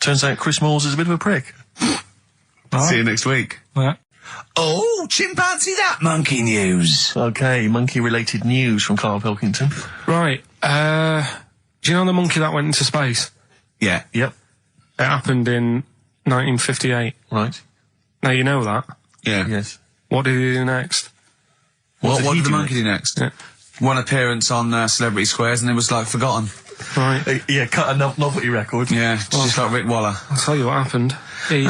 Turns out Chris Moores is a bit of a prick. See you next week. Yeah. Oh, chimpanzee that monkey news. Okay, monkey-related news from Karl Pilkington. Right. Do you know the monkey that went into space? Yeah. Yep. It happened in 1958. Right. Now you know that. Yeah. Yes. What did he do next? What he did the do monkey do next? Yeah. One appearance on Celebrity Squares and it was, like, forgotten. Right. Yeah, cut a novelty record. Yeah, just like Rick Waller. I'll tell you what happened. He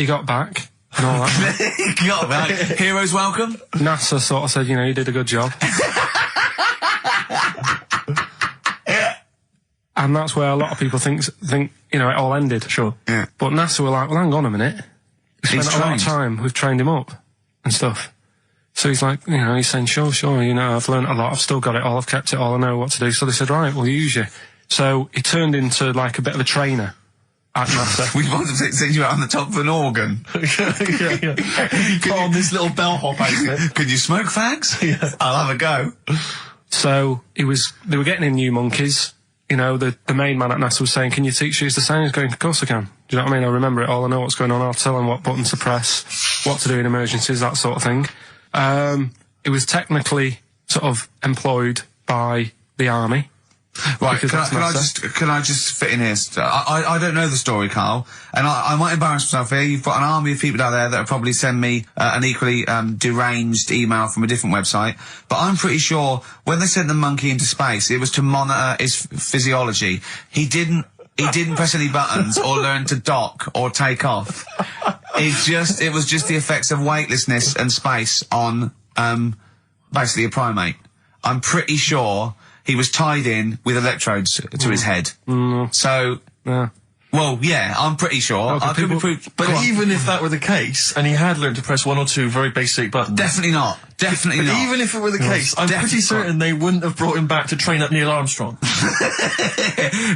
got back and all that. He got back. Heroes welcome. NASA sort of said, you know, you did a good job. And that's where a lot of people think, you know, it all ended. Sure. Yeah. But NASA were like, well, hang on a minute. We spent a lot of time, we've trained him up and stuff. So he's like, you know, he's saying, sure, you know, I've learned a lot, I've still got it all, I've kept it all, I know what to do. So they said, right, we'll use you. So he turned into, like, a bit of a trainer at NASA. We wanted to send you out on the top of an organ. yeah. Put on this little bellhop outfit. Could you smoke fags? Yeah. I'll have a go. So they were getting in new monkeys. You know, the main man at NASA was saying, can you teach us the sound? He's going, of course I can. Do you know what I mean? I remember it all, I know what's going on, I'll tell him what buttons to press, what to do in emergencies, that sort of thing. It was technically sort of employed by the army. Right, can I just fit in here? I don't know the story, Carl, and I might embarrass myself here. You've got an army of people out there that will probably send me an equally deranged email from a different website, but I'm pretty sure when they sent the monkey into space, it was to monitor his physiology. He didn't press any buttons or learn to dock or take off. It was just the effects of weightlessness and space on basically a primate. I'm pretty sure he was tied in with electrodes to his head. So, well, yeah, I'm pretty sure. Okay, I could be proved. But even if that were the case, and he had learned to press one or two very basic buttons... Definitely not. Definitely but not. even if it were the case, I'm pretty certain they wouldn't have brought him back to train up Neil Armstrong.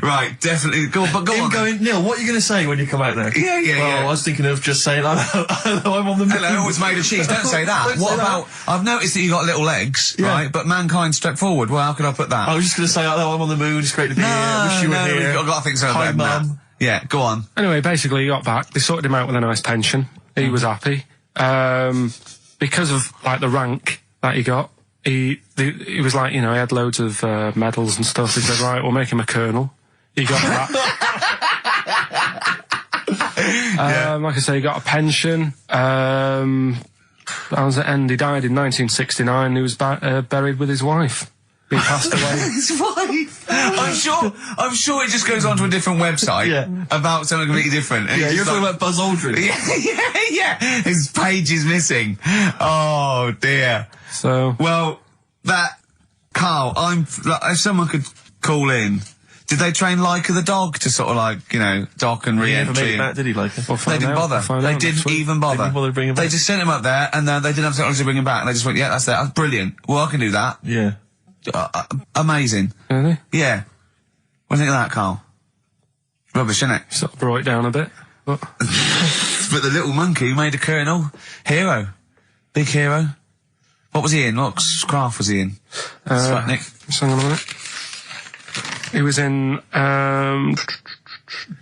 Right, definitely. Go on. Going, Neil, what are you going to say when you come out there? Yeah. I was thinking of just saying, hello, I'm on the moon. Hello, it's made of cheese. Don't say that. What about... I've noticed that you got little legs, right? But mankind stepped forward. Well, how could I put that? I was just going to say, hello, I'm on the moon. It's great to be here. I wish you were here. I've got to think so Hi, better than that. Mum. Yeah, go on. Anyway, basically he got back, they sorted him out with a nice pension. He was happy. Because of, like, the rank that he got, he was like, you know, he had loads of medals and stuff. He said, right, we'll make him a colonel. He got that. Like I say, he got a pension. That was the end. He died in 1969. He was buried with his wife. He passed away. His wife. I'm sure it just goes on to a different website about something completely different. Yeah, you're talking about Buzz Aldrin. Yeah. His page is missing. Oh dear. So well, Carl, if someone could call in. Did they train Leica the dog to sort of like, you know, dock and re-entry? He never made it back, did he, Leica? They didn't bother. They didn't even bother. They didn't bother to bring him back. They just sent him up there and they didn't have technology to bring him back. And they just went, yeah, that's that. That's brilliant. Well, I can do that. Yeah. Amazing. really? Yeah. What do you think of that, Carl? Rubbish, isn't it? Sort of brought it down a bit. But But the little monkey made a colonel. Hero. Big hero. What was he in? What craft was he in? Sputnik. Just hang on a minute. He was in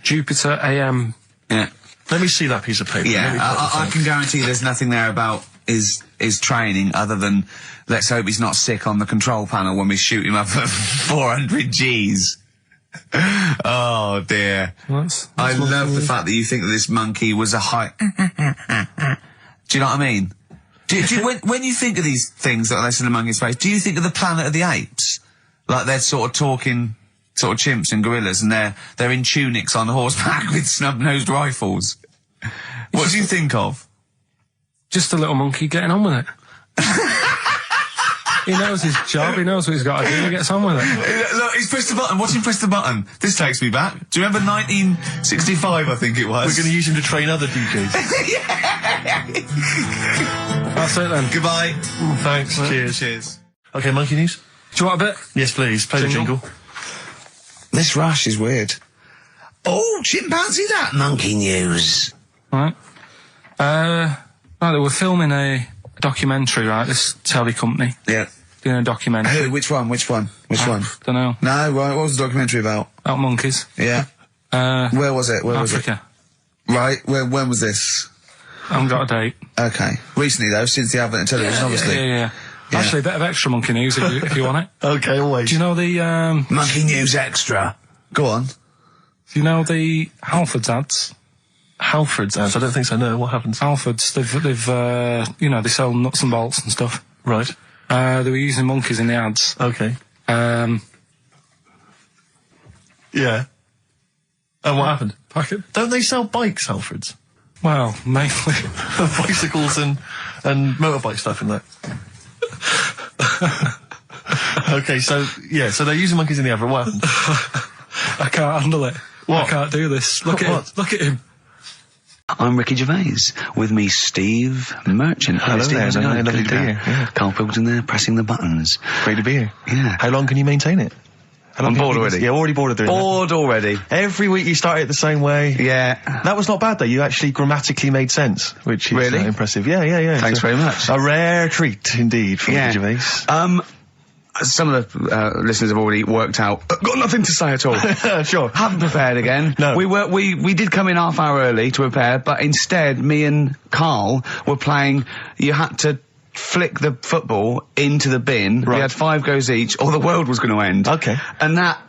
Jupiter AM. Yeah. Let me see that piece of paper. Yeah, I can guarantee there's nothing there about his training other than let's hope he's not sick on the control panel when we shoot him up at 400 Gs. Oh dear. I love the fact that you think that this monkey was a high... Do you know what I mean? Do you, when you think of these things that they send a monkey in space, do you think of the Planet of the Apes? Like they're sort of talking... sort of chimps and gorillas, and they're in tunics on horseback with snub-nosed rifles. What do you think of? Just a little monkey getting on with it. He knows his job, he knows what he's got to do, he gets on with it. Look, he's pressed the button. Watch him press the button. This takes me back. Do you remember 1965, I think it was? We're going to use him to train other DJs. That's it then. Goodbye. Thanks. Cheers. Cheers. Okay, monkey news? Do you want a bit? Yes, please. Play the jingle. This rash is weird. Oh, chimpanzee that monkey news. Right. Right, they were filming a documentary, right, this telly company. Yeah. Doing a documentary. Which one? Which one? Don't know. No, right, what was the documentary about? About monkeys. Yeah. Where was it? Where was it? Africa. Right. When was this? I haven't got a date. Okay. Recently, though, since the advent of television, obviously. Yeah. Actually, a bit of extra monkey news if you want it. Okay, always. Do you know the Monkey News Extra. Go on. Do you know the Halfords ads? Halfords ads? I don't think so. No. What happens? Halfords, they've they sell nuts and bolts and stuff. Right. They were using monkeys in the ads. Okay. Yeah. And what happened? Don't they sell bikes, Halfords? Well, mainly Bicycles and motorbike stuff in that. Okay, so they're using monkeys in the advert. What happened? I can't handle it. What? I can't do this. Look at him. I'm Ricky Gervais. With me, Steve Merchant. Hello Steve, there, how's it going? lovely to be Good, here, yeah. Karl Pilkington there, pressing the buttons. Great to be here. Yeah. How long can you maintain it? I'm bored already. Yeah, already bored of doing Bored already. that. Every week you start it the same way. Yeah. That was not bad though. You actually grammatically made sense, which is Really? impressive. Yeah. Thanks very much. A rare treat indeed from Ricky Gervais. Some of the listeners have already worked out. Got nothing to say at all. Sure. Haven't prepared again. No. We did come in half hour early to prepare, but instead me and Karl were playing. You had to flick the football into the bin. Right. We had 5 goes each, or the world was going to end. Okay. And that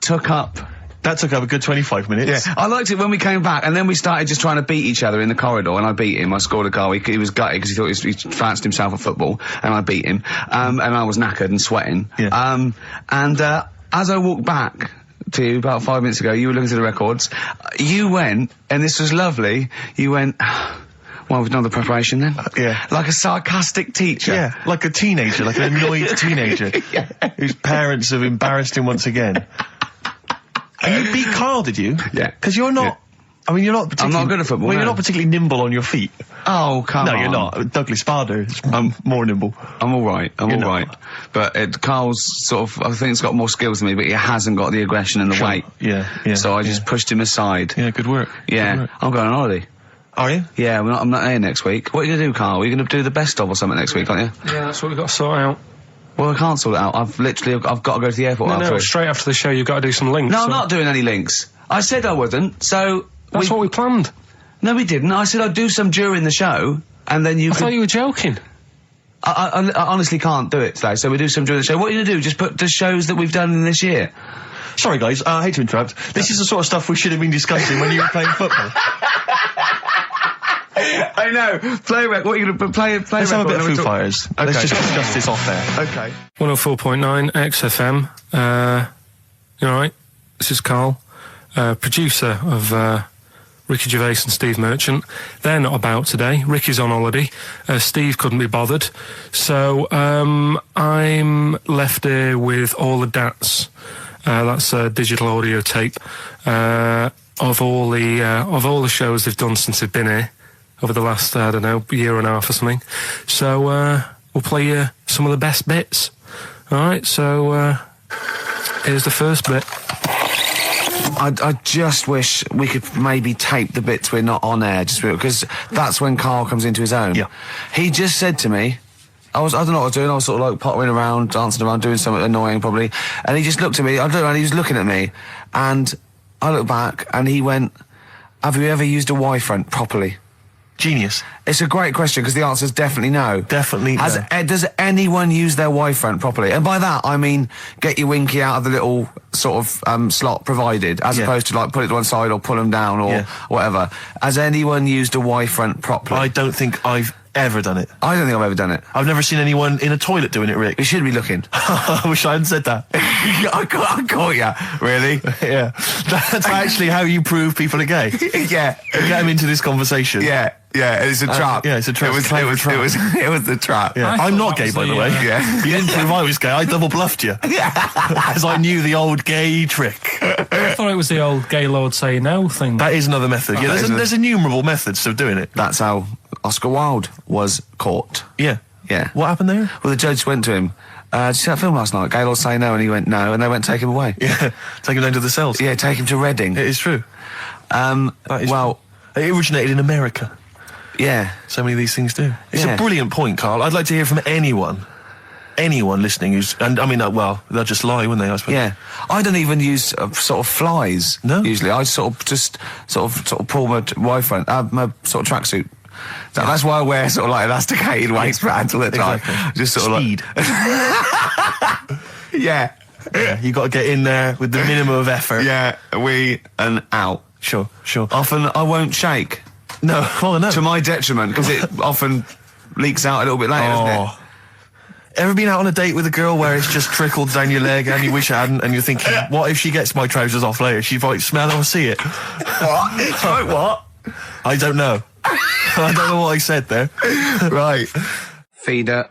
took up. That took up a good 25 minutes. Yeah, I liked it when we came back, and then we started just trying to beat each other in the corridor, and I beat him. I scored a goal. He was gutted because he thought he fancied himself at football, and I beat him. And I was knackered and sweating. Yeah. As I walked back to you about 5 minutes ago, you were looking at the records. You went, and this was lovely, you went, well, we've done the preparation then. Yeah. Like a sarcastic teacher. Yeah, like a teenager, like an annoyed teenager whose parents have embarrassed him once again. And you beat Karl, did you? Yeah. Because you're not. Yeah. I mean, you're not particularly. I'm not good at football. Well, you're no. not particularly nimble on your feet. Oh, come on. No, you're not. Douglas Bader is more nimble. I'm all right. I'm You're all not. right. But Carl's sort of, I think he's got more skills than me, but he hasn't got the aggression and the Sure. weight. Yeah. So I just pushed him aside. Yeah, good work. Yeah. Good work. I'm going on holiday. Are you? Yeah, I'm not here next week. What are you going to do, Karl? Are you going to do the best of or something next week, aren't you? Yeah, that's what we've got to sort out. Well, I can't sort it out. I've got to go to the airport No, after. straight after the show you've got to do some links. No, so- I'm not doing any links. I said I wouldn't, so... That's what we planned. No, we didn't. I said I'd do some during the show, and then you I thought you were joking. I honestly can't do it today, so we do some during the show. What are you going to do? Just put the shows that we've done in this year? Sorry, guys. I hate to interrupt. This is the sort of stuff we should have been discussing when you were playing football. I know. Play record. What are you going to play? Let's have a bit of Foo Fighters. Okay. Let's just discuss this off there. Okay. 104.9 XFM. You alright? This is Karl, producer of Ricky Gervais and Steve Merchant. They're not about today. Ricky's on holiday. Steve couldn't be bothered. So I'm left here with all the DATs. That's a digital audio tape of all the shows they've done since they've been here over the last, I don't know, year and a half or something. So we'll play you some of the best bits. Alright, so here's the first bit. I just wish we could maybe tape the bits we're not on air, just because that's when Karl comes into his own. Yeah. He just said to me, I don't know what I was doing, I was sort of like pottering around, dancing around, doing something annoying probably, and he just looked at me, I don't know, and he was looking at me, and I looked back, and he went, have you ever used a Y-front properly? Genius. It's a great question, because the answer is definitely no. Definitely no. Does anyone use their Y-front properly? And by that, I mean, get your winky out of the little sort of slot provided, as opposed to like put it to one side or pull them down or whatever. Has anyone used a Y-front properly? I don't think I've ever done it. I don't think I've ever done it. I've never seen anyone in a toilet doing it, Rick. You should be looking. I wish I hadn't said that. I caught ya. Really? Yeah. That's actually how you prove people are gay. Yeah. Get them into this conversation. Yeah. It's a trap. Yeah, it's a trap. It was the trap. Yeah. I'm not gay, by the way. Yeah. You didn't prove I was gay. I double bluffed you. Because I knew the old gay trick. I thought it was the old gay lord say no thing. That is another method. Yeah, there's innumerable methods of doing it. That's how Oscar Wilde was caught. Yeah. Yeah. What happened there? Well, the judge went to him, did you see that film last night? Gaylord Say No, and he went no, and they went take him away. Yeah. Take him down to the cells. Yeah, take him to Reading. It is true. Well, it originated in America. Yeah. So many of these things do. It's Yeah. a brilliant point, Karl. I'd like to hear from anyone anyone listening who's, and I mean, well, they'll just lie, wouldn't they? I suppose. Yeah, I don't even use sort of flies. No? Usually, I sort of pull my wife on my sort of tracksuit. That's why I wear sort of like elasticated waistbands all the time. Exactly. Just sort Speed. of like. Yeah. Yeah, you got to get in there with the minimum of effort. Yeah, and out. Sure. Often I won't shake. No, well, no. To my detriment, because it often leaks out a little bit later, doesn't it? Ever been out on a date with a girl where it's just trickled down your leg and you wish it hadn't, and you're thinking, what if she gets my trousers off later? She might smell or see it. What? What? I don't know. I don't know what I said there. Right. Feeder,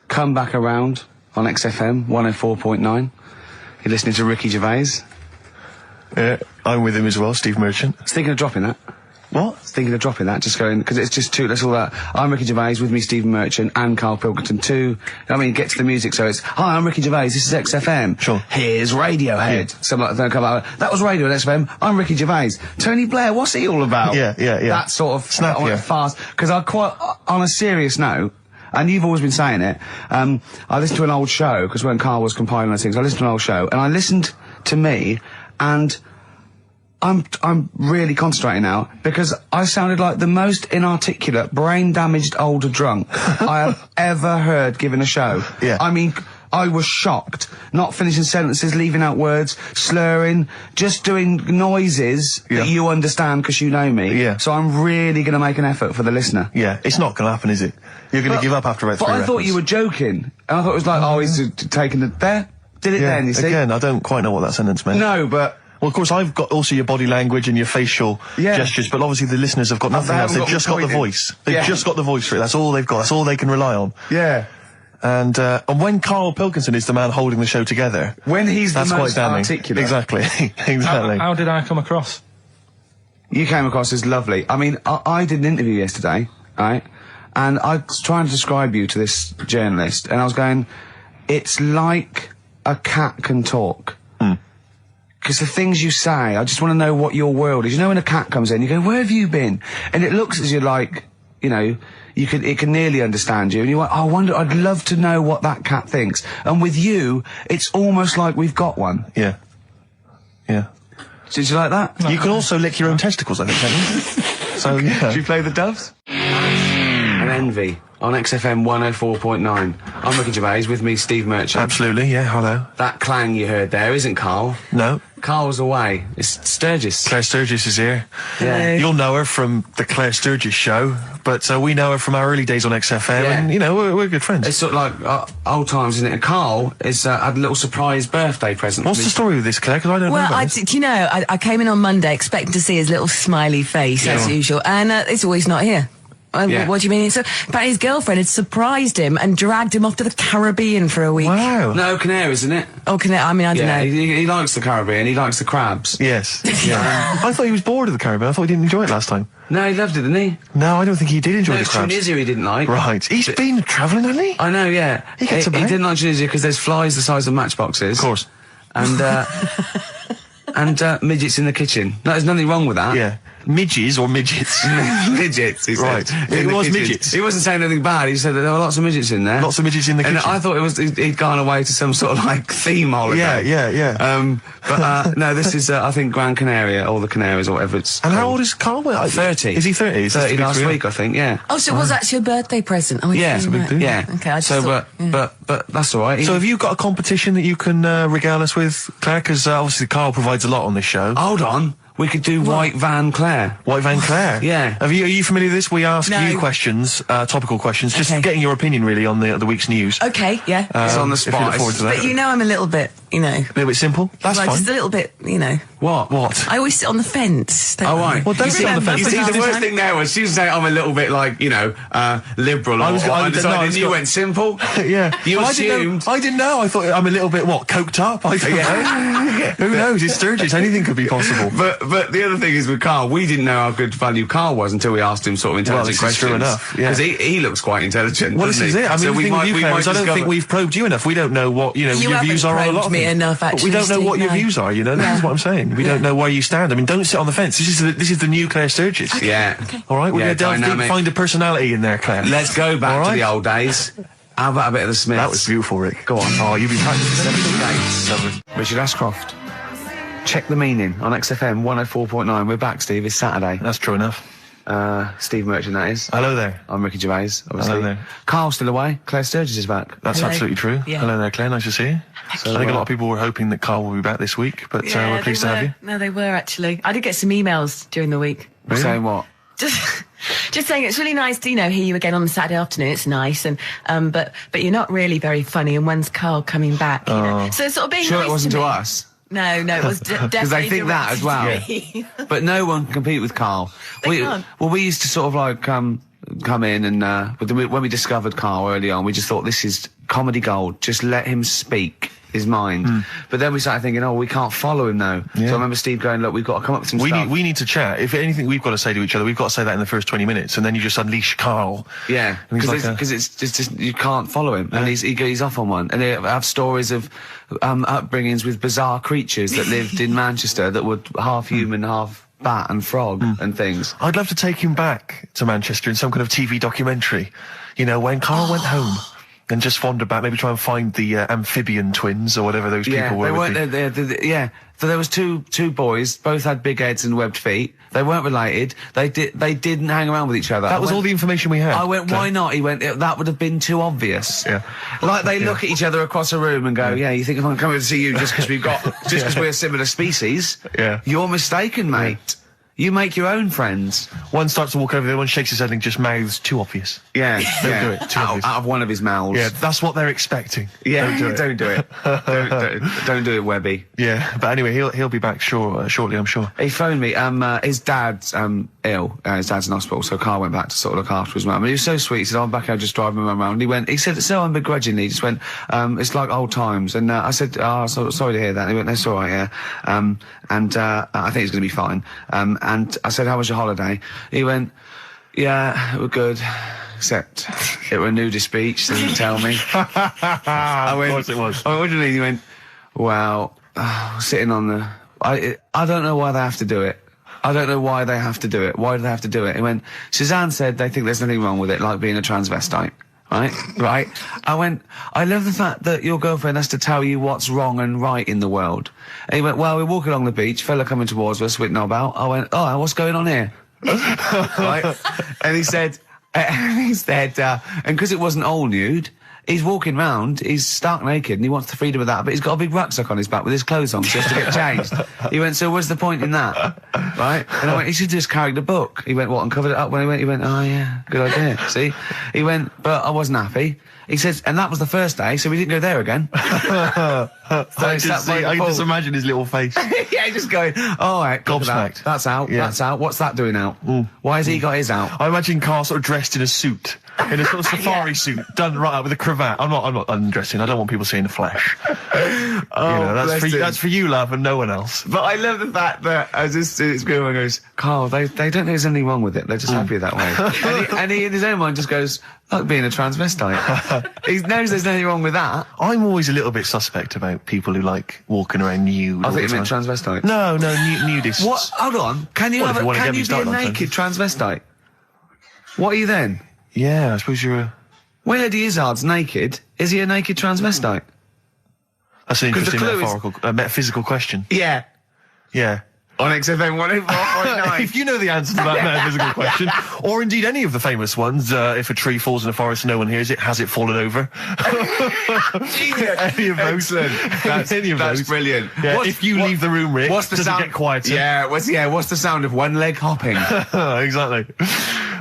come back around on XFM 104.9. You're listening to Ricky Gervais. Yeah, I'm with him as well, Steve Merchant. I was thinking of dropping that. What? Thinking of dropping that, just going, because it's just two, that's all that. I'm Ricky Gervais, with me Stephen Merchant and Karl Pilkington too. I mean, get to the music, so it's, hi, I'm Ricky Gervais, this is XFM. Sure. Here's Radiohead. Yeah. Something like that, come out, that was Radio at XFM, I'm Ricky Gervais. Tony Blair, what's he all about? Yeah. That sort of Snappier. fast, because I quite, on a serious note, and you've always been saying it, I listened to an old show, because when Karl was compiling those things, I listened to an old show, and I listened to me, and I'm really concentrating now, because I sounded like the most inarticulate, brain-damaged older drunk I have ever heard given a show. Yeah. I mean, I was shocked. Not finishing sentences, leaving out words, slurring, just doing noises that you understand because you know me. Yeah. So I'm really going to make an effort for the listener. Yeah, it's not going to happen, is it? You're going to give up after about 3 But I thought records. you were joking. And I thought it was like, oh, he's taking it there. Did it then, you see? Again, I don't quite know what that sentence meant. No, but... Well, of course, I've got also your body language and your facial gestures, but obviously the listeners have got nothing else. They've just got the voice. They've just got the voice for it. That's all they've got. That's all they can rely on. Yeah. And when Karl Pilkington is the man holding the show together, When he's that's the quite most damning. articulate. Exactly. Exactly. How did I come across? You came across as lovely. I mean, I did an interview yesterday, right? And I was trying to describe you to this journalist, and I was going, it's like a cat can talk. Because the things you say, I just want to know what your world is. You know, when a cat comes in, you go, where have you been? And it looks as you're like, you know, it can nearly understand you. And you're like, I wonder, I'd love to know what that cat thinks. And with you, it's almost like we've got one. Yeah. Yeah. Did you like that? You can also lick your own testicles, I think, can't you? So, yeah. Did you play the Doves? And Envy on XFM 104.9. I'm Ricky Gervais, with me Steve Merchant. Absolutely, yeah, hello. That clang you heard there isn't Karl. No. Karl's away. It's Sturgis. Claire Sturgis is here. Yeah. You'll know her from the Claire Sturgis show, but we know her from our early days on XFM, Yeah. and, you know, we're good friends. It's sort of like old times, isn't it? And Karl is had a little surprise birthday present. What's for the me. story with this, Claire? Because I don't know Well, about this. do you know, I came in on Monday expecting to see his little smiley face, as usual, and it's always not here. Yeah. What do you mean? So, apparently his girlfriend had surprised him and dragged him off to the Caribbean for a week. Wow. No, Canaries, isn't it? Oh, I mean, I don't Yeah, know. he likes the Caribbean. He likes the crabs. Yes. Yeah. I thought he was bored of the Caribbean. I thought he didn't enjoy it last time. No, he loved it, didn't he? No, I don't think he did enjoy No, the it's crabs. Tunisia he didn't like. Right. He's been travelling, hasn't he? I know, yeah. He gets a he break. didn't like Tunisia because there's flies the size of matchboxes. Of course. And, and midgets in the kitchen. No, there's nothing wrong with that. Yeah. Midges or midgets? Midgets, he said. Right. In It the was kitchen. midgets. He wasn't saying anything bad. He said that there were lots of midgets in there. Lots of midgets in the And kitchen. I thought it was he'd gone away to some sort of like theme holiday. Yeah. But no, this is I think Gran Canaria or the Canaries or whatever it's. And how called. old is Karl? 30. Is he 30? Is this 30 the big last three? week, I think. Yeah. Oh, so it was actually a birthday present. Oh, I Yeah, didn't it's a know big that. deal. Yeah. Okay, I just so, thought, but that's all right. So have you got a competition that you can regale us with, Claire? Because obviously Karl provides a lot on this show. Hold on. We could do White Van Claire. White Van Claire. Yeah. Are you familiar with this? We ask No. you questions, topical questions, just Okay. getting your opinion really on the week's news. Okay, yeah. It's on the If you spot. look forward to that. But you know I'm a little bit, you know. A little bit simple. That's well, fine. just a little bit, you know. What? I always sit on the fence. Don't Oh, I? right. Well, don't You sit on the remember fence. You from see, last the worst time? thing there was she was saying I'm a little bit like, you know, liberal or undecided. You went simple. Yeah. You Well, assumed. I didn't know. I thought I'm a little bit, coked up? I don't know. Who knows? It's Sturgis. Anything could be possible. But the other thing is with Karl, we didn't know how good value Karl was until we asked him sort of intelligent this is questions. true enough, yeah. Because he looks quite intelligent. Well, this doesn't is he? it. I mean, So the thing with you, Claire, is I don't think we've probed you enough. We don't know what, you You your views haven't are on a lot probed of me things. enough, But we actually, don't know what Steve, your no. views are, you know? This is what I'm saying. We don't know where you stand. I mean, don't sit on the fence. This is the new Claire Sturgis. Yeah. All right, we're Yeah, going to delve deep, dynamic. find a personality in there, Claire. Let's go back All to right. the old days. How about a bit of the Smiths? That was beautiful, Rick. Go on. Oh, you've been practicing Gates. Richard Ashcroft. Check the meaning on XFM 104.9. We're back, Steve. It's Saturday. That's true enough. Steve Merchant, that is. Hello there. I'm Ricky Gervais, obviously. Hello there. Carl's still away. Claire Sturgis is back. That's Hello. absolutely true. Yeah. Hello there, Claire. Nice to see you. So, I think a lot of people were hoping that Carl will be back this week, but we're pleased to have you. No, they were actually. I did get some emails during the week. Really? Saying what? Just saying it's really nice to, hear you again on the Saturday afternoon. It's nice, and but you're not really very funny. And when's Carl coming back? You know? So it's sort of being Sure nice it wasn't to to me. us? No, it was definitely Because they think that as well. directed to me. But no one can compete with Carl. They can't. Well, we used to sort of like come in and when we discovered Carl early on, we just thought this is comedy gold. Just let him speak his mind. But then we started thinking, we can't follow him now. Yeah. So I remember Steve going, look, we've got to come up with some stuff. We need to chat. If anything we've got to say to each other, we've got to say that in the first 20 minutes, and then you just unleash Carl. Yeah, And he's because like it's just you can't follow him, and he's off on one. And they have stories of upbringings with bizarre creatures that lived in Manchester that were half human, half bat and frog and things. I'd love to take him back to Manchester in some kind of TV documentary. When Carl went home and just wandered back, maybe try and find the amphibian twins or whatever those people were. They with weren't. Yeah. So there was two boys, both had big heads and webbed feet. They weren't related. They didn't hang around with each other. That was all the information we had. I went, why not? He went, that would have been too obvious. Yeah. Like they look at each other across a room and go, you think I'm coming to see you just because we're a similar species? Yeah. You're mistaken, mate. You make your own friends. One starts to walk over, the other one shakes his head and just mouths, too obvious. Yeah. Don't do it. Too obvious. Out of one of his mouths. Yeah, that's what they're expecting. Yeah. Don't do it. Don't do it, Webby. Yeah, but anyway, he'll be back shortly, I'm sure. He phoned me. His dad's ill. His dad's in hospital, so Carl went back to sort of look after his mum. And he was so sweet. He said, I'm back here just driving my mum around. He said, so unbegrudgingly, he just went, it's like old times. And I said, sorry to hear that. And he went, that's all right, yeah. I think it's going to be fine. And I said, how was your holiday? He went, yeah, we're good. Except it were a nudist beach, so he didn't tell me. Of course it was. I went, what do you mean? He went, well, sitting on the... I don't know why they have to do it. I don't know why they have to do it. Why do they have to do it? He went, Suzanne said they think there's nothing wrong with it, like being a transvestite. Right? I went, I love the fact that your girlfriend has to tell you what's wrong and right in the world. And he went, well, we're walking along the beach, fella coming towards us with knob out. I went, what's going on here? Right? And he said, and because it wasn't all nude, he's walking round, he's stark naked, and he wants the freedom of that, but he's got a big rucksack on his back with his clothes on, so he has to get changed. He went, so what's the point in that? Right? And I went, he should just carry the book. He went, what, and covered it up? When he went, oh yeah, good idea. See? He went, but I wasn't happy. He says, and that was the first day, so we didn't go there again. I can just imagine his little face. Yeah, just going, all right, gobsmacked. That's out, that's out. What's that doing out? Why has he got his out? I imagine Carl sort of dressed in a suit. In a sort of safari suit, done right up with a cravat. I'm not undressing. I don't want people seeing the flesh. That's for you, love, and no one else. But I love the fact that as this girl goes, Carl, they don't think there's anything wrong with it. They're just happy that way. and he in his own mind just goes, like being a transvestite. He knows there's nothing wrong with that. I'm always a little bit suspect about people who like walking around nude. I think you meant transvestite. No, nudists. What? Hold on. Can you be a naked transvestite? What are you then? Yeah, I suppose you're a... When Eddie Izzard's naked, is he a naked transvestite? That's an interesting metaphysical question. Yeah. Yeah. On XFM 104.9. If you know the answer to that metaphysical question, or indeed any of the famous ones, if a tree falls in a forest and no one hears it, has it fallen over? Any of those. Excellent. That's brilliant. Yeah, if you leave the room, Rick, does it get quieter? Yeah, what's the sound of one leg hopping? Exactly.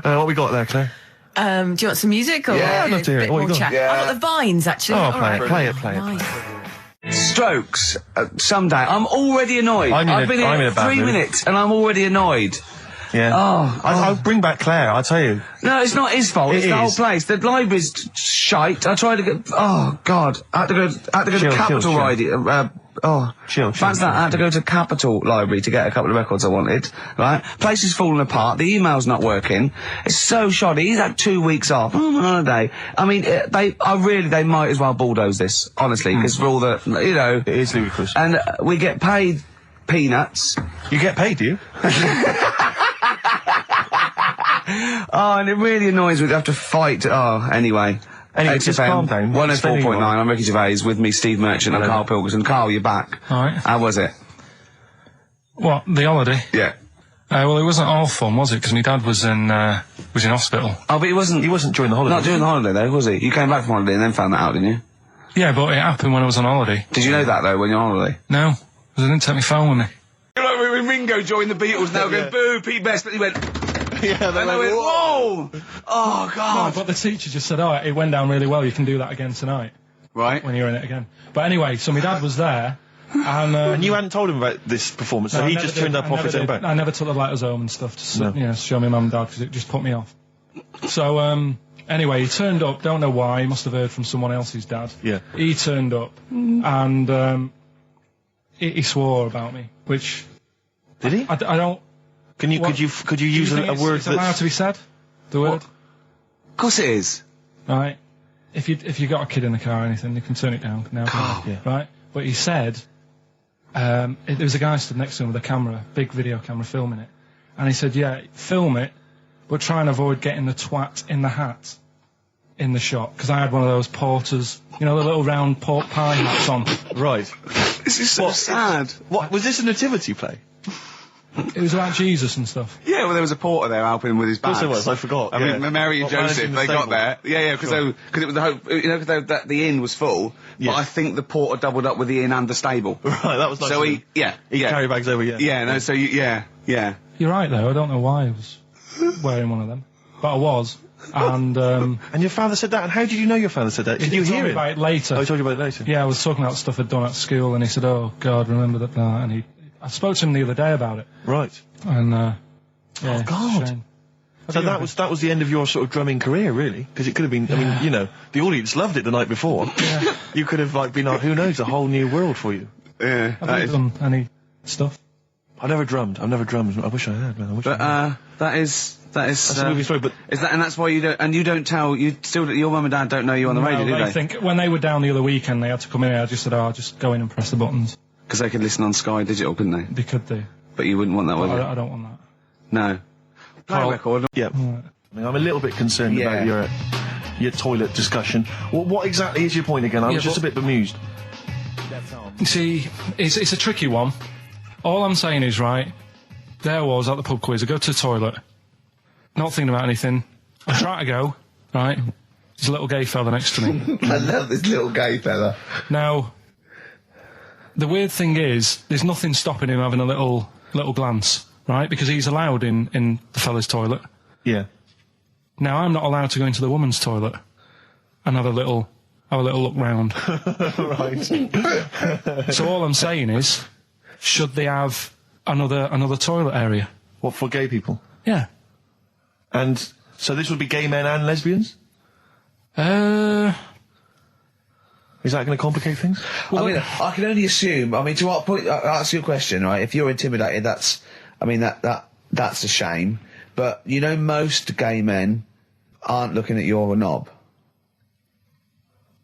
What we got there, Claire? Do you want some music or I'd love to hear it. What you got? chat? I've got the Vines, actually. Oh, play it. Strokes. Someday. I'm already annoyed. I've been here 3 minutes and I'm already annoyed. Yeah. I'll bring back Claire, I'll tell you. No, it's not his fault. It's the whole place. The library's shite. I tried to get... Oh, God. I had to go to Capitol Library. Fancy that. I had to go to Capitol Library to get a couple of records I wanted. Right? Place is falling apart. The email's not working. It's so shoddy. He's had 2 weeks off. I'm on holiday. I mean, they might as well bulldoze this, honestly, because for all the, It is ludicrous. And we get paid peanuts. You get paid, do you? And it really annoys me to have to fight. Anyway. Anyway, just calm down. 104.9, I'm Ricky Gervais, with me, Steve Merchant and Karl Pilkington. Karl, you're back. Alright. How was it? What, the holiday? Yeah. Well, it wasn't all fun, was it? Because my dad was in hospital. Oh, but he wasn't during the holiday. Not during the holiday, though, was he? You came back from holiday and then found that out, didn't you? Yeah, but it happened when I was on holiday. Did you know that, though, when you're on holiday? No, because I didn't take my phone with me. You're like when Ringo joined the Beatles now, going, boo, Pete Best, but he went... Yeah, and I went, whoa! Oh, God. No, but the teacher just said, oh, it went down really well, you can do that again tonight. Right. When you're in it again. But anyway, so my dad was there, and you hadn't told him about this performance, so he just turned up off his own back? I never took the letters home and stuff to show my mum and dad, because it just put me off. So, anyway, he turned up, don't know why, he must have heard from someone else's dad. Yeah. He turned up, and he swore about me, which... Did he? I don't... Could you use a word that's allowed to be said? The word? Of course it is. Right. If you got a kid in the car or anything, you can turn it down now. Yeah. Right. But he said, there was a guy stood next to him with a camera, big video camera, filming it, and he said, yeah, film it, but try and avoid getting the twat in the hat in the shot, because I had one of those porters, you know, the little round pork pie hats on. Right. This is so sad. What was this a nativity play? It was about Jesus and stuff. Yeah, well, there was a porter there helping him with his bags. Of course there was, I forgot. I mean, Mary and Joseph, they got there. Yeah, because it was the hope, you know, because the inn was full, but I think the porter doubled up with the inn and the stable. Right, that was nice. So he carry bags over, Yeah, no, so yeah. You're right, though, I don't know why I was wearing one of them. But I was. And your father said that? And how did you know your father said that? Did you hear it? About it later. Oh, he told you about it later? Yeah, I was talking about stuff I'd done at school, and he said, oh, God, remember that, and I spoke to him the other day about it. Right. And, yeah, oh, God. So that was the end of your sort of drumming career, really? Because it could have been, I mean, you know, the audience loved it the night before. Yeah. You could have, like, been, who knows, a whole new world for you. Yeah. Have you done any stuff? I've never drummed. I wish I had, man. That is that's a movie story, but is that, and that's why you don't tell, your mum and dad don't know you on the radio, do they? I think when they were down the other weekend, they had to come in here, I just said, oh, just go in and press the buttons. Because they could listen on Sky Digital, couldn't they? They could do. But you wouldn't want that, would you? I don't want that. No. Play a record. Yeah. Right. I mean, I'm a little bit concerned about your toilet discussion. What exactly is your point again? I was just a bit bemused. See, it's a tricky one. All I'm saying is, right, there I was at the pub quiz, I go to the toilet, not thinking about anything, I try to go, right, there's a little gay fella next to me. I love this little gay fella. Now, the weird thing is, there's nothing stopping him having a little glance, right, because he's allowed in the fella's toilet. Yeah. Now, I'm not allowed to go into the woman's toilet and have a little look round. Right. So all I'm saying is, should they have another toilet area? What, for gay people? Yeah. And so this would be gay men and lesbians? Is that going to complicate things? Well, I mean, I can only assume. I mean, to what point? I'll ask you a question, right? If you're intimidated, that's a shame. But you know, most gay men aren't looking at your knob.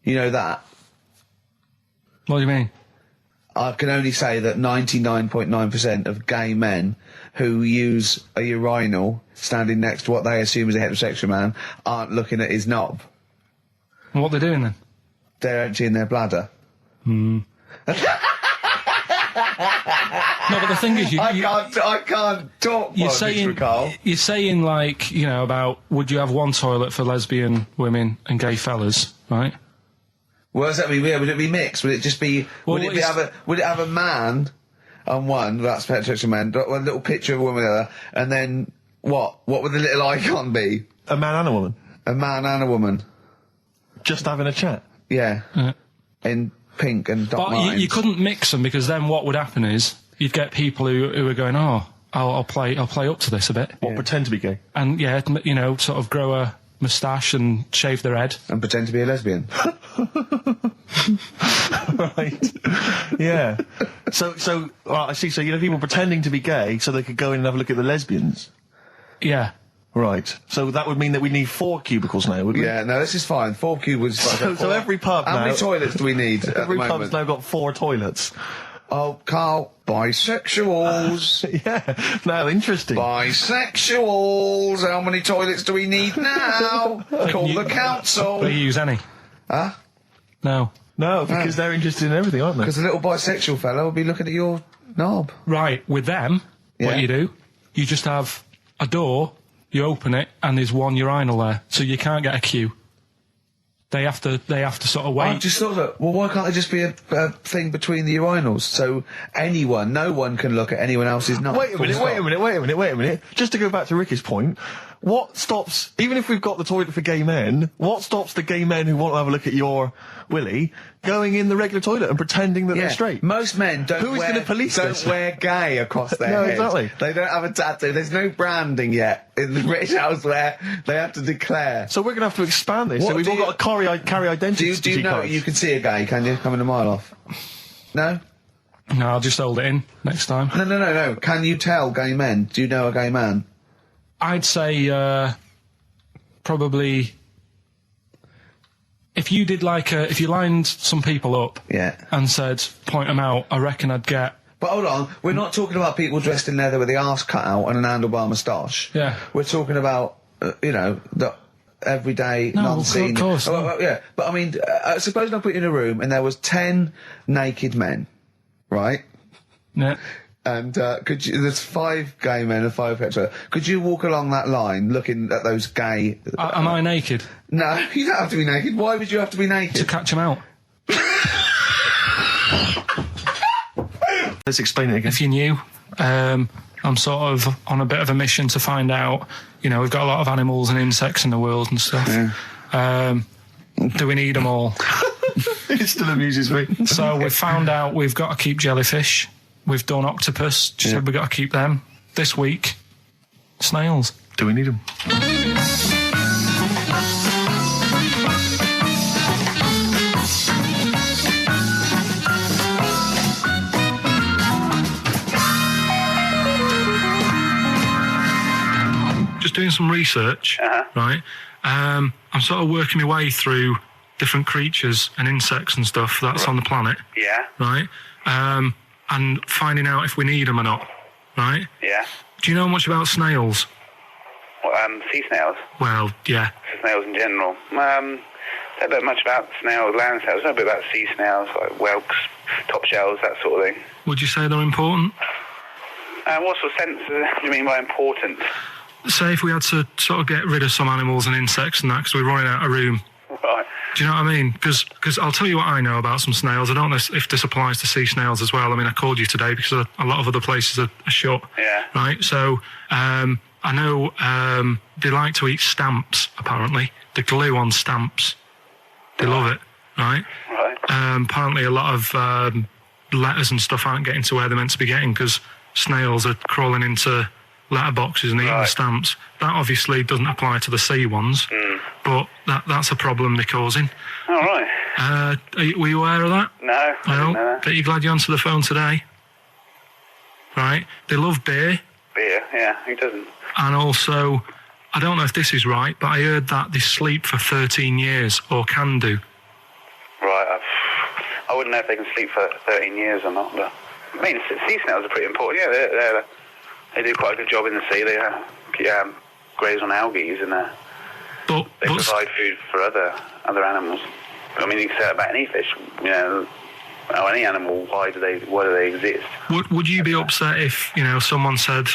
You know that. What do you mean? I can only say that 99.9% of gay men who use a urinal standing next to what they assume is a heterosexual man aren't looking at his knob. And what they're doing then? They're emptying their bladder. No, but the thing is, I can't talk. You're saying like, you know, about would you have one toilet for lesbian women and gay fellas, right? Well, does that mean? Would it be mixed? Would it just be? Well, would it have a man on one? That's heterosexual man. A little picture of a woman on the other, and then what? What would the little icon be? A man and a woman. A man and a woman. Just having a chat. Yeah. In pink and Doc But you couldn't mix them, because then what would happen is you'd get people who are going, oh, I'll play up to this a bit. What, pretend to be gay? And yeah, you know, sort of grow a moustache and shave their head. And pretend to be a lesbian. Right. Yeah. So I see. So, you know, people pretending to be gay so they could go in and have a look at the lesbians. Yeah. Right. So that would mean that we need 4 cubicles now, would we? Yeah, no, this is fine. 4 cubicles. So every pub How many toilets do we need? Every pub's now got 4 toilets. Oh, Carl, bisexuals. Yeah, now interesting. Bisexuals. How many toilets do we need now? Call the council. Do you use any? Huh? No. No, because they're interested in everything, aren't they? Because a little bisexual fella will be looking at your knob. Right, with them, what you do, you just have a door, you open it, and there's one urinal there, so you can't get a queue. They have to sort of wait. I just thought that, well, why can't there just be a thing between the urinals so no one can look at anyone else's knob? Wait a minute. Just to go back to Ricky's point, what stops, even if we've got the toilet for gay men, what stops the gay men who want to have a look at your willy going in the regular toilet and pretending that they're straight? Most men don't wear gay across their No, head. exactly. They don't have a tattoo. There's no branding yet in the British house where they have to declare. So we're going to have to expand this. What So we've do all you- got to carry identity. Do you know cards. you can see a gay, can you? Coming a mile off. No? No, I'll just hold it in next time. No. Can you tell gay men? Do you know a gay man? I'd say probably if you did if you lined some people up and said point them out, I reckon I'd get. But hold on, we're not talking about people dressed in leather with the arse cut out and an handlebar moustache. Yeah. We're talking about the everyday No, non-seen. of course. Yeah, but I mean, suppose I put you in a room and there was 10 naked men, right? Yeah. And there's 5 gay men and 5 hetero. Could you walk along that line looking at those gay... Am I naked? No, you don't have to be naked. Why would you have to be naked? To catch them out. Let's explain it again. If you're new, I'm sort of on a bit of a mission to find out, we've got a lot of animals and insects in the world and stuff. Yeah. Do we need them all? It still amuses me. So we've found out we've got to keep jellyfish. We've done octopus. Just said we've got to keep them. This week, snails. Do we need them? Just doing some research, right? I'm sort of working my way through different creatures and insects and stuff that's on the planet. Yeah. Right? And finding out if we need them or not, right? Yeah. Do you know much about snails? Well, sea snails. Well, yeah. Snails in general. Don't know much about snails, land snails. I know a bit about sea snails, like whelks, top shells, that sort of thing. Would you say they're important? What sort of sense do you mean by important? Say if we had to sort of get rid of some animals and insects and that because we're running out of room. Right. Do you know what I mean? Because I'll tell you what I know about some snails. I don't know if this applies to sea snails as well. I mean, I called you today because a lot of other places are shut. Yeah. Right? So, I know they like to eat stamps, apparently. The glue on stamps. They love it, right? Right. Apparently a lot of letters and stuff aren't getting to where they're meant to be getting because snails are crawling into letterboxes and eating the stamps. That obviously doesn't apply to the sea ones, but that's a problem they're causing. All right. Were you aware of that? No, I didn't know that. But you're glad you answered the phone today. Right? They love beer. Beer, yeah, who doesn't? And also, I don't know if this is right, but I heard that they sleep for 13 years, or can do. Right, I wouldn't know if they can sleep for 13 years or not, but... I mean, sea snails are pretty important, yeah, they do quite a good job in the sea. They graze on algae and they provide food for other animals. I mean, you can say that about any fish, or any animal. Why do they exist? Would you be upset if someone said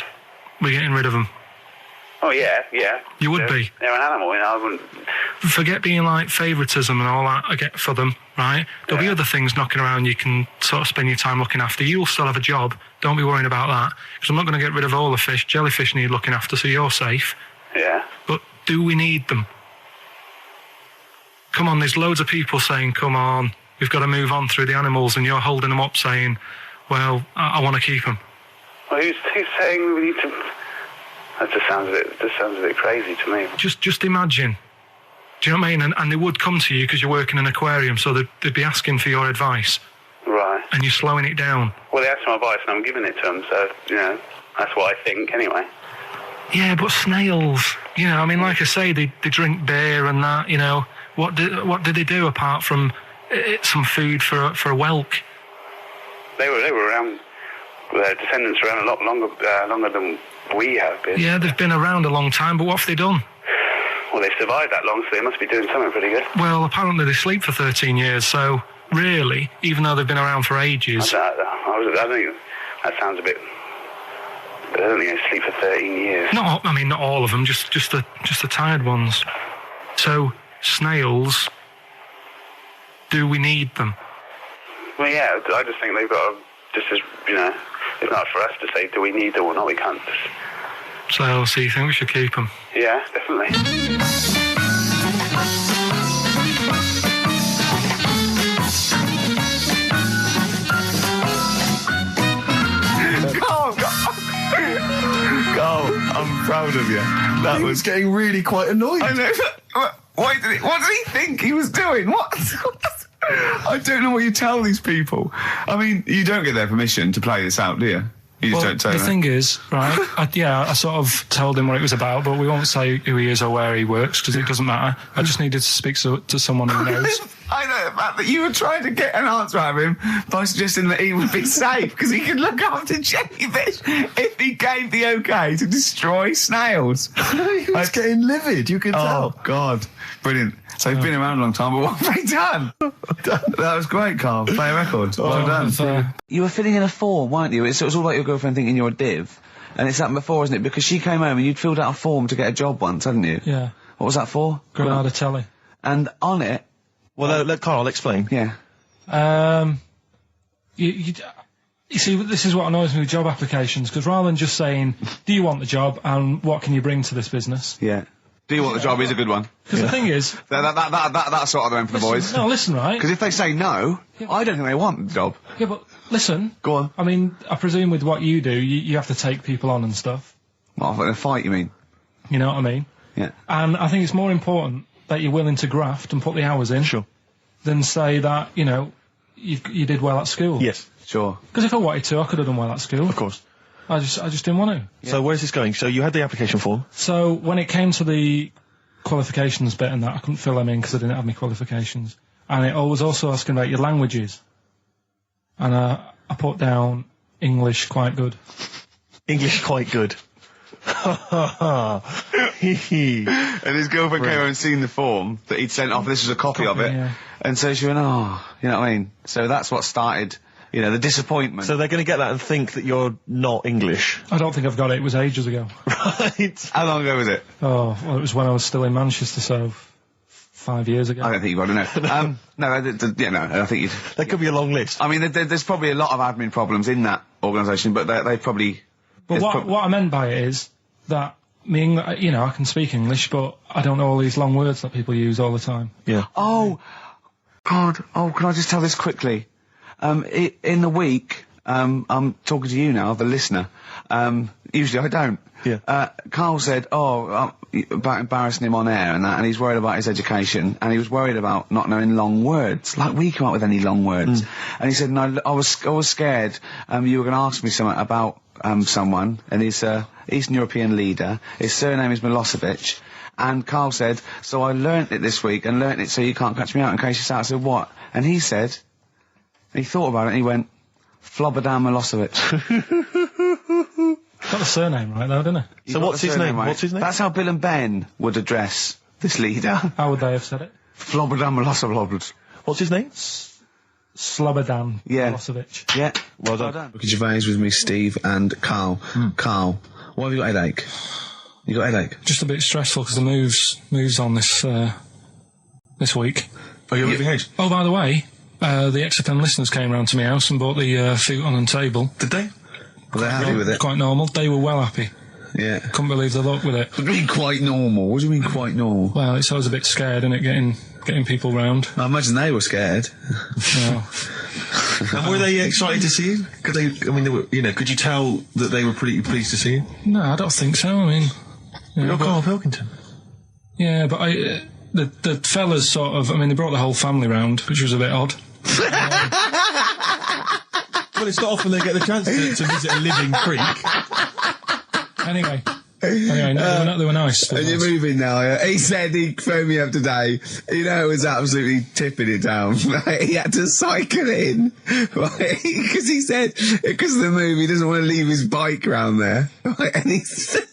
we're getting rid of them? Oh yeah. You would be. They're an animal, I wouldn't. Forget being like favouritism and all that I get for them, right? There'll be other things knocking around you can sort of spend your time looking after. You'll still have a job. Don't be worrying about that. Because I'm not going to get rid of all the fish. Jellyfish need looking after, so you're safe. Yeah. But do we need them? Come on, there's loads of people saying, come on, we've got to move on through the animals, and you're holding them up saying, well, I want to keep them. Well, who's saying we need to... That just sounds a bit crazy to me. Just imagine. Do you know what I mean? And they would come to you because you work in an aquarium, so they'd be asking for your advice. Right. And you're slowing it down. Well, they asked for my advice and I'm giving it to them, so, that's what I think anyway. Yeah, but snails, I mean, like I say, they drink beer and that, what do they do apart from some food for a whelk? They were around. Their descendants around a lot longer than we have been. Yeah, they've been around a long time, but what have they done? Well, they've survived that long, so they must be doing something pretty good. Well, apparently they sleep for 13 years, so really, even though they've been around for ages... I think that sounds a bit... I don't think they sleep for 13 years. Not all of them, just the tired ones. So, snails, do we need them? Well, yeah, I just think they've got to... Just as, it's not for us to say, do we need them or not, we can't just... So you think we should keep them? Yeah, definitely. Carl, I'm proud of you. That was getting really quite annoyed. I know. What did he think he was doing? What? I don't know what you tell these people. I mean, you don't get their permission to play this out, do you? You just don't tell the them. thing is, right, I sort of told him what it was about, but we won't say who he is or where he works, because it doesn't matter. I just needed to speak to someone who knows. I know the fact that you were trying to get an answer out of him by suggesting that he would be safe, because he could look after jellyfish if he gave the okay to destroy snails. He was getting livid, you can tell. Oh, God. Brilliant. So he's been around a long time, but what have they done? That was great, Carl. Play a record. Well done. You were filling in a form, weren't you? It was all like your girlfriend thinking you're a div. And it's happened before, isn't it? Because she came home and you'd filled out a form to get a job once, hadn't you? Yeah. What was that for? Granada Telly. And on it... Well, let Carl explain. Yeah. You see, this is what annoys me with job applications, because rather than just saying, do you want the job and what can you bring to this business? Yeah. Do you want the job is a good one. Because the thing is... That's sort of the one for the boys. No, listen, right? Because if they say no, I don't think they want the job. Yeah, but listen. Go on. I mean, I presume with what you do, you have to take people on and stuff. What, in a fight, you mean? You know what I mean? Yeah. And I think it's more important that you're willing to graft and put the hours in. Sure. Than say that, you did well at school. Yes. Sure. Because if I wanted to, I could have done well at school. Of course. I just didn't want to. Yeah. So where's this going? So you had the application form. So when it came to the qualifications bit and that, I couldn't fill them in because I didn't have any qualifications. And it was also asking about your languages. And I put down English quite good. English quite good. And his girlfriend came over and seen the form that he'd sent off. This was a copy of it. Yeah. And so she went, oh, you know what I mean? So that's what started, the disappointment. So they're going to get that and think that you're not English. I don't think I've got it. It was ages ago. Right. How long ago was it? Oh, well, it was when I was still in Manchester, so 5 years ago. I don't think you've got to know. No, I think you'd... That could be a long list. I mean, there's probably a lot of admin problems in that organisation, but they probably... But what I meant by it is that I can speak English, but I don't know all these long words that people use all the time. Yeah. Oh, God. Oh, can I just tell this quickly? In the week, I'm talking to you now, the listener. Usually I don't. Yeah. Carl said, about embarrassing him on air and that, and he's worried about his education, and he was worried about not knowing long words. Like, we come up with any long words. And he said, no, I was scared, you were going to ask me something about, someone, and he's Eastern European leader. His surname is Milosevic. And Carl said, so I learnt it this week, and learnt it so you can't catch me out in case you start. I said, what? And he said, he thought about it, and he went, Flobodan Milosevic. Got the surname right, though, didn't he? So what's his name? Right? What's his name? That's how Bill and Ben would address this leader. How would they have said it? Flobodan Milosevic. What's his name? Slobodan Milosevic. Yeah. Well done. Ricky Gervais with me, Steve, and Carl. Carl, why have you got a headache? You got a headache? Just a bit stressful because the moves on this week. Oh, you're moving house? Oh, by the way, the XFM listeners came round to my house and bought the futon and table. Did they? Were they happy with it? Quite normal. They were well happy. Yeah. Couldn't believe the luck with it. What do you mean quite normal? What do you mean quite normal? Well, it's always a bit scared, isn't it, getting people round. I imagine they were scared. No. And were they excited to see you? Could could you tell that they were pretty pleased to see you? No, I don't think so. I mean... You're Karl Pilkington. Yeah, but the fellas sort of... they brought the whole family round, which was a bit odd. Well, it's not often they get the chance to visit a living creek. Anyway, Anyway, no, they were nice. And you're moving now. He said he phoned me up today. You know, it was absolutely tipping it down. Right? He had to cycle in, right? Because he said, because of the move, he doesn't want to leave his bike round there. Right? And he said,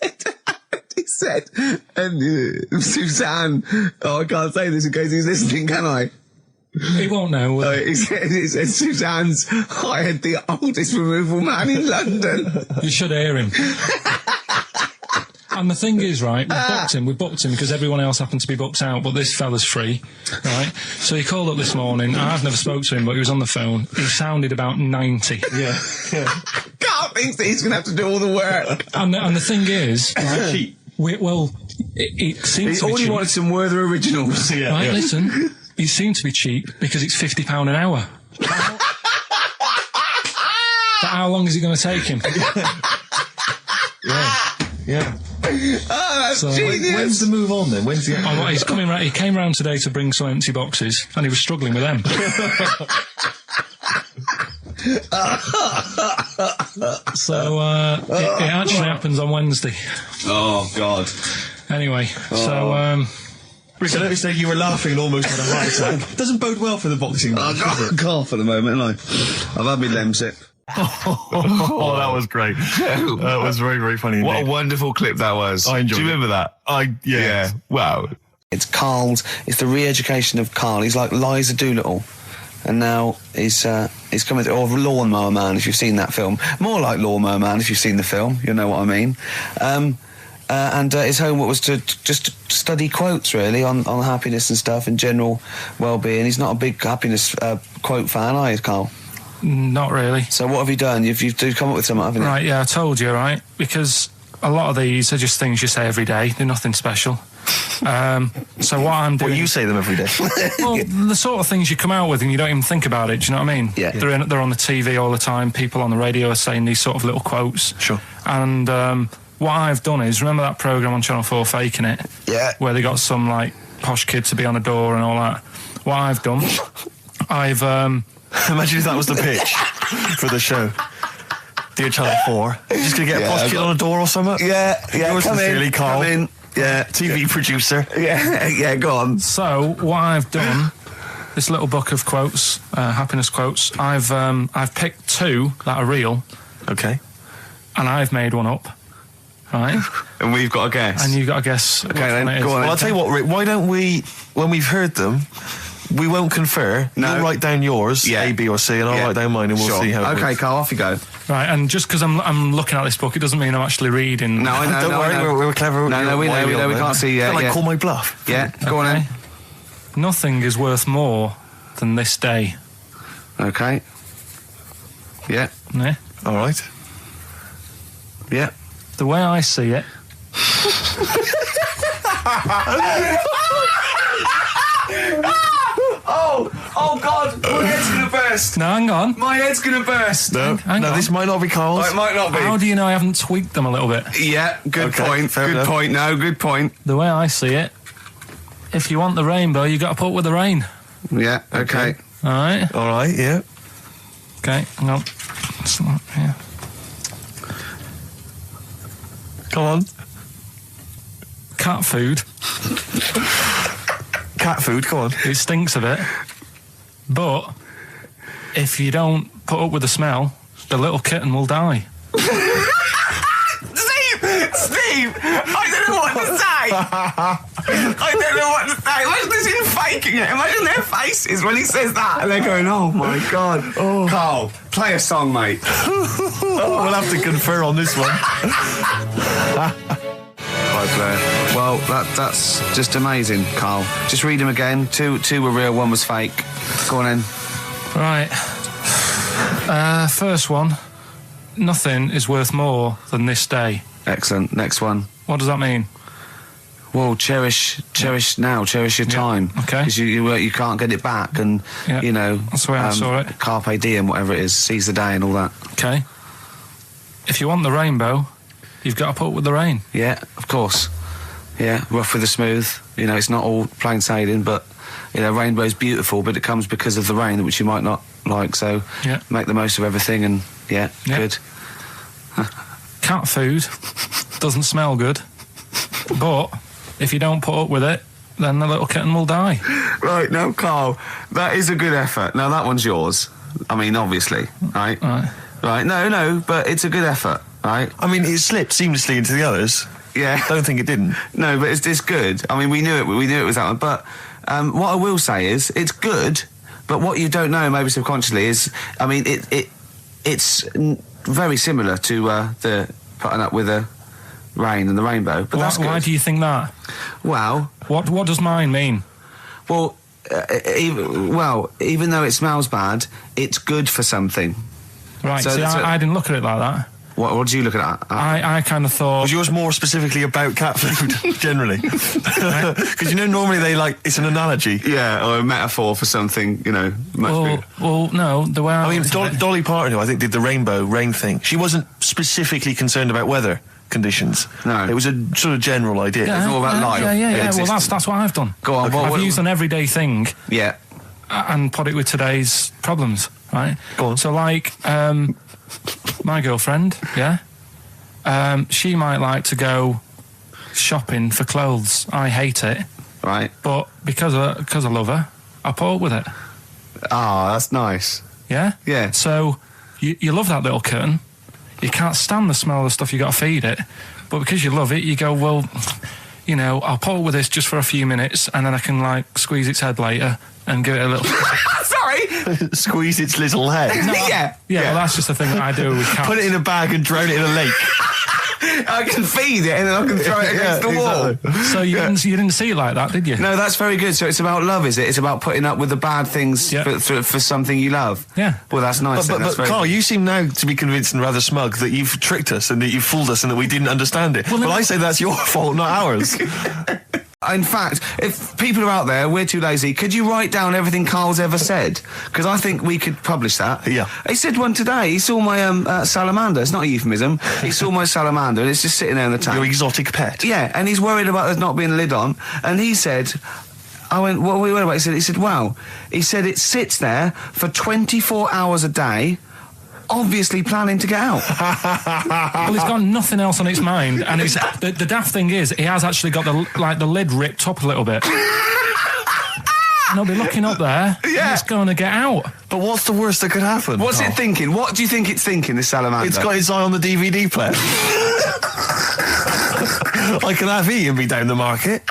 and Suzanne, oh, I can't say this in case he's listening, can I? He won't know. He said Suzanne's hired the oldest removal man in London. You should hear him. And the thing is, right, we booked him because everyone else happened to be booked out, but this fella's free, right? So he called up this morning. I've never spoke to him, but he was on the phone. He sounded about 90. Yeah. Carl thinks that he's going to have to do all the work. And the thing is, right, it seems to be All he cheap. wanted some Werther originals. Right, listen, it seemed to be cheap because it's £50 an hour. But how long is it going to take him? Yeah. Oh, that's So, genius. When's the move on then? When's the He's coming round. He came round today to bring some empty boxes, and he was struggling with them. So it actually happens on Wednesday. Oh, God. Anyway, so Rick, I noticed that you were laughing and almost had a heart attack. Doesn't bode well for the boxing match, does it? Cough at the moment, haven't I? I've had my Lemsip. Oh, that was great. That was very, very funny What a indeed. wonderful clip that was. I enjoyed Do you it. remember that? Yeah. Wow. It's Carl's. It's the re-education of Carl. He's like Liza Doolittle, and now he's coming to, or Lawnmower Man if you've seen that film. More like Lawnmower Man if you've seen the film. You know what I mean. And his homework was to just study quotes really on happiness and stuff and general well-being. He's not a big happiness quote fan, are you, Carl? not really. So what have you done? You've come up with something, haven't you? Right, yeah, I told you, right? Because a lot of these are just things you say every day. They're nothing special. So what I'm doing... Well, you say them every day. Well, the sort of things you come out with and you don't even think about it, do you know what I mean? Yeah. They're on the TV all the time. People on the radio are saying these sort of little quotes. Sure. And what I've done is, remember that programme on Channel 4, Faking It? Yeah. Where they got some, like, posh kid to be on the door and all that. What I've done, I've... Imagine if that was the pitch for the show. Dear Channel 4, just going to get a posh kid on a door or something? Yeah, Yours come sincerely, in, Carl. come in. Yeah, TV producer. yeah, go on. So what I've done, this little book of quotes, happiness quotes. I've picked two that are real, Okay. and I've made one up, right? And we've got a guess. And you've got to guess. Okay, then, go on. Well, I'll tell you what, Rick, why don't we, when we've heard them, we won't confer. No. You'll write down yours, Yeah. A, B or C, and I'll Yeah. write down mine and we'll Sure. see how it Okay, works. Carl, off you go. Right, and just because I'm looking at this book, it doesn't mean I'm actually reading. No, I know. Don't no, worry, I know. we're clever. No, we know, we can't see yet. Like, Yeah. call my bluff. Yeah, go on Okay. Nothing is worth more than this day. then. Okay. Yeah, Yeah? All right. yeah. The way I see it, Oh God, my head's gonna burst. now hang on. My head's gonna burst. No, Hang on. this might not be Carl's. It might not be. How do you know I haven't tweaked them a little bit? Yeah, good Okay, point. fair Good enough. point. No, good point. The way I see it, if you want the rainbow, you got to put up with the rain. Yeah. Okay. All right. All right, yeah. Okay. Hang on. It's not- yeah. Come on. Cat food. Cat food, come on. It stinks a bit, but if you don't put up with the smell, the little kitten will die. Steve, I don't know what to say. I don't know what to say. Imagine this in faking it. Imagine their faces when he says that, and they're going, "Oh my God." Oh. Carl, play a song, mate. We'll have to confer on this one. Right, Blair. Well, that's just amazing, Carl. Just read them again. Two were real, one was fake. Go on in. Right. First one. Nothing is worth more than this day. Excellent. Next one. What does that mean? Well, cherish now, cherish your time. Okay. Because you can't get it back, and Yeah, you know that's the way I saw it. Carpe diem, whatever it is, seize the day and all that. Okay. If you want the rainbow, you've got to put up with the rain. Yeah, of course. Yeah, rough with the smooth. You know, it's not all plain sailing, but you know, rainbow's beautiful, but it comes because of the rain, which you might not like. So Yeah. make the most of everything, and yeah. Yeah. Good. Cat food doesn't smell good, but if you don't put up with it, then the little kitten will die. Right, no, Carl, that is a good effort. Now, that one's yours. I mean, obviously, right? Right, no, but it's a good effort, right? I mean, it slipped seamlessly into the others. Yeah. Don't think it didn't. No, but it's good. I mean, we knew it was that one. But what I will say is, it's good, but what you don't know, maybe subconsciously, is, I mean, it's very similar to the putting up with the rain and the rainbow. But that's good. Why do you think that? Well... What does mine mean? Well, even though it smells bad, it's good for something. Right, so I didn't look at it like that. What did you look at? I kind of thought... Was yours more specifically about cat food, generally? Because, you know, normally it's an analogy. Yeah, or a metaphor for something, you know, much bigger. Well, no, the way I mean, Dolly Parton, who I think did the rainbow rain thing, she wasn't specifically concerned about weather conditions. No. It was a sort of general idea. It's all about life. Yeah. Well, that's what I've done. Go on. I've used an everyday thing. Yeah. And put it with today's problems, right? Go on. So, like, my girlfriend, she might like to go shopping for clothes. I hate it. Right. But because I love her, I put up with it. Ah, that's nice. Yeah? Yeah. So, you love that little kitten. You can't stand the smell of the stuff you got to feed it. But because you love it, you go, well, you know, I'll put up with this just for a few minutes and then I can, like, squeeze its head later and give it a little... Sorry? Squeeze its little head. No, yeah. Well, that's just the thing that I do with cats. Put it in a bag and drown it in a lake. I can feed it and then I can throw it against the wall. Exactly. So you didn't see it like that, did you? No, that's very good. So it's about love, is it? It's about putting up with the bad things for something you love. Yeah. Well, that's nice. But Carl, you seem now to be convinced and rather smug that you've tricked us and that you've fooled us and that we didn't understand it. Well, I say that's your fault, not ours. In fact, if people are out there, we're too lazy, could you write down everything Carl's ever said? Because I think we could publish that. Yeah. He said one today. He saw my salamander. It's not a euphemism. He saw my salamander and it's just sitting there in the tank. Your exotic pet. Yeah, and he's worried about there not being a lid on. And he said... I went, what are we worried about? He said, wow. He said it sits there for 24 hours a day... obviously planning to get out. Well, it's got nothing else on its mind, and it's the daft thing is, he has actually got the lid ripped up a little bit. And I'll be looking up there, and it's going to get out. But what's the worst that could happen? What's it thinking? What do you think it's thinking, this salamander? It's got its eye on the DVD player. I can have Ian be down the market.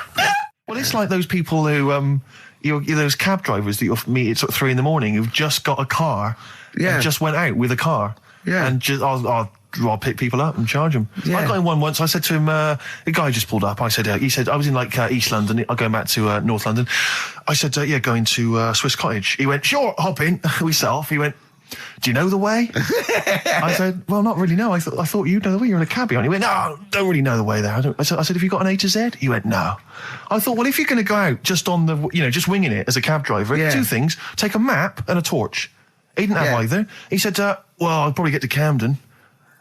Well, it's like those people who, you're those cab drivers that you'll meet at sort of 3 in the morning who've just got a car. Yeah. And just went out with a car. Yeah. And just, I'll pick people up and charge them. Yeah. I got in one once. I said to him, a guy just pulled up. I said, he said, I was in like East London. I'm going back to North London. I said, going to Swiss Cottage. He went, sure, hop in. We set off. He went, do you know the way? I said, well, not really, no. I thought you'd know the way. You're in a cabbie, aren't you? He went, no, don't really know the way there. I said, have you got an A to Z? He went, no. I thought, well, if you're going to go out just on the, just winging it as a cab driver, two things, take a map and a torch. He didn't have either. He said, well, I'll probably get to Camden.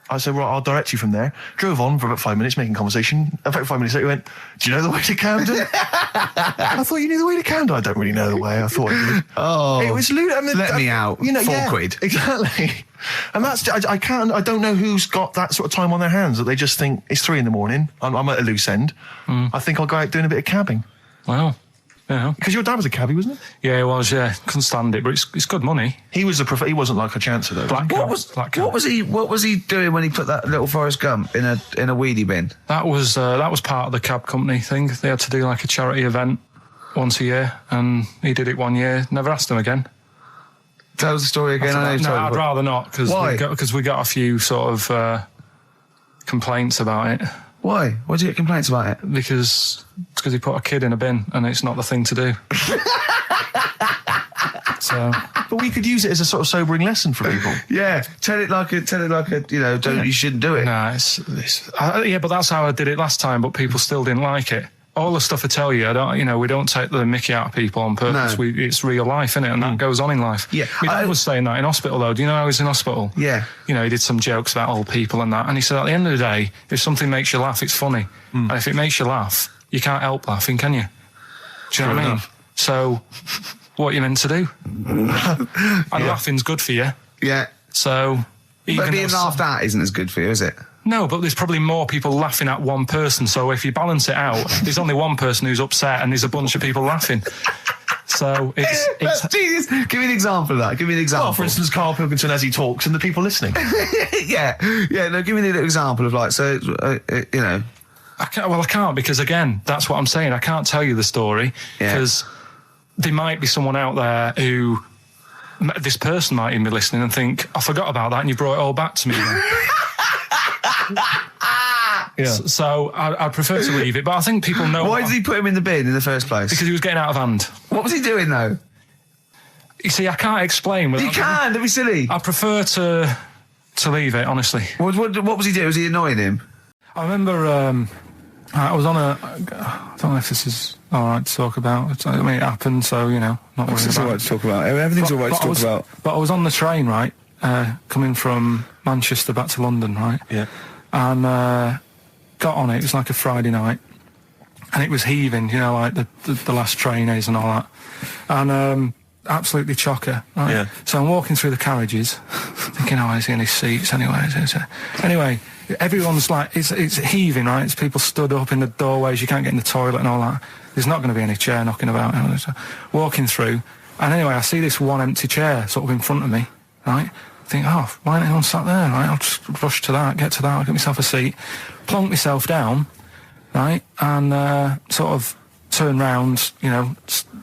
I said, well, I'll direct you from there. Drove on for about 5 minutes, making conversation. About 5 minutes later, he went, do you know the way to Camden? I thought you knew the way to Camden. I don't really know the way. I thought you did. Oh. It was lewd. I mean, let me out. £4. Exactly. And that's, I don't know who's got that sort of time on their hands that they just think it's 3 in the morning. I'm at a loose end. I think I'll go out doing a bit of cabbing. Wow. Yeah. Because your dad was a cabbie, wasn't he? Yeah, he was, Couldn't stand it, but it's good money. He was he wasn't like a chancer, though. What was he doing when he put that little Forrest Gump in a weedy bin? That was part of the cab company thing. They had to do like a charity event once a year, and he did it 1 year. Never asked him again. Tell us the story again. I'd rather not, because we got a few sort of complaints about it. Why? Why did you get complaints about it? Because he put a kid in a bin, and it's not the thing to do. So, but we could use it as a sort of sobering lesson for people. Yeah, tell it like a, you shouldn't do it. No, but that's how I did it last time. But people still didn't like it. All the stuff I tell you, we don't take the mickey out of people on purpose. No. It's real life, innit? And that goes on in life. Yeah. My dad was saying that in hospital, though. Do you know I was in hospital? Yeah. He did some jokes about old people and that. And he said, at the end of the day, if something makes you laugh, it's funny. And if it makes you laugh, you can't help laughing, can you? Do you know what I mean? So, what are you meant to do? And laughing's good for you. Yeah. So... But being laughed at isn't as good for you, is it? No, but there's probably more people laughing at one person. So if you balance it out, there's only one person who's upset and there's a bunch of people laughing. So it's Jesus. Give me an example of that. Give me an example. Well, for instance, Karl Pilkington as he talks and the people listening. yeah. No, give me an example of like, so, you know. I can't because again, that's what I'm saying. I can't tell you the story because there might be someone out there who, this person might even be listening and think, I forgot about that and you brought it all back to me then. So I prefer to leave it, but I think people know. Why did he put him in the bin in the first place? Because he was getting out of hand. What was he doing though? You see, I can't explain. You can't. Don't be silly. I prefer to leave it, honestly. What was he doing? Was he annoying him? I remember I was on I don't know if this is all right to talk about. I mean, it happened, so you know, not worried about it. It's all right to talk about. Everything's all right to talk about. But I was on the train, right, coming from Manchester back to London, right? Yeah. And got on it. It was like a Friday night, and it was heaving, you know, like the last train is and all that, and absolutely chocker. Right? Yeah. So I'm walking through the carriages, thinking, oh, is he in his seats anyway? Anyway, everyone's like, it's heaving, right? It's people stood up in the doorways. You can't get in the toilet and all that. There's not going to be any chair knocking about. You know, so walking through, and anyway, I see this one empty chair sort of in front of me, right? Think, oh, why ain't anyone sat there, right? I'll just rush to that, get I'll get myself a seat, plonk myself down, right, and sort of turn round, you know,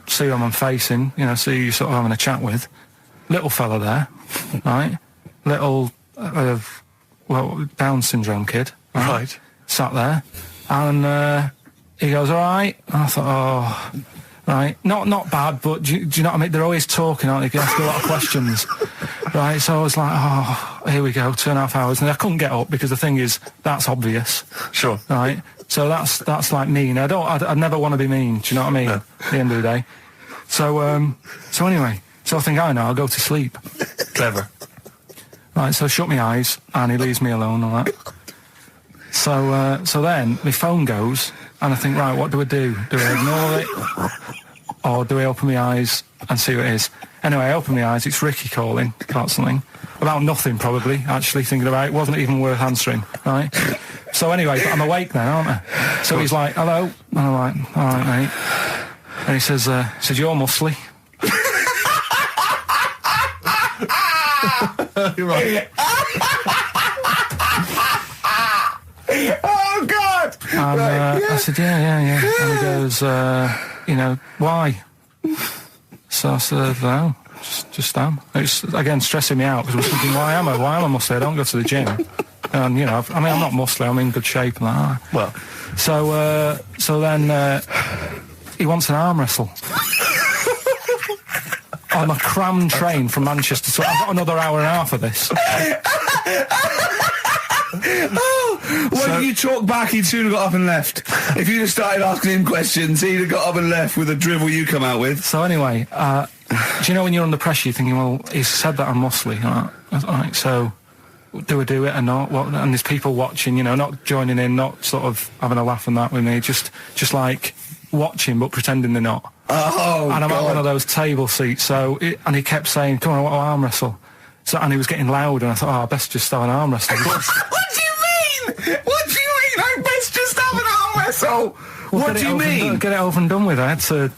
see who I'm facing, you know, see who you're sort of having a chat with. Little fella there, right? Little, Down syndrome kid, Right. Sat there, and he goes, all right. And I thought, oh... Right, not bad, but do you know what I mean? They're always talking, aren't they? You ask a lot of questions, right? So I was like, oh, here we go, 2.5 hours, and I couldn't get up because the thing is, that's obvious. Sure. Right, so that's like mean. I'd never want to be mean. Do you know what I mean? No. At the end of the day. So anyway, so I think I know. I'll go to sleep. Clever. Right, so I shut my eyes, and he leaves me alone and all that. So then my phone goes, and I think, right, what do? Do I ignore it? Or do I open my eyes and see what it is? Anyway, I open my eyes, it's Ricky calling about something. About nothing, probably, actually, thinking about it. It wasn't even worth answering, right? So anyway, but I'm awake now, aren't I? So he's like, hello? And I'm like, all right, mate. And he says, you're muscly. You're right. Oh God! And I said, yeah. And he goes, you know, why? So I said, no, just am. It's, again, stressing me out because I was thinking, why am I muscly? I don't go to the gym. And, you know, I mean, I'm not muscly, I'm in good shape and that. Well. So then he wants an arm wrestle. On a crammed train from Manchester, so I've got another hour and a half of this. When you talk back, he'd soon have got up and left. If you'd have started asking him questions, he'd have got up and left with the drivel you come out with. So anyway, do you know when you're under pressure, you're thinking, well, he's said that I'm muscly, alright, so do I do it or not? What? And there's people watching, you know, not joining in, not sort of having a laugh and that with me, just like watching but pretending they're not. Oh, and I'm God. at one of those table seats, and he kept saying, come on, I want to arm wrestle. So, and he was getting loud, and I thought, I best just have an arm wrestle. What do you mean? I best just have an arm wrestle? Well, what do you mean? Get it over and done with. I had to...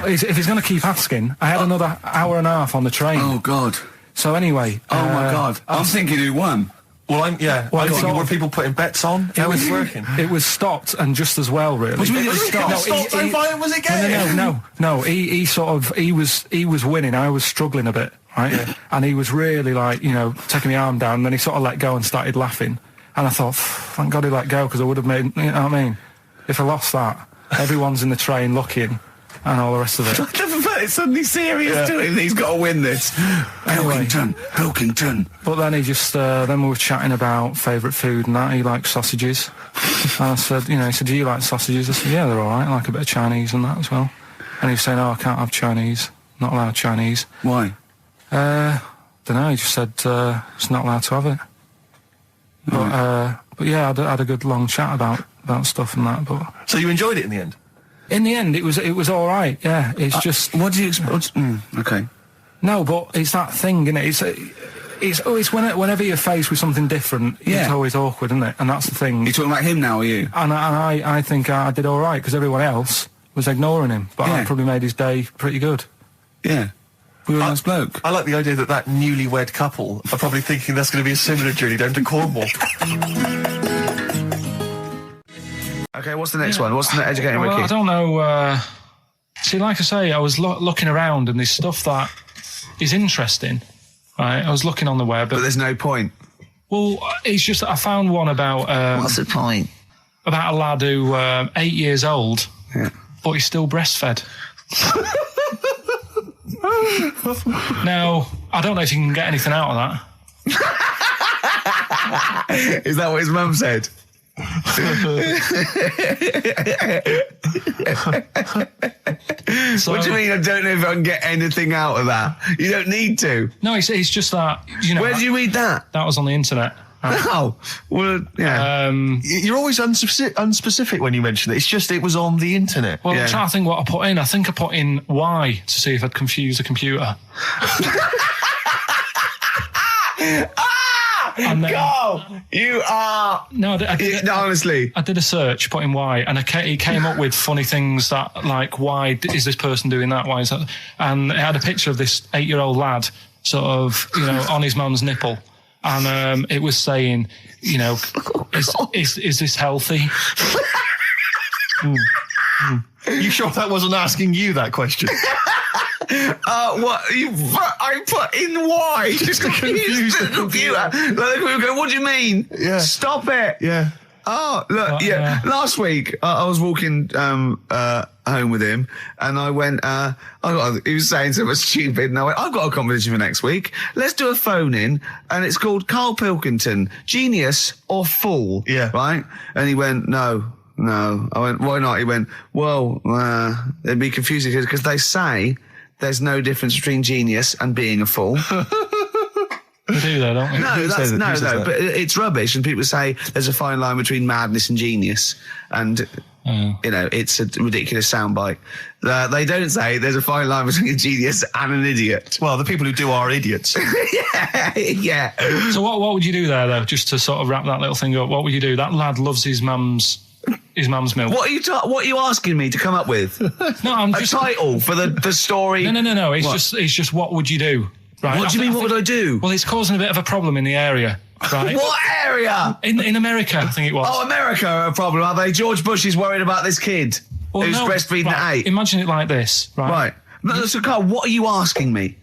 if he's going to keep asking, I had another hour and a half on the train. Oh, God. So anyway... Oh, my God. I'm thinking who won. Well, I'm thinking, were people putting bets on? It was working. It was stopped, and just as well, really. What do you mean it was stopped? Was it game? No. He was winning. I was struggling a bit, right? Yeah. And he was really like, you know, taking my arm down. And then he sort of let go and started laughing. And I thought, thank God he let go, because I would have made, you know what I mean? If I lost that, everyone's in the train looking, and all the rest of it. I never felt it suddenly serious to him that he's got to win this. Anyway. Pilkington. But then he just, then we were chatting about favourite food and that. He likes sausages. And I said, you know, he said, do you like sausages? I said, yeah, they're all right. I like a bit of Chinese and that as well. And he was saying, oh, I can't have Chinese. Not allowed Chinese. Why? Don't know. He just said, it's not allowed to have it. But yeah, I had a good long chat about stuff and that. But So you enjoyed it in the end? in the end, it was all right. Yeah, it's just. What do you expect? Okay. No, but it's that thing, isn't it? it's whenever you're faced with something different, it's always awkward, isn't it? And that's the thing. You talking about him now, or you? And I think I did all right because everyone else was ignoring him, but I probably made his day pretty good. Yeah. We were a nice bloke. I like the idea that newlywed couple are probably thinking that's going to be a similar journey down to Cornwall. Okay, what's the next one? What's the educating Well, Ricky? I don't know. See, like I say, I was looking around and there's stuff that is interesting. Right, I was looking on the web. But there's no point. Well, it's just that I found one about... What's the point? About a lad who 8 years old, but he's still breastfed. Now, I don't know if you can get anything out of that. Is that what his mum said? So, What do you mean? I don't know if I can get anything out of that. You don't need to. No, it's just that, you know... Where did you read that? That was on the internet. Oh, well, yeah. You're always unspecific when you mention it. It's just it was on the internet. Well, I'm trying to think what I put in. I think I put in Y to see if I'd confuse a computer. And then, Go! You are... No, No, honestly. I did a search, put in why, and it came up with funny things that, like, why is this person doing that? Why is that? And it had a picture of this 8-year-old lad, sort of, you know, on his mum's nipple. And it was saying, you know, is this healthy? You sure that wasn't asking you that question? What? I put in why? Just to confuse the computer. Like, the computer go, what do you mean? Yeah. Stop it. Yeah. Oh, look, last week, I was walking home with him, and I went, he was saying something stupid, and I went, I've got a competition for next week. Let's do a phone-in, and it's called Karl Pilkington, Genius or Fool. Yeah. Right? And he went, No. I went, why not? He went, well, it'd be confusing because they say there's no difference between genius and being a fool. They do that, don't they? No, but it's rubbish. And people say there's a fine line between madness and genius. And, you know, it's a ridiculous soundbite. They don't say there's a fine line between a genius and an idiot. Well, the people who do are idiots. Yeah. So what would you do there, though, just to sort of wrap that little thing up? What would you do? That lad loves his mum's milk. What are you asking me to come up with? No, I'm a just... title for the story? No. It's just what would you do? Right? What do you mean, what would I do? Well, it's causing a bit of a problem in the area, right? What area? In America, I think it was. Oh, America are a problem, are they? George Bush is worried about this kid who's breastfeeding at 8. Imagine it like this, right? Right. No, so, Carl, what are you asking me?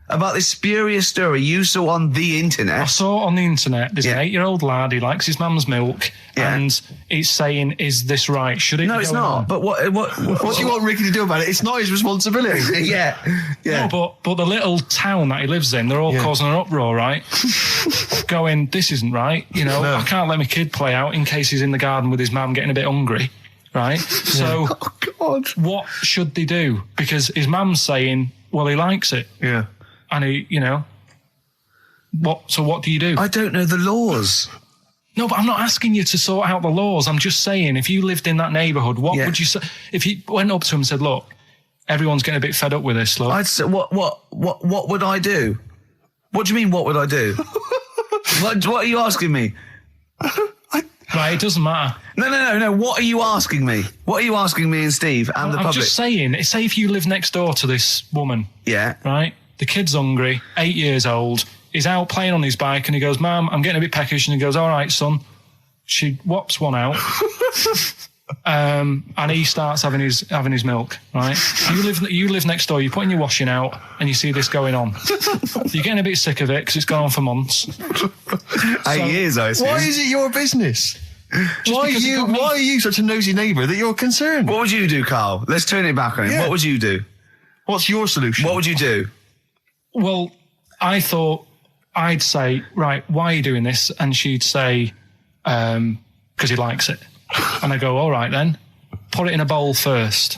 About this spurious story you saw on the internet? I saw on the internet, there's an 8-year-old lad, he likes his mum's milk, and it's saying, is this right? Should it No, be it's going not. on? But what What do you want Ricky to do about it? It's not his responsibility. Yeah. No, but the little town that he lives in, they're all causing an uproar, right? Going, this isn't right. You know, I can't let my kid play out in case he's in the garden with his mum getting a bit hungry, right? So, Oh, God. what should they do? Because his mum's saying, well, he likes it. Yeah. And he, you know, what do you do? I don't know the laws. No, but I'm not asking you to sort out the laws. I'm just saying, if you lived in that neighbourhood, what would you say? If you went up to him and said, look, everyone's getting a bit fed up with this, look. I'd say, what would I do? What do you mean, what would I do? what are you asking me? Right, it doesn't matter. No. What are you asking me? What are you asking me and Steve and the I'm public? just saying, say if you live next door to this woman. Yeah. Right? The kid's hungry, 8 years old. He's out playing on his bike and he goes, Mum, I'm getting a bit peckish. And he goes, all right, son. She whops one out. And he starts having his milk, right? You live next door, you're putting your washing out and you see this going on. You're getting a bit sick of it because it's gone on for months. 8 years, I assume. Why is it your business? Why are you such a nosy neighbour that you're concerned? What would you do, Carl? Let's turn it back on him. Yeah. What would you do? What's your solution? What would you do? Well, I thought I'd say, right, why are you doing this? And she'd say, because he likes it. And I go, all right then, put it in a bowl first.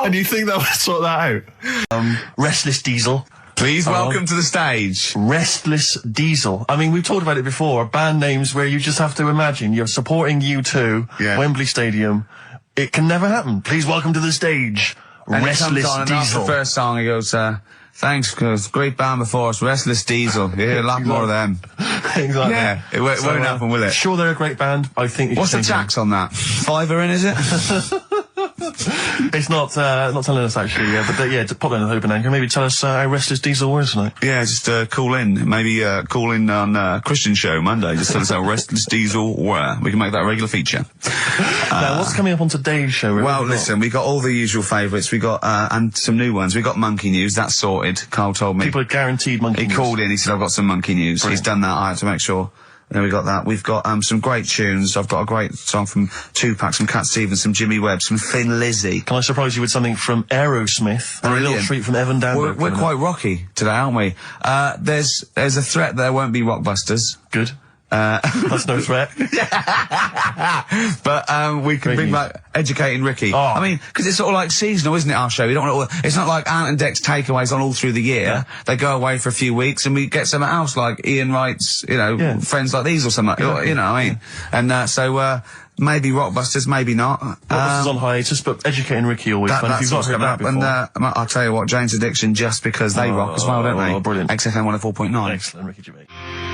And you think that would sort that out? Restless Diesel. Please welcome to the stage. Restless Diesel. I mean, we've talked about it before. Band names where you just have to imagine you're supporting U2, Wembley Stadium. It can never happen. Please welcome to the stage, And Restless he comes on, and after Diesel. the first song, he goes, Thanks, because great band before us, Restless Diesel. You hear a lot more of them. Exactly. Yeah, it won't happen, will it? Sure, they're a great band. I think. What's the tax on that? £5 in, is it? It's not telling us actually. To pop down to the open anchor, maybe tell us how Restless Diesel was tonight. Yeah, just call in. Maybe call in on Christian show Monday. Just tell us how Restless Diesel were. We can make that a regular feature. Now, what's coming up on today's show? Well, listen, we got all the usual favourites. We got and some new ones. We got Monkey News. That's sorted. Carl told me. People are guaranteed Monkey News. He called in. He said, "I've got some Monkey News." Brilliant. He's done that. I had to make sure. Then we got that. We've got some great tunes. I've got a great song from Tupac, some Cat Stevens, some Jimmy Webb, some Thin Lizzy. Can I surprise you with something from Aerosmith? And a little treat from Evan Danberg. We're quite rocky today, aren't we? There's a threat there won't be Rockbusters. Good. That's no threat. But we can bring back Educating Ricky. Oh. I mean, because it's sort of like seasonal, isn't it, our show? We don't want it's not like Ant and Dec's takeaways on all through the year. Yeah. They go away for a few weeks and we get something else like Ian Wright's, Friends Like These or something like that. You know what I mean? And so maybe Rockbusters, maybe not. Rockbusters on hiatus, but Educating Ricky always fun. If you've not heard that before. And I'll tell you what, Jane's Addiction, just because they rock as well, don't they? Oh, brilliant. XFM 104.9. Excellent, Ricky Gervais.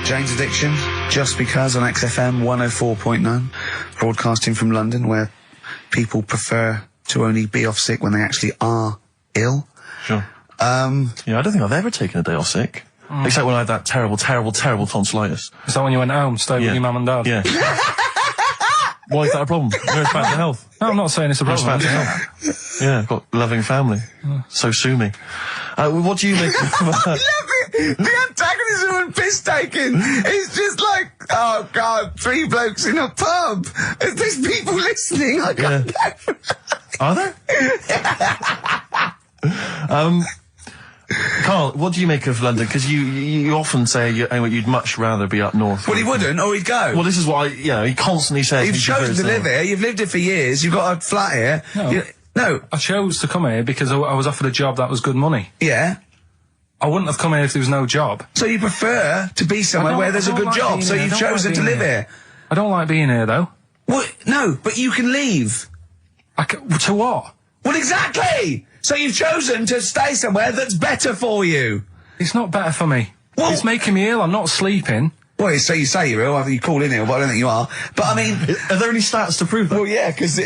Jane's Addiction, just because on XFM 104.9, broadcasting from London, where people prefer to only be off sick when they actually are ill. Sure. I don't think I've ever taken a day off sick. Except when I had that terrible tonsillitis. Is that when you went home, stayed with your mum and dad? Yeah. Why is that a problem? No, it's back to health. No, I'm not saying it's a problem. Back to health. Yeah, I've got a loving family. So sue me. What do you make of The antagonism and piss taking is just like, oh God, 3 blokes in a pub. There's people listening. I can't know. Are there? Carl, what do you make of London? Because you often say you'd much rather be up north. Well, he wouldn't, or he'd go. Well, this is what he constantly says. You've chosen to live here. You've lived here for years. You've got a flat here. No. I chose to come here because I was offered a job that was good money. Yeah. I wouldn't have come here if there was no job. So you prefer to be somewhere where there's a good job, so you've chosen to live here. I don't like being here, though. Well, no, but you can leave. To what? Well, exactly! So you've chosen to stay somewhere that's better for you. It's not better for me. Well, it's making me ill. I'm not sleeping. Well, so you say you're ill, either you call in ill, but I don't think you are. But I mean... Are there any stats to prove that? Well, yeah, because, of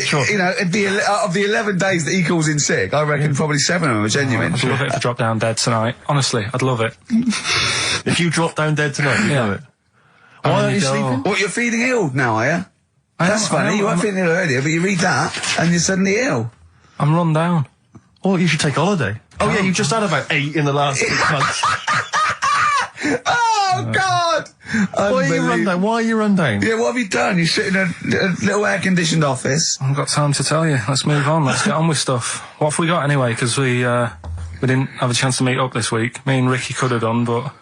the 11 days that he calls in sick, I reckon probably 7 of them are genuine. I'd love it if I dropped down dead tonight. Honestly, I'd love it. If you drop down dead tonight, you know it. Why aren't you sleeping? What, you're feeling ill now, are you? That's funny, you weren't feeling ill earlier, but you read that, and you're suddenly ill. I'm run down. Well, you should take a holiday. Oh, yeah, you just had about 8 in the last 6 months. Oh, God! Why are you run down? Why are you run down? Yeah, what have you done? You sit in a little air-conditioned office. I haven't got time to tell you. Let's move on. Let's get on with stuff. What have we got anyway? Because we didn't have a chance to meet up this week. Me and Ricky could have done, but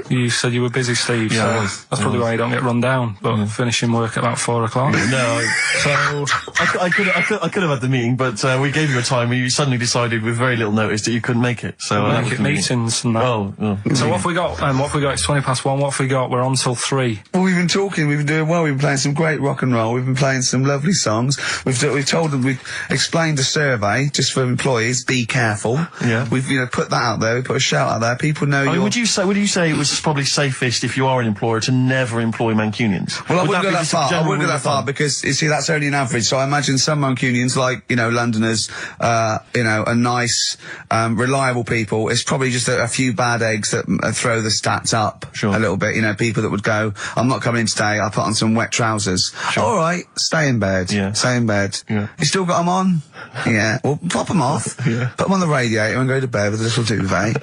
you said you were busy, Steve, so that's probably why you don't get run down, but finishing work at about 4 o'clock. No, so I could have had the meeting, but we gave you a time and you suddenly decided with very little notice that you couldn't make it. So make it meetings and that. Oh. So what have we got? What have we got? It's 1:20. What have we got? We're on till 3. Well, we've been talking, we've been doing well, we've been playing some great rock and roll, we've been playing some lovely songs, we've told them, we've explained a survey, just for employees, be careful. Yeah. We've, put that out there, we put a shout out there, people know would you say it was probably safest if you are an employer to never employ Mancunians? Well, I wouldn't go that far. I wouldn't go that far because, you see, that's only an average. So I imagine some Mancunians, like, Londoners, are nice, reliable people. It's probably just a few bad eggs that throw the stats up a little bit. People that would go, I'm not coming in today, I'll put on some wet trousers. Sure. All right, stay in bed. Yeah. Stay in bed. Yeah. You still got them on? Yeah. Well, pop them off. Yeah. Put them on the radiator and go to bed with a little duvet.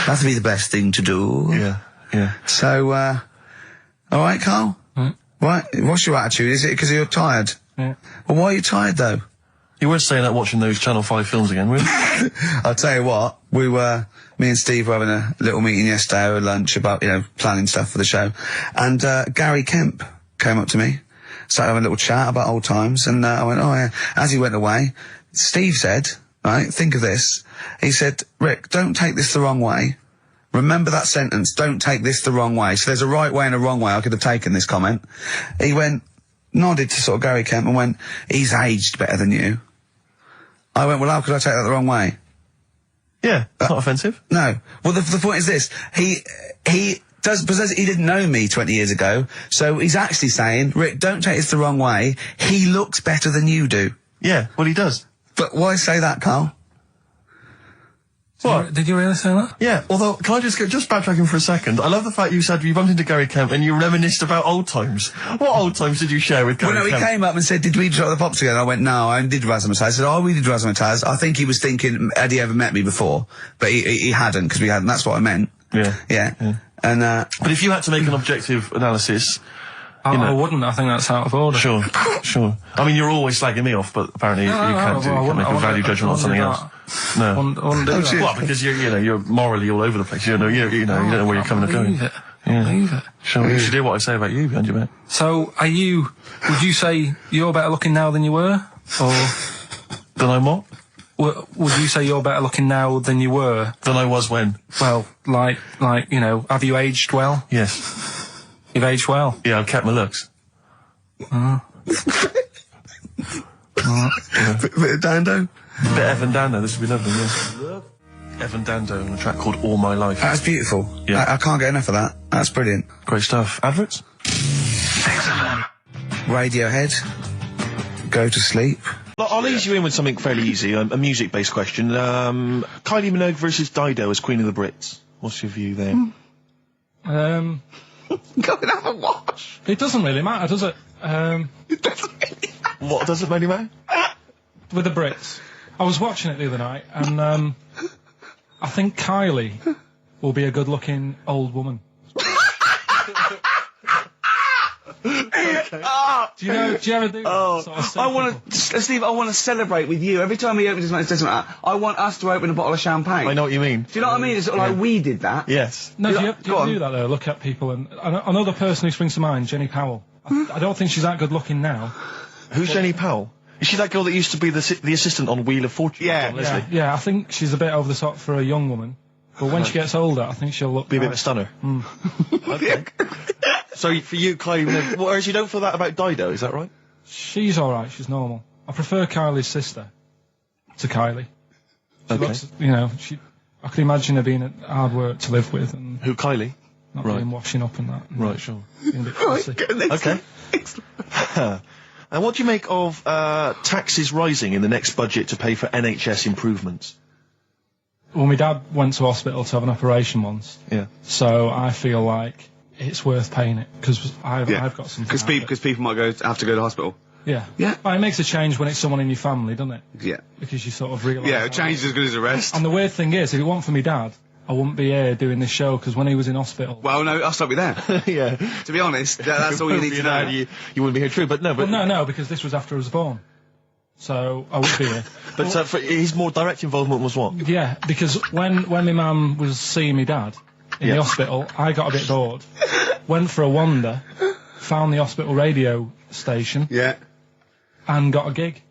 That'd be the best thing to do. Yeah. So, all right, Carl? Right, what's your attitude? Is it because you're tired? Yeah. Well, why are you tired, though? You weren't saying that watching those Channel 5 films again, were you? I'll tell you what, me and Steve were having a little meeting yesterday over lunch about, planning stuff for the show. And, Gary Kemp came up to me, started having a little chat about old times, and, I went, oh yeah. As he went away, Steve said, right, think of this. He said, Rick, don't take this the wrong way. Remember that sentence, don't take this the wrong way. So there's a right way and a wrong way. I could have taken this comment. He nodded to sort of Gary Kemp and went, he's aged better than you. I went, well, how could I take that the wrong way? Yeah, it's not offensive. No. Well, the point is this. He didn't know me 20 years ago, so he's actually saying, Rick, don't take this the wrong way. He looks better than you do. Yeah, well, he does. But why say that, Carl? What? Did you really say that? Yeah, although, can I just backtracking for a second? I love the fact you said you bumped into Gary Kemp and you reminisced about old times. What old times did you share with Gary Well, no, Kemp? he came up and said, did we drop the pops together? I went, no, I did Razzmatazz. I said, oh, we did Razzmatazz. I think he was thinking, had he ever met me before? But he hadn't, because we hadn't. That's what I meant. Yeah. Yeah. And, But if you had to make an objective analysis... I wouldn't. I think that's out of order. Sure. I mean, you're always slagging me off, but apparently you can't make a value judgment on something else. No. I wouldn't do that. Well, because you're morally all over the place. You don't know where you're coming and going. Believe it. Sure, you should hear what I say about you behind your back. So, would you say you're better looking now than you were? Or Than I'm what? would you say you're better looking now than you were? Than I was when? Well, have you aged well? Yes. You've aged well. Yeah, I've kept my looks. bit of Dando? Bit Evan Dando, this would be lovely, yeah. Evan Dando on a track called All My Life. That's beautiful. Yeah. I can't get enough of that. That's brilliant. Great stuff. Adverts? Radiohead. Go to sleep. I'll ease you in with something fairly easy, a music-based question. Kylie Minogue versus Dido as Queen of the Brits. What's your view there? Go and have a watch. It doesn't really matter, does it? What does it really matter? With the Brits. I was watching it the other night, and I think Kylie will be a good-looking old woman. Do you ever do that sort of stuff? Steve, I want to celebrate with you. Every time he opens his mouth and says something like that, I want us to open a bottle of champagne. I know what you mean. Do you know what I mean? It's sort of like we did that. Yes. No, do you Go ever on. do that though? Look at people, and another person who springs to mind, Jenny Powell. I don't think she's that good looking now. Who's Jenny Powell? Is she that girl that used to be the assistant on Wheel of Fortune? Yeah, Leslie. Yeah, I think she's a bit over the top for a young woman. But when she gets older, I think she'll look Be a bit of a nice. stunner. Okay. So for you, Kylie Minogue, whereas you don't feel that about Dido, is that right? She's alright, she's normal. I prefer Kylie's sister to Kylie. She Okay. looks, I can imagine her being hard work to live with and Who, Kylie? not Right. being washing up and that. And Right, sure. being a bit fussy. Okay. And what do you make of taxes rising in the next budget to pay for NHS improvements? Well, my dad went to hospital to have an operation once, Yeah. so I feel like it's worth paying it, because I've got something. Because people might have to go to hospital. Yeah. Yeah. But it makes a change when it's someone in your family, doesn't it? Yeah. Because you sort of realise... Yeah, a change is as good as a rest. And the weird thing is, if it weren't for my dad, I wouldn't be here doing this show, because when he was in hospital... Well, no, I'll stop you there. Yeah. To be honest, that's all you need to know. You wouldn't be here, true, but no. But no, because this was after I was born. So, I would be here. But his more direct involvement was what? Yeah, because when my mum was seeing my dad in the hospital, I got a bit bored, went for a wander, found the hospital radio station, Yeah. and got a gig.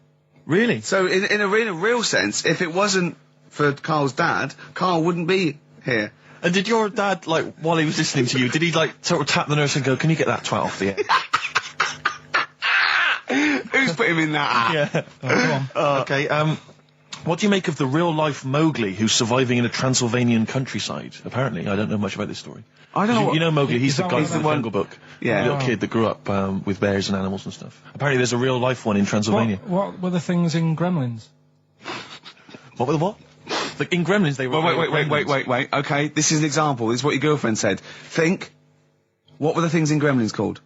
Really? So, in a real sense, if it wasn't for Carl's dad, Carl wouldn't be here. And did your dad, while he was listening to you, did he, sort of tap the nurse and go, can you get that twat off the air? Who's put him in that? Yeah. Oh, go on. Okay, what do you make of the real-life Mowgli who's surviving in a Transylvanian countryside? Apparently, I don't know much about this story. I don't know. You know Mowgli, he's Is the that guy what from that the is? Jungle Book. Yeah. The little kid that grew up with bears and animals and stuff. Apparently there's a real-life one in Transylvania. What were the things in Gremlins? What were the what? In Gremlins they were... Wait. Okay, this is an example. This is what your girlfriend said. Think. What were the things in Gremlins called?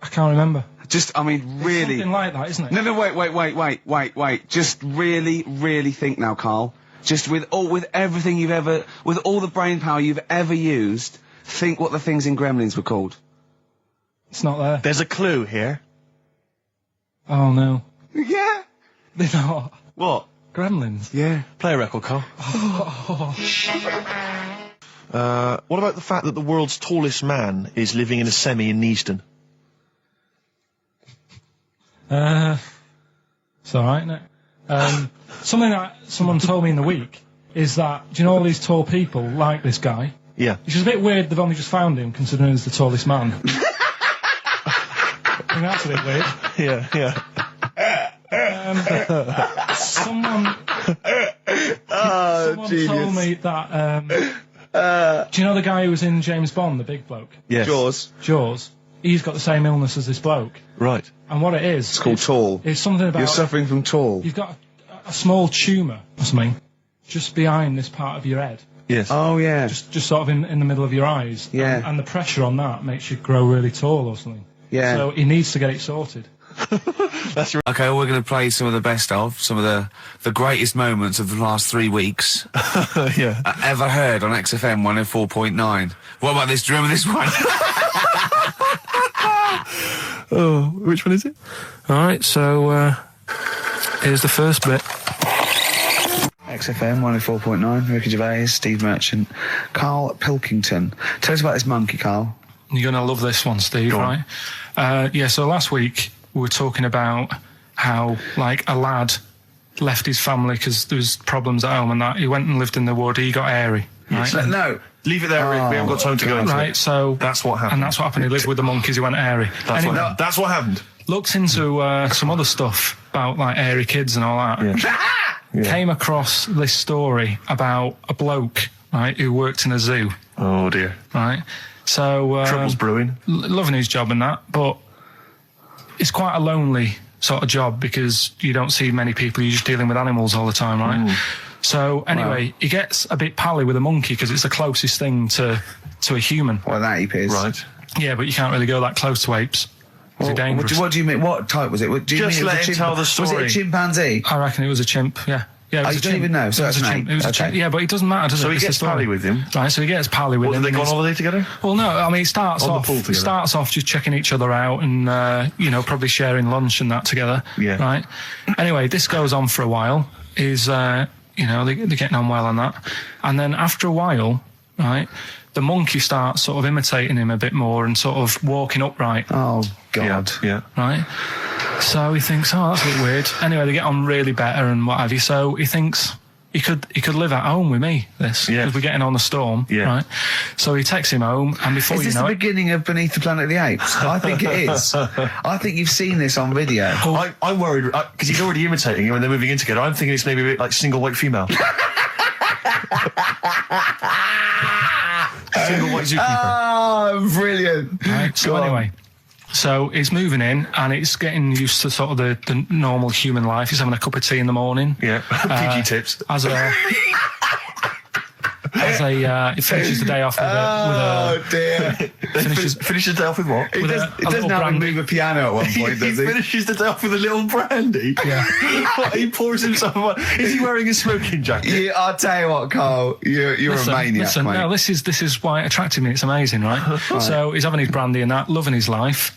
I can't remember. Really. Something like that, isn't it? No, wait. Just really think now, Carl. Just with everything with all the brain power you've ever used, think what the things in Gremlins were called. It's not there. There's a clue here. Oh, no. Yeah. They're not. What? Gremlins. Yeah. Play a record, Carl. What about the fact that the world's tallest man is living in a semi in Neasden? It's alright, isn't it? Something that someone told me in the week is that, do you know all these tall people like this guy? Yeah. Which is a bit weird they've only just found him, considering he's the tallest man. I think that's a bit weird. Yeah. Someone told me that. Do you know the guy who was in James Bond, the big bloke? Yes. Jaws. He's got the same illness as this bloke. Right. And what it is... It's called tall. It's something about... You're suffering from tall. You've got a small tumour or something just behind this part of your head. Yes. Oh, yeah. Just sort of in the middle of your eyes. Yeah. And the pressure on that makes you grow really tall or something. Yeah. So he needs to get it sorted. That's right. Okay, we're going to play some of the best of, some of the greatest moments of the last 3 weeks Yeah. ever heard on XFM 104.9. What about this? Do you remember this one? Oh, which one is it? Alright, so here's the first bit. XFM 104.9, Ricky Gervais, Steve Merchant, Karl Pilkington. Tell us about this monkey, Karl. You're going to love this one, Steve, Go on. right? Yeah, so last week we were talking about how, like, a lad left his family because there was problems at home and that. He went and lived in the wood. He got airy, right? No. Leave it there, Rick. We haven't got time to go into Right, it. so... That's what happened. And that's what happened. He lived with the monkeys. He went airy. That's Anyway, that's what happened. looked into some other stuff about, like, airy kids and all that. Yeah. Came across this story about a bloke, right, who worked in a zoo, Oh, dear. right? So... Trouble's brewing. loving his job and that, but it's quite a lonely sort of job because you don't see many people. You're just dealing with animals all the time, right? So anyway, he gets a bit pally with a monkey because it's the closest thing to a human. Well, that ape is. Right. Yeah, but you can't really go that close to apes. They're dangerous. What do you mean? What type was it? Do you Just mean it was let a him tell the Was it story. a chimpanzee? I reckon it was a chimp. Yeah. Yeah, it was Oh, a you don't chimp. even know, so It was that's a an chimp. ape. It was a Okay. chimp. Yeah, but it doesn't matter, does So it? he It's the gets story. pally with him. Right, so he gets pally with What, him. do they go on and holiday together? well, no, I mean, it starts On the off. pool It together. starts off just checking each other out and probably sharing lunch and that together. Yeah. Right. Anyway, this goes on for a while. They're getting on well on that, and then after a while, right, the monkey starts sort of imitating him a bit more and sort of walking upright. Oh, God. Yeah. Right. So he thinks, oh, that's a bit weird. Anyway, they get on really better and what have you. So he thinks he could live at home with me. This, Yeah. because we're getting on the storm. Yeah. Right. So he takes him home, and before Is you this know the it, beginning of Beneath the Planet of the Apes? I think it is. I think you've seen this on video. I'm worried because he's already imitating him when they're moving in together. I'm thinking it's maybe a bit like single white female. Single white zookeeper. Oh, brilliant. right. So Go on. anyway. So he's moving in, and it's getting used to sort of the normal human life. He's having a cup of tea in the morning. Yeah. PG tips. He finishes the day off with Oh, dear. Finishes the day off with what? He with does, a he doesn't little have to brandy. move a piano at one point, He does he? finishes the day off with a little brandy. Yeah. What, he pours himself one. Is he wearing a smoking jacket? Yeah, I'll tell you what, Carl. You're a maniac, mate. No, this is why it attracted me. It's amazing, right? So he's having his brandy and that, loving his life.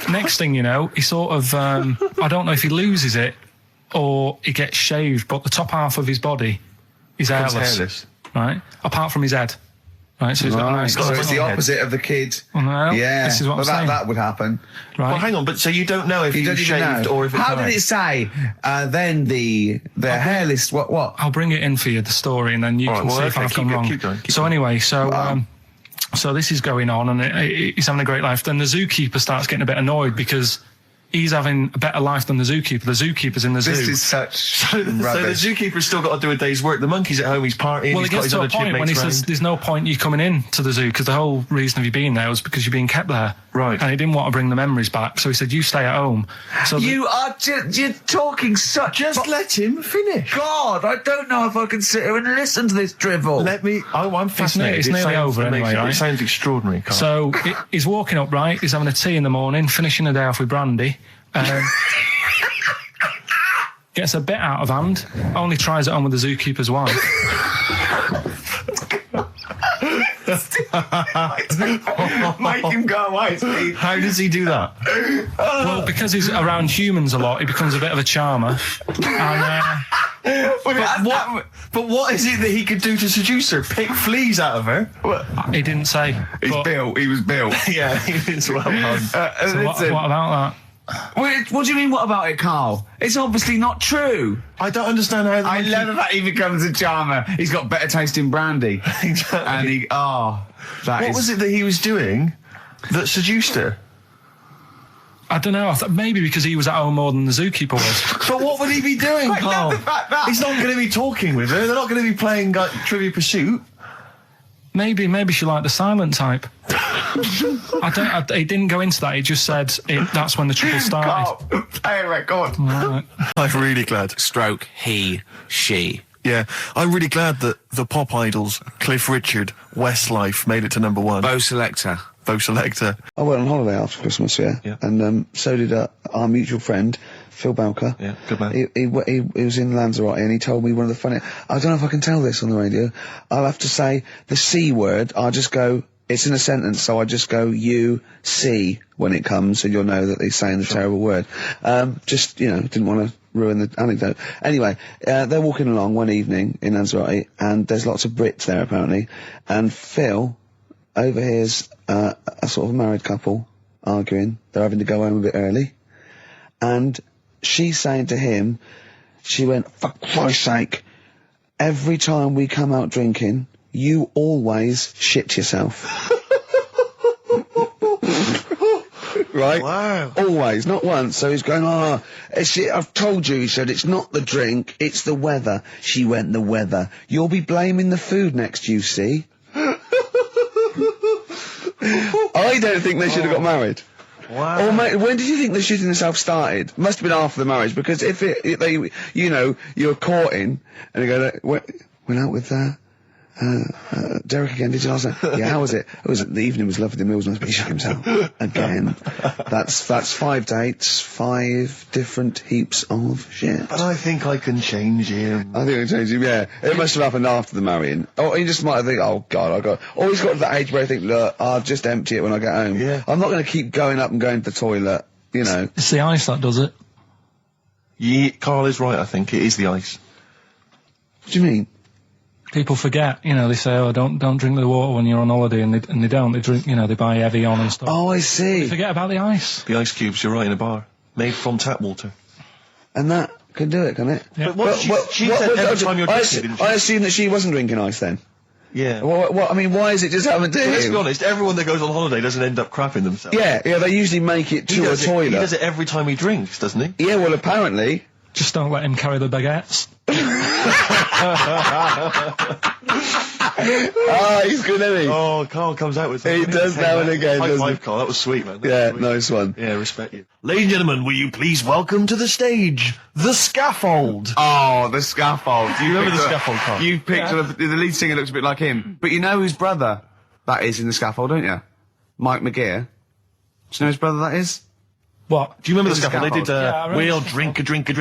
Next thing you know, he sort of, I don't know if he loses it or he gets shaved, but the top half of his body is hairless. Right? Apart from his head. Right, so he's got a nice... So it's the head. opposite of the kid. Well, Yeah, this is what I'm saying. that would happen. Right? Well, hang on, but so you don't know if You he don't was even shaved know. or if it's How did hair? it say? Then the hairless. What? I'll bring it in for you, the story, and then you All can right, see well, if okay, I've gone keep wrong. going, keep So going. anyway, so this is going on, and he's having a great life. Then the zookeeper starts getting a bit annoyed because he's having a better life than the zookeeper. The zookeeper's in the zoo. This is such So the rubbish. zookeeper's still got to do a day's work. The monkey's at home, he's partying, Well, he's it got gets his to a other point when he chipmates says, round. there's no point you coming in to the zoo, because the whole reason of you being there was because you're being kept there. Right. And he didn't want to bring the memories back, so he said, you stay at home. So You are you're talking such. Just let him finish. God, I don't know if I can sit here and listen to this drivel. I'm fascinated. it's It nearly sounds over anyway, amazing. right? It sounds extraordinary, Carl. So he's walking up right, he's having a tea in the morning, finishing the day off with brandy. Gets a bit out of hand, only tries it on with the zookeeper's wife. Make him go away, Steve. How does he do that? Well, because he's around humans a lot, he becomes a bit of a charmer. And But what is it that he could do to seduce her? Pick fleas out of her? he didn't say. He was built. Yeah, it's well done. So what about that? Wait, what do you mean, what about it, Carl? It's obviously not true. I don't understand how. I love the fact he becomes a charmer. He's got better taste in brandy. Exactly. And What was it that he was doing that seduced her? I don't know. I thought maybe because he was at home more than the zookeeper was. But what would he be doing, Carl? He's not going to be talking with her. They're not going to be playing like, Trivia Pursuit. Maybe she liked the silent type. He didn't go into that. He just said that's when the trouble started. Carl, play a record. Right. I'm really glad. Stroke, he, she. Yeah, I'm really glad that the pop idols, Cliff Richard, Westlife, made it to number 1. Bo Selector. Bo Selector. I went on holiday after Christmas, yeah. And so did our mutual friend, Phil Balker. Yeah, good man. He was in Lanzarote and he told me one of the funny... I don't know if I can tell this on the radio. I'll have to say the C word. I'll just go... It's in a sentence, so I just go, you, see, when it comes, and you'll know that he's saying the terrible word. Just, didn't want to ruin the anecdote. Anyway, they're walking along one evening in Lanzarote, and there's lots of Brits there, apparently, and Phil overhears a sort of married couple arguing. They're having to go home a bit early, and she's saying to him, she went, for Christ's sake, every time we come out drinking, you always shit yourself. Right? Wow. Always, not once. So he's going, I've told you, he said, it's not the drink, it's the weather. She went, the weather. You'll be blaming the food next, you see. I don't think they should have got married. Wow. Or when did you think the shitting yourself started? Must have been after the marriage, because if you're courting, and you go, went out with Derek again, did you last night? Yeah, how was it? The evening was lovely, the meal was nice, but he shot himself. Again. That's 5 dates, 5 different heaps of shit. But I think I can change him. I think I can change him, yeah. It must have happened after the marrying. Or he just might have think, oh God, or he's got to that age where I think, look, I'll just empty it when I get home. Yeah. I'm not going to keep going up and going to the toilet, It's the ice that does it. Yeah, Carl is right, I think. It is the ice. What do you mean? People forget, they say, oh, don't drink the water when you're on holiday, and they don't. They drink, they buy Evian and stuff. Oh, I see. They forget about the ice. The ice cubes, you're right, in a bar. Made from tap water. And that can do it, can it? Yeah. But what she said every time you're drinking, didn't she? I assume that she wasn't drinking ice then. Yeah. Why is it just happened to him? Let's be honest, everyone that goes on holiday doesn't end up crapping themselves. Yeah, they usually make it to a toilet. He does it every time he drinks, doesn't he? Yeah, well, apparently. Just don't let him carry the baguettes. He's good, isn't he? Oh, Carl comes out with something. He does now and again, High doesn't five, he? Carl. That was sweet, man. Yeah, nice one. Yeah, respect you. Ladies and gentlemen, will you please welcome to the stage The Scaffold. Oh, the Scaffold. Do you remember the Scaffold, Carl? You picked the lead singer looks a bit like him. But you know whose brother that is in the Scaffold, don't you? Mike McGear. Do you know whose brother that is? What? Do you remember the The Scaffold? They did, Yeah, I remember we'll the drink,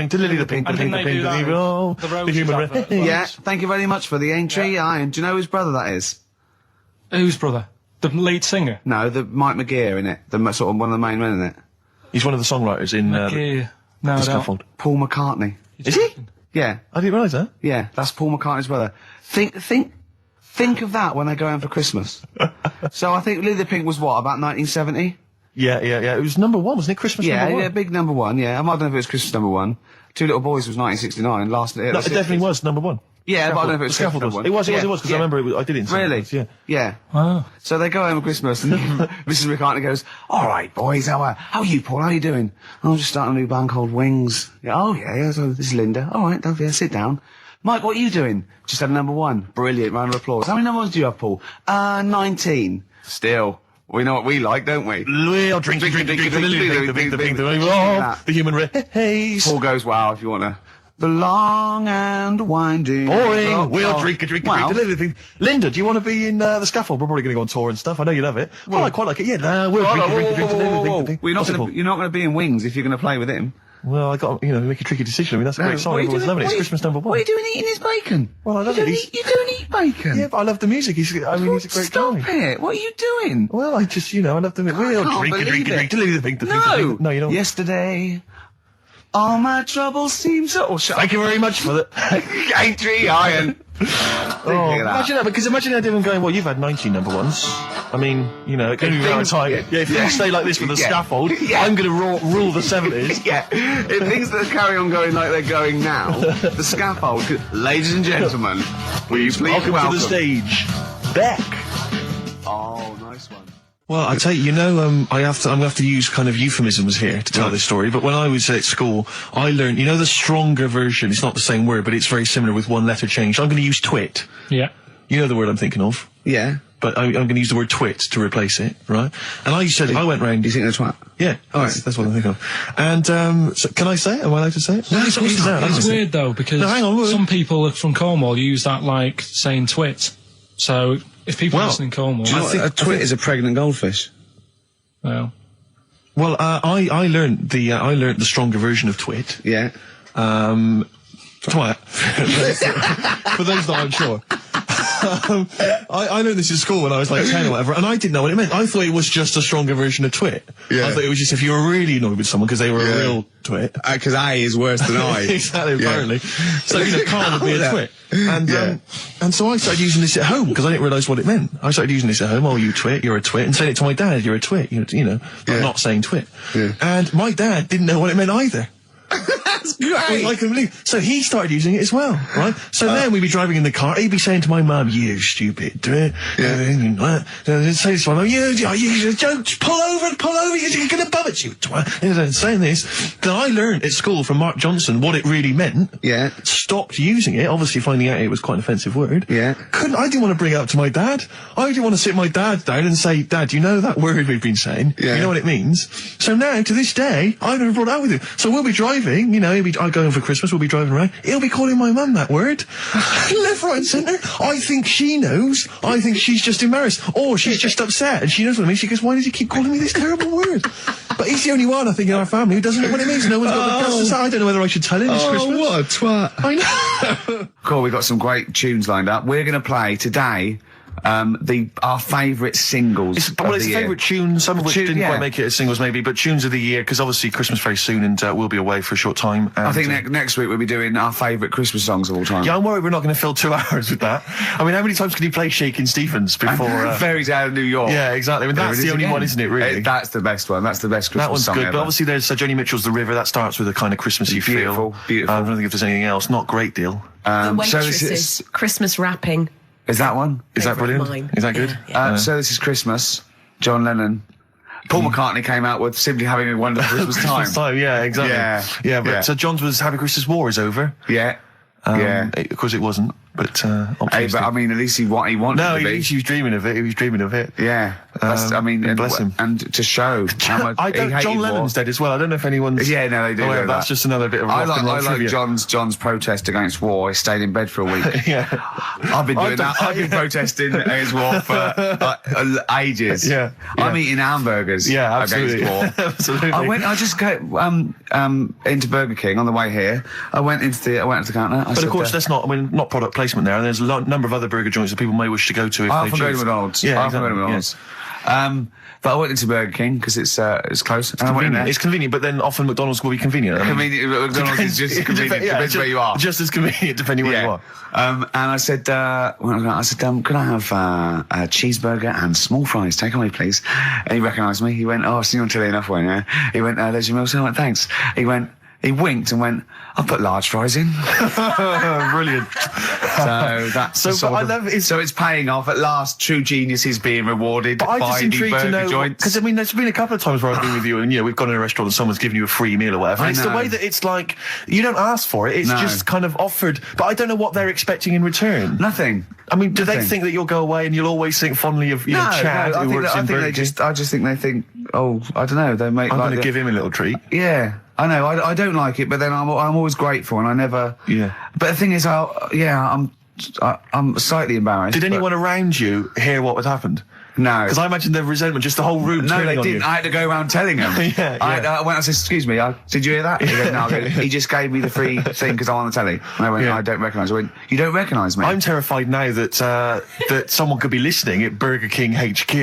to Lily the Pink, And didn't they do that with the Roses advert? Yeah, thank you very much for the entry, Ian. Do you know whose brother that is? Whose brother? The lead singer? No, the Mike McGear in it. Sort of one of the main men in it. He's one of the songwriters in No, The I don't. Scaffold. Paul McCartney. Is he? Yeah, I didn't realise that. yeah, that's Paul McCartney's brother. Think of that when they go home for Christmas. So I think Lily the Pink was what, about 1970? Yeah. It was number 1, wasn't it? Christmas Yeah, number 1. yeah, big number 1, yeah. I don't know if it was Christmas number 1. Two Little Boys was 1969, last... No, it definitely was number 1. Yeah, but I don't know if it The was Scaffold Christmas was. number 1. It was, because I remember I did it in Really? yeah. Yeah. Wow. So they go home at Christmas and Mrs. McCartney goes, all right, boys, how are you, Paul? How are you doing? I'm just starting a new band called Wings. Yeah, oh, yeah, so this is Linda. All right, sit down. Mike, what are you doing? Just had number 1. Brilliant, round of applause. How many number 1s do you have, Paul? 19. Still. We know what we like, don't we? We'll drink, the human race. Paul goes, wow, if you want to. The long and winding... Boring. We'll drink, Wow. Linda, do you want to be in The Scaffold? We're probably going to go on tour and stuff. I know you love it. Well, I quite like it. Yeah, we'll drink. You're not going to be in Wings if you're going to play with him. Well, I got make a tricky decision. I mean, that's a great song. Everyone's loving it. It's Christmas number 1. What are you doing eating his bacon? Well, I love it. You don't eat bacon? Yeah, but I love the music. He's a great Stop guy. it. What are you doing? Well, I just, I love the music. We'll drink, to Lily the Pink, No. No, you don't. Yesterday, all my troubles seem so... Thank you very much for that. Entry, Iron. Imagine that, because imagine that even going, well, you've had 19 number 1s. I mean, it can be around time. Yeah, if you stay like this with The Scaffold, I'm going to rule the 70s. Yeah, if things that carry on going like they're going now, The Scaffold, ladies and gentlemen, will you please welcome to the stage, Beck. Oh, nice one. Well, I tell you, I'm gonna have to use kind of euphemisms here to tell this story, but when I was at school, I learned, the stronger version, it's not the same word, but it's very similar with one letter changed. I'm gonna use twit. Yeah. You know the word I'm thinking of? Yeah. But I'm going to use the word twit to replace it, right? And I went round... Do you think that's twat? Yeah, that's what I'm thinking of. And, so can I say it? Am I allowed to say it? No, it's weird though, because some people from Cornwall use that like saying twit. So, if people listen in Cornwall... Do you know a twit is a pregnant goldfish? Well... Well, I learned the stronger version of twit. Yeah. Twat. For those that aren't sure. I learned this in school when I was like 10 or whatever, and I didn't know what it meant. I thought it was just a stronger version of twit. Yeah. I thought it was just if you were really annoyed with someone because they were a real twit. Because A is worse than I. Exactly, apparently. So, Carl would be a twit. And so I started using this at home because I didn't realise what it meant. I started using this at home. Oh, you twit, you're a twit. And saying it to my dad, you're a twit, but not saying twit. Yeah. And my dad didn't know what it meant either. That's great. I can believe. So he started using it as well, right? So then we'd be driving in the car. He'd be saying to my mum, "You stupid twit." Say this to my mum, "You don't pull over. You're going to bum it, you twat." Saying this. Then I learned at school from Mark Johnson what it really meant. Yeah. Stopped using it. Obviously, finding out it was quite an offensive word. Yeah. I didn't want to bring it up to my dad. I didn't want to sit my dad down and say, "Dad, you know that word we've been saying? Yeah. You know what it means?" So now, to this day, I've never brought it out with him. So we'll be driving. I go home for Christmas, we'll be driving around. He'll be calling my mum that word. Left, right and centre. I think she knows. I think she's just embarrassed. Or she's just upset and she knows what it means. She goes, "Why does he keep calling me this terrible word?" But he's the only one, I think, in our family who doesn't know what it means. No one's got the guts to say. I don't know whether I should tell him it's Christmas. What a twat. I know. Cool, we've got some great tunes lined up. We're going to play today our favourite singles. It's a favourite tune, some of which didn't quite make it as singles maybe, but tunes of the year, because obviously Christmas very soon and we'll be away for a short time. And, I think next week we'll be doing our favourite Christmas songs of all time. Yeah, I'm worried we're not going to fill 2 hours with that. I mean, how many times can you play Shakin' Stevens before... Fairies Out of New York. Yeah, exactly. I mean, that's the only one, isn't it, really? That's the best one. That's the best Christmas song That one's good, ever. but obviously there's Joni Mitchell's The River. That starts with a kind of Christmassy feel. Beautiful. I don't think if there's anything else. Not a great deal. The Waitresses, Christmas wrapping. Is that one? Is that brilliant? Mine. Is that good? Yeah. So This Is Christmas, John Lennon. Paul McCartney came out with Simply Having a Wonderful Christmas Time. Christmas time, yeah, exactly. Yeah, but so John's was Happy Christmas War is over. Yeah. Of course it wasn't, but but I mean, at least he wanted No, to be. he was dreaming of it. He was dreaming of it. Yeah. I mean, and bless him. And to show how much John Lennon's dead as well. I don't know if anyone's... Yeah, no, they do. Oh, that's just another bit of rock and roll trivia. I like John's protest against war. He stayed in bed for a week. Yeah. I've been doing that. I've been protesting against war for ages. Yeah. I'm eating hamburgers absolutely. against war. Absolutely. I just go into Burger King on the way here. I went to the counter. But of course, that's not product placement there. And there's a number of other burger joints that people may wish to go to if I they often go to choose. McDonald's. Yeah, I often go to McDonald's. But I went into Burger King because it's close. It's convenient. It's convenient, but then often McDonald's will be convenient. McDonald's is just convenient. Depends where you are. Just as convenient depending where you are. And I said, could I have a cheeseburger and small fries? Take away, please. And he recognised me. He went, "Oh, I've seen you on telly enough, won't you?" He went, "There's your meal." So I went, "Thanks." He winked and went, "I'll put large fries in." Brilliant. So that's so it's paying off at last. True genius is being rewarded but by the burger joints. Because I mean, there's been a couple of times where I've been with you, and we've gone in a restaurant and someone's given you a free meal or whatever. It's the way that it's like you don't ask for it; it's just kind of offered. But I don't know what they're expecting in return. Nothing. I mean, do they think that you'll go away and you'll always think fondly of Chad who works in Burger King? I just think they think, oh, I don't know. They make. I'm going to give him a little treat. Yeah. I know, I don't like it, but then I'm always grateful, and I never... Yeah. But the thing is, I'm slightly embarrassed. Did anyone around you hear what had happened? No. Because I imagine the resentment, just the whole room No, they on didn't. you. I had to go around telling them. I went, I said, "Excuse me, did you hear that?" He goes, "No." He just gave me the free thing because I'm on the telly. And I went, "I don't recognise." I went, "You don't recognise me?" I'm terrified now that that someone could be listening at Burger King HQ.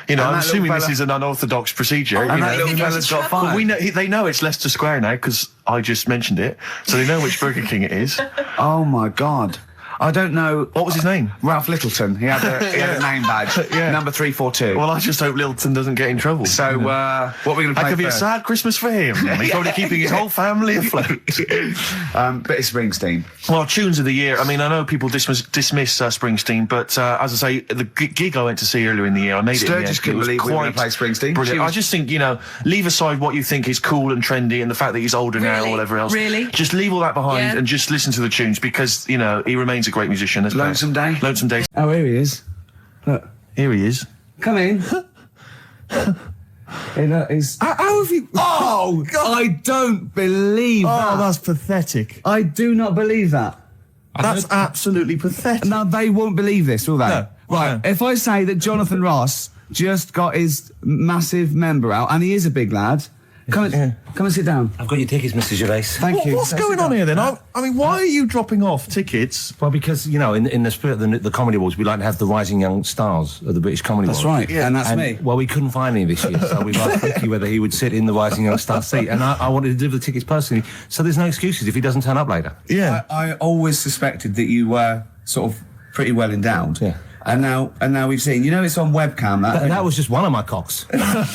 I'm assuming this is an unorthodox procedure. And that little fella's got fired. But they know it's Leicester Square now because I just mentioned it, so they know which Burger King it is. Oh my God. I don't know. What was his name? Ralph Littleton. He had a name badge. Number 342. Well, I just hope Littleton doesn't get in trouble. So, what are we going to play That could be a first? sad Christmas for him. He's probably keeping his whole family afloat. But it's Springsteen. Well, tunes of the year. I mean, I know people dismiss Springsteen, but as I say, the gig I went to see earlier in the year, I made it. Sturgis couldn't believe we were going to play Springsteen. Brilliant. I just think, leave aside what you think is cool and trendy and the fact that he's older now or whatever else. Really? Just leave all that behind and just listen to the tunes because, he remains a great musician. Lonesome Day? Lonesome Day. Oh, here he is. Look. Here he is. Come in. Hey, look, How have you... Oh, God. I don't believe that. Oh, that's pathetic. I do not believe that. That's absolutely pathetic. Now, they won't believe this, will they? No. Right, No. if I say that Jonathan Ross just got his massive member out, and he is a big lad, come and sit down. I've got your tickets, Mr. Gervais. Thank you. What's going on here then? I mean, why are you dropping off tickets? Well, because, in the spirit of the Comedy Awards, we like to have the rising young stars of the British Comedy That's Awards. right, and that's me. Well, we couldn't find any this year, so we've asked Quirky whether he would sit in the rising young star seat, and I wanted to deliver the tickets personally, so there's no excuses if he doesn't turn up later. Yeah. I always suspected that you were sort of pretty well endowed. Yeah. And now we've seen. It's on webcam. That was just one of my cocks. That's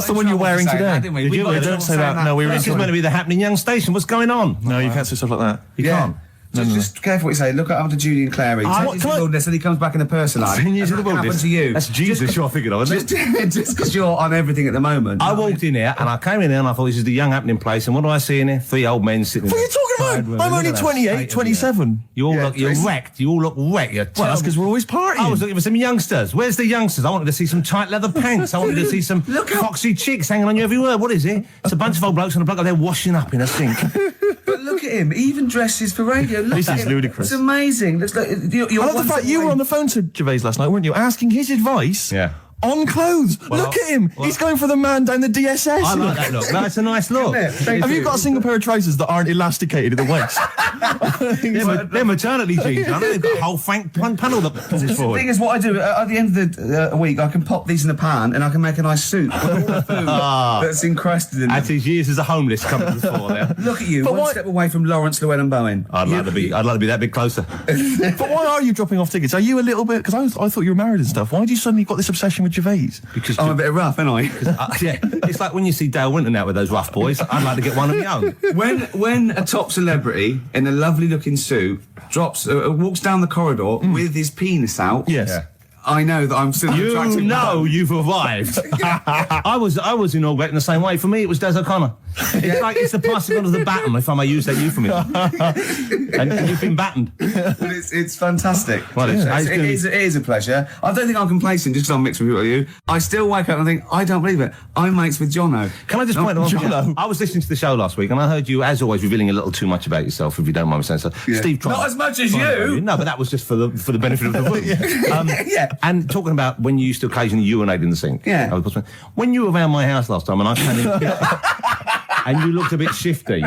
the one you're wearing today. Didn't we? Did you? Don't say that. No, we were This is meant to be the happening young station. What's going on? No, you can't say stuff like that. You can't. Just careful what you say. Look at after Judy and Clary. Take you to the wilderness and he comes back in a person like. 10 years in the What happened wilderness. to you? That's Jesus you're thinking of, isn't it? Just because you're on everything at the moment. I walked in here and I came in here and I thought this is the young happening place, and what do I see in here? 3 old men sitting What are you there. talking about? I'm only 28, 27. You all look, you're Chris. wrecked. You all look wrecked. You're Well, that's because we're always partying. I was looking for some youngsters. Where's the youngsters? I wanted to see some tight leather pants. I wanted to see some foxy chicks hanging on you every word. What is it? It's a bunch of old blokes on a block up there washing up in a sink. But look at him. He even dresses for radio. Look This at is him. ludicrous. It's amazing. It's like, you're I love the one fact step you were away. on the phone to Gervais last night, weren't you? Asking his advice Yeah. on clothes. Look at him. He's going for the man down the DSS. I like that look. That's a nice look. Have you got a single pair of trousers that aren't elasticated at the waist? They're maternity jeans, aren't they? They've got a whole Frank panel that pushes The forward. thing is, what I do at the end of the week, I can pop these in a pan and I can make a nice soup with all the food that's encrusted in As them. his years as a homeless coming to the fore there. Look at you, But one why- step away from Lawrence Llewellyn Bowen. I'd like to be that bit closer. But why are you dropping off tickets? Are you a little bit... Because I thought you were married and stuff. Why do you suddenly got this obsession with Gervais? Because I'm a bit rough, aren't I? yeah, it's like when you see Dale Winton out with those rough boys. I'd like to get one of my own. When a top celebrity in a lovely looking suit walks down the corridor with his penis out, Yes. Yeah. I know that I'm still an You attractive know man. you've arrived. I was inaugurated in the same way. For me, it was Des O'Connor. It's the passing on of the baton, if I may use that euphemism. and you've been battened. But it's fantastic. Well, it is a pleasure. I don't think I'm complacent just because I'm mixed with you. I still wake up and think, I don't believe it. I'm mates with Jono. Can I just point out? Jono. I was listening to the show last week, and I heard you, as always, revealing a little too much about yourself, if you don't mind me saying so. Yeah. Steve, Not as much as you. No, but that was just for the benefit of the room. Yeah. And talking about when you used to occasionally urinate in the sink. Yeah. When you were around my house last time, and I came in, and you looked a bit shifty.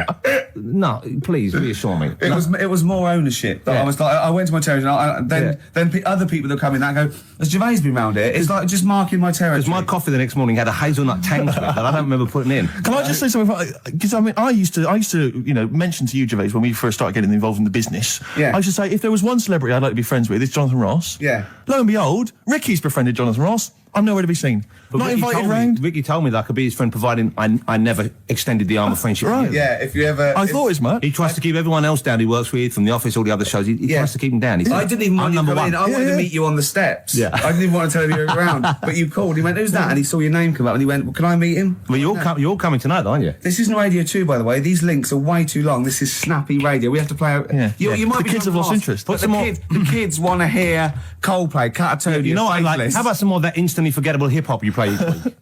No, please reassure me. It was more ownership. That Yeah. I was like, I went to my territory, and then other people that come in that go, has Gervais been round here? It's like just marking my territory. Because my coffee the next morning had a hazelnut tang to it that I don't remember putting in. Can I just say something? Because I mean, I used to, mention to you, Gervais, when we first started getting involved in the business. Yeah. I used to say, if there was one celebrity I'd like to be friends with, it's Jonathan Ross. Yeah. Lo and behold, Ricky's befriended Jonathan Ross. I'm nowhere to be seen. Not Ricky invited told me- round. Ricky told me that I could be his friend, providing I never extended the arm of friendship. Right. with you. Yeah, if you ever... I thought as much. He tries to keep everyone else down he works with, from the office, all the other shows. He tries to keep them down. He said, I didn't even want I'm you to number come in. one. I wanted Yeah. to meet you on the steps. Yeah. I didn't even want to tell you you were around. But you called. He went, who's that? And he saw your name come up and he went, well, can I meet him? Well, you're all coming tonight, aren't you? This isn't Radio 2, by the way. These links are way too long. This is snappy radio. We have to play out... Yeah. You might The be kids have lost interest. But the kids want to hear Coldplay, Catatonia, You know what I like? Faithless. How about some more of that instantly forgettable hip hop you play each week?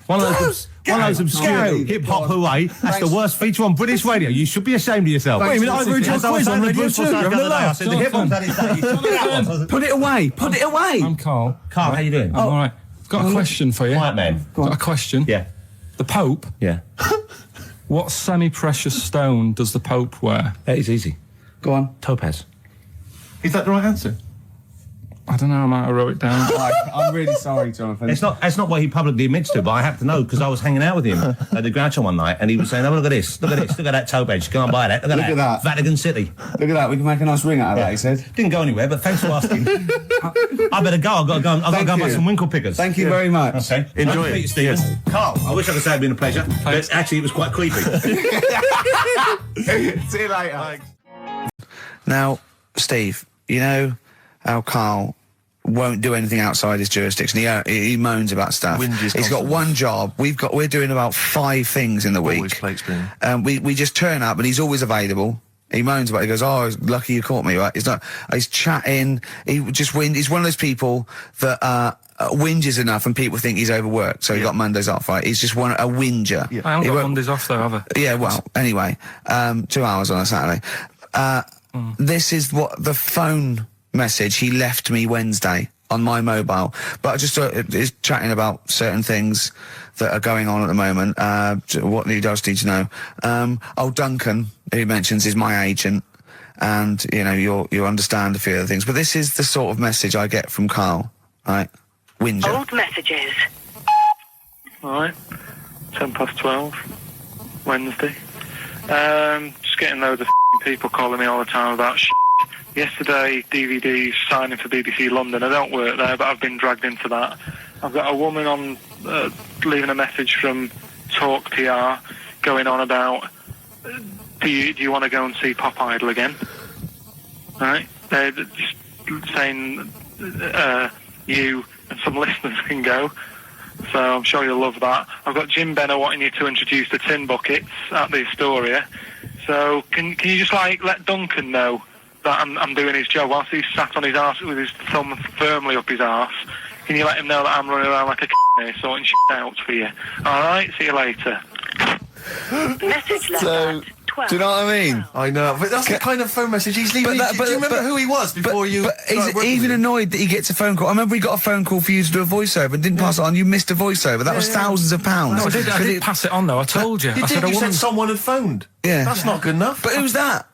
One of those obscure hip hop hooray. That's the worst feature on British radio. You should be ashamed of yourself. Wait a minute, I heard your As I was quiz on saying to Radio Bruce 2. Forsyth You're the having other a day, I laugh. said the hip hop's had its day. You shut it down. Put it away. Put it away. I'm Carl. Carl, how you doing? I'm all right. Got a question for you. Quiet man. Got a question. Yeah. The Pope. Yeah. What semi-precious stone does the Pope wear? That is easy. Go on. Topaz. Is that the right answer? I don't know, I might have wrote it down. I'm really sorry, Jonathan. It's not what he publicly admits to, but I have to know because I was hanging out with him at the Groucho one night, and he was saying, "Oh, look at this, look at this, look at that toe bench. Go and buy that. Look at that. Vatican City. Look at that, we can make a nice ring out of that," he said. Didn't go anywhere, but thanks for asking. I better go. I've got to go. I've got to go and buy some winkle pickers. Thank you very much. Okay. Enjoy Nice to it. meet you, Stephen. Yes. Carl, I wish I could say it'd been a pleasure, but actually it was quite creepy. See you later. Now, Steve, you know how Carl won't do anything outside his jurisdiction. He moans about stuff. Whinges He's got constantly. one job. We're doing about 5 things in the Always week. plate spinning. We just turn up and he's always available. He moans about it. He goes, "Oh, lucky you caught me," right? He's chatting. He just He's one of those people that whinges enough and people think he's overworked. So he got Mondays off, right? He's just a whinger. I haven't got Mondays off though, have I? Yeah, well, anyway, 2 hours on a Saturday. This is what the phone message he left me Wednesday on my mobile. But I just is chatting about certain things that are going on at the moment. What he does need to know. Duncan, who he mentions, is my agent. And, you know, you'll understand a few other things. But this is the sort of message I get from Carl, right? Whinger. Old messages. Alright, 12:10, Wednesday. Just getting loads of people calling me all the time about Yesterday, DVD's signing for BBC London. I don't work there, but I've been dragged into that. I've got a woman on leaving a message from Talk PR going on about, do you want to go and see Pop Idol again? Right? They're just saying you and some listeners can go. So I'm sure you'll love that. I've got Jim Benner wanting you to introduce the tin buckets at the Astoria. So can you just let Duncan know that I'm doing his job whilst he's sat on his arse with his thumb firmly up his arse? Can you let him know that I'm running around like a here sorting shit out for you? Alright, see you later. Message left So, at do you know what I mean? I know, but that's the kind of phone message he's leaving. Do you remember who he was before you? But he's started working even with him? annoyed that he gets a phone call. I remember he got a phone call for you to do a voiceover and didn't pass it on. You missed a voiceover. That was thousands of pounds. No, I did pass it on though. I told you. You I said did. a You woman. said someone had phoned. Yeah. That's not good enough. But who's that?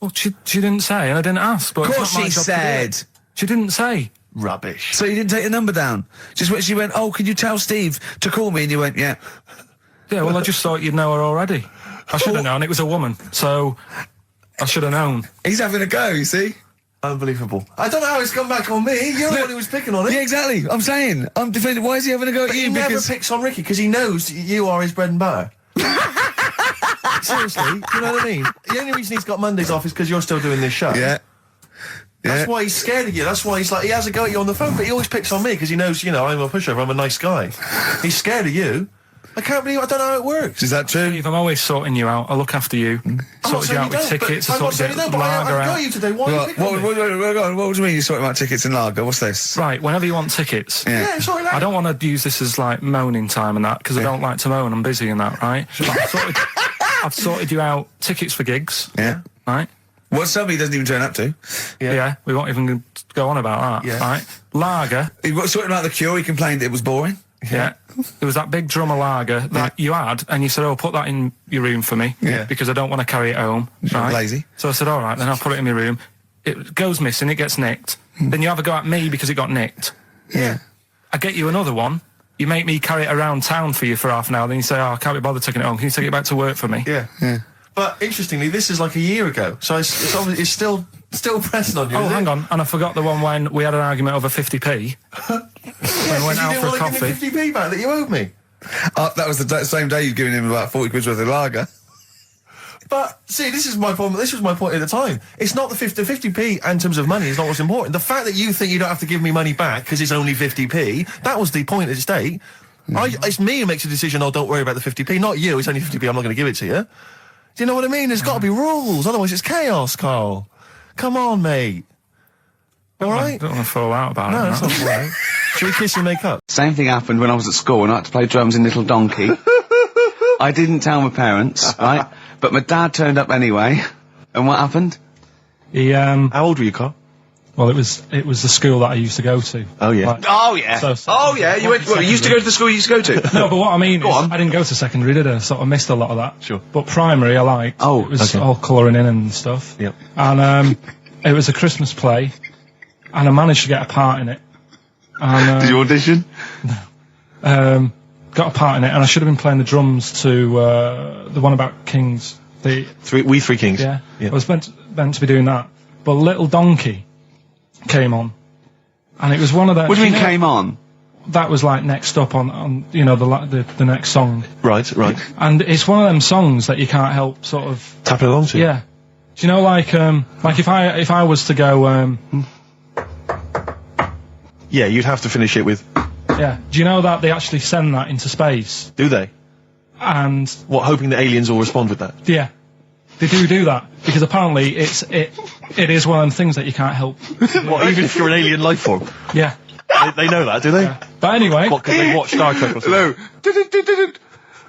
Well, she didn't say, and I didn't ask. But Of it's course not my she job to do said. it. She didn't say. Rubbish. So you didn't take the number down? Just when she went, "Oh, can you tell Steve to call me?" And you went, "Yeah." Yeah, well, I just thought you'd know her already. I should have known. It was a woman, so I should have known. He's having a go, you see? Unbelievable. I don't know how it's come back on me. You're the one who was picking on it. Yeah, exactly. I'm saying. I'm defending. Why is he having a go at But you? he never Because picks on Ricky because he knows you are his bread and butter. Seriously, do you know what I mean? The only reason he's got Mondays off is because you're still doing this show. yeah. That's why he's scared of you. That's why he's like, he has a go at you on the phone, but he always picks on me because he knows, you know, I'm a pushover, I'm a nice guy. He's scared of you. I can't believe, I don't know how it works. Is that true? Steve, I'm always sorting you out. I look after you. I'm not Sorted you saying out you with don't, but tickets. I I'm not sorted saying you you out don't, with but I lager got out. you today. Why are you picking on me? What do you mean you're sorting about tickets and lager? What's this? Right, whenever you want tickets. Yeah, sorry, lad. I don't want to use this as like moaning time and that because I don't like to moan. I'm busy and that, right? But I've sorted you out tickets for gigs. Yeah. Right? What somebody doesn't even turn up to. Yeah. We won't even go on about that. Yeah. Right? Lager. He was sorting out the Cure. He complained it was boring. Yeah. There was that big drum of lager that you had, and you said, "Oh, put that in your room for me, Yeah. because I don't want to carry it home." Right? Lazy. So I said, "All right, then I'll put it in my room." It goes missing, it gets nicked. Then you have a go at me because it got nicked. Yeah. I get you another one. You make me carry it around town for you for half an hour. Then you say, "Oh, I can't be bothered taking it home. Can you take it back to work for me?" Yeah. Yeah. But interestingly, this is like a year ago, so it's obviously it's still pressing on you. Oh, is it? hang on, and I forgot the one when we had an argument over 50p. When we went you out didn't for a want to coffee. give me 50p back that you owed me. That was the same day you'd given him about 40 quid worth of lager. But see, this is my problem. This was my point at the time. It's not the 50p in terms of money is not what's important. The fact that you think you don't have to give me money back because it's only 50p, that was the point at stake. It's me who makes a decision. Oh, don't worry about the 50p, not you. It's only 50p. I'm not going to give it to you. Do you know what I mean? There's got to be rules, otherwise it's chaos, Carl. Come on, mate. All right? Don't want to fall out about No, it. that's not all right. Shall we kiss and make up? Same thing happened when I was at school and I had to play drums in Little Donkey. I didn't tell my parents, right? But my dad turned up anyway. And what happened? He, How old were you, Carl? well, it was the school that I used to go to. Oh, yeah. Like, Oh, yeah. You used to go to the school you used to go to? no, but what I mean is, on. I didn't go to secondary, did I? Sort of missed a lot of that. Sure. But primary, I liked. Oh, it was okay. all colouring in and stuff. Yep. And it was a Christmas play, and I managed to get a part in it. And, Did you audition? got a part in it, and I should have been playing the drums to the one about Kings. We Three Kings. Yeah. I was meant to be doing that, but Little Donkey came on, and it was one of those. What do you mean came on? That was like next up on the next song. Right. And it's one of them songs that you can't help sort of tapping along to. Yeah. Do you know like if I was to go yeah, you'd have to finish it with. Yeah. Do you know that they actually send that into space? Do they? And what, hoping the aliens will respond with that? Yeah. They do that because apparently it is one of them things that you can't help. What, even if you're an alien life form? Yeah. They know that, do they? Yeah. But anyway, what, because they watch Star Trek or something?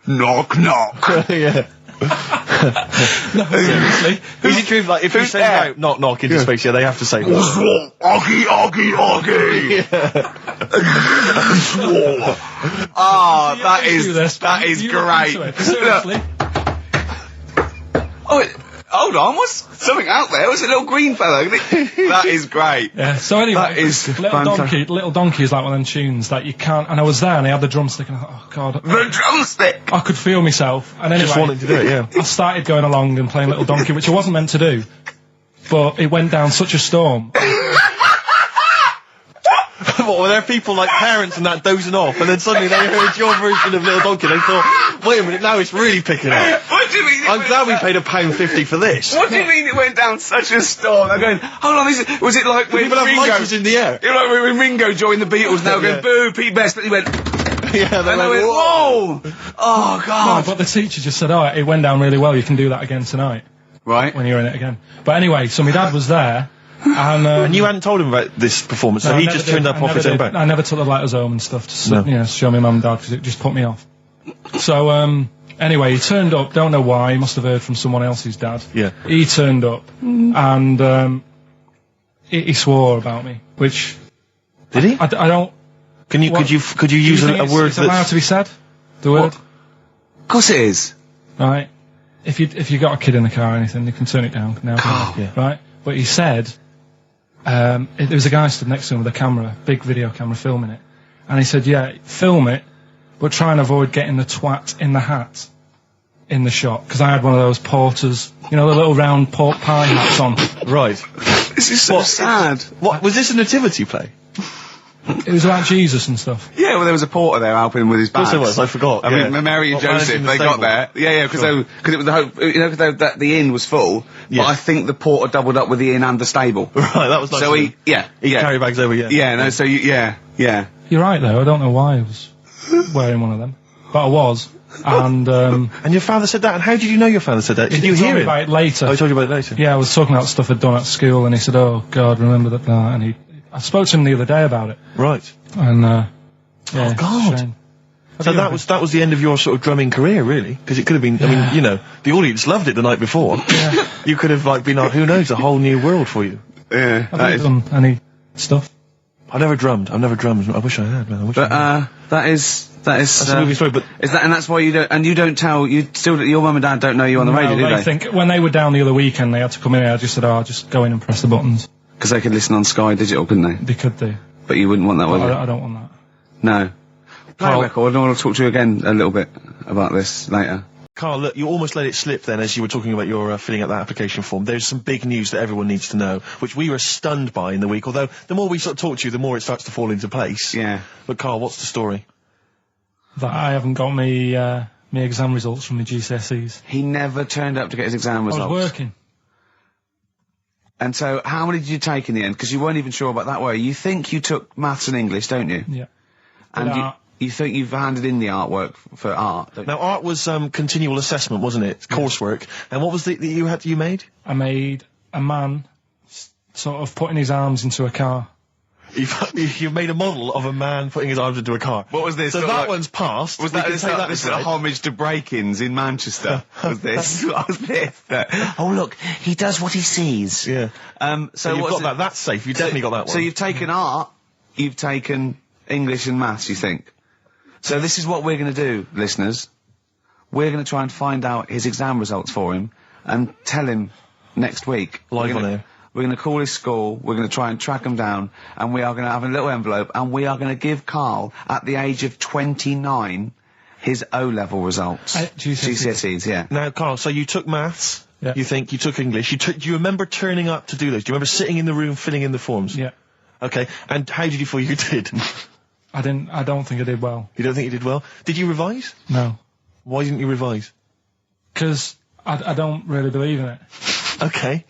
No. Knock knock. Yeah. No, seriously. Is it true, like, if you send out knock knock into space, they have to say Oggy, oggy, oggy. Oh, that is great. Seriously. Oh, hold on, what's something out there? Was it a little green fella? That is great. Yeah, so anyway, that is Little Donkey is like one of them tunes that you can't, and I was there and I had the drumstick and I thought, oh god. The drumstick! I could feel myself, and anyway. Just wanted to do it, yeah. I started going along and playing Little Donkey, which I wasn't meant to do, but it went down such a storm. What, were there people like parents and that dozing off, and then suddenly they heard your version of Little Donkey, they thought, wait a minute, now it's really picking up. What do you mean? I'm glad we paid £1.50 for this. What do you mean it went down such a storm? I'm going, hold on, was it like when People have Ringo... lighters in the air. You know, like when Ringo joined the Beatles, now going, boo, Pete Best, and he went... Yeah, and I went, whoa! Oh, God. No, but the teacher just said, oh, it went down really well, you can do that again tonight. Right. When you're in it again. But anyway, so my dad was there, and you hadn't told him about this performance, so he just turned up off his own back. I never took the letters home and stuff to show my mum and dad, because it just put me off. So, anyway, he turned up, don't know why, he must have heard from someone else's dad. Yeah. He turned up, and he swore about me, which... Did he? I don't... Could you use a word that's allowed to be said? The word? Of course it is. Right. If you got a kid in the car or anything, you can turn it down now. Yeah. Right? But he said... there was a guy stood next to him with a camera, big video camera, filming it. And he said, yeah, film it, but try and avoid getting the twat in the hat in the shot. Because I had one of those porters, you know, the little round pork pie hats on. Right. This is so sad. What, was this a nativity play? It was about Jesus and stuff. Yeah, well, there was a porter there helping him with his bags. Of course, I forgot. I mean, Mary and Joseph, they got there. Yeah, because it was the hope, you know, because the inn was full. Yeah. But I think the porter doubled up with the inn and the stable. Right, that was nice. So he carry bags over, yeah. Yeah, no, so yeah. You're right, though. I don't know why I was wearing one of them. But I was. And your father said that? And how did you know your father said that? Did you hear it? About it later. Oh, he told you about it later? Yeah, I was talking about stuff I'd done at school, and he said, oh, God, remember that, and I spoke to him the other day about it. Right. And, oh, God. So that was the end of your sort of drumming career, really? Because it could have been, I mean, you know, the audience loved it the night before. Yeah. You could have, like, been, who knows, a whole new world for you. Yeah. Have you done any stuff? I've never drummed. I wish I had, man. That's a movie story, but... Is that, and that's why you don't tell, your mum and dad don't know you on the radio, do they? I think when they were down the other weekend, they had to come in, I just said, I'll just go in and press the buttons. Because they could listen on Sky Digital, couldn't they? They could do. But you wouldn't want that, would you? I don't want that. No. Play a record, and I want to talk to you again a little bit about this later. Carl, look, you almost let it slip then as you were talking about your filling out that application form. There's some big news that everyone needs to know, which we were stunned by in the week, although the more we sort of talk to you, the more it starts to fall into place. Yeah. But Carl, what's the story? That I haven't got my exam results from the GCSEs. He never turned up to get his exam results. I was working. And so, how many did you take in the end? Because you weren't even sure about that, were you? You think you took maths and English, don't you? Yeah. And you think you've handed in the artwork for art, don't you? Now, art was continual assessment, wasn't it? Coursework. And what was that you made? I made a man sort of putting his arms into a car. You've made a model of a man putting his arms into a car. What was this? So that one's passed. Was that, this a homage to break-ins in Manchester? Was this? What was this? Oh, look, he does what he sees. Yeah. So you've got that. That's safe. You definitely got that one. So you've taken art, you've taken English and maths, you think? So this is what we're going to do, listeners. We're going to try and find out his exam results for him and tell him next week. Live on air. We're going to call his school. We're going to try and track him down, and we are going to have a little envelope, and we are going to give Karl, at the age of 29, his O-level results. GCSEs, yeah. Now, Karl, so you took maths. Yeah. You think you took English. Do you remember turning up to do those? Do you remember sitting in the room filling in the forms? Yeah. Okay. And how did you feel you did? I don't think I did well. You don't think you did well? Did you revise? No. Why didn't you revise? Because I don't really believe in it. Okay.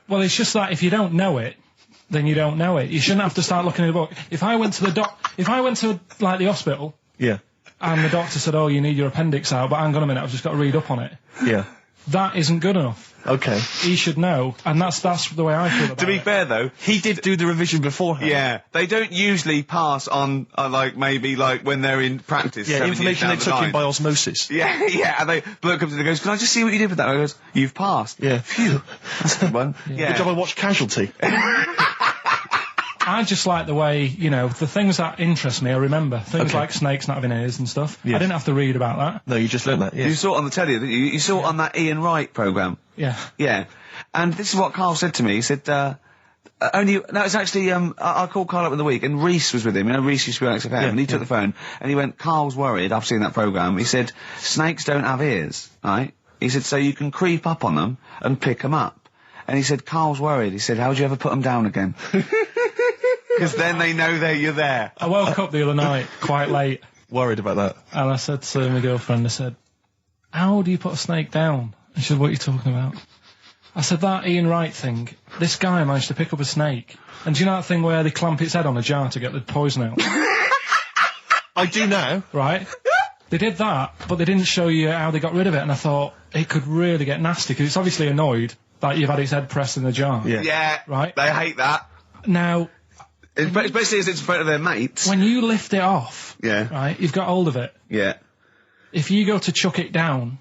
Well, it's just that if you don't know it, then you don't know it. You shouldn't have to start looking at a book. If I went to like the hospital. Yeah. And the doctor said, "Oh, you need your appendix out," but hang on a minute, I've just got to read up on it. Yeah. That isn't good enough. Okay. He should know, and that's the way I feel about it. To be fair, though, he did do the revision beforehand. Yeah, they don't usually pass on, like, maybe, like, when they're in practice. Yeah, information they took in by osmosis. Yeah, yeah, and bloke comes in and goes, "Can I just see what you did with that?" And I goes, "You've passed." Yeah. Phew. That's a good one. Yeah. Good job I watched Casualty. I just like the way, you know, the things that interest me, I remember. Things like snakes not having ears and stuff. Yes. I didn't have to read about that. No, you just learnt that, yeah. You saw it on the telly, didn't you? You saw it on that Ian Wright programme. Yeah. Yeah. And this is what Karl said to me. He said, it's actually, I called Karl up in the week, and Reese was with him. You know, Reese used to be on XFM, and he took the phone, and he went, "Karl's worried, I've seen that programme." He said, "Snakes don't have ears, right?" He said, "So you can creep up on them and pick them up." And he said, "Karl's worried." He said, "How do you ever put them down again?" Because then they know you're there. I woke up the other night quite late. Worried about that. And I said to my girlfriend, I said, "How do you put a snake down?" And she said, "What are you talking about?" I said, "That Ian Wright thing, this guy managed to pick up a snake. And do you know that thing where they clamp its head on a jar to get the poison out?" I do now. Right? They did that, but they didn't show you how they got rid of it, and I thought, it could really get nasty, because it's obviously annoyed that you've had its head pressed in the jar. Yeah. Yeah. Right? They hate that. Now... Especially as it's in front of their mates. When you lift it off, Yeah. right, you've got hold of it. Yeah. If you go to chuck it down,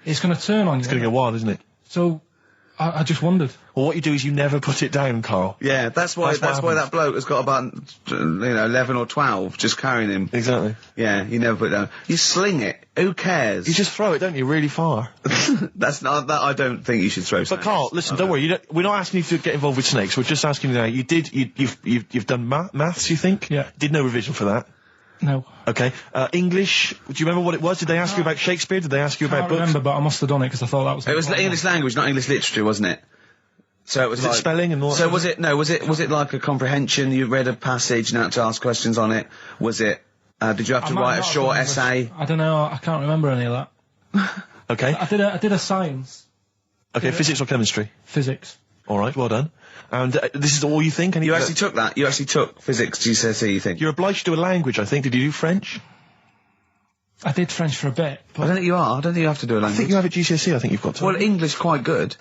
it's going to turn on you. It's going to go wild, isn't it? So, I just wondered. Well, what you do is you never put it down, Karl. Yeah, that's why that bloke has got about, 11 or 12 just carrying him. Exactly. Yeah, you never put it down. You sling it. Who cares? You just throw it, don't you, really far. That's not, that I don't think you should throw snakes. But Karl, listen, don't worry, we're not asking you to get involved with snakes, we're just asking you now, you've done maths, you think? Yeah. Did no revision for that? No. Okay. English, do you remember what it was? Did they ask you about Shakespeare? Did they ask you about books? I remember, but I must have done it because I thought that was... It was English language, not English literature, wasn't it? So it was like... spelling and all that? So was it like a comprehension, you read a passage and had to ask questions on it? Was it, did you have to write a short essay? I don't know, I can't remember any of that. Okay. I did a science. Okay, physics or chemistry? Physics. Alright, well done. And this is all you think? You actually took that? You actually took physics GCSE, you think? You're obliged to do a language, I think. Did you do French? I did French for a bit. I don't think you are. I don't think you have to do a language. I think you have a GCSE, I think you've got to. Well, English quite good.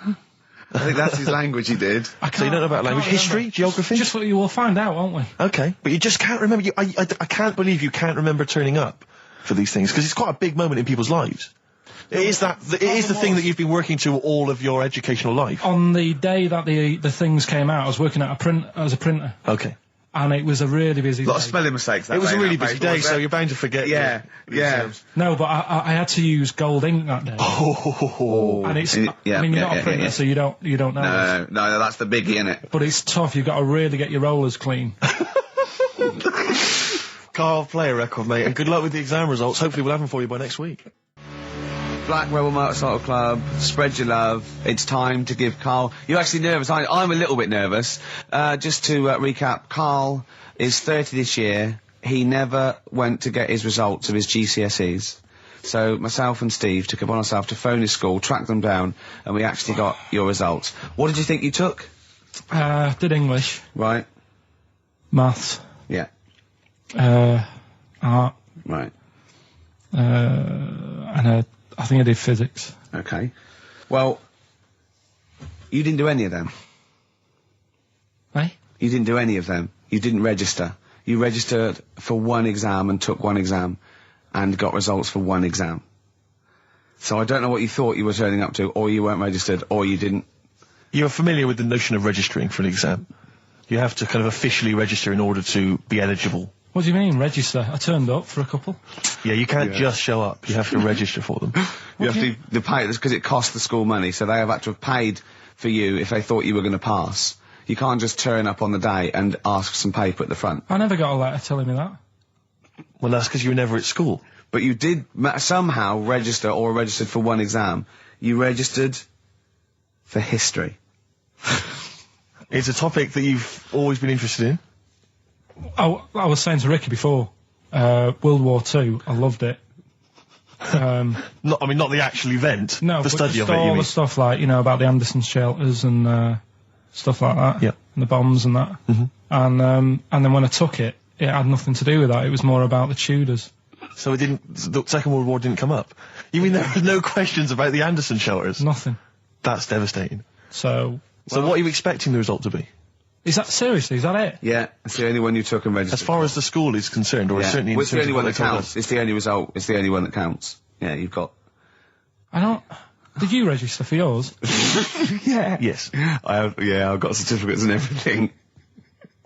I think that's his language he did. So you don't know about language? History? Geography? Just what you will find out, won't we? Okay. But you just can't remember. I can't believe you can't remember turning up for these things, because it's quite a big moment in people's lives. It is the thing that you've been working to all of your educational life. On the day that the things came out, I was working as a printer. Okay. And it was a really busy day. A lot of spelling mistakes that It was day, a really that busy paper, day, wasn't so it? you're bound to forget. Yeah, yeah. No, but I had to use gold ink that day. Oh. And it's, I mean, you're not a printer, so you don't know. No, that's the biggie, innit? But it's tough, you've got to really get your rollers clean. Karl, play a record, mate, and good luck with the exam results. Hopefully we'll have them for you by next week. Black Rebel Motorcycle Club, spread your love. It's time to give Karl... You're actually nervous, aren't you? I'm a little bit nervous. Just to recap, Karl is 30 this year. He never went to get his results of his GCSEs. So myself and Steve took upon ourselves to phone his school, track them down, and we actually got your results. What did you think you took? Did English. Right. Maths. Yeah. Art. Right. And I think I did physics. Okay. Well, you didn't do any of them. Eh? You didn't do any of them. You didn't register. You registered for one exam and took one exam and got results for one exam. So I don't know what you thought you were turning up to, or you weren't registered, or you didn't. You're familiar with the notion of registering for an exam. You have to kind of officially register in order to be eligible. What do you mean, register? I turned up for a couple. Yeah, you can't just show up. You have to register for them. You have to pay this because it costs the school money, so they have had to have paid for you if they thought you were going to pass. You can't just turn up on the day and ask for some paper at the front. I never got a letter telling me that. Well, that's because you were never at school. But you did somehow register or registered for one exam. You registered for history. It's a topic that you've always been interested in. I was saying to Ricky before, World War II, I loved it. Not the actual event. No, the but study just of it. all You the mean? stuff like, you know, about the Anderson shelters and stuff like that. Yeah. And the bombs and that. Mm-hmm. And then when I took it, it had nothing to do with that. It was more about the Tudors. So the Second World War didn't come up. You mean there were no questions about the Anderson shelters? Nothing. That's devastating. So what are you expecting the result to be? Is that seriously? Is that it? Yeah, it's the only one you took and registered. As far as the school is concerned, or yeah. certainly in Well, it's the terms only of one what that they told counts. us. It's the only result. It's the only one that counts. Yeah, you've got. I don't. Did you register for yours? Yeah. Yes. I have. Yeah, I've got certificates and everything.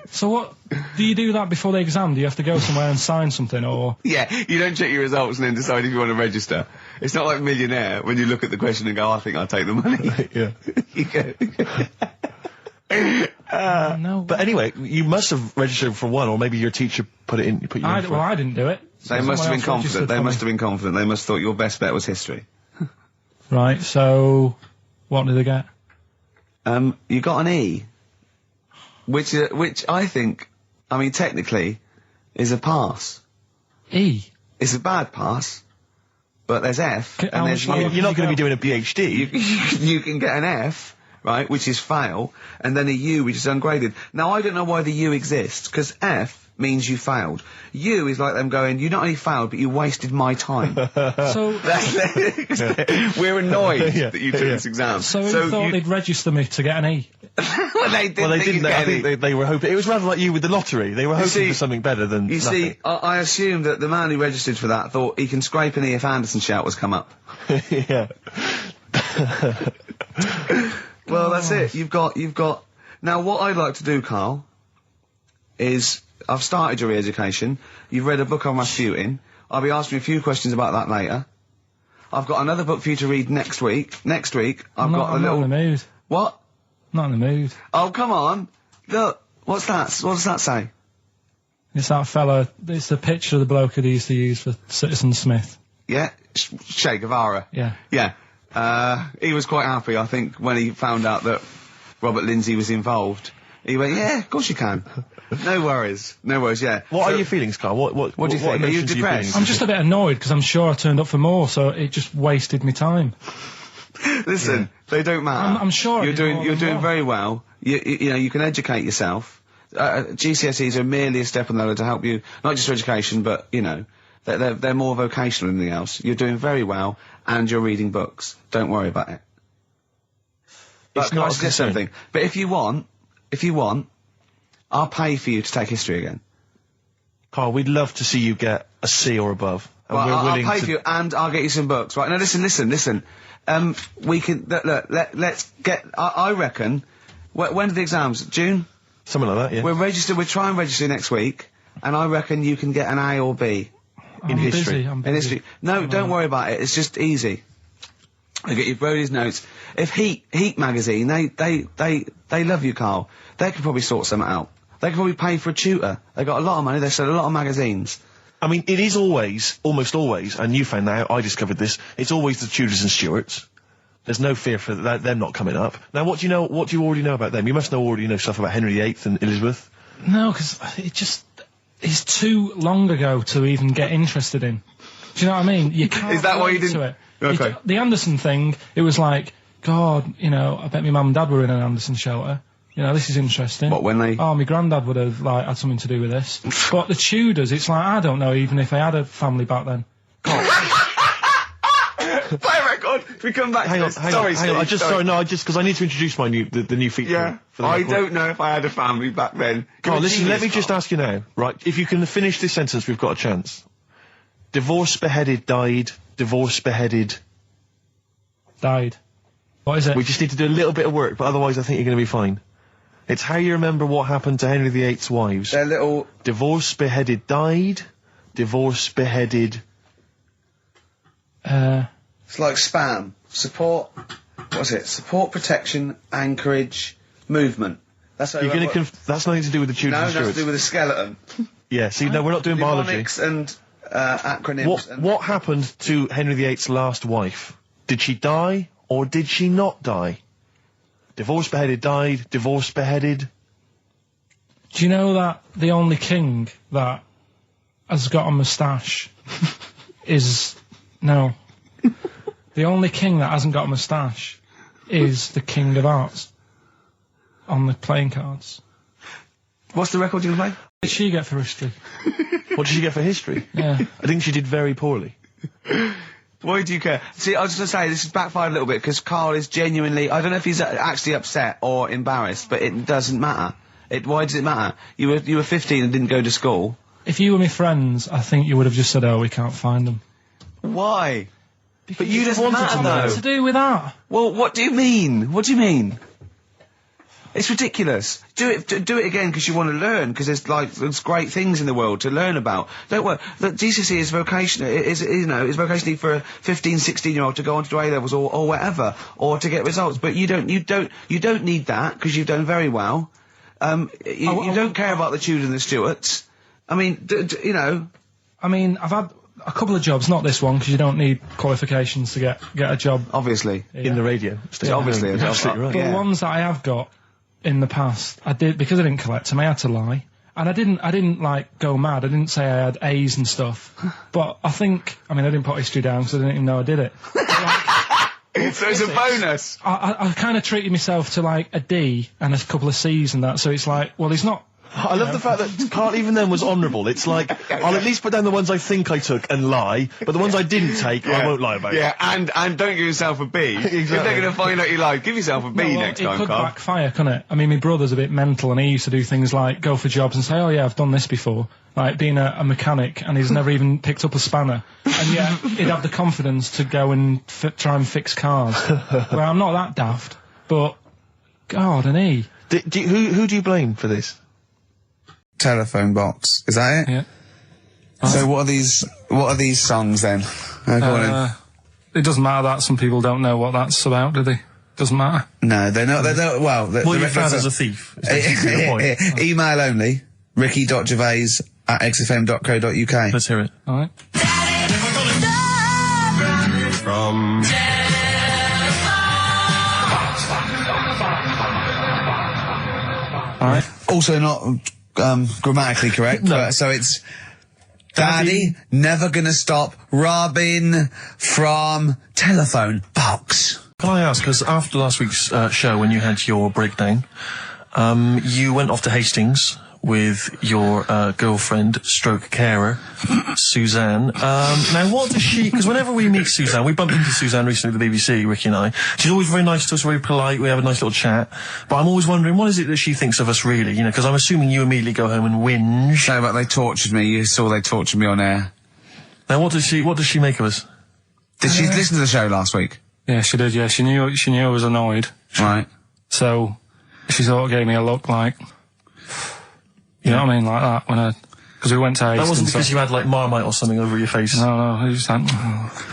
So what? Do you do that before the exam? Do you have to go somewhere and sign something, or? Yeah, you don't check your results and then decide if you want to register. It's not like Millionaire when you look at the question and go, I think I'll take the money. Yeah. You go. No. But anyway, you must have registered for one, or maybe your teacher put you in for I it. didn't do it. They must have been confident. They must have been confident. They must have thought your best bet was history. Right. So, what did they get? You got an E, which I think, I mean, technically, is a pass. E. It's a bad pass, but there's F, How and there's much You're not going to be doing a PhD. you can get an F, right, which is fail, and then a U, which is ungraded. Now, I don't know why the U exists, because F means you failed. U is like them going, you not only failed, but you wasted my time. So, We're annoyed that you took this exam. so you thought they'd register me to get an E? Well, they didn't. Well, they didn't. I think they were hoping. It was rather like you with the lottery. They were hoping for something better than You nothing. see, I assume that the man who registered for that thought he can scrape an E if Anderson shouters come up. Yeah. Well, that's it. You've got. Now, what I'd like to do, Carl, is I've started your re-education. You've read a book on Rasputin. I'll be asking you a few questions about that later. I've got another book for you to read next week. Next week, I'm not in the mood. What? Not in the mood. Oh, come on. Look, what's that? What does that say? It's that fella. It's the picture of the bloke that he used to use for Citizen Smith. Yeah? Che Guevara. Yeah. Yeah. He was quite happy, I think, when he found out that Robert Lindsay was involved. He went, yeah, of course you can. No worries. No worries, yeah. What are your feelings, Carl? What do you think? Are you emotions depressed? I'm just a bit annoyed because I'm sure I turned up for more, so it just wasted me time. Listen, they don't matter. I'm sure you're doing more. very well. You know, you can educate yourself. GCSEs are merely a step on the ladder to help you, not just for education, but, you know, they're more vocational than anything else. You're doing very well, and you're reading books. Don't worry about it. But It's can not I a suggest concern. something? But if you want, I'll pay for you to take history again. Carl, we'd love to see you get a C or above. And Well, we're I'll willing pay to... for you, and I'll get you some books. Right, now listen. We can, let's get, I reckon, when are the exams? June? Something like that, yeah. We'll try and register next week, and I reckon you can get an A or B. I'm history. Busy, I'm busy. In history. No, don't worry about it, it's just easy. I get you Brody's notes. If Heat magazine, they love you, Carl. They could probably sort something out. They could probably pay for a tutor. They got a lot of money, they sell a lot of magazines. I mean, it is always, almost always, and you found that out, I discovered this, it's always the Tudors and Stuarts. There's no fear for them not coming up. Now, what do you already know about them? You must already know stuff about Henry VIII and Elizabeth. No, because it's too long ago to even get interested in. Do you know what I mean? You can't Is that why you relate to didn't- it. Okay. The Anderson thing, it was like, God, you know, I bet my mum and dad were in an Anderson shelter. You know, this is interesting. What, when they... Oh, my granddad would have, like, had something to do with this. But the Tudors, it's like, I don't know even if they had a family back then. Play a record! If we come back Hang to on, this. hang Sorry, on, hang on. Steve, Just because I need to introduce the new feature. Yeah, for the I record. don't know if I had a family back then. Carl, You're a listen, let genius, me just Carl. ask you now, right? If you can finish this sentence, we've got a chance. Divorced, beheaded, died. Divorced, beheaded. Died. What is it? We just need to do a little bit of work, but otherwise I think you're going to be fine. It's how you remember what happened to Henry VIII's wives. They're little... Divorced, beheaded, died. Divorced, beheaded. It's like spam. Support. what's it? Support, protection, anchorage, movement. That's how You're going to that's nothing to do with the Tudors No, and nothing to Stuarts. do with the skeleton. Yeah, see, no, we're not doing biology. Mnemonics and acronyms. What happened to Henry VIII's last wife? Did she die, or did she not die? Divorced, beheaded, died, divorced, beheaded. Do you know that the only king that has got a moustache is... No. The only king that hasn't got a moustache is the King of Hearts on the playing cards. What's the record you can play? What did she get for history? What did she get for history? Yeah. I think she did very poorly. Why do you care? See, I was just going to say, this has backfired a little bit, because Karl is genuinely... I don't know if he's actually upset or embarrassed, but it doesn't matter. Why does it matter? You were 15 and didn't go to school. If you were my friends, I think you would have just said, oh, we can't find them. Why? But you just What's matter, that though. to do with that? Well, what do you mean? What do you mean? It's ridiculous. Do it again because you want to learn, because there's great things in the world to learn about. Don't worry. The GCSE is vocational. Is vocationally for a 15, 16-year-old to go on to do A-levels or whatever, or to get results. But you don't need that, because you've done very well. You don't care about the Tudors and the Stuarts. I mean, you know. I mean, I've had a couple of jobs, not this one, because you don't need qualifications to get a job. Obviously. In the radio. Yeah, obviously. You're absolutely right. But ones that I have got in the past, I did, because I didn't collect them, I had to lie. And I didn't like go mad. I didn't say I had A's and stuff. But I didn't put history down because I didn't even know I did it. So it's a bonus. I kind of treated myself to like a D and a couple of C's and that, so it's like, well, he's not... I love the fact that Karl even then was honourable. It's like, I'll at least put down the ones I think I took and lie, but the ones I didn't take, I won't lie about. Yeah, and don't give yourself a B. Exactly. If they're going to find out you lied, give yourself a B next time, It could Karl. backfire, couldn't it? I mean, my brother's a bit mental, and he used to do things like go for jobs and say, oh yeah, I've done this before. Like being a mechanic, and he's never even picked up a spanner. And yet, he'd have the confidence to go and try and fix cars. Well, I'm not that daft, but... God, and he... Who do you blame for this? Telephone box. Is that it? Yeah. So what are these songs then? Go on It doesn't matter that some people don't know what that's about, do they? Doesn't matter. No, they're not. Well, Your father's a thief. Is basically your point. Email only. ricky.gervais@xfm.co.uk. Let's hear it. All right. From... All right. Also not grammatically correct. No. So it's Daddy never gonna stop robbing from telephone box. Can I ask, because after last week's show, when you had your breakdown, you went off to Hastings with your girlfriend, stroke carer, Suzanne. Now, what does she... Because whenever we meet Suzanne, we bumped into Suzanne recently at the BBC, Ricky and I. She's always very nice to us, very polite, we have a nice little chat. But I'm always wondering, what is it that she thinks of us, really? You know, because I'm assuming you immediately go home and whinge. No, but they tortured me. You saw they tortured me on air. Now, what does she make of us? Did she listen to the show last week? Yeah, she did, yeah. She knew I was annoyed. Right. So, she sort of gave me a look like... You know what I mean? Like that, when because we went to Hastings. That wasn't because you had, like, Marmite or something over your face. No, it was just like...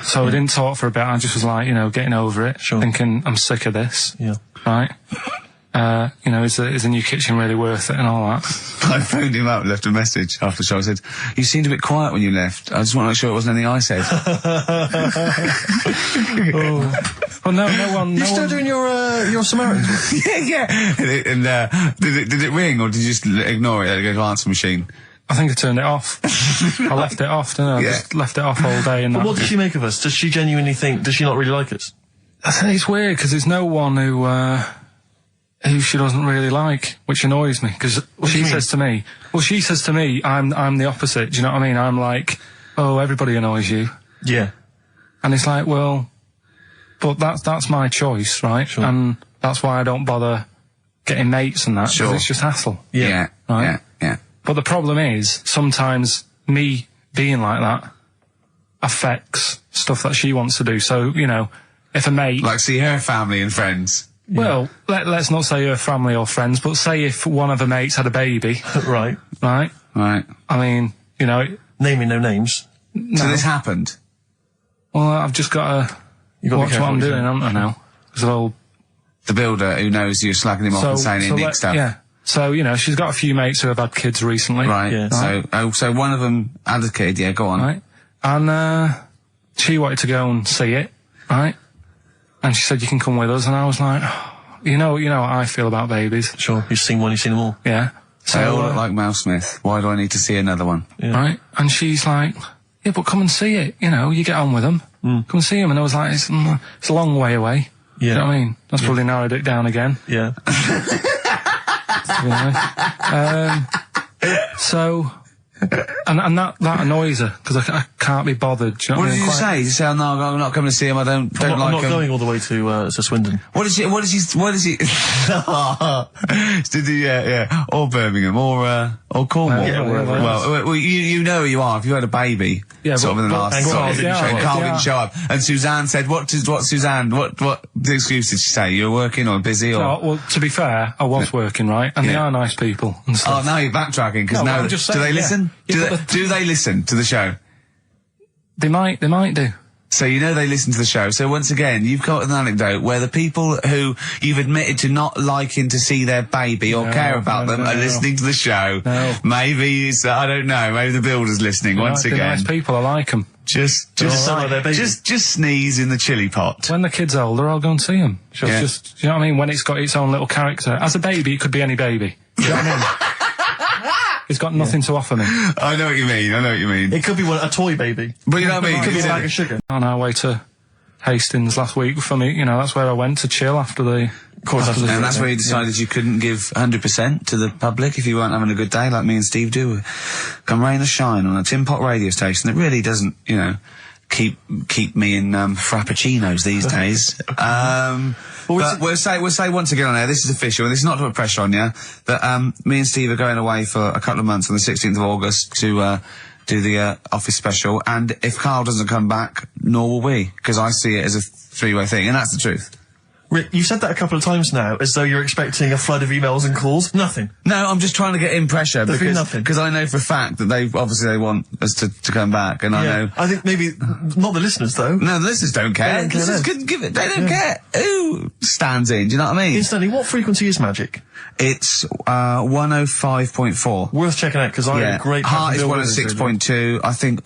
So we didn't talk for a bit, I just was like, you know, getting over it. Sure. Thinking, I'm sick of this. Yeah. Right? You know, is the new kitchen really worth it and all that? I phoned him up and left a message after the show. I said, you seemed a bit quiet when you left. I just want to make sure it wasn't anything I said. Well, no one... You're still doing your Samaritan work? Yeah. And did it ring, or did you just ignore it? Let it go to answer machine? I think I turned it off. I left it off, didn't I? Yeah. I just left it off all day and But that. what does she make of us? Does she genuinely think... Does she not really like us? I think it's weird, because there's no one who she doesn't really like, which annoys me, because she says to me, I'm the opposite, do you know what I mean? I'm like, oh, everybody annoys you. Yeah. And it's like, well, but that's my choice, right? Sure. And that's why I don't bother getting mates and that, because Sure. it's just hassle. Yeah. Right? Yeah. But the problem is, sometimes me being like that affects stuff that she wants to do. So, you know, if a mate... Like see her family and friends. Well, let's not say her family or friends, but say if one of her mates had a baby. Right. Right? Right. I mean, you know... Naming no names. So this happened? Well, I've just got to watch what I'm doing, haven't I now? The builder who knows you're slagging him off and saying he nicks stuff. Yeah. So, you know, she's got a few mates who have had kids recently. Right. Yeah. So one of them had a kid. Yeah, go on. Right. And she wanted to go and see it. Right. And she said, "You can come with us." And I was like, you know what I feel about babies. Sure. You've seen one, you've seen them all. Yeah. So they all look like Mel Smith. Why do I need to see another one? Yeah. Right. And she's like, "Yeah, but come and see it. You know, you get on with them. Come and see them." And I was like, it's a long way away. Yeah. You know what I mean? That's probably narrowed it down again. Yeah. So, and that annoys her, because I can't be bothered. Do you know What I did mean? you say? Did you say, "Oh, no, I'm not coming to see him, I don't like him"? I'm not going all the way to Swindon. What is he, did he, yeah, or Birmingham, or Cornwall. Well, you know who you are, if you had a baby, sort of in the last, and Carl didn't show up. And Suzanne said, what the excuse did she say? You were working or busy or? No, well, to be fair, I was working, right? And they are nice people and stuff. Oh, now you're backtracking, because now, do they listen? Do they listen to the show? They might do. So you know they listen to the show. So once again, you've got an anecdote where the people who you've admitted to not liking to see their baby or care about them are listening to the show. No. Maybe I don't know. Maybe the builder's listening once again. They're nice people. I like them. Just sneeze in the chili pot. When the kid's older, I'll go and see him. Just, you know what I mean? When it's got its own little character. As a baby, it could be any baby. You know what I mean? It's got nothing to offer me. I know what you mean. It could be a toy baby. But you know what I mean? It could be a bag of sugar. On our way to Hastings last week, for me, you know, that's where I went to chill after the... Of course, and that's where you decided you couldn't give 100% to the public if you weren't having a good day, like me and Steve do. Come rain or shine on a tin pot radio station that really doesn't, you know, keep me in frappuccinos these days. But we'll say once again on air, this is official, and this is not to put pressure on you, that me and Steve are going away for a couple of months on the 16th of August to do the office special, and if Carl doesn't come back, nor will we, because I see it as a three-way thing, and that's the truth. Rick, you've said that a couple of times now, as though you're expecting a flood of emails and calls. Nothing. No, I'm just trying to get in pressure, There's been nothing. Because I know for a fact that they want us to come back, and I know... I think maybe, not the listeners though. No, the listeners don't care. They don't care. Couldn't give it. They don't care who stands in, do you know what I mean? Instantly, what frequency is Magic? It's 105.4. Worth checking out, because I had a great... Heart is 106.2, I think.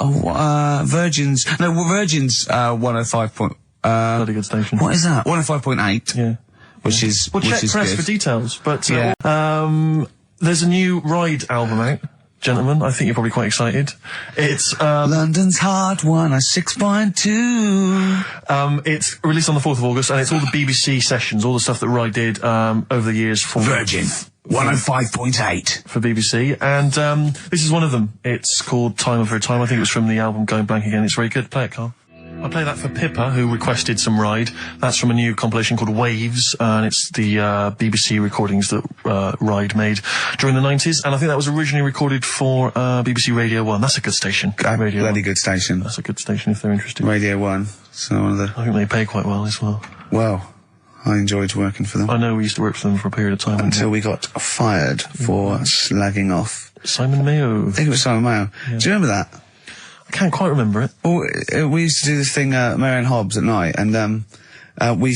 Virgin's 105. Bloody good station. What is that? 105.8. Yeah. Which is check press good. for details. But there's a new Ride album out, gentlemen. I think you're probably quite excited. It's London's Heart 106.2. It's released on the 4th of August, and it's all the BBC sessions, all the stuff that Ride did over the years for Virgin 105.8 for BBC, and this is one of them. It's called Time Over Time. I think it was from the album Going Blank Again. It's very good. Play it, Carl. I play that for Pippa, who requested some Ride. That's from a new compilation called Waves, and it's the BBC recordings that Ride made during the 90s, and I think that was originally recorded for BBC Radio 1. That's a good station. Radio bloody 1. good station. That's a good station if they're interested. Radio 1. So one of the... I think they pay quite well as well. Well, I enjoyed working for them. I know we used to work for them for a period of time. Until we got fired for slagging off. Simon Mayo. I think it was Simon Mayo. Yeah. Do you remember that? I can't quite remember it. Well, we used to do this thing, Marion Hobbs at night, and we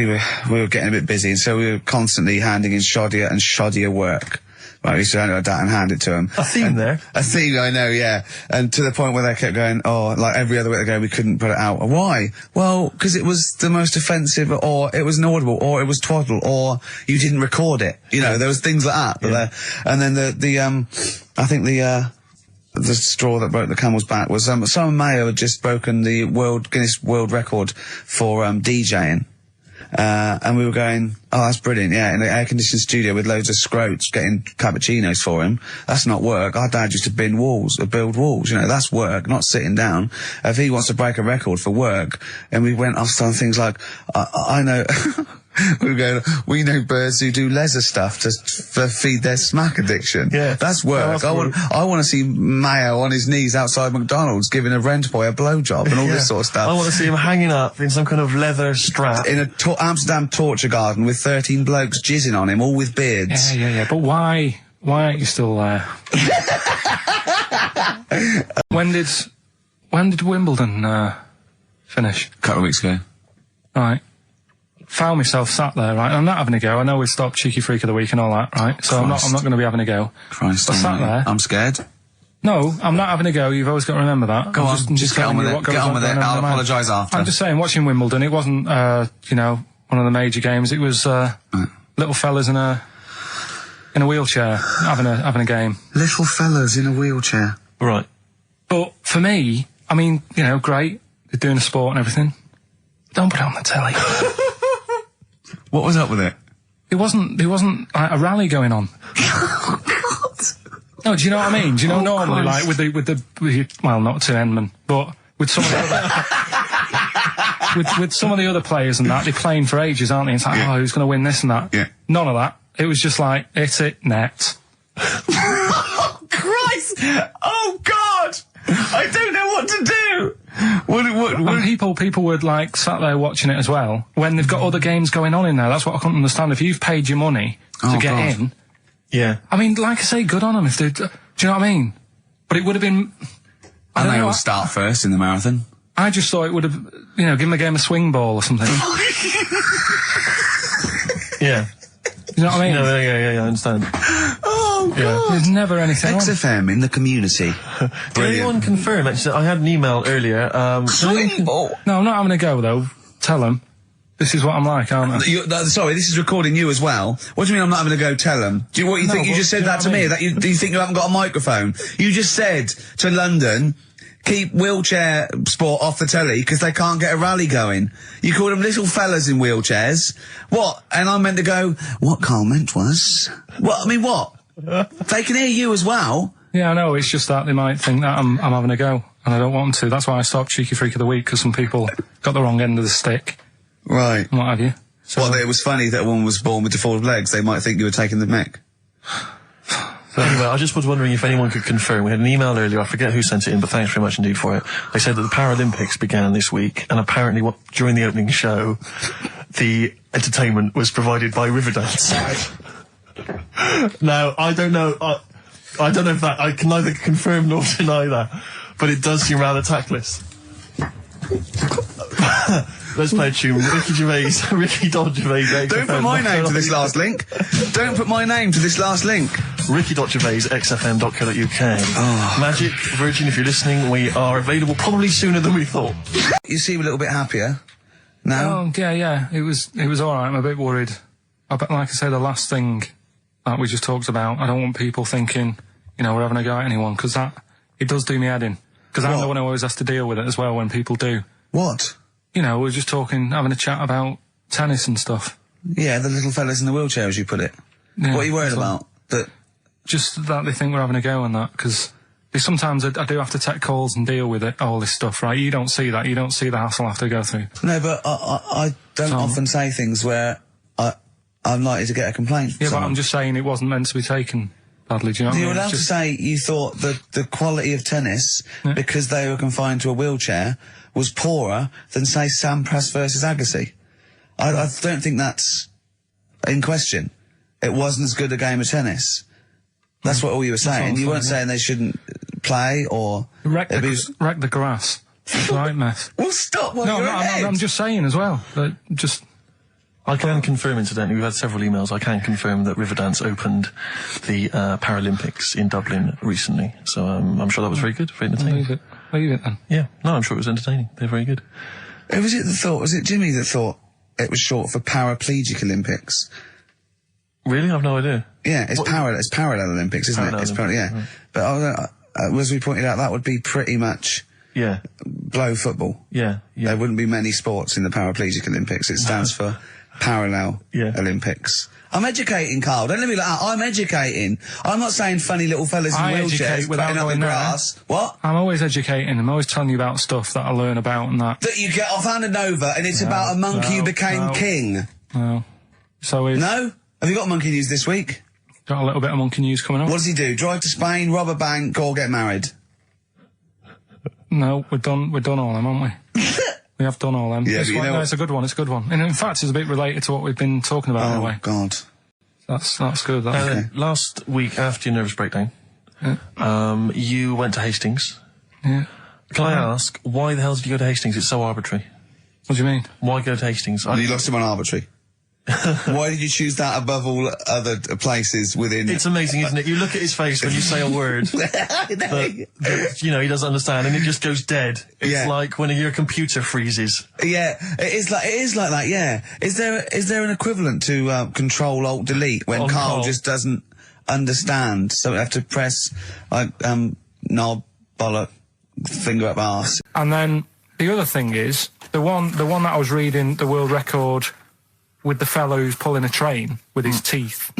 were getting a bit busy, and so we were constantly handing in shoddier and shoddier work. Right, we used to hand it like that and hand it to them. A theme there. A theme, I know, yeah. And to the point where they kept going, like every other week they go, we couldn't put it out. Why? Well, because it was the most offensive, or it was inaudible, or it was twaddle, or you didn't record it. You know, there was things like that. Yeah. And then I think the straw that broke the camel's back was Simon Mayo had just broken the Guinness World Record for DJing, and we were going, oh, that's brilliant, yeah, in an air-conditioned studio with loads of scrotes getting cappuccinos for him. That's not work. Our dad used to build walls, you know, that's work, not sitting down. If he wants to break a record for work, and we went off on things like, I know... We were going, we know birds who do leisure stuff to feed their smack addiction. Yeah. That's work. I want to see Mayo on his knees outside McDonald's giving a rent boy a blowjob and all this sort of stuff. I want to see him hanging up in some kind of leather strap. In a Amsterdam torture garden with 13 blokes jizzing on him, all with beards. Yeah. But why aren't you still there? When did Wimbledon finish? A couple of weeks ago. Right. found myself sat there, right? I'm not having a go. I know we stopped Cheeky Freak of the Week and all that, right? So I'm not going to be having a go. Christ, I sat there. I'm scared. No, I'm not having a go. You've always got to remember that. Go on, just get on with it. Get on with it. I'll apologise after. I'm just saying, watching Wimbledon, it wasn't, you know, one of the major games. It was little fellas in a wheelchair having a game. Little fellas in a wheelchair. Right. But for me, I mean, you know, great. They're doing a sport and everything. Don't put it on the telly. What was up with it? There wasn't like, a rally going on. No, do you know what I mean? Do you know normally, like with the well, not to Endman, but with some of the other with some of the other players and that, they're playing for ages, aren't they? It's like, oh, who's going to win this and that? Yeah. None of that. It was just like, hit it, net. Oh, Christ! Oh, God! I don't know what to do! And people would like sat there watching it as well when they've got other games going on in there. That's what I couldn't understand. If you've paid your money to get in, yeah. I mean, like I say, good on them if they. Do you know what I mean? But it would have been. And they all start first in the marathon. I just thought it would have, you know, given the game a swing ball or something. Yeah. You know what I mean? No, yeah, I understand. Oh, God. Yeah. There's never anything XFM in the community. Did anyone confirm? Actually, I had an email earlier. Swing ball? No, I'm not having a go, though. Tell them. This is what I'm like, aren't I? Sorry, this is recording you as well. What do you mean I'm not having a go? Tell them. Do you think you just said that to me? That do you think you haven't got a microphone? You just said to London, keep wheelchair sport off the telly because they can't get a rally going. You called them little fellas in wheelchairs. What? And I meant to go, what Carl meant was... What? I mean, what? They can hear you as well. Yeah, I know. It's just that they might think that I'm having a go, and I don't want to. That's why I stopped Cheeky Freak of the Week, because some people got the wrong end of the stick. Right. And what have you. So, well, it was funny that a woman was born with deformed legs. They might think you were taking the mick. So anyway, I just was wondering if anyone could confirm. We had an email earlier, I forget who sent it in, but thanks very much indeed for it. They said that the Paralympics began this week, and apparently during the opening show, the entertainment was provided by Riverdance. Now, I don't know if that, I can neither confirm nor deny that, but it does seem rather tactless. Let's play a tune. Ricky Gervais. Don't put my name to this last link. Don't put my name to this last link. Ricky.Gervais, xfm.co.uk. Oh. Magic, Virgin, if you're listening, we are available probably sooner than we thought. You seem a little bit happier now. Oh, yeah. It was alright. I'm a bit worried. Like I say, the last thing that we just talked about, I don't want people thinking, you know, we're having a go at anyone, because it does do me head in. Because I'm the one who always has to deal with it as well when people do. What? You know, we're just having a chat about tennis and stuff. Yeah, the little fellas in the wheelchair, as you put it. Yeah, what are you worried about? Just that they think we're having a go on that, because sometimes I do have to take calls and deal with all this stuff, right? You don't see that. You don't see the hassle I have to go through. No, but I don't often say things where I'm likely to get a complaint from someone. But I'm just saying it wasn't meant to be taken badly, do you know what I mean? You're allowed to say you thought the quality of tennis, because they were confined to a wheelchair, was poorer than, say, Sampras versus Agassi. I don't think that's in question. It wasn't as good a game of tennis. That's what all you were saying. You weren't saying they shouldn't play or... Wreck the grass. It's a right mess. Well, stop while you're ahead. I'm just saying as well. I can confirm, incidentally, we've had several emails, I can confirm that Riverdance opened the Paralympics in Dublin recently. So I'm sure that was very good, very entertaining. Leave it then. Yeah, no, I'm sure it was entertaining. They're very good. Who was it that thought? Was it Jimmy that thought it was short for Paraplegic Olympics? Really? I've no idea. Yeah, it's Parallel Olympics, isn't it? It's yeah. Right. But as we pointed out, that would be pretty much blow football. Yeah. There wouldn't be many sports in the Paraplegic Olympics. It stands for Parallel Olympics. I'm educating, Carl. Don't let me like that. I'm educating. I'm not saying funny little fellas in wheelchairs playing up the grass. What? I'm always educating. I'm always telling you about stuff that I learn about and that. That you get off-handed over, and it's about a monkey who became king. No. So No? Have you got monkey news this week? Got a little bit of monkey news coming up. What does he do? Drive to Spain, rob a bank, or get married? No, we've done all them, haven't we? We have done all them. Yeah, it's a good one. It's a good one. And in fact, it's a bit related to what we've been talking about in a way. Oh, God. That's good. Okay. Last week, after your nervous breakdown, you went to Hastings. Yeah. Can I ask, why the hell did you go to Hastings? It's so arbitrary. What do you mean? Why go to Hastings? You lost him on arbitrary. Why did you choose that above all other places within... It's amazing, isn't it? You look at his face when you say a word that, you know, he doesn't understand, and it just goes dead. It's like when your computer freezes. Yeah, it is like that, yeah. Is there an equivalent to Control-Alt-Delete when Carl just doesn't understand, so we have to press, like, knob, bollock, finger up arse? And then the other thing is, the one that I was reading, the world record... with the fellow who's pulling a train with his teeth.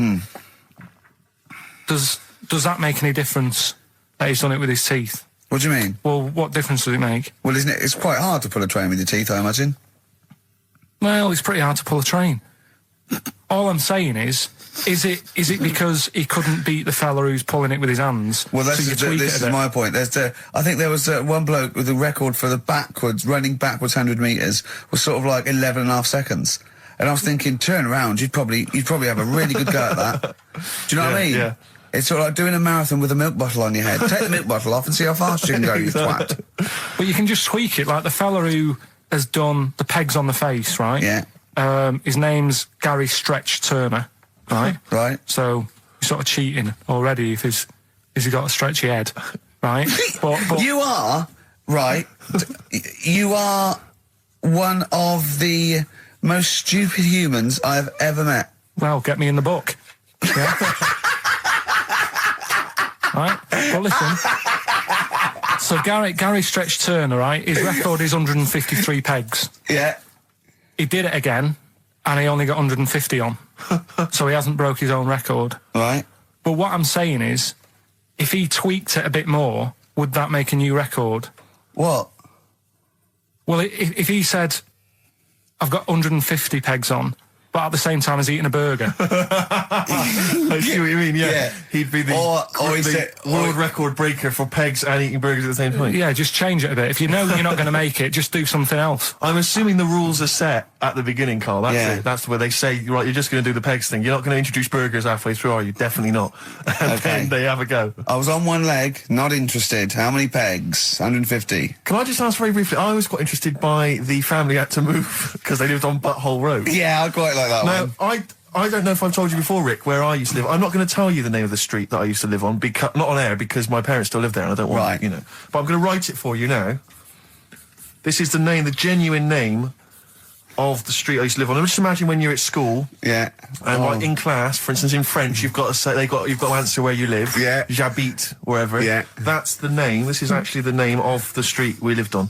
Does that make any difference that he's done it with his teeth? What do you mean? Well, what difference does it make? Well, isn't it? It's quite hard to pull a train with your teeth, I imagine. Well, it's pretty hard to pull a train. All I'm saying is it because he couldn't beat the fella who's pulling it with his hands? Well, this is my point. I think there was one bloke with the record for the running backwards 100 metres was sort of like 11 and a half seconds. And I was thinking, turn around, you'd probably have a really good go at that. Do you know what I mean? Yeah. It's sort of like doing a marathon with a milk bottle on your head. Take the milk bottle off and see how fast you can go, you twat. But you can just tweak it, like the fella who has done the pegs on the face, right? Yeah. His name's Gary Stretch Turner, right? Right. So you're sort of cheating already if he's got a stretchy head, right? but you are, right, you are one of the most stupid humans I've ever met. Well, get me in the book. Yeah. Right? Well, listen. So Gary Stretch Turner, right? His record is 153 pegs. Yeah. He did it again, and he only got 150 on. So he hasn't broke his own record. Right. But what I'm saying is, if he tweaked it a bit more, would that make a new record? What? Well, if he said, I've got 150 pegs on, but at the same time as eating a burger. I see what you mean, yeah. He'd be the world record breaker for pegs and eating burgers at the same time. Yeah, just change it a bit. If you know you're not going to make it, just do something else. I'm assuming the rules are set at the beginning, Carl. That's it. That's where they say, right, you're just going to do the pegs thing. You're not going to introduce burgers halfway through, are you? Definitely not. And then they have a go. I was on one leg, not interested. How many pegs? 150. Can I just ask very briefly, I was quite interested by the family had to move because they lived on Butthole Road. Yeah, I quite like that one. I don't know if I've told you before, Rick, where I used to live. I'm not going to tell you the name of the street that I used to live on, not on air, because my parents still live there and I don't want, you know. But I'm going to write it for you now. This is the genuine name of the street I used to live on. Just imagine when you're at school. Yeah. And like in class, for instance, in French, you've got to say, you've got to answer where you live. Yeah. J'habite, wherever. Yeah. That's the name. This is actually the name of the street we lived on.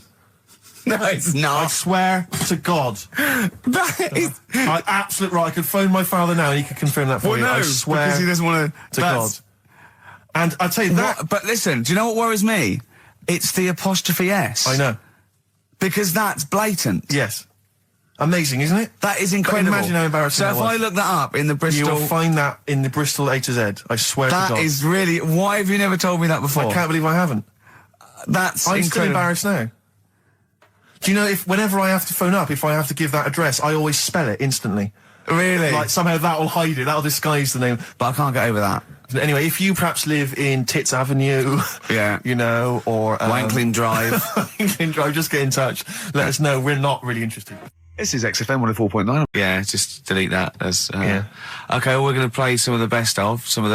No, it's not. I swear to God. That is... Absolute right. I could phone my father now and he could confirm that for you. No, I swear because he doesn't want to God. And I'll tell you that... But listen, do you know what worries me? It's the apostrophe S. I know. Because that's blatant. Yes. Amazing, isn't it? That is incredible. But imagine how embarrassing that was. So if I look that up in the Bristol... You will find that in the Bristol A to Z. I swear to God. That is really... Why have you never told me that before? I can't believe I haven't. That's I'm incredible. still embarrassed now. Do you know, whenever I have to phone up, if I have to give that address, I always spell it instantly. Really? Like, somehow that will hide it, that'll disguise the name. But I can't get over that. Anyway, if you perhaps live in Tits Avenue, you know, or... Wankling Drive. Wankling Drive, just get in touch. Let us know, we're not really interested. This is XFM 104.9. Yeah, just delete that. Okay, well, we're going to play some of the best of, some of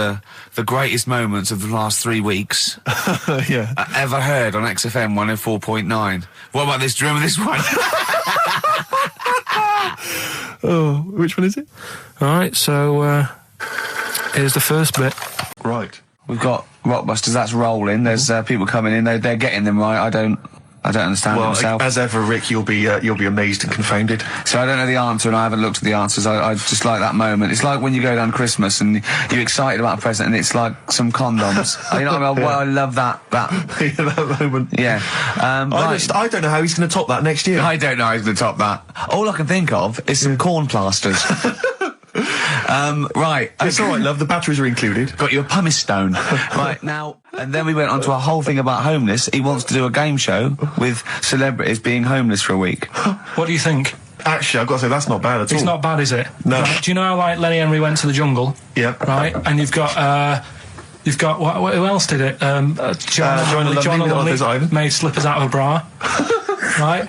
the greatest moments of the last 3 weeks. Ever heard on XFM 104.9. What about this? Do you remember this one? Oh, which one is it? Alright, so, here's the first bit. Right. We've got Rockbusters, that's rolling. There's people coming in, they're getting them right. I don't understand it myself. As ever, Rick, you'll be amazed and confounded. So I don't know the answer, and I haven't looked at the answers. I just like that moment. It's like when you go down Christmas and you're excited about a present, and it's like some condoms. You know what I mean? Well, I love that. That moment. Yeah. I don't know how he's going to top that next year. I don't know how he's going to top that. All I can think of is some corn plasters. Right. It's all right, love. The batteries are included. Got you a pumice stone. Right, now... And then we went on to a whole thing about homeless. He wants to do a game show with celebrities being homeless for a week. What do you think? Actually, I've got to say, that's not bad at all. It's not bad, is it? No. Right, do you know how, like, Lenny Henry went to the jungle? Yeah. Right? And you've got, who else did it? John Lovely made slippers out of a bra. Right?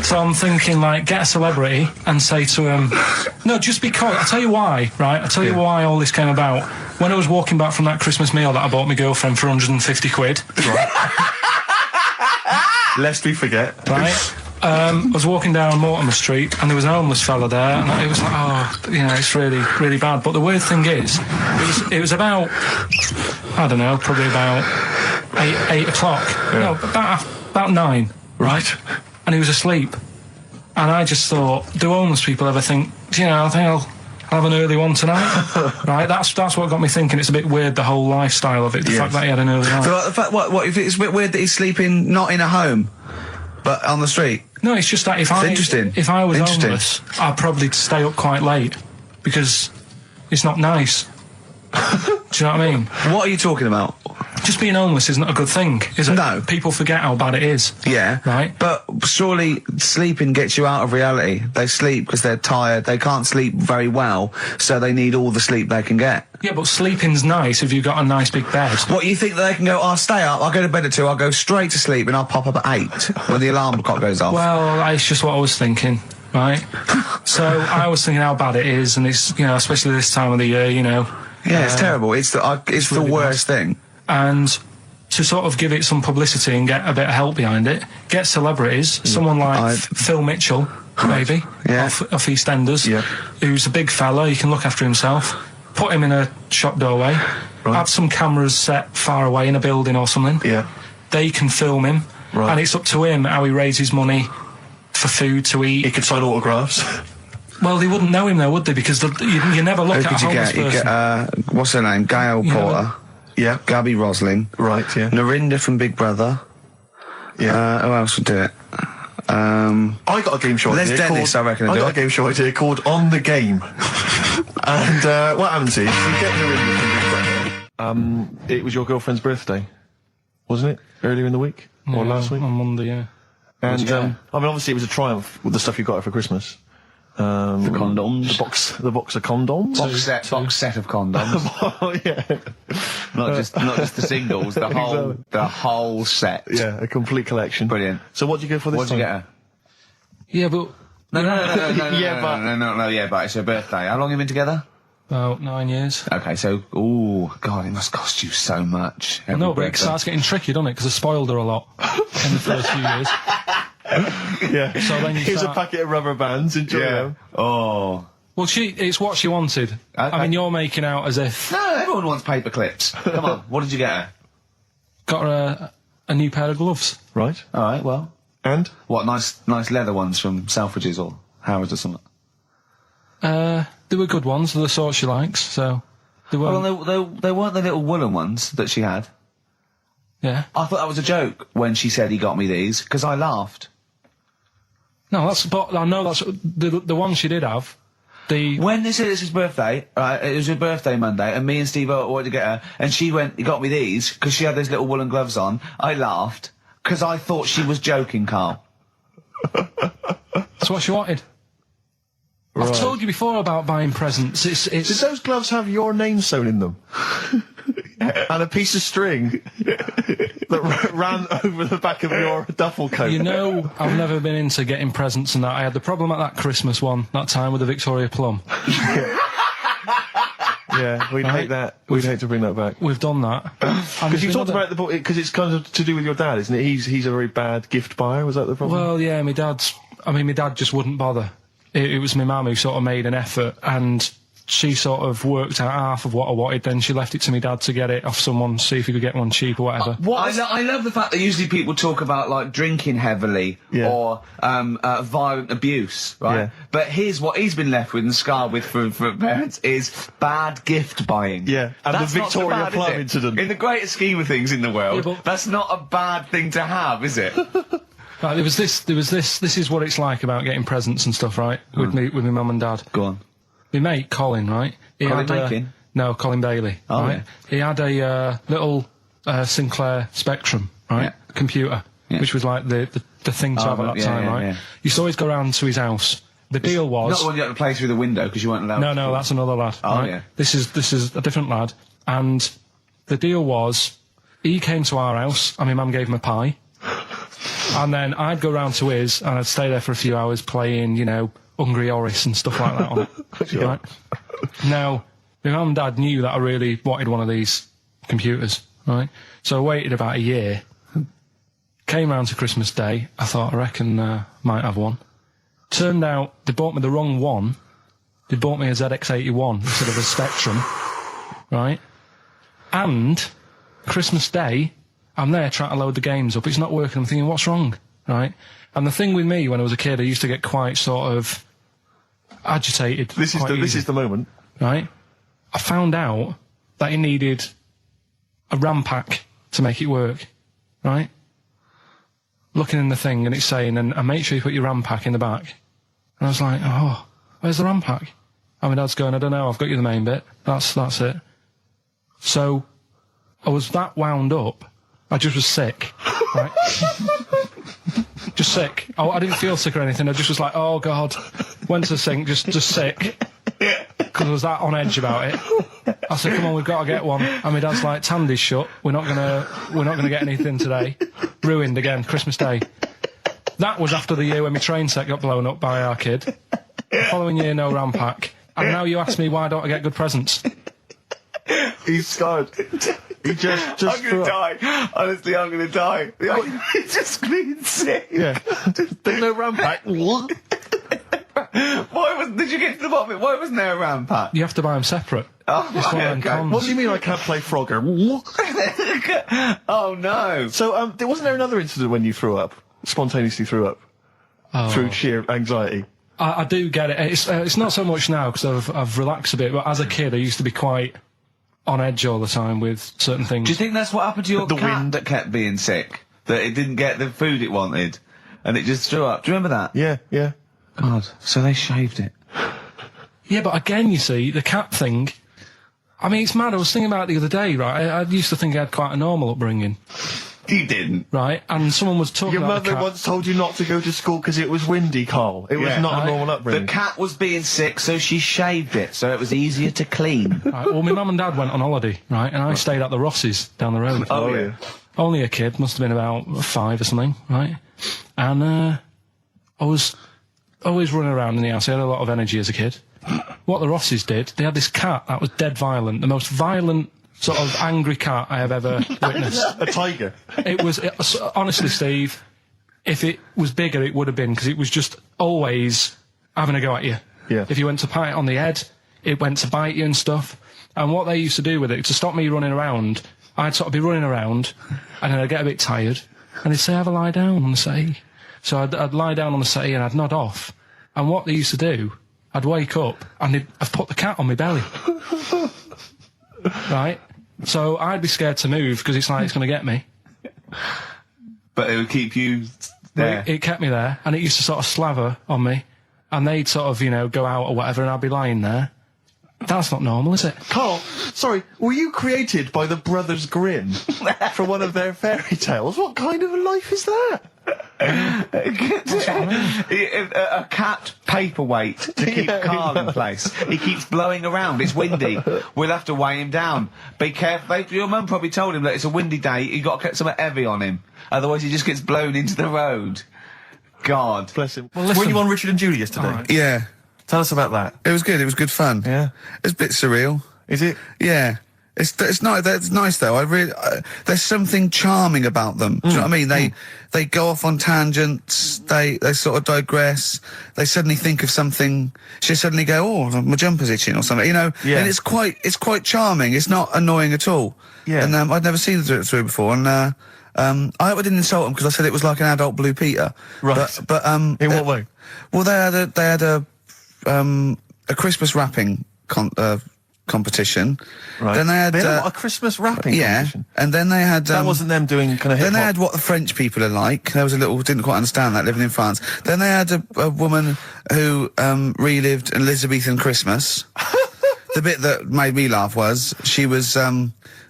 So I'm thinking, like, get a celebrity and say to him, no, just because, I'll tell you why, right? I'll tell you why all this came about. When I was walking back from that Christmas meal that I bought my girlfriend for 150 quid. Right. Lest we forget. Right. I was walking down Mortimer Street and there was an homeless fella there, and it was like, oh, you know, it's really, really bad. But the weird thing is, it was about, I don't know, probably about 8 o'clock. Yeah. No, about 9. Right. And he was asleep. And I just thought, do homeless people ever think, you know, I think I'll have an early one tonight? Right, that's what got me thinking. It's a bit weird, the whole lifestyle of it, the fact that he had an early night. So, the fact, what, if it's a bit weird that he's sleeping not in a home, but on the street? No, it's just that if I was homeless, I'd probably stay up quite late, because it's not nice. Do you know what I mean? What are you talking about? Just being homeless isn't a good thing, is it? No. People forget how bad it is. Yeah. Right? But surely sleeping gets you out of reality. They sleep because they're tired. They can't sleep very well, so they need all the sleep they can get. Yeah, but sleeping's nice if you've got a nice big bed. What, you think that they can go, I'll stay up, I'll go to bed at 2, I'll go straight to sleep, and I'll pop up at 8 when the alarm clock goes off? Well, it's just what I was thinking, right? So I was thinking how bad it is, and it's, you know, especially this time of the year, you know. Yeah, it's terrible. It's the really worst thing. And to sort of give it some publicity and get a bit of help behind it, get celebrities, someone like Phil Mitchell, maybe, off EastEnders, who's a big fella, he can look after himself, put him in a shop doorway, have some cameras set far away in a building or something, they can film him, and it's up to him how he raises money for food to eat. He could sign autographs. Well, they wouldn't know him though, would they? Because you never look at a homeless person. You get, what's her name? Gail Porter. Yeah. Gabby Rosling. Right, yeah. Narinda from Big Brother. Yeah. Who else would do it? I got a game show idea. Les Dennis, I reckon. I got a game show idea called On the Game. And what happens is, you get Narinda from Big Brother. It was your girlfriend's birthday, wasn't it? Earlier in the week? Or last week? On Monday, yeah. And, I mean, obviously it was a triumph with the stuff you got her for Christmas. The condoms. The box of condoms. Box set of condoms. Oh, yeah. Not just the singles, the whole set. Yeah, a complete collection. Brilliant. So what'd you go for this time? What'd you get her? Yeah, but... No, but it's her birthday. How long have you been together? About 9 years. Okay, so, God, it must cost you so much. No, but it starts getting tricky, doesn't it? Because I spoiled her a lot in the first few years. Yeah. So then Here's a packet of rubber bands. Enjoy them. Oh. Well, it's what she wanted. Okay. I mean, you're making out as if... No, everyone wants paper clips. Come on, what did you get her? Got her a new pair of gloves. Right. All right, well. And? What, nice leather ones from Selfridges or Harrods or something? They were good ones, the sort she likes, so... They weren't... Well, they weren't the little woolen ones that she had. Yeah. I thought that was a joke when she said he got me these, because I laughed. No, I know that's the one she did have. When they said it's his birthday, right, it was her birthday Monday, and me and Steve wanted to get her, and she went, he got me these, because she had those little woolen gloves on. I laughed, because I thought she was joking, Carl. That's what she wanted. Right. I've told you before about buying presents. Did those gloves have your name sewn in them? And a piece of string that ran over the back of your duffel coat? You know, I've never been into getting presents and that. I had the problem at that Christmas one, that time with the Victoria Plum. Yeah, we'd hate that. We'd hate to bring that back. We've done that. Because you talked about the book, because it's kind of to do with your dad, isn't it? He's a very bad gift buyer, was that the problem? Well, yeah, my dad just wouldn't bother. It was my mum who sort of made an effort, and she sort of worked out half of what I wanted, then she left it to my dad to get it off someone, see if he could get one cheap or whatever. I love the fact that usually people talk about, like, drinking heavily or violent abuse, right? Yeah. But here's what he's been left with and scarred with from parents is bad gift buying. Yeah, and that's the Victoria Plum incident. In the greater scheme of things in the world, that's not a bad thing to have, is it? Right, there was this, this is what it's like about getting presents and stuff, right? With my mum and dad. Go on. My mate, Colin, right? Colin Bailey. Oh, right? yeah. He had a little Sinclair Spectrum, right? Computer, which was like the thing to have at that time, right? Yeah. Used to always go round to his house. The deal was... Not the one you had to play through the window because you weren't allowed No, that's another lad. Oh, right? yeah. This is a different lad. And the deal was, he came to our house and my mum gave him a pie. And then I'd go round to his, and I'd stay there for a few hours playing, you know, Hungry Horace and stuff like that on it. Right? Now, my mum and dad knew that I really wanted one of these computers, right? So I waited about a year. Came round to Christmas Day. I thought, I reckon might have one. Turned out they bought me the wrong one. They bought me a ZX81 instead of a Spectrum, right? And Christmas Day, I'm there trying to load the games up. It's not working. I'm thinking, what's wrong, right? And the thing with me, when I was a kid, I used to get quite sort of agitated. This is the moment, right? I found out that it needed a RAM pack to make it work, right? Looking in the thing and it's saying, and make sure you put your RAM pack in the back. And I was like, oh, where's the RAM pack? And my dad's going, I don't know, I've got you the main bit. That's it. So, I was that wound up, I just was sick, right? Just sick. I didn't feel sick or anything, I just was like, oh God. Went to the sink, just sick. Because I was that on edge about it. I said, come on, we've got to get one. And my dad's like, Tandy's shut, we're not gonna get anything today. Ruined again, Christmas Day. That was after the year when my train set got blown up by our kid. The following year, no RAM pack. And now you ask me why don't I get good presents? He's scarred. He just I'm gonna die. Honestly, I'm gonna die. He's just being sick. Yeah. There's no RAM pack. Did you get to the bottom of it? Why wasn't there a RAM pack? You have to buy them separate. Oh, It's one of them okay. cons. What do you mean I can't play Frogger? Oh no. So, wasn't there another incident when you threw up? Spontaneously threw up? Through sheer anxiety? I do get it. It's not so much now because I've relaxed a bit, but as a kid I used to be quite on edge all the time with certain things. Do you think that's what happened to your The cat wind. that kept being sick? That it didn't get the food it wanted? And it just threw up? Do you remember that? Yeah. God, so they shaved it. Yeah, but again, you see, the cat thing, I mean, it's mad. I was thinking about it the other day, right? I used to think I had quite a normal upbringing. You didn't. Right? And someone was talking Your about the mother cat. once told you not to go to school because it was windy, Carl. It was Yeah. not a normal upbringing. The cat was being sick, so she shaved it, so it was easier to clean. Right, well, my mum and dad went on holiday, right? And I stayed at the Rosses down the road. Oh, yeah. Only a kid, must have been about 5 or something, right? And I was always running around in the house. I had a lot of energy as a kid. What the Rosses did, they had this cat that was dead violent, the most violent sort of angry cat I have ever witnessed. A tiger. It was, honestly, Steve, if it was bigger, it would have been, because it was just always having a go at you. Yeah. If you went to pat it on the head, it went to bite you and stuff. And what they used to do with it, to stop me running around, I'd sort of be running around, and then I'd get a bit tired, and they'd say, have a lie down on the settee. So I'd lie down on the settee and I'd nod off. And what they used to do, I'd wake up, and I'd put the cat on my belly. Right? So I'd be scared to move, because it's like it's going to get me. But it would keep you there. It kept me there, and it used to sort of slaver on me, and they'd sort of, you know, go out or whatever, and I'd be lying there. That's not normal, is it? Carl, sorry, were you created by the Brothers Grimm for one of their fairy tales? What kind of a life is that? A cat paperweight to keep Carl in place. He keeps blowing around. It's windy. We'll have to weigh him down. Be careful. Your mum probably told him that it's a windy day. You got to get something heavy on him, otherwise he just gets blown into the road. God Bless him. Well, listen. Were you on Richard and Judy yesterday? All right. Yeah. Tell us about that. It was good. It was good fun. Yeah. It's a bit surreal. Is it? Yeah. It's not. It's nice though. There's something charming about them. Do you know what I mean? They go off on tangents. They sort of digress. They suddenly think of something. She suddenly go, oh, my jumper's itching or something. You know. Yeah. And it's quite charming. It's not annoying at all. Yeah. And I'd never seen them do it through before. And I hope I didn't insult them, because I said it was like an adult Blue Peter. Right. But In what way? Well, they had a Christmas wrapping competition. Right. Then they had a Christmas wrapping competition. and then they had That wasn't them doing kind of hip then they hop. had what the French people are like. There was a little, didn't quite understand that, living in France. Then they had a woman who relived an Elizabethan Christmas. The bit that made me laugh was she was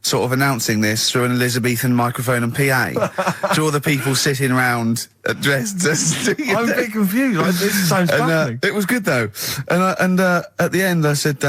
sort of announcing this through an Elizabethan microphone and PA to all the people sitting around dressed as... I'm a bit confused. This sounds fascinating. It was good though. And at the end I said,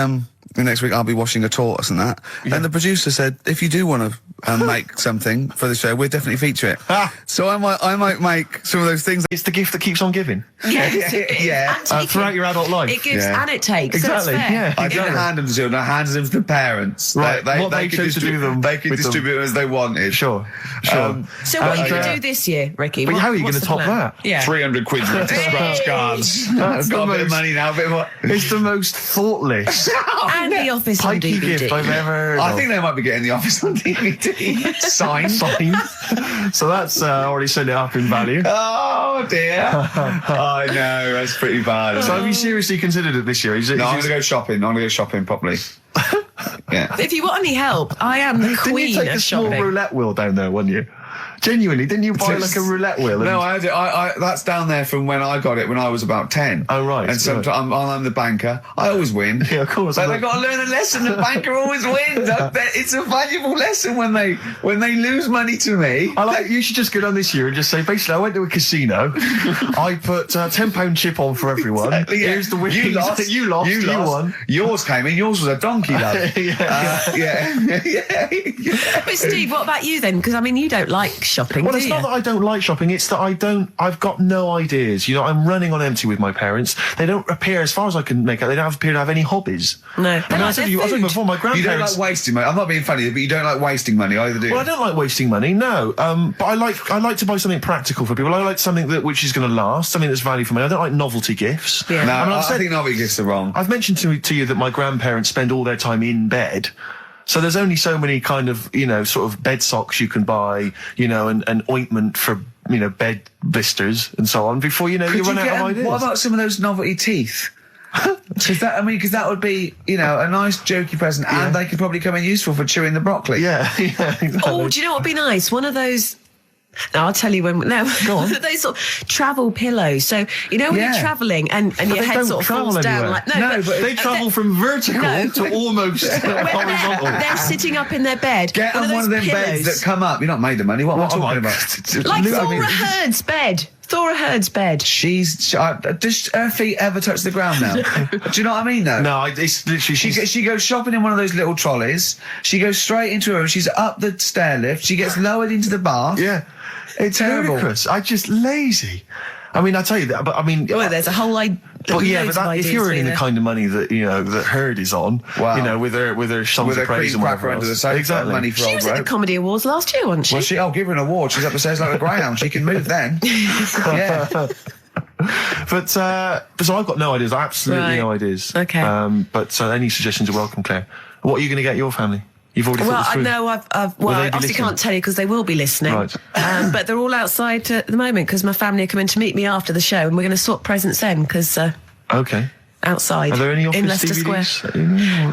next week I'll be washing a tortoise and that. Yeah. And the producer said, if you do want to make something for the show, we'll definitely feature it. So I might make some of those things. It's the gift that keeps on giving. Yes, it is. Yeah. And Throughout your adult life. It gives Yeah. and it takes. Exactly, So it's fair. yeah. I don't hand them to children, I hand them to the parents. Right, what they can chose to do them They can with them. distribute them as they wanted. Sure. So what are you going to uh, do this year, Ricky? but how are you What's going to the top plan? that? Yeah. 300 quid worth of scratch cards. That's I've got the a bit of most- money now, a bit more. It's the most thoughtless, And the Office on pikey DVD. gift I've ever heard I of. think they might be getting the Office on DVD. Signed. So that's already sent it up in value. Oh dear. I know, that's pretty bad. So have you seriously considered it this year? Is it, No, I'm is going to go shopping. I'm going to go shopping properly. Yeah. If you want any help, I am the Didn't queen you take of a small shopping. roulette wheel down there, wouldn't you? Genuinely, didn't you buy like a roulette wheel? No, I had it. That's down there from when I got it when I was about 10. Oh, right. And sometimes I'm the banker. I always win. Yeah, of course. But they've got to learn a lesson. The banker always wins. I bet it's a valuable lesson when they lose money to me. You should just go down this year and just say, basically, I went to a casino. I put £10 chip on for everyone. Exactly, yeah. Here's the winnings. You lost. You lost. You won. Yours came in. Yours was a donkey, love. Yeah. But Steve, what about you then? Because I mean, you don't like shopping, Well, do it's you? not that I don't like shopping, it's that I've got no ideas. You know, I'm running on empty with my parents. They don't appear, as far as I can make out, they don't appear to have any hobbies. No. I mean, I said to you before, my You grandparents... don't like wasting money. I'm not being funny, but you don't like wasting money either, do you? Well, I don't like wasting money, no. But I like to buy something practical for people. I like something which is going to last, something that's value for money. I don't like novelty gifts. Yeah. No, I mean, I think novelty gifts are wrong. I've mentioned to you that my grandparents spend all their time in bed. So there's only so many kind of, sort of bed socks you can buy, and ointment for, bed blisters and so on before, you run out of ideas. What about some of those novelty teeth? Because that would be, a nice jokey present, and they could probably come in useful for chewing the broccoli. Yeah, exactly. Oh, do you know what would be nice? One of those... No, I'll tell you when... No, Go on. those sort of travel pillows. So, when you're travelling and your they head don't sort of travel falls down anywhere. like... No, but They travel from vertical to almost horizontal. They're sitting up in their bed. Get on one of them beds that come up. You're not made of money. What am I talking about? Like Thora Heard's bed. Thora Heard's bed. Does her feet ever touch the ground now? Do you know what I mean, though? No, it's literally... She goes shopping in one of those little trolleys. She goes straight into her room. She's up the stair lift. She gets lowered into the bath. Yeah. It's Terrible. ludicrous. I'm just lazy. I mean, I tell you that, but I mean... Well, there's a whole idea. But if you're earning the kind of money that that Heard is on, Wow. with her songs With of her praise cream and whatever cracker under the else. sofa, Exactly. money for She old was at the rope. Comedy Awards last year, wasn't she? Well, I'll give her an award. She's up the stairs like a greyhound. She can move then. Yeah. But so I've got no ideas. Absolutely no ideas. Okay. But any suggestions are welcome, Claire. What are you going to get your family? You've already Well, thought this I through. know I Will they be obviously listening? can't tell you because they will be listening. Right. But they're all outside at the moment because my family are coming to meet me after the show and we're going to swap presents then because Okay. outside Are there any Office in Leicester DVDs? Square.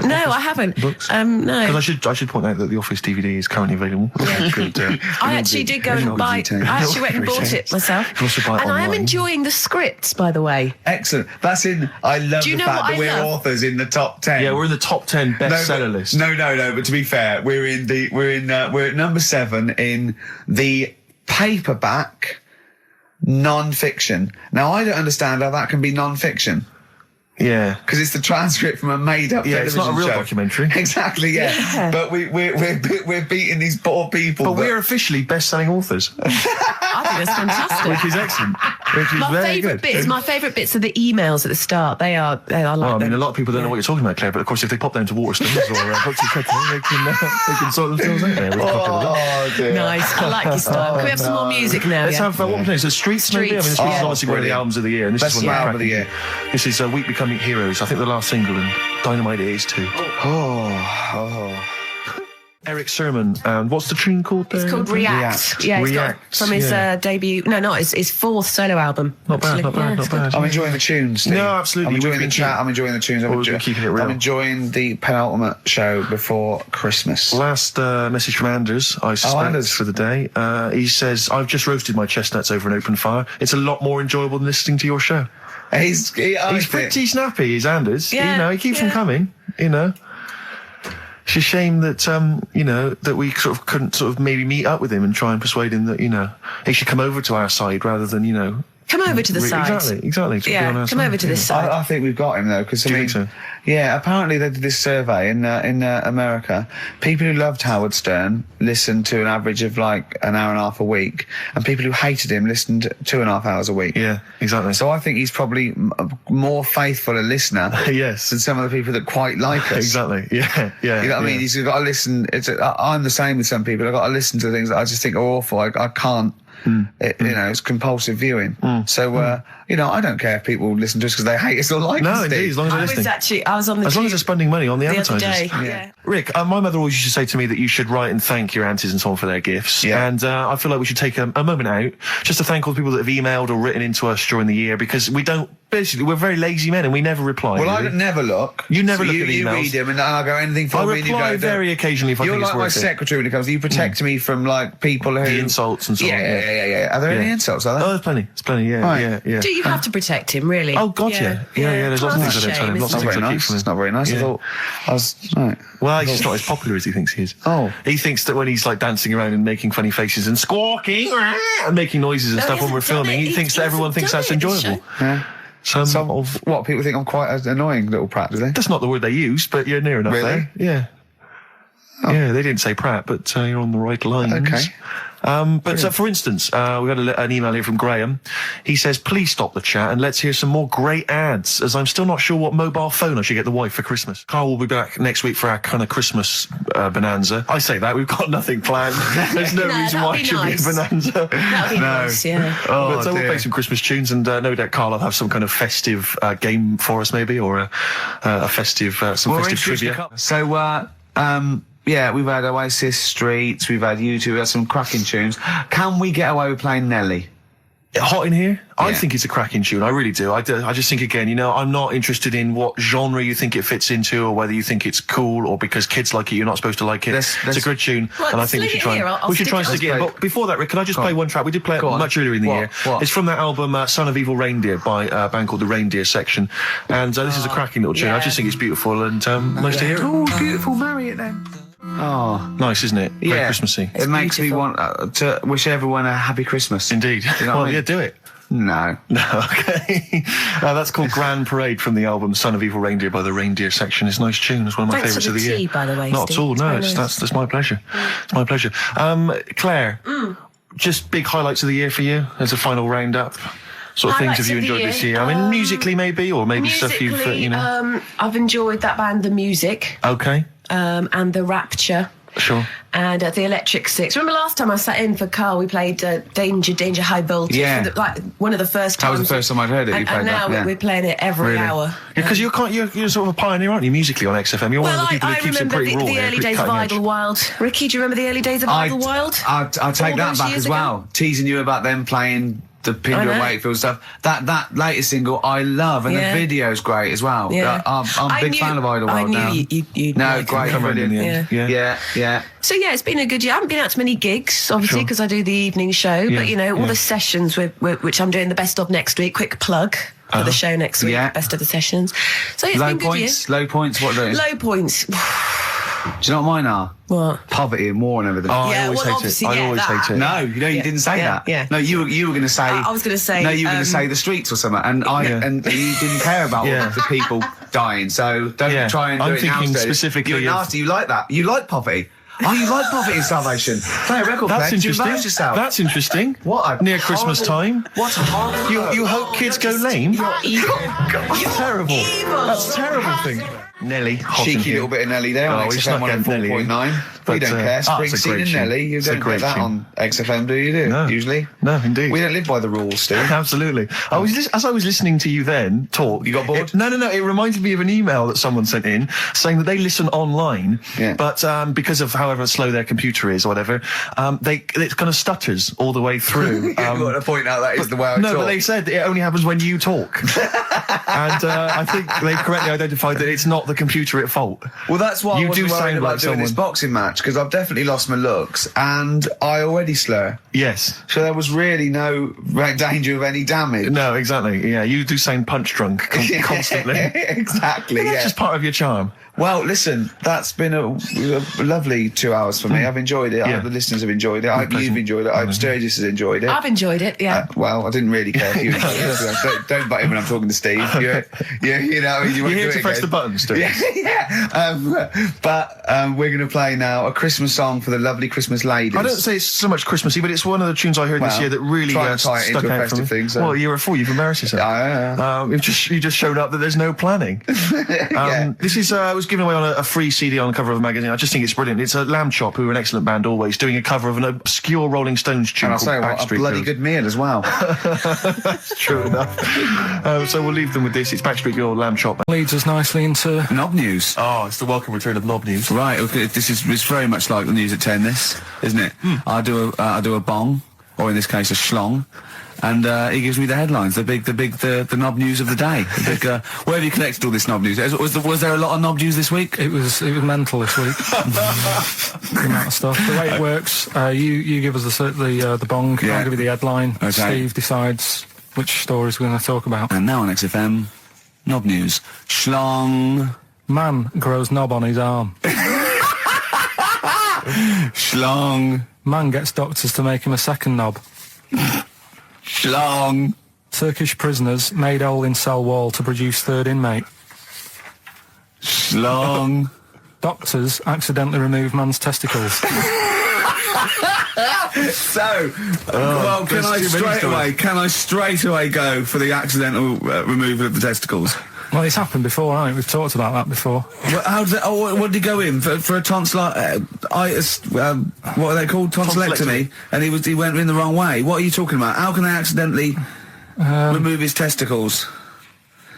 No, I haven't. Books? No. Because I should point out that the Office DVD is currently available. Good, I actually did go and buy. I actually went and bought it myself, You can also buy it and I am online. enjoying the scripts, by the way. Excellent. That's in. I love Do you the know fact what that I we're love? authors in the top 10. Yeah, we're in the top 10 bestseller list. No. But to be fair, we're at number 7 in the paperback non-fiction. Now I don't understand how that can be non-fiction. Yeah. Because it's the transcript from a made-up Yeah, it's television not a real show. documentary. Exactly, yeah. But we're beating these poor people. But we're officially best-selling authors, I think that's fantastic. which is excellent. Which is My very favourite good. bits. My favourite bits are the emails at the start. I like Well, I mean, them. a lot of people don't know what you're talking about, Claire, but of course if they pop down to Waterstones or Brooksy Credit, they can sort themselves out there with a copy of it. Oh dear. Nice. I like your style. Can we have some more music now? Let's Yeah. have, what we're playing? So Streets, maybe? I mean, this is Streets. obviously one of the brilliant. albums of the year, and this Best is one album of the cracking. year. This is We Becoming Heroes, I think the last single, and Dynamite it is too. Eric Sermon, and what's the tune called there? It's called React. Yeah, it's React, got from his yeah. debut. No, not his fourth solo album. Not bad, actually. not bad, Yeah, not it's good. bad. I'm enjoying the tunes, Steve. No, absolutely. I'm enjoying We've the been chat. keep- I'm enjoying the tunes. Always been keeping it real. I'm enjoying the penultimate show before Christmas. Last message from Anders, I suspect, Anders. for the day. He says, I've just roasted my chestnuts over an open fire. It's a lot more enjoyable than listening to your show. He's pretty snappy, is Anders. Yeah, He keeps them coming, It's a shame that, that we sort of couldn't sort of maybe meet up with him and try and persuade him that, he should come over to our side rather than, Come over to the side. Exactly. To be on Yeah, our come side, over to this side. I think we've got him though, because Do you think so? yeah, apparently they did this survey in America. People who loved Howard Stern listened to an average of like an hour and a half a week, and people who hated him listened 2.5 hours a week. Yeah, exactly. So I think he's probably more faithful a listener Yes. than some of the people that quite like us. Exactly. Yeah. You know what I mean? He's got to listen. I'm the same with some people. I've got to listen to things that I just think are awful. I can't. You know, it's compulsive viewing. So, you know, I don't care if people listen to us because they hate us or like us. No, indeed, as long as they're listening. I was on the As long as tube they're spending money on the the advertisers. other day. Yeah. Rick, my mother always used to say to me that you should write and thank your aunties and so on for their gifts. Yeah. And I feel like we should take a moment out just to thank all the people that have emailed or written into us during the year, because we're very lazy men and we never reply. Well, really. I never look. You never look at You emails. read them and I'll go anything for I me and you reply go. very occasionally if I You're think it's like my worth it. secretary when it comes. You protect me from like people who The insults and so on. Yeah. Are there any insults? Are there? Oh, there's plenty. There's plenty. Yeah, Right. yeah. Do you have to protect him, really? Oh, God, yeah. There's lots of things I don't tell him. Lots of things I keep from him. It's not very nice. I Yeah. thought I was right. Well, he's just not as popular as he thinks he is. Oh. He thinks that when he's like dancing around and making funny faces and squawking and making noises and No, stuff he when we're hasn't done filming, it. he He thinks that everyone thinks hasn't that's done it, enjoyable. Yeah. Some of What people think I'm quite an annoying little prat, do they? that's not the word they use, but you're near enough Really? there. Yeah. Yeah, they didn't say Pratt, but you're on the right lines. Okay. But for instance, we got an email here from Graham. He says, please stop the chat and let's hear some more great ads, as I'm still not sure what mobile phone I should get the wife for Christmas. Carl will be back next week for our kind of Christmas bonanza. I say that, we've got nothing planned. There's no reason why it should be a bonanza. That'd be nice, yeah. But we'll play some Christmas tunes, and no doubt Carl will have some kind of festive game for us, maybe, or a festive, some festive trivia. So, yeah, we've had Oasis Streets, we've had U2, we've had some cracking tunes. Can we get away with playing Nelly? Hot in here? I Yeah. think it's a cracking tune. I really do. I just think, again, you know, I'm not interested in what genre you think it fits into, or whether you think it's cool, or because kids like it, you're not supposed to like it. it's a good tune, Well, and I think we should try. We should try and stick it in. But before that, Rick, can I just play one track? We did play it much earlier in the year. What? It's from that album, Son of Evil Reindeer, by a band called The Reindeer Section, and this is a cracking little tune. I just think it's beautiful and nice to hear it. Oh, beautiful, marry it then. Oh, nice, isn't it? Very yeah. Christmassy. It makes me want to wish everyone a happy Christmas. Indeed. You know what Well, I mean? yeah, do it. No. No, okay. That's called Grand Parade from the album Son of Evil Reindeer by the Reindeer Section. It's a nice tune. It's one of my Thanks favourites for of the the year. tea, by the way, Not Steve. at all, It's no. very It's, nice. that's my pleasure. It's my pleasure. Claire, just big highlights of the year for you as a final roundup. Sort of things Highlights have you of the enjoyed year? this year? I mean, musically maybe, or maybe stuff you've, you know. I've enjoyed that band, The Music, Okay, and The Rapture. sure. And the Electric Six. Remember last time I sat in for Carl, we played Danger, High Voltage. Yeah. Like one of the first That times. was the first time I'd heard it, you And, played and now that, yeah. we're playing it every hour. Because you're sort of a pioneer, aren't you, musically on XFM? You're one of the people I who keeps it remember pretty raw. the early days of Idle Wild. Ricky, do you remember the early days of Idle Wild? I'd take All that those back years as ago? well. Teasing you about them playing the Pinder I and know. Wakefield stuff. That latest single I love, and Yeah. the video's great as well. Yeah. I'm a big fan of Idle Wild now. you'd No, like great, them. brilliant. Yeah. Yeah. So yeah, it's been a good year. I haven't been out to many gigs, obviously, Sure. because I do the evening show. Yeah, But you know, all yeah. the sessions which I'm doing the best of next week. Quick plug for the show next week. Yeah. Best of the sessions. So yeah, it's Low been a good points, low points, what are those? year. Low points. Do you know what mine are? What? Poverty and war and everything. Oh, I Yeah, always well, hate it. obviously, I yeah, always that. hate it. No, you didn't say yeah, that. yeah. No, you were going to say. I was going to say. No, you were going to say the streets or something, and and you didn't care about Yeah. the people dying. So don't Yeah. try and do I'm it now. thinking Steve. specifically You're of- nasty. You like that. You like poverty. Oh, you like poverty and starvation. Play a record That's player. Do you interesting. embarrass yourself? That's interesting. What a Near Christmas horrible- time. What a horrible. You hope kids go lame? Evil. That's terrible. evil. That's a terrible thing. Nelly, hot in Cheeky here. little bit of Nelly there on Oh, we XFM snuck in Nelly. 104.9. But, We don't care. it's a great Springsteen and tune. Nelly, you It's a don't great get that tune. on XFM, do you? No. Usually? No, indeed. We don't live by the rules, Stu. Absolutely. As I was listening to you then talk, You got bored? No. It reminded me of an email that someone sent in saying that they listen online, Yeah. but because of however slow their computer is or whatever, it kind of stutters all the way through. You've got to point out that is the way I No, talk. but they said it only happens when you talk. And I think they've correctly identified that it's not the computer at fault. Well, that's why You I wasn't do worried sound about like doing this someone- boxing match, because I've definitely lost my looks, and I already slur. Yes. So there was really no danger of any damage. No, exactly. Yeah, you do sound punch drunk constantly. Exactly, But that's yeah. just part of your charm. Well, listen, that's been a lovely 2 hours for me. I've enjoyed it. I Yeah. hope the listeners have enjoyed it. I hope you've enjoyed it. I hope Sturgis has enjoyed it. I've enjoyed it, yeah. Well, I didn't really care if you enjoyed it. So don't butt in when I'm talking to Steve. You know, you won't You're here do to it press again. the buttons, Steve. We're going to play now a Christmas song for the lovely Christmas ladies. I don't say it's so much Christmassy, but it's one of the tunes I heard this Well, year that really try and tie it stuck into a out for me. festive thing, so- Well, a year before, you've embarrassed yourself. Yeah. You just showed up that there's no planning. This is it was given away on a free CD on the cover of a magazine. I just think it's brilliant. It's a Lamb Chop, who are an excellent band always, doing a cover of an obscure Rolling Stones tune And I'll called say what, a Backstreet bloody Girls. good meal as well. That's true enough. So we'll leave them with this. It's Backstreet Girl, Lamb Chop. Leads us nicely into Knob news. Oh, it's the welcome return of Knob News. Right, okay, it's very much like the news at 10, this, isn't it? I do a bong, or in this case a schlong, and he gives me the headlines, the knob news of the day. The big, where have you collected all this knob news? Was there a lot of knob news this week? it was mental this week. The amount of stuff. The way it works, you give us the bong, Yeah. I'll give you the headline. Okay. Steve decides which stories we're going to talk about. And now on XFM, knob news. Schlong. Man grows knob on his arm. Schlong. Man gets doctors to make him a second knob. Schlong. Turkish prisoners made hole in cell wall to produce third inmate. Schlong. Doctors accidentally remove man's testicles. So, well, can I straight away go for the accidental removal of the testicles? Well, it's happened before, hasn't it? We've talked about that before. Well, how did what did he go in for a tonsillitis? What are they called? Tonsillectomy. And he went in the wrong way. What are you talking about? How can they accidentally remove his testicles?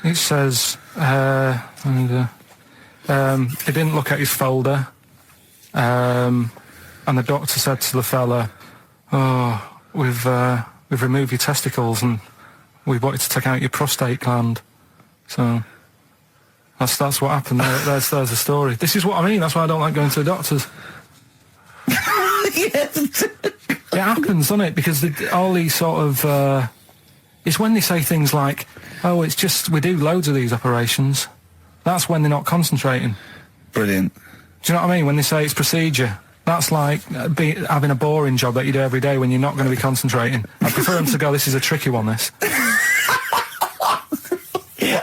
It says, he didn't look at his folder, and the doctor said to the fella, "Oh, we've removed your testicles and we wanted to take out your prostate gland." So that's what happened. There's the story. This is what I mean. That's why I don't like going to the doctors. It happens, doesn't it? Because all these sort of it's when they say things like, "Oh, it's just we do loads of these operations." That's when they're not concentrating. Brilliant. Do you know what I mean? When they say it's procedure, that's like having a boring job that you do every day when you're not going to be concentrating. I prefer them to go, "This is a tricky one, this."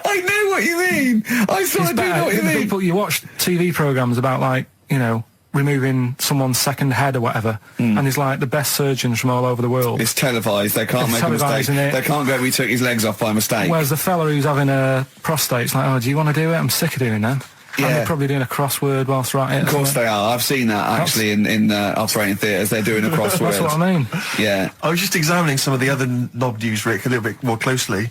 I know what you mean. I sort of do know what you mean. People, you watch TV programmes about, like, you know, removing someone's second head or whatever, and there's like the best surgeons from all over the world. It's televised. They can't It's make a mistake. televised, isn't it? They can't go, "We took his legs off by mistake." Whereas the fella who's having a prostate's like, "Oh, do you want to do it? I'm sick of doing that." Yeah. And they're probably doing a crossword whilst right it. Of course they are. I've seen that actually in operating theatres. They're doing a crossword. That's what I mean. Yeah. I was just examining some of the other knob news, Rick, a little bit more closely.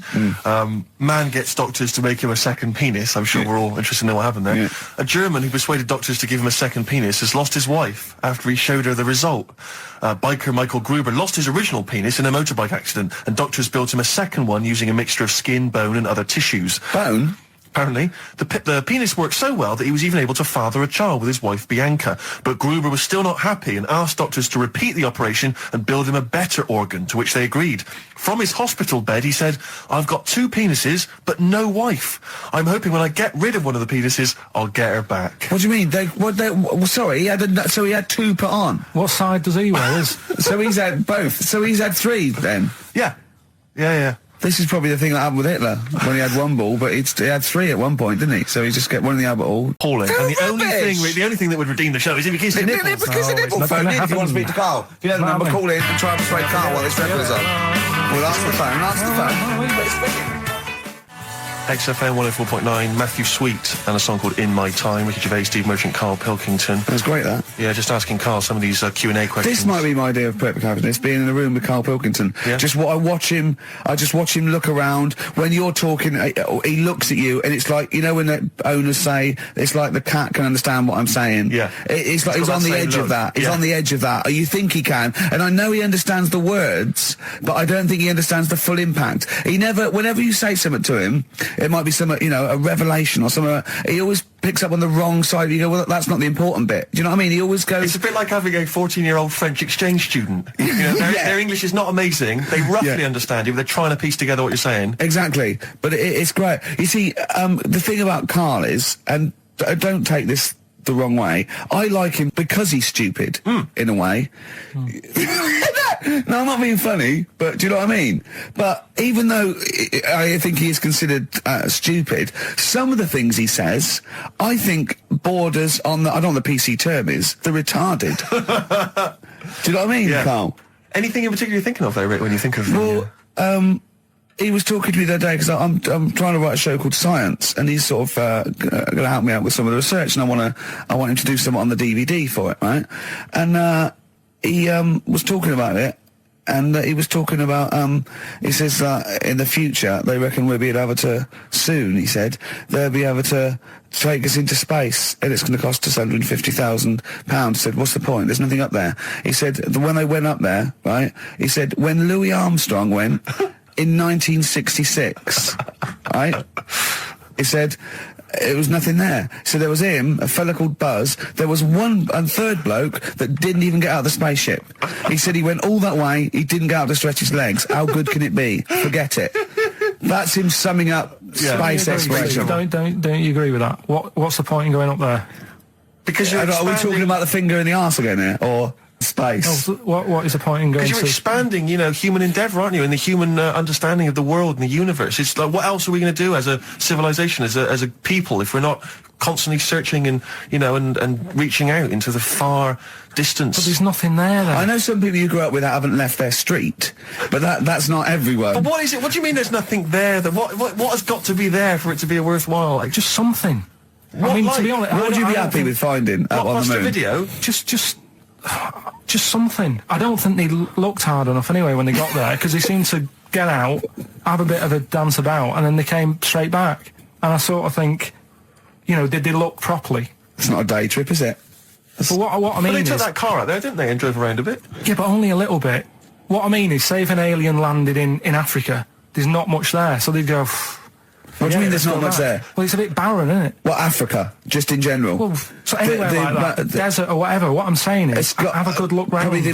Man gets doctors to make him a second penis. I'm sure we're all interested in knowing what happened there. Yeah. A German who persuaded doctors to give him a second penis has lost his wife after he showed her the result. Biker Michael Gruber lost his original penis in a motorbike accident, and doctors built him a second one using a mixture of skin, bone, and other tissues. Bone? Apparently, the penis worked so well that he was even able to father a child with his wife Bianca. But Gruber was still not happy and asked doctors to repeat the operation and build him a better organ, to which they agreed. From his hospital bed, he said, "I've got 2 penises, but no wife. I'm hoping when I get rid of one of the penises, I'll get her back." What do you mean? Sorry, he had 2 put on. What side does he wear? So he's had both. So he's had 3 then. Yeah. Yeah. This is probably the thing that happened with Hitler when he had 1 ball, but he had 3 at one point, didn't he? So he just get one in the other ball. Appalling. They're And the only rubbish. thing that would redeem the show is if he kissed the nipples. Because the nipple phone in if you want to speak to Carl. If you know the number, call in and try and persuade Carl while this record's on. Well, answer the phone, XFM 104.9, Matthew Sweet, and a song called In My Time, Ricky Gervais, Steve Merchant, Karl Pilkington. It was great, that. Yeah, just asking Carl some of these Q&A questions. This might be my idea of perfect happiness, being in a room with Karl Pilkington. Yeah. I just watch him look around. When you're talking, he looks at you, and it's like, you know when the owners say, it's like the cat can understand what I'm saying. Yeah. It's like It's he's got on that the same edge look. of that. He's Yeah. on the edge of that. You think he can, and I know he understands the words, but I don't think he understands the full impact. Whenever you say something to him, it might be some, a revelation or something, he always picks up on the wrong side. You go, well, that's not the important bit. Do you know what I mean? He always goes... It's a bit like having a 14-year-old French exchange student. You know, their English is not amazing. They roughly understand you, but they're trying to piece together what you're saying. Exactly. But it's great. You see, the thing about Karl is, and don't take this the wrong way. I like him because he's stupid, in a way. No, I'm not being funny, but do you know what I mean? But even though I think he is considered stupid, some of the things he says, I think borders on the, I don't know what the PC term is, the retarded. Do you know what I mean, Carl? Anything in particular you're thinking of there, Rick, when you think of he was talking to me the other day because I'm trying to write a show called Science, and he's sort of going to help me out with some of the research, and I want him to do some on the DVD for it, right? And he was talking about it, and he was talking about he says that in the future they reckon we'll be able to soon. He said they'll be able to take us into space, and it's going to cost us £150,000. He said, what's the point? There's nothing up there. He said when they went up there, right? He said when Louis Armstrong went. In 1966, right? He said it was nothing there. So there was him, a fella called Buzz. There was one and third bloke that didn't even get out of the spaceship. He said he went all that way. He didn't get out to stretch his legs. How good can it be? Forget it. That's him summing up space exploration. Don't you agree with that? What's the point in going up there? Because are we talking about the finger in the arse again here, or space? Oh, what is the point in going? Because you're expanding, human endeavour, aren't you, and the human understanding of the world and the universe. It's like, what else are we going to do as a civilization, as a people, if we're not constantly searching and and reaching out into the far distance? But there's nothing there. Then. I know some people you grew up with that haven't left their street, but that's not everyone. But what is it? What do you mean? There's nothing there? That what has got to be there for it to be a worthwhile? Like, just something. I mean, to be honest, what would you be happy with finding out on the moon? A video? Just something. I don't think they looked hard enough anyway when they got there, because they seemed to get out, have a bit of a dance about, and then they came straight back. And I sort of think, did they look properly? It's not a day trip, is it? But what I mean they is... took that car out there, didn't they, and drove around a bit? Yeah, but only a little bit. What I mean is, say if an alien landed in Africa, there's not much there, so they'd go... What do you mean there's not much there? Well, it's a bit barren, isn't it? Well, Africa, just in general. Well, so anywhere like that, desert or whatever. What I'm saying is, have a good look round. Probably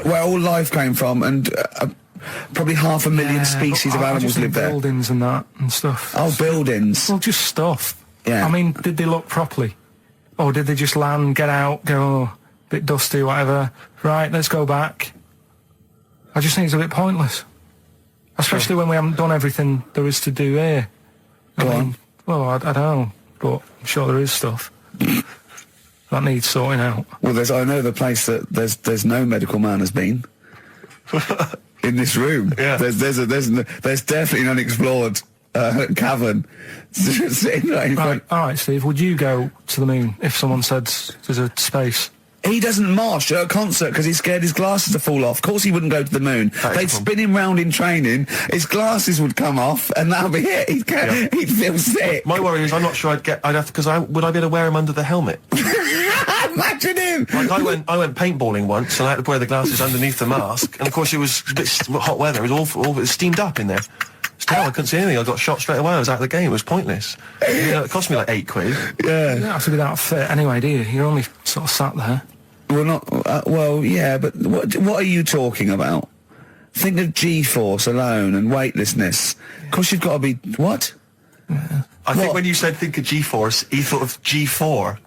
where all life came from, and probably 500,000 species of animals live there. Buildings and that and stuff. Oh, buildings. Well, just stuff. Yeah. I mean, did they look properly, or did they just land, get out, go bit dusty, whatever? Right, let's go back. I just think it's a bit pointless, especially when we haven't done everything there is to do here. Go on. Well, I don't know, but I'm sure there is stuff that needs sorting out. Well, I know the place that there's no medical man has been in this room. Yeah. There's definitely an unexplored cavern sitting right in front. All right, Steve. Would you go to the moon if someone said there's a space? He doesn't march at a concert because he's scared his glasses to fall off. Of course he wouldn't go to the moon. They'd spin him round in training, his glasses would come off, and that'll be it. He'd feel sick. My worry is I'm not sure would I be able to wear him under the helmet? Imagine him! Like I went paintballing once, and I had to wear the glasses underneath the mask, and of course it was a bit hot weather, it was awful, it was steamed up in there. Still, I couldn't see anything. I got shot straight away. I was out of the game. It was pointless. It cost me like £8. Yeah. You don't have to be that fit anyway, do you? You're only sort of sat there. Well, not... well, yeah, but what are you talking about? Think of G-force alone and weightlessness. Of course you've got to be... What? Yeah. I think when you said think of G-force, he thought of G4.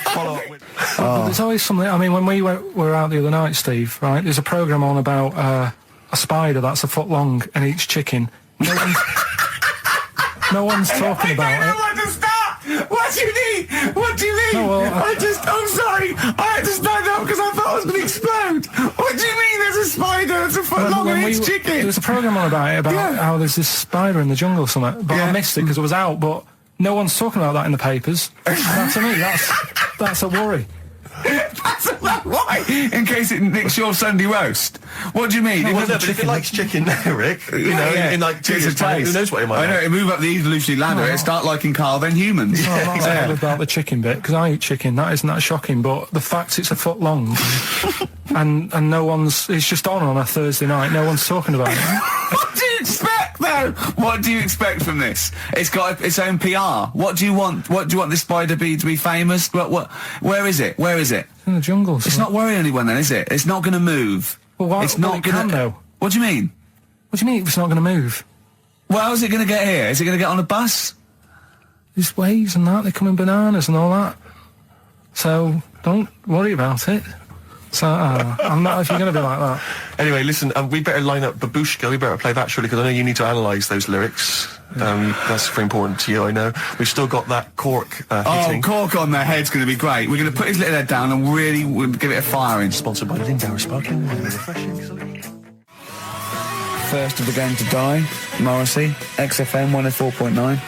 Follow up with... But there's always something... I mean, when we were out the other night, Steve, right, there's a programme on about a spider that's a foot long and eats chicken. No one's talking about it. What do you mean? What do you mean? No, well, I'm sorry. I had to stand up because I thought I was going to explode. What do you mean there's a spider that's a foot long and eats chicken? There was a programme on about it, how there's this spider in the jungle or something. But I missed it because it was out, but no one's talking about that in the papers. And to me, that's a worry. That's why? In case it nicks your Sunday roast. What do you mean? But if it likes chicken now, Rick, in like 2 years' time, who knows what it might I know, it move up the evolutionary ladder, it start liking Carl, then humans. I'm not bothered about the chicken bit, because I eat chicken, that isn't that shocking, but the fact it's a foot long, and no one's, it's just on a Thursday night, no one's talking about it. What do you expect, though? What do you expect from this? It's got its own PR. What do you want? What do you want this spider to be famous? Where is it? Where is it? In the jungle. It's not worrying anyone then, is it? It's not going to move. Well, why? It's not going to... What do you mean? What do you mean it's not going to move? Well, how's it going to get here? Is it going to get on a bus? There's waves and that, they come in bananas and all that. So don't worry about it. So I'm not if you're going to be like that. Anyway, listen, we better line up Babushka. We better play that surely, because I know you need to analyse those lyrics. That's very important to you, I know. We've still got that cork hitting. Cork on their head's going to be great. We're going to put his little head down and really give it a firing. Sponsored by Lindauer Sparkling, refreshing. First of the game to die, Morrissey, XFM 104.9.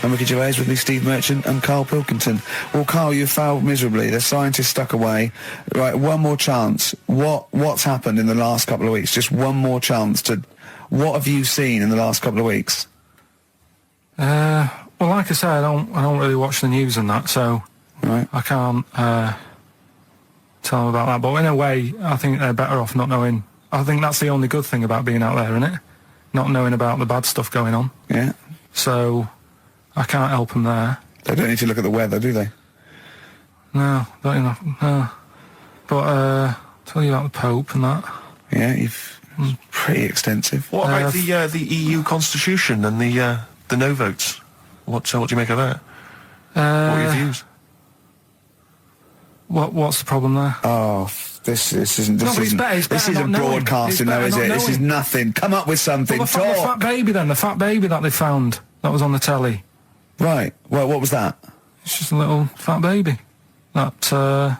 I'm Ricky Gervais, with me Steve Merchant and Karl Pilkington. Well, Karl, you failed miserably. The scientists stuck away. Right, one more chance. What's happened in the last couple of weeks? Just one more chance to... What have you seen in the last couple of weeks? Well, like I say, I don't really watch the news and that, so right. I can't tell them about that. But in a way, I think they're better off not knowing. I think that's the only good thing about being out there, isn't it? Not knowing about the bad stuff going on. Yeah. So I can't help them there. They don't need to look at the weather, do they? No, don't enough. No. But tell you about the Pope and that. Yeah, you've pretty extensive. What about the EU Constitution and the no votes? What do you make of that? What are your views? What's the problem there? Oh, this isn't broadcasting, though, is it? This is nothing. Come up with something. Well, the fat baby, then, the fat baby that they found that was on the telly. Right. Well, what was that? It's just a little fat baby. That I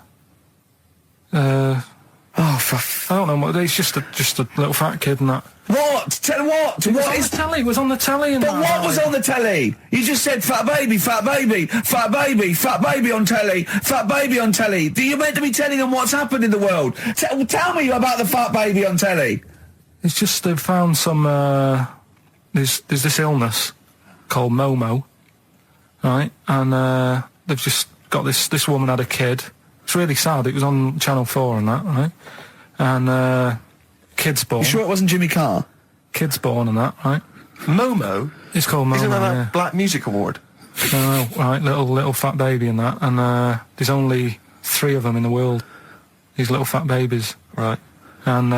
don't know what. It's just a little fat kid and that. What? Tell what? What is telly? It was on the telly. And but what was on the telly? You just said fat baby, fat baby, fat baby, fat baby on telly, fat baby on telly. You're meant to be telling them what's happened in the world. Tell me about the fat baby on telly. It's just they've found some. There's this illness called Momo, right? And they've just got this woman had a kid. It's really sad. It was on Channel 4 and that, right? And kid's born. You sure it wasn't Jimmy Carr? Kid's born and that, right? Momo? It's called Momo. Isn't that Black Music Award? No, right, little fat baby and that. And there's only 3 of them in the world. These little fat babies. Right. And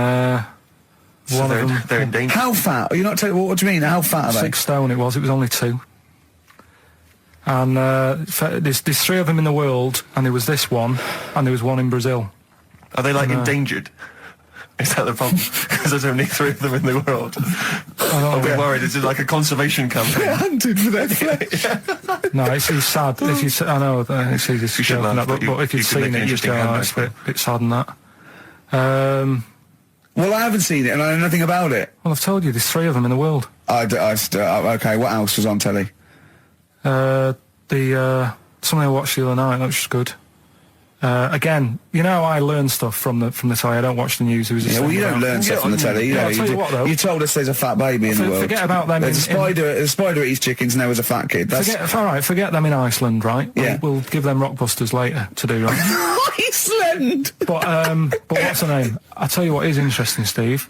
so one of them... They're in danger. How fat? Are you not telling... What do you mean? How fat are they? 6 stone it was only 2. And there's 3 of them in the world, and there was this one, and there was one in Brazil. Are they endangered? Is that the problem? Because there's only 3 of them in the world. I'll be worried. Is it like a conservation campaign? They're hunted for their flesh. No, it's sad. I know it's easy to joke and that, but if you've seen it, you'd go, it's a bit sad and that. Well, I haven't seen it, and I know nothing about it. Well, I've told you, there's 3 of them in the world. Okay, what else was on telly? Something I watched the other night, that was just good. Again, you know, I learn stuff from the telly. I don't watch the news. You don't learn stuff from the telly. You told us there's a fat baby in the world. Forget about them. There's a spider eats chickens, and there was a fat kid. Forget them in Iceland, right? Yeah. We'll give them Rockbusters later to do, right? Iceland! But what's her name? I'll tell you what is interesting, Steve.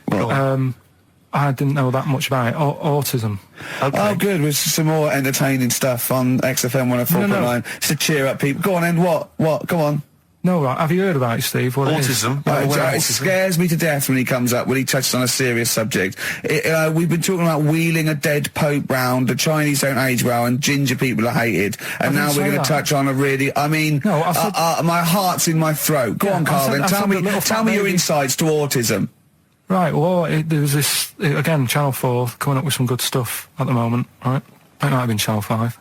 I didn't know that much about it. Autism. Okay. Oh, good. With some more entertaining stuff on XFM 104.9. Just to cheer up people. Go on, then. What? Go on. No, right. Have you heard about it, Steve? What autism. It scares me to death when he comes up, when he touches on a serious subject. We've been talking about wheeling a dead pope round, the Chinese don't age well, and ginger people are hated. And now we're going to touch on a really... I mean, my heart's in my throat. Go on, Carl, then. Tell me your insights to autism. Right, well, there was this... Again, Channel 4 coming up with some good stuff at the moment, right? It might have been Channel 5.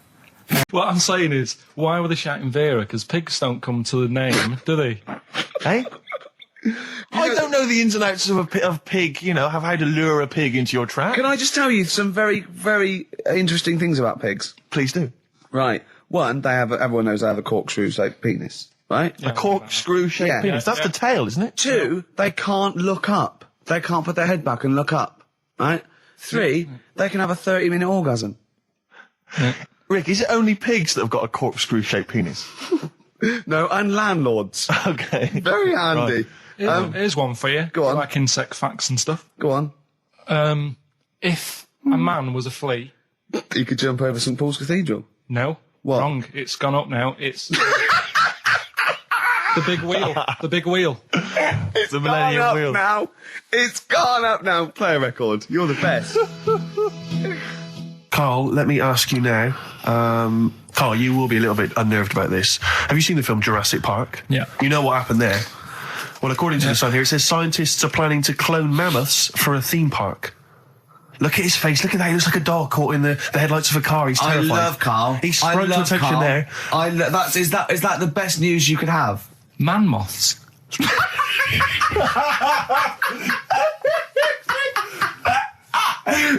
What I'm saying is, why were they shouting Vera? Because pigs don't come to the name, do they? Hey? I don't know the ins and outs of pig, of how to lure a pig into your trap. Can I just tell you some very, very interesting things about pigs? Please do. Right. One, everyone knows they have a corkscrew-shaped penis, right? Yeah, a corkscrew-shaped penis. That's the tail, isn't it? 2, they can't look up. They can't put their head back and look up, right? 3, they can have a 30-minute orgasm. Yeah. Rick, is it only pigs that have got a corkscrew-shaped penis? No, and landlords. Okay. Very handy. Right. Here's one for you. Go on. Like insect facts and stuff. Go on. If a man was a flea... He could jump over St Paul's Cathedral? No. What? Wrong. It's gone up now. It's... the big wheel. The big wheel. It's the Millennium Wheel. Now. It's gone up now. Play a record. You're the best. Carl, let me ask you now, Carl, you will be a little bit unnerved about this. Have you seen the film Jurassic Park? Yeah. You know what happened there? Well, according to the Sun here, it says scientists are planning to clone mammoths for a theme park. Look at his face. Look at that. He looks like a dog caught in the headlights of a car. He's terrified. I love Carl. He sprung to attention Carl. there. Is that the best news you could have? Man moths.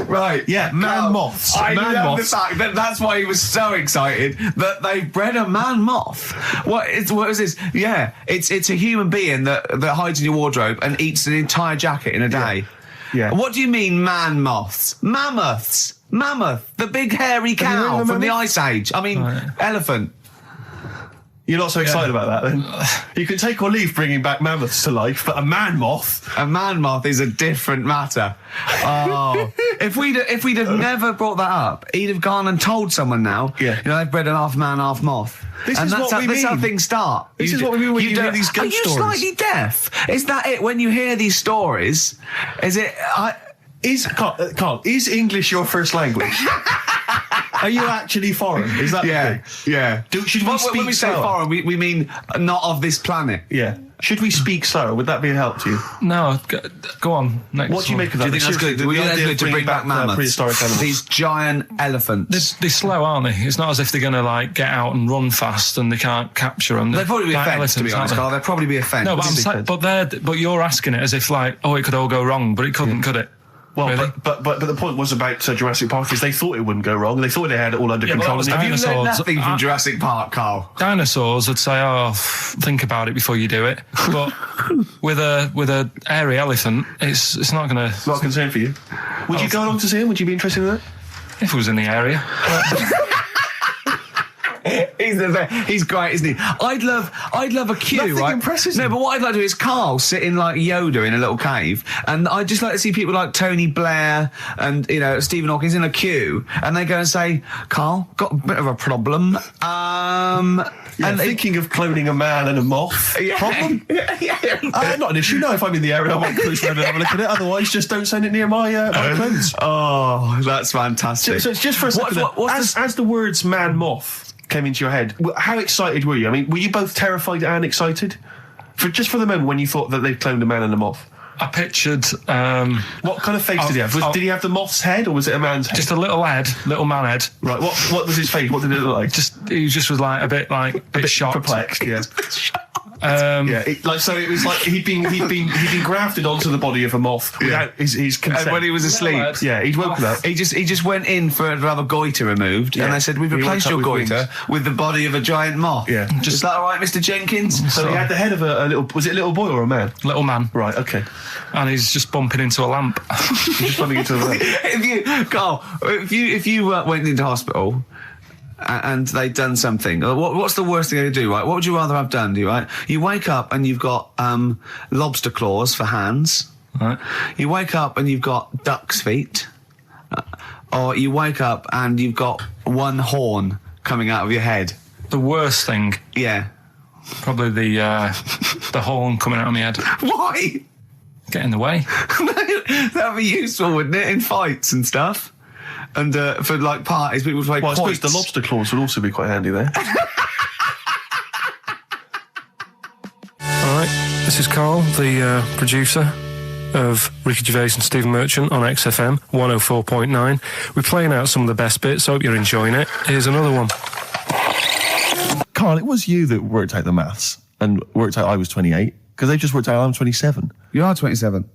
Right. Yeah, man moths. I Man love moths. the fact that that's why he was so excited that they bred a man moth. What is this? Yeah, it's a human being that hides in your wardrobe and eats an entire jacket in a day. Yeah. What do you mean, man moths? Mammoths. Mammoth, the big hairy Have you heard cow of a from the mammoth? Ice Age. I mean, elephant. You're not so excited about that, then? You can take or leave bringing back mammoths to life, but a man moth... A man moth is a different matter. Oh, if we'd have never brought that up, he'd have gone and told someone now. Yeah. You know, they've bred an half man, half moth. This and is that's what we that's how mean. things start. This is what we mean when you hear these ghost Are you stories. slightly deaf? Is that it? When you hear these stories, is it? Carl, is English your first language? Are you actually foreign? Is that the thing? Yeah. Should we speak when we say sour? foreign, we mean not of this planet. Yeah. Should we speak sour? Would that be a help to you? No, go on. Next What do you one. make of Do that? you think that's good? The Do you think idea that's of good to bring back mammoths? prehistoric animals. These giant elephants. They're slow, aren't they? It's not as if they're going to like get out and run fast and they can't capture them. They'd probably be a Like fence, to be elephants, honest, aren't Carl. They'd probably be a fence. they? No, but I'm saying, but you're asking it as if like, oh, it could all go wrong, but it couldn't, could it? Well, Really? but the point was about Jurassic Park is they thought it wouldn't go wrong. They thought they had it all under Yeah, but control. that was and Have you learned dinosaurs. nothing from Jurassic Park, Carl? Dinosaurs would say, "Oh, think about it before you do it." But with a hairy elephant, it's not going to. not a concern for you. Would you go along to see him? Would you be interested in that? If it was in the area. He's great, isn't he? I'd love a queue, Nothing right? impresses No, him. but what I'd like to do is Carl sitting like Yoda in a little cave, and I'd just like to see people like Tony Blair and Stephen Hawking in a queue, and they go and say, "Carl, got a bit of a problem." And thinking of cloning a man and a moth. Problem? Not an issue. No, if I'm in the area, I might cruise around and have a look at it. Otherwise, just don't send it near my clothes. Oh, that's fantastic. So it's just for a second. As the words "man moth" came into your head, how excited were you? I mean, were you both terrified and excited? For the moment when you thought that they'd cloned a man and a moth? I pictured What kind of face did he have? Did he have the moth's head, or was it a man's head? just a little man head. Right. What was his face? What did it look like? He just was like a bit shocked. Perplexed. Yeah. Yeah. It was like he'd been grafted onto the body of a moth without his consent. And when he was asleep, Yeah, he'd woken up. he just went in to have a goiter removed, and they said, "We've He replaced woke your up with goiter with the body of a giant moth." Yeah. Is that all right, Mr. Jenkins? So he had the head of a little. Was it a little boy or a man? Little man. Right. Okay. And he's just bumping into a lamp. Just running into the. Carl, if you went into hospital and they'd done something, what's the worst thing they do, right? What would you rather have done, right? You wake up and you've got lobster claws for hands. Right. You wake up and you've got duck's feet. Or you wake up and you've got one horn coming out of your head. The worst thing, Yeah. probably the horn coming out of my head. Why? Get in the way. That'd be useful, wouldn't it, in fights and stuff? And for like parties, people would play Well, I suppose quoits. the lobster claws would also be quite handy there. All right, this is Carl, the producer of Ricky Gervais and Stephen Merchant on XFM 104.9. We're playing out some of the best bits. Hope you're enjoying it. Here's another one. Carl, it was you that worked out the maths and worked out I was 28, because they just worked out I'm 27. You are 27.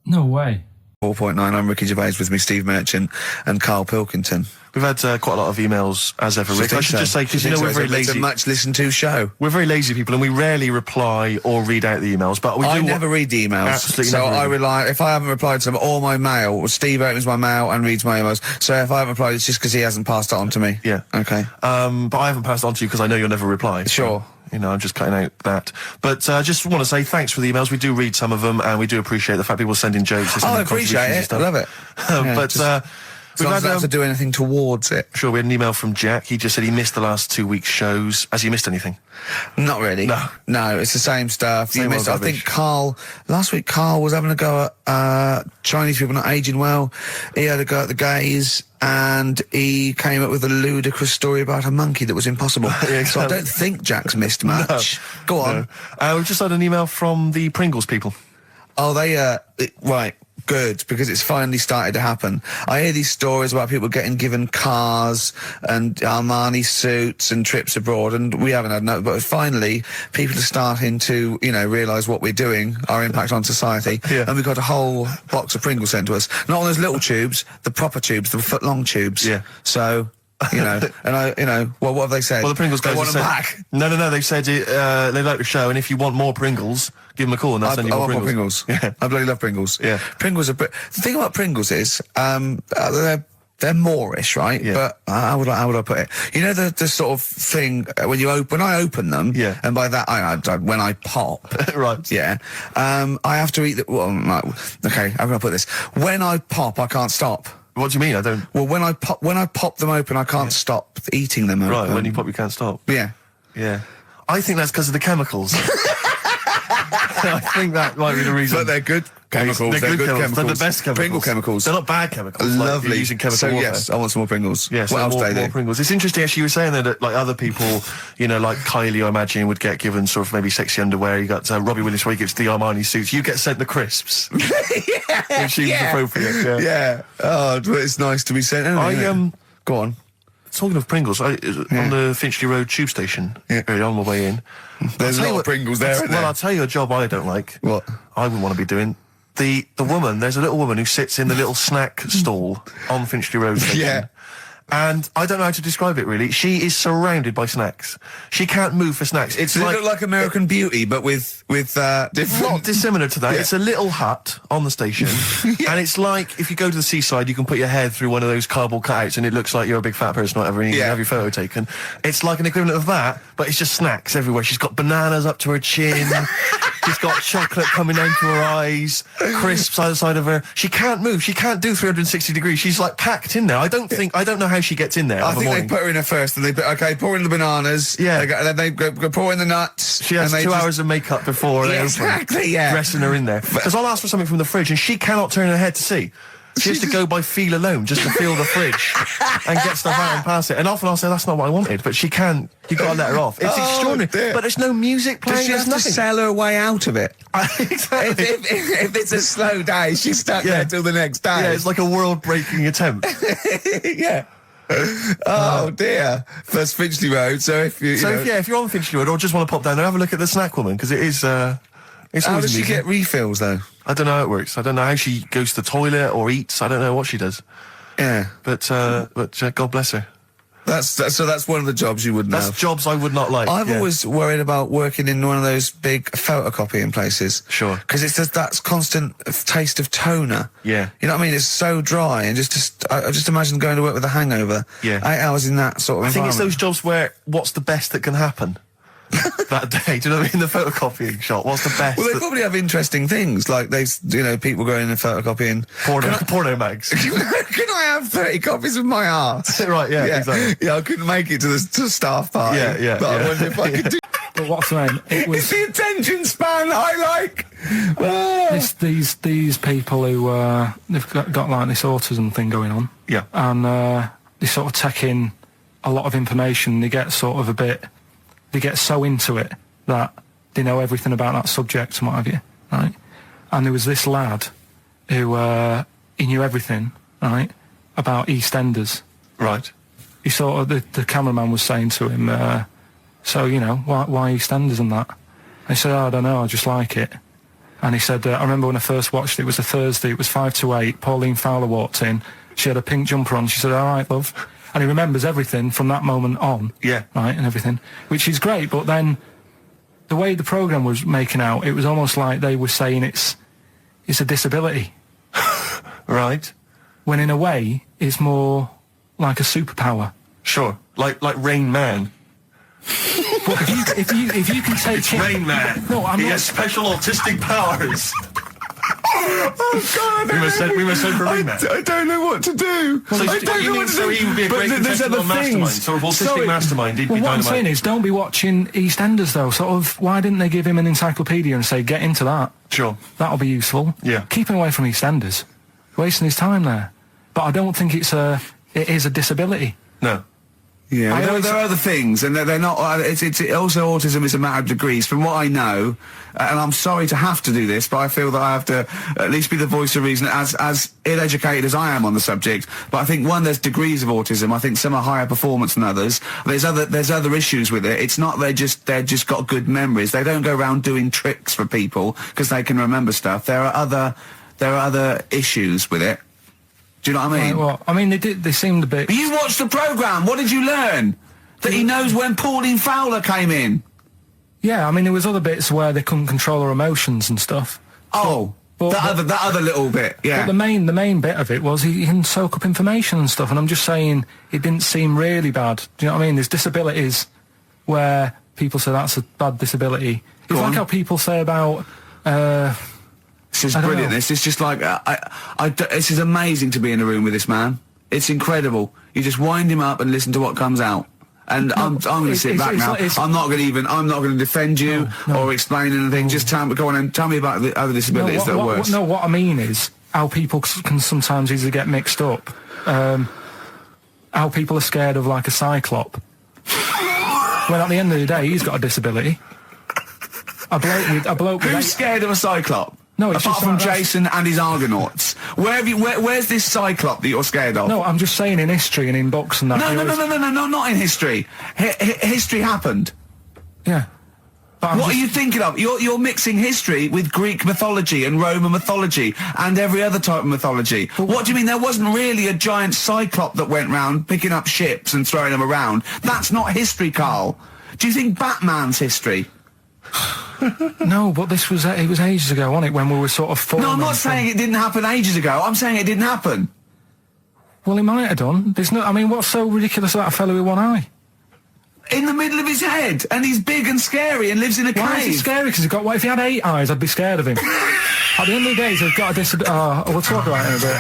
No way. 4.9, I'm Ricky Gervais, with me Steve Merchant and Karl Pilkington. We've had quite a lot of emails, as ever, Rick. I should just say, because we're very It's lazy. a much listened to show. We're very lazy people, and we rarely reply or read out the emails. But I never read the emails. Absolutely so never read I them. rely, if I haven't replied to them, or my mail, Steve opens my mail and reads my emails. So if I haven't replied, it's just because he hasn't passed it on to me. Yeah. Okay. But I haven't passed it on to you because I know you'll never reply. Sure. So, I'm just cutting out that. But I just want to say thanks for the emails. We do read some of them, and we do appreciate the fact people send in jokes. I appreciate it. I love it. Yeah, So I don't have to do anything towards it. Sure, we had an email from Jack. He just said he missed the last 2 weeks' shows. Has he missed anything? Not really. No, it's the same stuff. Same old I think last week Carl was having a go at Chinese people not aging well. He had a go at the gays, and he came up with a ludicrous story about a monkey that was impossible. Yeah, so I don't think Jack's missed much. Go on. No. We've just had an email from the Pringles people. Oh, right. Good, because it's finally started to happen. I hear these stories about people given cars and Armani suits and trips abroad, and we haven't had no, but finally people are starting to, realise what we're doing, our impact on society, and we've got a whole box of Pringles sent to us. Not on those little tubes, the proper tubes, the foot-long tubes. Yeah. So... and what have they said? Well, the Pringles guys want have them said, back. No, they've said they like the show, and if you want more Pringles, give them a call and they'll send you more want Pringles. more Pringles. Yeah. I bloody love Pringles. Yeah. Pringles are... The thing about Pringles is, they're Moorish, right? Yeah. But how would I put it? You know the sort of thing when I open them, yeah. And by that when I pop, right? Yeah, I have to eat the. Well, okay, how can I put this? When I pop, I can't stop. What do you mean? I don't. Well, when I pop them open, I can't stop eating them. Right, when you pop, you can't stop. Yeah, yeah. I think that's because of the chemicals. I think that might be the reason. But they're good chemicals. They're good chemicals. They're the best chemicals. Pringle chemicals. They're not bad chemicals. Lovely. Like using chemical so warfare. yes, I want some more Pringles. Yes, what else more do they do? Pringles. It's interesting actually you were saying that like other people, like Kylie I imagine would get given sort of maybe sexy underwear. You got Robbie Williams where he gets the Armani suits. You get sent the crisps. Yeah. Which seems appropriate. Yeah. Oh, but it's nice to be sent. Go on. Talking of Pringles, on the Finchley Road tube station, early on my way in, there's a lot of Pringles there, isn't there? Well, I'll tell you a job I don't like. What? I wouldn't want to be doing. The woman, there's a little woman who sits in the little snack stall on Finchley Road station. Yeah. And I don't know how to describe it really. She is surrounded by snacks. She can't move for snacks. It's Does it look like American Beauty, but with different... Not dissimilar to that. Yeah. It's a little hut on the station. And it's like, if you go to the seaside, you can put your head through one of those cardboard cutouts and it looks like you're a big fat person or whatever, and you can have your photo taken. It's like an equivalent of that, but it's just snacks everywhere. She's got bananas up to her chin. She's got chocolate coming down to her eyes, crisps either side of her. She can't move. She can't do 360 degrees. She's like packed in there. I don't know how she gets in there. I think they put her in there first, and pour in the bananas. Yeah. Then they go pour in the nuts. She has 2 hours of makeup before they open. Dressing her in there. Because I'll ask for something from the fridge, and she cannot turn her head to see. She has to go by feel alone, just to feel the fridge and get stuff out and pass it. And often I'll say, that's not what I wanted, but she can't. You've got to let her off. It's extraordinary. Dear. But there's no music playing. Does she have to sell her way out of it? Exactly. If it's a slow day, she's stuck there till the next day. Yeah, it's like a world-breaking attempt. Yeah. Oh dear. That's Finchley Road, so if you're on Finchley Road or just want to pop down there, have a look at the snack woman, because it is, it's how always does she get refills, though? I don't know how it works. I don't know how she goes to the toilet or eats. I don't know what she does. Yeah. But God bless her. So that's one of the jobs you wouldn't have. That's jobs I would not like. I've always worried about working in one of those big photocopying places. Sure. Because it's just that constant taste of toner. Yeah. You know what I mean? It's so dry, and I just imagine going to work with a hangover. Yeah. 8 hours in that sort of environment. I think it's those jobs where what's the best that can happen that day? Do you know what I mean? The photocopying shop. What's the best? Well, they probably have interesting things, like people going and photocopying porno mags. Can I have 30 copies of my art? Right, yeah, exactly. Yeah, I couldn't make it to the staff party. Yeah. But I wonder if I could do... But what's the name? It's the attention span I like. Oh. These people who they've got like this autism thing going on. Yeah. And they sort of take in a lot of information. They get sort of they get so into it that they know everything about that subject and what have you, right? And there was this lad who he knew everything, right, about EastEnders. Right. He sort of the cameraman was saying to him, so why EastEnders and that? And he said, I don't know, I just like it. And he said, I remember when I first watched it was a Thursday, it was 5 to 8, Pauline Fowler walked in, she had a pink jumper on, she said, all right, love. And he remembers everything from that moment on. Yeah. Right, and everything. Which is great, but then the way the programme was making out, it was almost like they were saying it's a disability. Right. When in a way, it's more like a superpower. Sure. Like Rain Man. But if you can take it's Rain Man. No, he has special autistic powers. Oh God! We must send for a remake. I don't know what to do. So I don't know what to do. So he would be a great contestant on Mastermind. Sort of autistic mastermind. He'd be What I'm dynamite. saying is, don't be watching EastEnders though. Sort of, why didn't they give him an encyclopedia and say, get into that? Sure. That'll be useful. Yeah. Keep him away from EastEnders. Wasting his time there. But I don't think it is a disability. No. Yeah, there are other things, and they're not. It's also autism is a matter of degrees. From what I know, and I'm sorry to have to do this, but I feel that I have to at least be the voice of reason, as ill-educated as I am on the subject. But I think there's degrees of autism. I think some are higher performance than others. There's other issues with it. It's not they're just got good memories. They don't go around doing tricks for people because they can remember stuff. There are other issues with it. Do you know what I mean? Right, well, I mean, they seemed a bit... But you watched the programme, what did you learn? That he knows when Pauline Fowler came in? Yeah, I mean, there was other bits where they couldn't control their emotions and stuff. Oh, that other little bit, yeah. But the main bit of it was he can soak up information and stuff, and I'm just saying, it didn't seem really bad. Do you know what I mean? There's disabilities where people say that's a bad disability. It's like how people say about... This is brilliant. This is just like this is amazing to be in a room with this man. It's incredible. You just wind him up and listen to what comes out. And I'm going to sit back now. I'm not going to defend you or explain anything. Just go on and tell me about the other disabilities that are worse. What I mean is how people can sometimes easily get mixed up. How people are scared of like a cyclop. When at the end of the day, he's got a disability. A bloke. Who's scared of a cyclop? No, it's apart just from like Jason and his Argonauts. Where's this cyclop that you're scared of? No, I'm just saying in history and in books and that. No, not in history. History happened. Yeah. What are you thinking of? You're mixing history with Greek mythology and Roman mythology and every other type of mythology. What do you mean there wasn't really a giant cyclop that went round picking up ships and throwing them around? That's not history, Carl. Do you think Batman's history? No, but it was ages ago, wasn't it, when we were sort of... No, I'm not saying it didn't happen ages ago. I'm saying it didn't happen. Well, he might have done. I mean, what's so ridiculous about a fellow with one eye? In the middle of his head, and he's big and scary and lives in a cave. Why is he scary? Because what if he had 8 eyes, I'd be scared of him. At the end of the day, he's got a disability... we'll talk about it in a bit.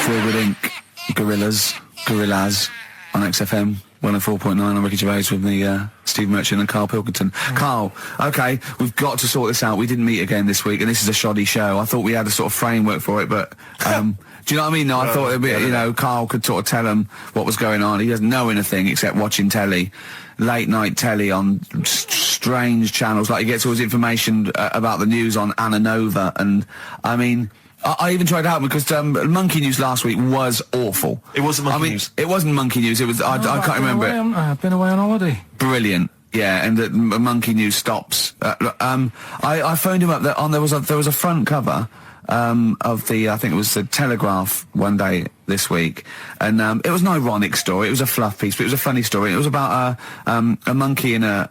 Forward Inc. Gorillas on XFM. 104.9 on Ricky Gervais with me, Steve Merchant and Karl Pilkington. Carl, okay, we've got to sort this out. We didn't meet again this week, and this is a shoddy show. I thought we had a sort of framework for it, but, do you know what I mean? No, I thought it'd be, Carl could sort of tell him what was going on. He doesn't know anything except watching telly, late night telly on strange channels. Like, he gets all his information about the news on Anna Nova, and, I mean... I even tried to help because Monkey News last week was awful. It wasn't Monkey News. It wasn't Monkey News. It was. I can't remember it. I've been away on holiday. Brilliant. Yeah, and the Monkey News stops. I phoned him up. There was a front cover of the. I think it was the Telegraph one day this week, and it was an ironic story. It was a fluff piece, but it was a funny story. It was about a monkey in a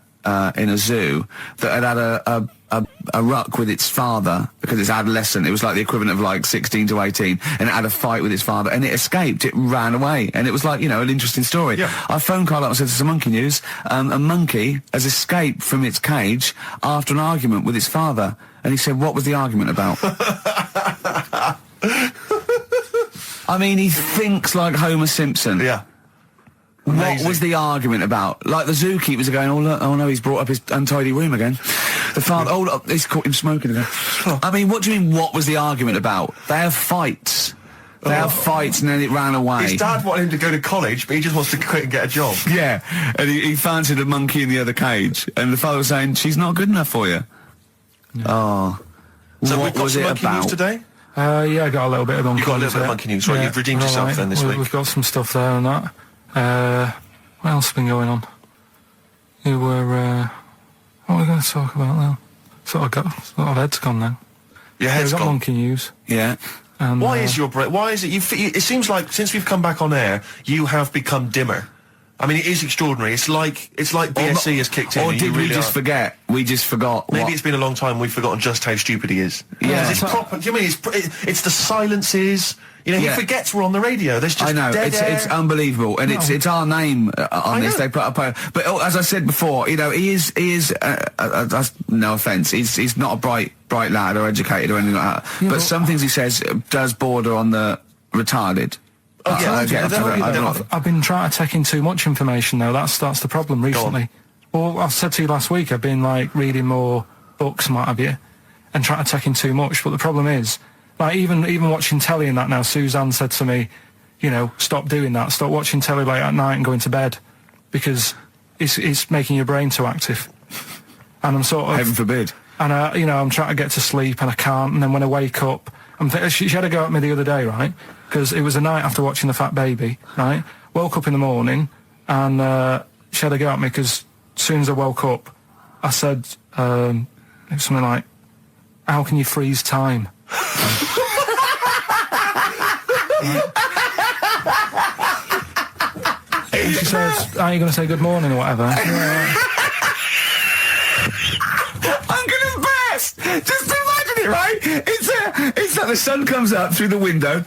zoo that had a ruck with its father because it's adolescent. It was like the equivalent of like 16 to 18, and it had a fight with its father, and it escaped. It ran away, and it was like, an interesting story. Yeah. I phoned Carl up and said, "This is Monkey News. A monkey has escaped from its cage after an argument with its father." And he said, "What was the argument about?" I mean, he thinks like Homer Simpson. Yeah. What was the argument about? Like the zookeepers are going, oh no, he's brought up his untidy room again. The father, he's caught him smoking again. I mean, what do you mean, what was the argument about? They have fights. They have fights, and then it ran away. His dad wanted him to go to college, but he just wants to quit and get a job. Yeah, and he fancied a monkey in the other cage, and the father was saying, she's not good enough for you. No. Oh. So what we've got was some it Monkey about? News today? Yeah, I got a little bit of Monkey News. You got a little bit of Monkey News, right? Yeah, You've redeemed yourself then this week. We've got some stuff there and that. What else has been going on? What are we going to talk about now? Sort of head's gone now. Your head's got gone. Monkey News. Yeah. And, why is your brain? Why is it? It seems like since we've come back on air, you have become dimmer. I mean, it is extraordinary. It's like BSC has kicked in. Or and did you we really just are- forget? We just forgot. Maybe what- it's been a long time. We've forgotten just how stupid he is. Yeah. 'Cause it's proper. Do you mean it's the silences? You know, Yeah. he forgets we're on the radio. There's just I know, dead air. it's unbelievable, and it's our name on this. know. They put up but as I said before, you know, he is that's no offence, he's not a bright lad or educated or anything like that, but some things he says does border on the retarded. I've been trying to take in too much information though. That's the problem recently. Well, I said to you last week, I've been like reading more books and what have you, and trying to take in too much. But the problem is, like even watching telly and that now, Suzanne said to me, you know, stop doing that. Stop watching telly late at night and going to bed, because it's making your brain too active. And I'm sort of Heaven forbid. And you know, I'm trying to get to sleep and I can't. And then when I wake up, she had a go at me the other day, right? Because it was a night after watching The Fat Baby, right? Woke up in the morning and she had a go at me because as soon as I woke up, I said something like, "How can you freeze time?" And she says, "Are you going to say good morning or whatever?" I'm gonna burst! Just imagine it, right? It's like the sun comes up through the window.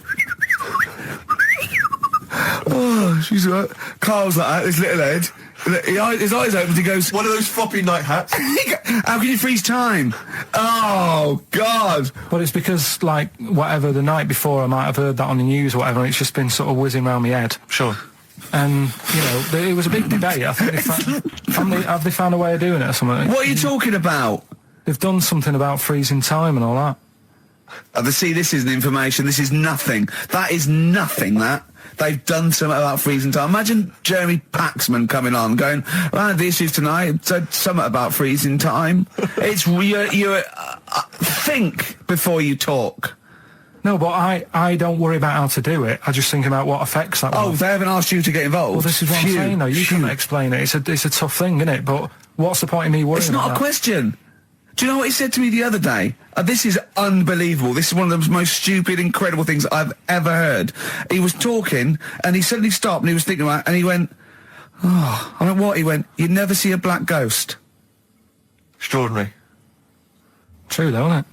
Oh, she's right. Carl's like that, his little head. His eyes open, he goes... One of those floppy night hats. How can you freeze time? Oh, God. But it's because, like, whatever, the night before I might have heard that on the news or whatever, and it's just been sort of whizzing around my head. Sure. And, you know, it was a big debate. I think have they found a way of doing it or something? What are you talking about? They've done something about freezing time and all that. See, this isn't information. This is nothing. That is nothing, that. They've done something about freezing time. Imagine Jeremy Paxman coming on, going, "Well, the issues tonight said something about freezing time." It's you think before you talk. No, but I don't worry about how to do it. I just think about what effects that will. Oh, they haven't asked you to get involved. Well, this is what I'm saying, though. You can't explain it. It's a tough thing, isn't it? But what's the point in me worrying It's not about a question. Do you know what he said to me the other day? This is unbelievable. This is one of the most stupid, incredible things I've ever heard. He was talking, and he suddenly stopped, and he was thinking about it, and he went, "Oh," I went, "What?" He went, "You'd never see a black ghost." Extraordinary. True, though, isn't it?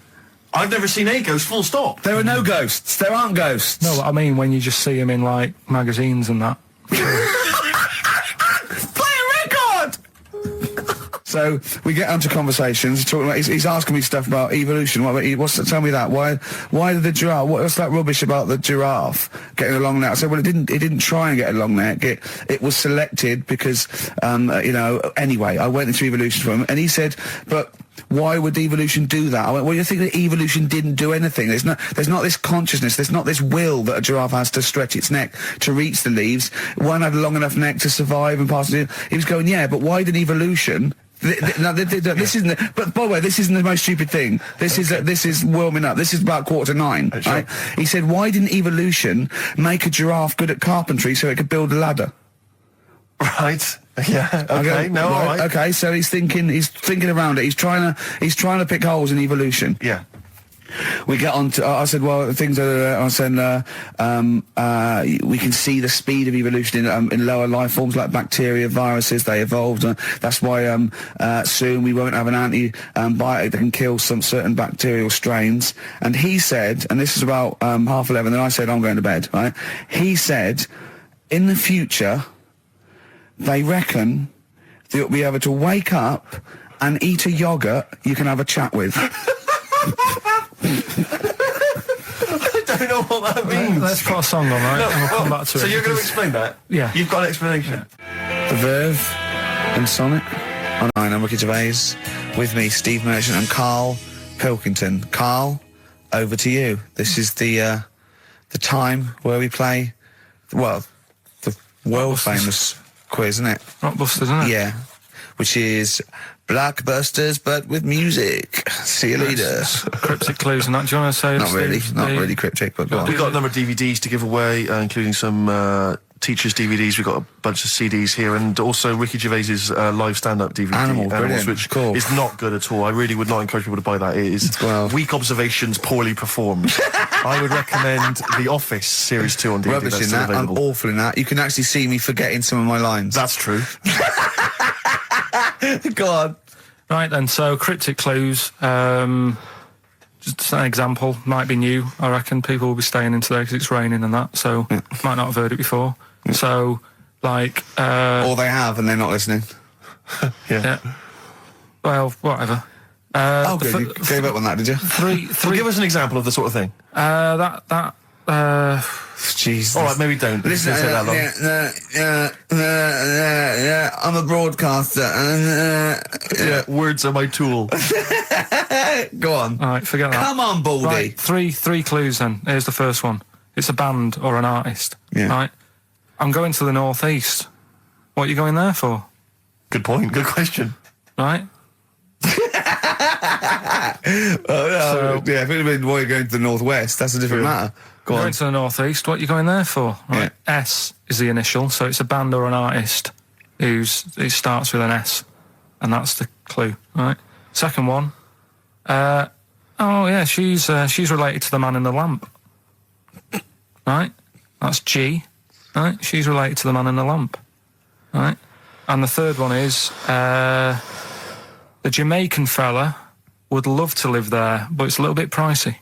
I've never seen a ghost, full stop. There are no ghosts. There aren't ghosts. No, but I mean when you just see them in, like, magazines and that. Play a record! So we get onto conversations. Talking about, he's asking me stuff about evolution. Tell me that. Why did the giraffe? What's that rubbish about the giraffe getting a long neck? I said, well, it didn't try and get a long neck. It was selected because, you know. Anyway, I went into evolution for him, and he said, but why would evolution do that? I went, well, you think that evolution didn't do anything? There's not this consciousness, there's not this will that a giraffe has to stretch its neck to reach the leaves. One had a long enough neck to survive and pass it. He was going, yeah, but why did evolution? This isn't. But by the way, this isn't the most stupid thing. This is warming up. This is about 8:45. Sure. Right? He said, why didn't evolution make a giraffe good at carpentry so it could build a ladder? Right. Yeah. Okay. No. All right. Okay. So he's thinking around it. He's trying to pick holes in evolution. Yeah. We get on to, I said, well, things are, I said, we can see the speed of evolution in lower life forms like bacteria, viruses, they evolved. That's why soon we won't have an antibiotic that can kill some certain bacterial strains. And he said, and this is about 11:30, then I said, I'm going to bed, right? He said, in the future, they reckon that you'll be able to wake up and eat a yogurt you can have a chat with. I don't know what that means. Let's put a song on, right? And we'll come back to it. So you're going to explain that? Yeah. You've got an explanation? The Verve and Sonic. I'm Ricky Gervais. With me, Steve Merchant and Karl Pilkington. Karl, over to you. This is the time where we play, well, the world famous quiz, isn't it? Rockbusters, isn't it? Yeah. Which is Blockbusters, but with music. See you later. Cryptic clues and that. Do you want to say? Not really cryptic, but go on. We've got a number of DVDs to give away, including some Teachers DVDs, we've got a bunch of CDs here, and also Ricky Gervais's live stand-up DVD, Animals, brilliant. which Cool. is not good at all. I really would not encourage people to buy that. It is weak observations, poorly performed. I would recommend The Office Series 2 on DVD. Rubbish That's in still that. I'm available. awful in that. You can actually see me forgetting some of my lines. That's true. Go on. Right then, so cryptic clues. Just an example, might be new. I reckon people will be staying in today because it's raining and that, so might not have heard it before. So, like... or they have and they're not listening. Yeah. Well, whatever. Good. You gave up on that, did you? Three. Well, give us an example of the sort of thing. Jeez. All right, maybe don't. Listen, Don't say that long. I'm a broadcaster. Yeah, words are my tool. Go on. All right, forget that. Come on, Baldy. Right, three clues then. Here's the first one. It's a band or an artist. Yeah. Right? I'm going to the northeast. What are you going there for? Good point. Good question. Right? Yeah, if it had been why you're going to the northwest, that's a different matter. Go on. Going to the northeast. What are you going there for? Right. Yeah. S is the initial, so it's a band or an artist it starts with an S, and that's the clue. Right. Second one. She's related to the man in the lamp. Right. That's G. Right. She's related to the man in the lamp. Right. And the third one is the Jamaican fella would love to live there, but it's a little bit pricey.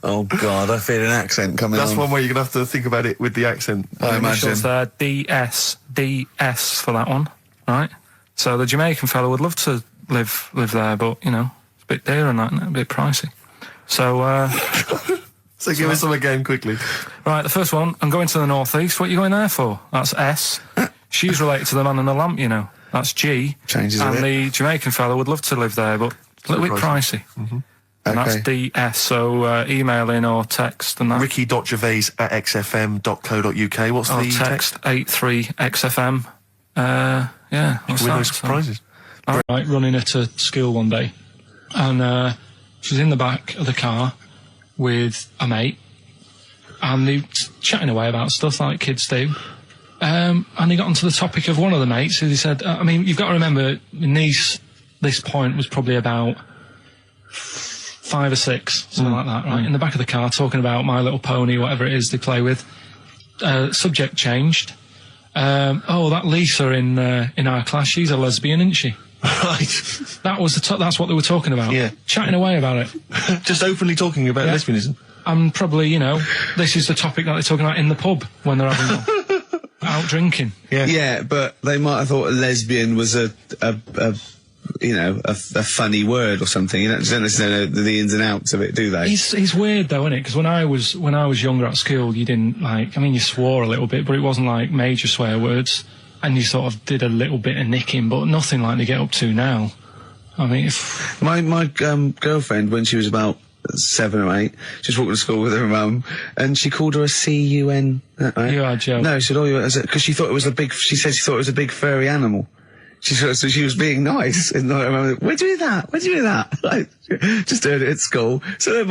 Oh God, I feel an accent coming That's on. one where you're going to have to think about it with the accent. I imagine. Initials there, DS for that one, right? So the Jamaican fella would love to live there, but, you know, it's a bit dear and that, isn't it? A bit pricey. So, So give us some again, quickly. Right, the first one, I'm going to the northeast. What are you going there for? That's S. She's related to the man in the lamp, you know. That's G. Changes a and bit. the Jamaican fella would love to live there, but a little bit pricey. Mm-hmm. And that's Okay. DS, so email in or text and that. Ricky.gervais@xfm.co.uk. What's Or the text 83XFM. Yeah, what's With that? those prizes. Right, running her to school one day, and she's in the back of the car with a mate, and they chatting away about stuff like kids do. And they got onto the topic of one of the mates, who they said, I mean, you've got to remember, niece, this point was probably about 5 or 6, something like that, right? In the back of the car, talking about My Little Pony, whatever it is they play with. Subject changed. That Lisa in our class, she's a lesbian, isn't she? Right. That was that's what they were talking about. Yeah. Chatting away about it. Just openly talking about lesbianism. And probably, you know, this is the topic that they're talking about in the pub when they're having out drinking. Yeah, but they might have thought a lesbian was a funny word or something. You don't necessarily know the ins and outs of it, do they? It's weird though, isn't it? Because when I was younger at school, you didn't you swore a little bit, but it wasn't like major swear words, and you sort of did a little bit of nicking, but nothing like they get up to now. I mean, my girlfriend, when she was about 7 or 8, she was walking to school with her mum, and she called her a C-U-N. Right? You are joking. No, she said, because she thought it was she said she thought it was a big furry animal. So she was being nice, and I remember, where'd you do that? Where'd you do that? Like, just heard it at school. So they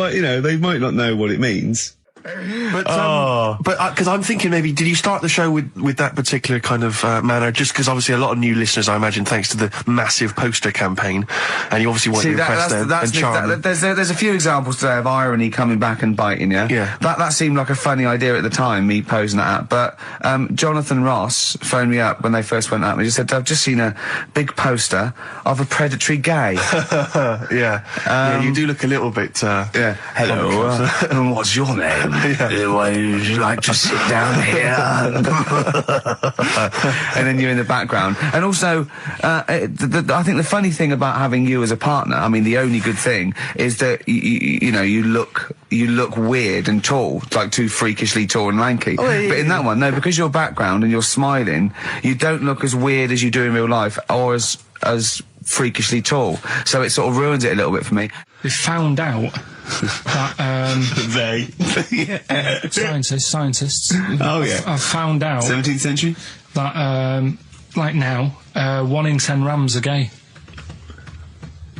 might not know what it means. But because I'm thinking maybe, did you start the show with that particular kind of manner? Just because obviously a lot of new listeners, I imagine, thanks to the massive poster campaign, and you obviously want to impress them and charm them. There's a few examples today of irony coming back and biting you. Yeah. That seemed like a funny idea at the time, me posing that up. But Jonathan Ross phoned me up when they first went up and he just said, I've just seen a big poster of a predatory gay. Yeah, you do look a little bit. Hello, what's your name? Would you like to sit down here? And then you're in the background. And also, I think the funny thing about having you as a partner, I mean, the only good thing is that you look weird and tall, like too freakishly tall and lanky. Oh, yeah, but in that one, no, because your background and you're smiling, you don't look as weird as you do in real life, or as freakishly tall. So it sort of ruins it a little bit for me. they found out that scientists. Oh yeah. I've found out 17th century that like now 1 in 10 rams are gay.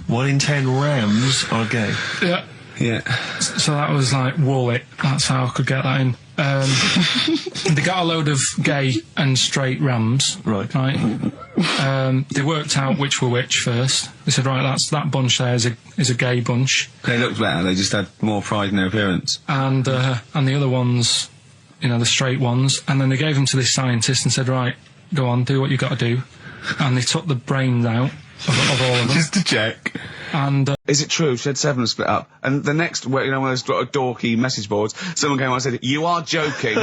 1 in 10 rams are gay. Yeah. Yeah. So that was like, wall it. That's how I could get that in. they got a load of gay and straight rams. Right. They worked out which were which first. They said, right, that bunch there is a gay bunch. They looked better. They just had more pride in their appearance. And the other ones, you know, the straight ones. And then they gave them to this scientist and said, right, go on, do what you got to do. And they took the brains out of all of them. Just to check. And is it true? Shed 7 was split up. And the next, you know, one of those dorky message boards, someone came on and said, "You are joking."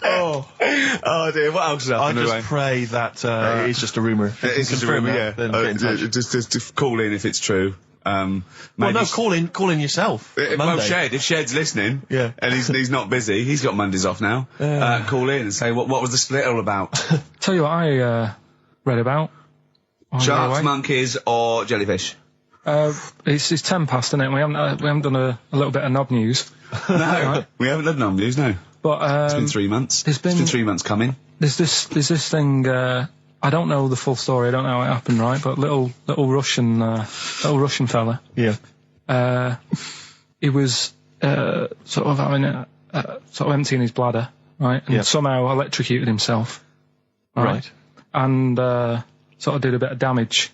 Oh dear, what else happened? I just pray that it is just a rumour. It's just a rumour, yeah. Just call in if it's true. Well, no, call in yourself. Well, if Shed's listening, yeah, and he's not busy, he's got Mondays off now. Call in and say what was the split all about? Tell you what I read about. Sharks, monkeys, or jellyfish? It's 10 past, isn't it? We haven't done a little bit of knob news. No, right? We haven't done knob news, no. But it's been 3 months. It's been 3 months coming. There's this thing. I don't know the full story. I don't know how it happened, right? But little Russian fella. Yeah. He was sort of having sort of emptying his bladder, right? And somehow electrocuted himself. Right. And sort of did a bit of damage.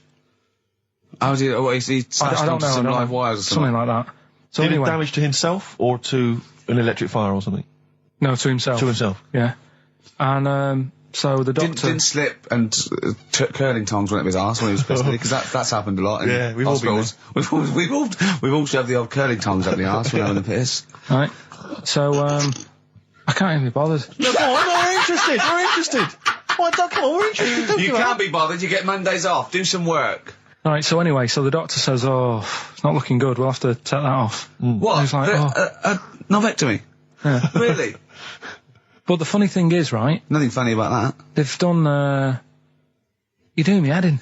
How did he smashed onto some live wires or something? Something like that. So did anyway, it damage to himself or to an electric fire or something? No, to himself. To himself. Yeah. And so the doctor didn't slip and curling tongs went up his arse when he was pissed, because that's happened a lot in hospitals. We've all shoved the old curling tongs up the arse when having a piss. Right. So I can't even be bothered. No, come on, we're interested. We're interested. Come on, we're interested. Don't you can't be bothered. You get Mondays off. Do some work. Right, so anyway, the doctor says, "Oh, it's not looking good. We'll have to take that off." What? He's like, Novectomy? Yeah. Really? But the funny thing is, right? Nothing funny about that. They've done. You're doing me head in.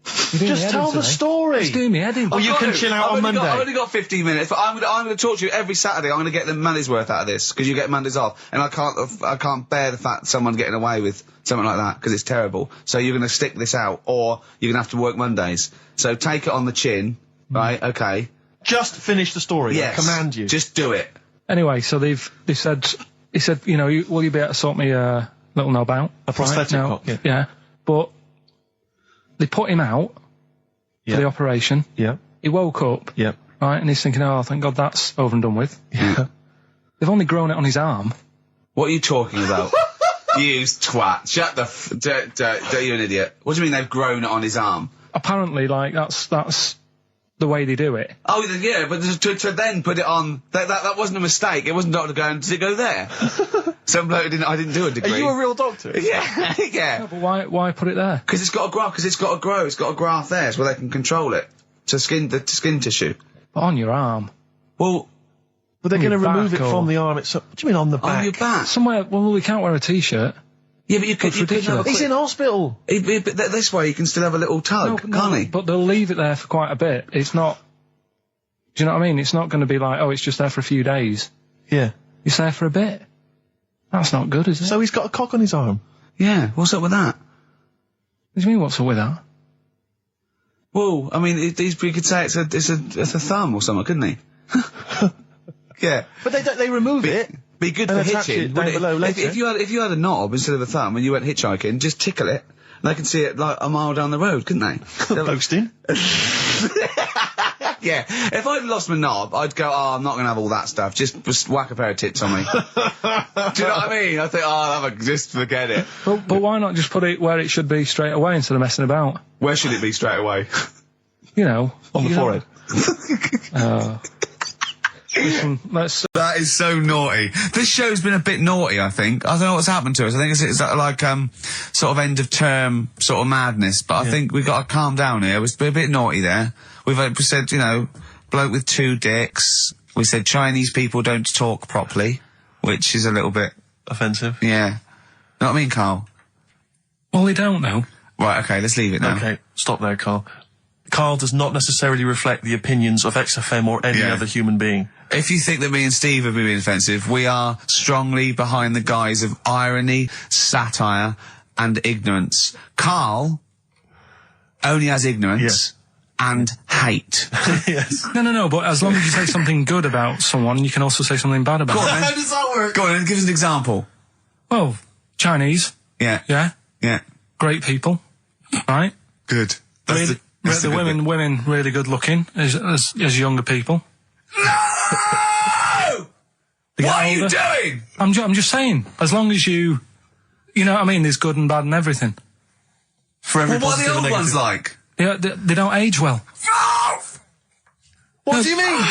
Just tell the story. Just doing me head in. Well, you can chill out on Monday. I've only got 15 minutes, but I'm going to talk to you every Saturday. I'm going to get the money's worth out of this, because you get Mondays off, and I can't bear the fact someone's getting away with something like that, because it's terrible. So you're going to stick this out, or you're going to have to work Mondays. So take it on the chin, right? Okay. Just finish the story. Yes. I command you. Just do it. Anyway, so he said, you know, will you be able to sort me a little knob out? A prosthetic cock, yeah. Yeah. But they put him out for the operation. Yeah. He woke up. Yeah. Right, and he's thinking, oh, thank God that's over and done with. Yeah. They've only grown it on his arm. What are you talking about? You twat. Shut the you're an idiot. What do you mean they've grown it on his arm? Apparently, like, that's the way they do it. Oh, yeah, but to then put it on, that wasn't a mistake. It wasn't doctor going, did it go there? Some bloke I didn't do a degree. Are you a real doctor? Yeah, yeah. No, but why put it there? Because it's got to grow, it's got a graft there, so they can control it. To skin tissue. But on your arm. Well, but they're going to remove it from the arm itself. What do you mean on the back? On your back? Somewhere, well, we can't wear a t-shirt. Yeah, but you could He's in hospital. But this way you can still have a little tug, can't he? But they'll leave it there for quite a bit. It's not... Do you know what I mean? It's not going to be like, oh, it's just there for a few days. Yeah. It's there for a bit. That's not good, is it? So he's got a cock on his arm? Yeah, what's up with that? What do you mean, what's up with that? Well, I mean, he could say it's a thumb or something, couldn't he? Yeah. But they remove it. Be good for hitching. If you had a knob instead of a thumb and you went hitchhiking, just tickle it. They can see it like a mile down the road, couldn't they? Posting. Yeah. If I'd lost my knob, I'd go, oh, I'm not going to have all that stuff. Just whack a pair of tits on me. Do you know what I mean? I think, oh, just forget it. But why not just put it where it should be straight away instead of messing about? Where should it be straight away? You know. On the forehead. Listen, that is so naughty. This show's been a bit naughty, I think. I don't know what's happened to us. I think it's like, sort of end of term sort of madness, but I think we've got to calm down here. We've been a bit naughty there. We said, you know, bloke with two dicks. We said Chinese people don't talk properly, which is a little bit offensive. Yeah. Know what I mean, Carl? Well, they don't know. Right, okay, let's leave it now. Okay, stop there, Carl. Carl does not necessarily reflect the opinions of XFM or any other human being. If you think that me and Steve have been being offensive, we are strongly behind the guise of irony, satire, and ignorance. Carl only has ignorance. and hate. Yes. No, but as long as you say something good about someone, you can also say something bad about them. How does that work? Go on, give us an example. Well, Chinese. Yeah. Yeah. Yeah. Great people. Right? Good. The women really good looking as younger people. No! What are you doing? I'm just saying, as long as you know what I mean, there's good and bad and everything. For every What are positive the and old ones negative. like? Yeah, they don't age well. What do you mean?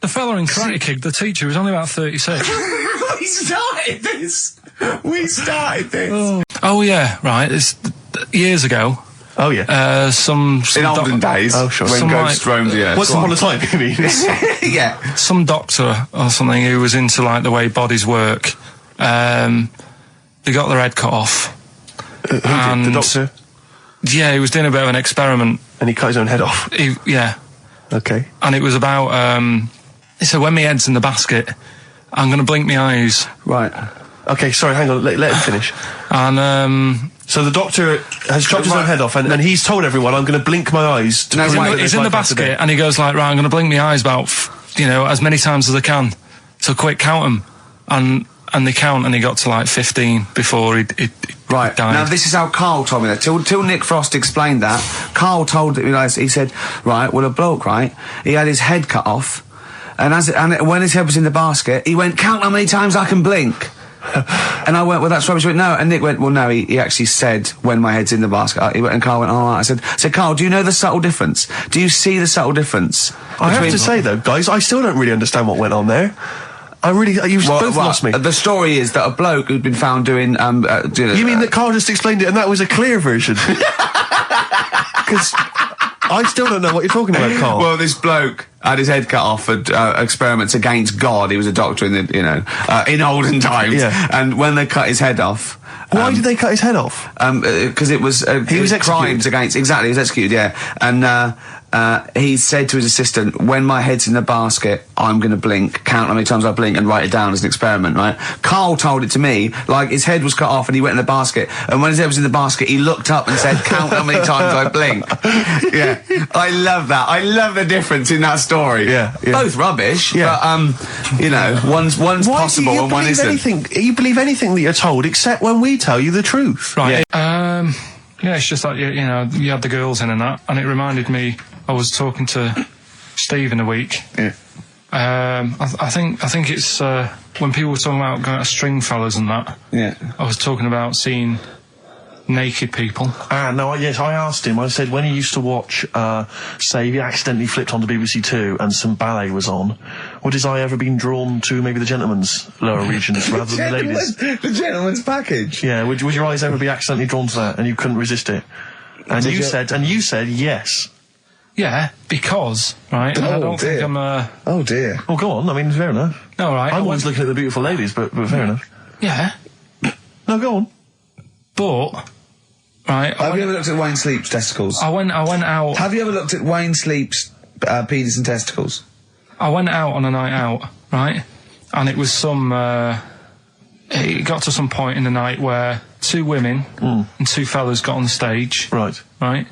The fella in Karate Kid, the teacher, was only about 36. We started this. Oh yeah, right. It's years ago. Oh yeah. Some In olden days, Oh, sure. when Some ghosts roamed the earth. Once upon a time, you mean? Yeah. some doctor or something who was into like the way bodies work. They got their head cut off. Who did? The doctor? Yeah, he was doing a bit of an experiment. And he cut his own head off. Yeah. Okay. And it was about, he said, when my head's in the basket, I'm going to blink my eyes. Right. Okay, sorry, hang on, let him finish. And, So the doctor has chopped his own head off, and he's told everyone, I'm going to blink my eyes to prove that he's there's in the life after basket, death. and he goes like, right, I'm going to blink my eyes about, as many times as I can. So quick, count them. And they count, and he got to like 15 before he Right. died. Now, this is how Carl told me that. Till Nick Frost explained that, Carl told me, he said, right, well, a bloke, right, he had his head cut off, and when his head was in the basket, he went, count how many times I can blink. And I went, well, that's rubbish. He went, no. And Nick went, well, no, he actually said, when my head's in the basket. And Carl went, all right. I said, Carl, do you know the subtle difference? Do you see the subtle difference? I have to say, though, guys, I still don't really understand what went on there. You've both lost me. The story is that a bloke who'd been found doing, You mean that Carl just explained it and that was a clear version? Because I still don't know what you're talking about, Carl. Well, this bloke had his head cut off at experiments against God. He was a doctor in the, in olden times. Yeah. And when they cut his head off, why did they cut his head off? Because it was he was crimes against. Exactly, he was executed. Yeah, and he said to his assistant, "When my head's in the basket, I'm going to blink. Count how many times I blink and write it down as an experiment." Right? Carl told it to me like his head was cut off and he went in the basket, and when his head was in the basket, he looked up and said, "Count how many times I blink." Yeah, I love that. I love the difference in that story. Yeah. Both rubbish. Yeah. But one's possible and one isn't. You believe anything that you're told except when we tell you the truth. Right. Yeah. Yeah, it's just like, you had the girls in and that, and it reminded me, I was talking to Steve in a week. Yeah. I think it's, when people were talking about going to Stringfellas and that. Yeah. I was talking about seeing naked people. Yes, I asked him, I said, when he used to watch, say, he accidentally flipped onto BBC Two and some ballet was on, would his eye ever been drawn to maybe the gentleman's lower regions rather than the ladies? The gentleman's package. Yeah, would your eyes ever be accidentally drawn to that and you couldn't resist it? And you said yes. Yeah, because, right, I don't think I'm, Oh dear. Well, go on, I mean, fair enough. No, right. I'm always looking at the beautiful ladies, but fair enough. Yeah. No, go on. But, right. Have you ever looked at Wayne Sleep's testicles? I went out. Have you ever looked at Wayne Sleep's penis and testicles? I went out on a night out, right? And it was it got to some point in the night where two women and two fellas got on the stage. Right. Right?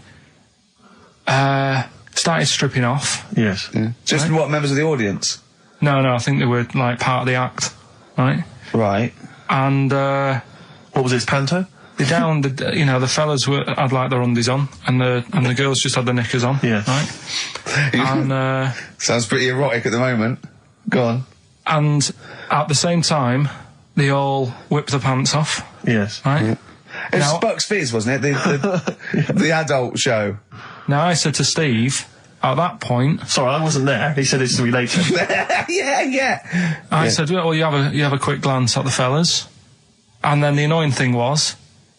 Started stripping off. Yes. Yeah. Just what, members of the audience? No, I think they were like part of the act, right? Right. And what was this, panto? The fellas had like their undies on, and the girls just had their knickers on. Yeah. Right. And sounds pretty erotic at the moment. Go on. And at the same time, they all whipped their pants off. Yes. Right. Yeah. It was Bucks Fizz, wasn't it? The adult show. Now I said to Steve, at that point. Sorry, I wasn't there. He said it's to be later. Yeah. I said, well, you have a quick glance at the fellas, and then the annoying thing was,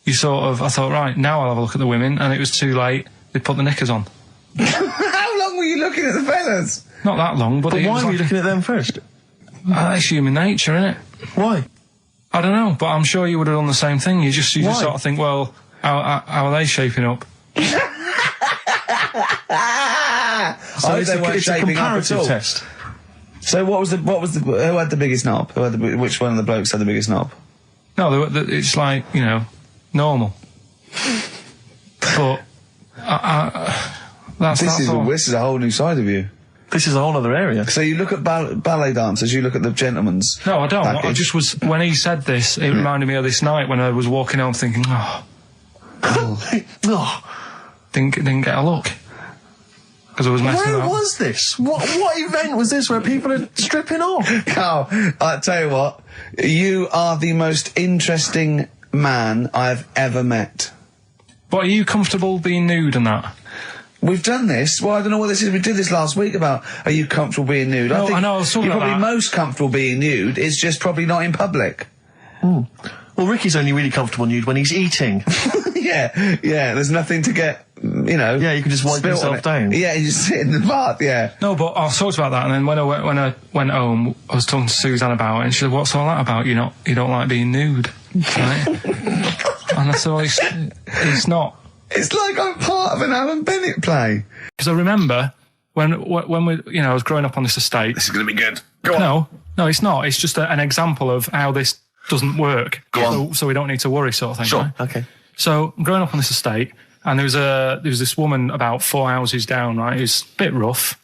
I thought, right, now I'll have a look at the women, and it was too late. They put the knickers on. How long were you looking at the fellas? Not that long, but why were you looking at them first? That's human nature, innit? Why? I don't know, but I'm sure you would have done the same thing. You just sort of think, well, how are they shaping up? So it's a comparative test. So who had the biggest knob? Which one of the blokes had the biggest knob? No, it's like, normal. But This is a whole new side of you. This is a whole other area. So you look at ballet dancers, you look at the gentleman's. No, I don't. package. I just was, when he said this, it reminded me of this night when I was walking home thinking, didn't get a look. Because I was messing Where around. was this? What event was this where people are stripping off? Carl, I tell you what, you are the most interesting man I've ever met. But are you comfortable being nude and that? We've done this. Well, I don't know what this is. We did this last week about, are you comfortable being nude? No, I know, I was talking you're about probably that. most comfortable being nude. It's just probably not in public. Well, Ricky's only really comfortable nude when he's eating. Yeah, there's nothing to get, you know. Yeah, you can just wipe spilt on yourself it. down. Yeah, you just sit in the bath, yeah. No, but I talked about that, and then when I went home, I was talking to Suzanne about it, and she said, "What's all that about? You don't like being nude, right?" And I said, "Well, it's not." It's like I'm part of an Alan Bennett play. Because I remember when we, I was growing up on this estate. This is going to be good. Go on. No, it's not. It's just an example of how this doesn't work. Go on. So we don't need to worry, sort of thing. Sure. Right? Okay. So I'm growing up on this estate, and there was this woman about 4 houses down, right? Who's a bit rough.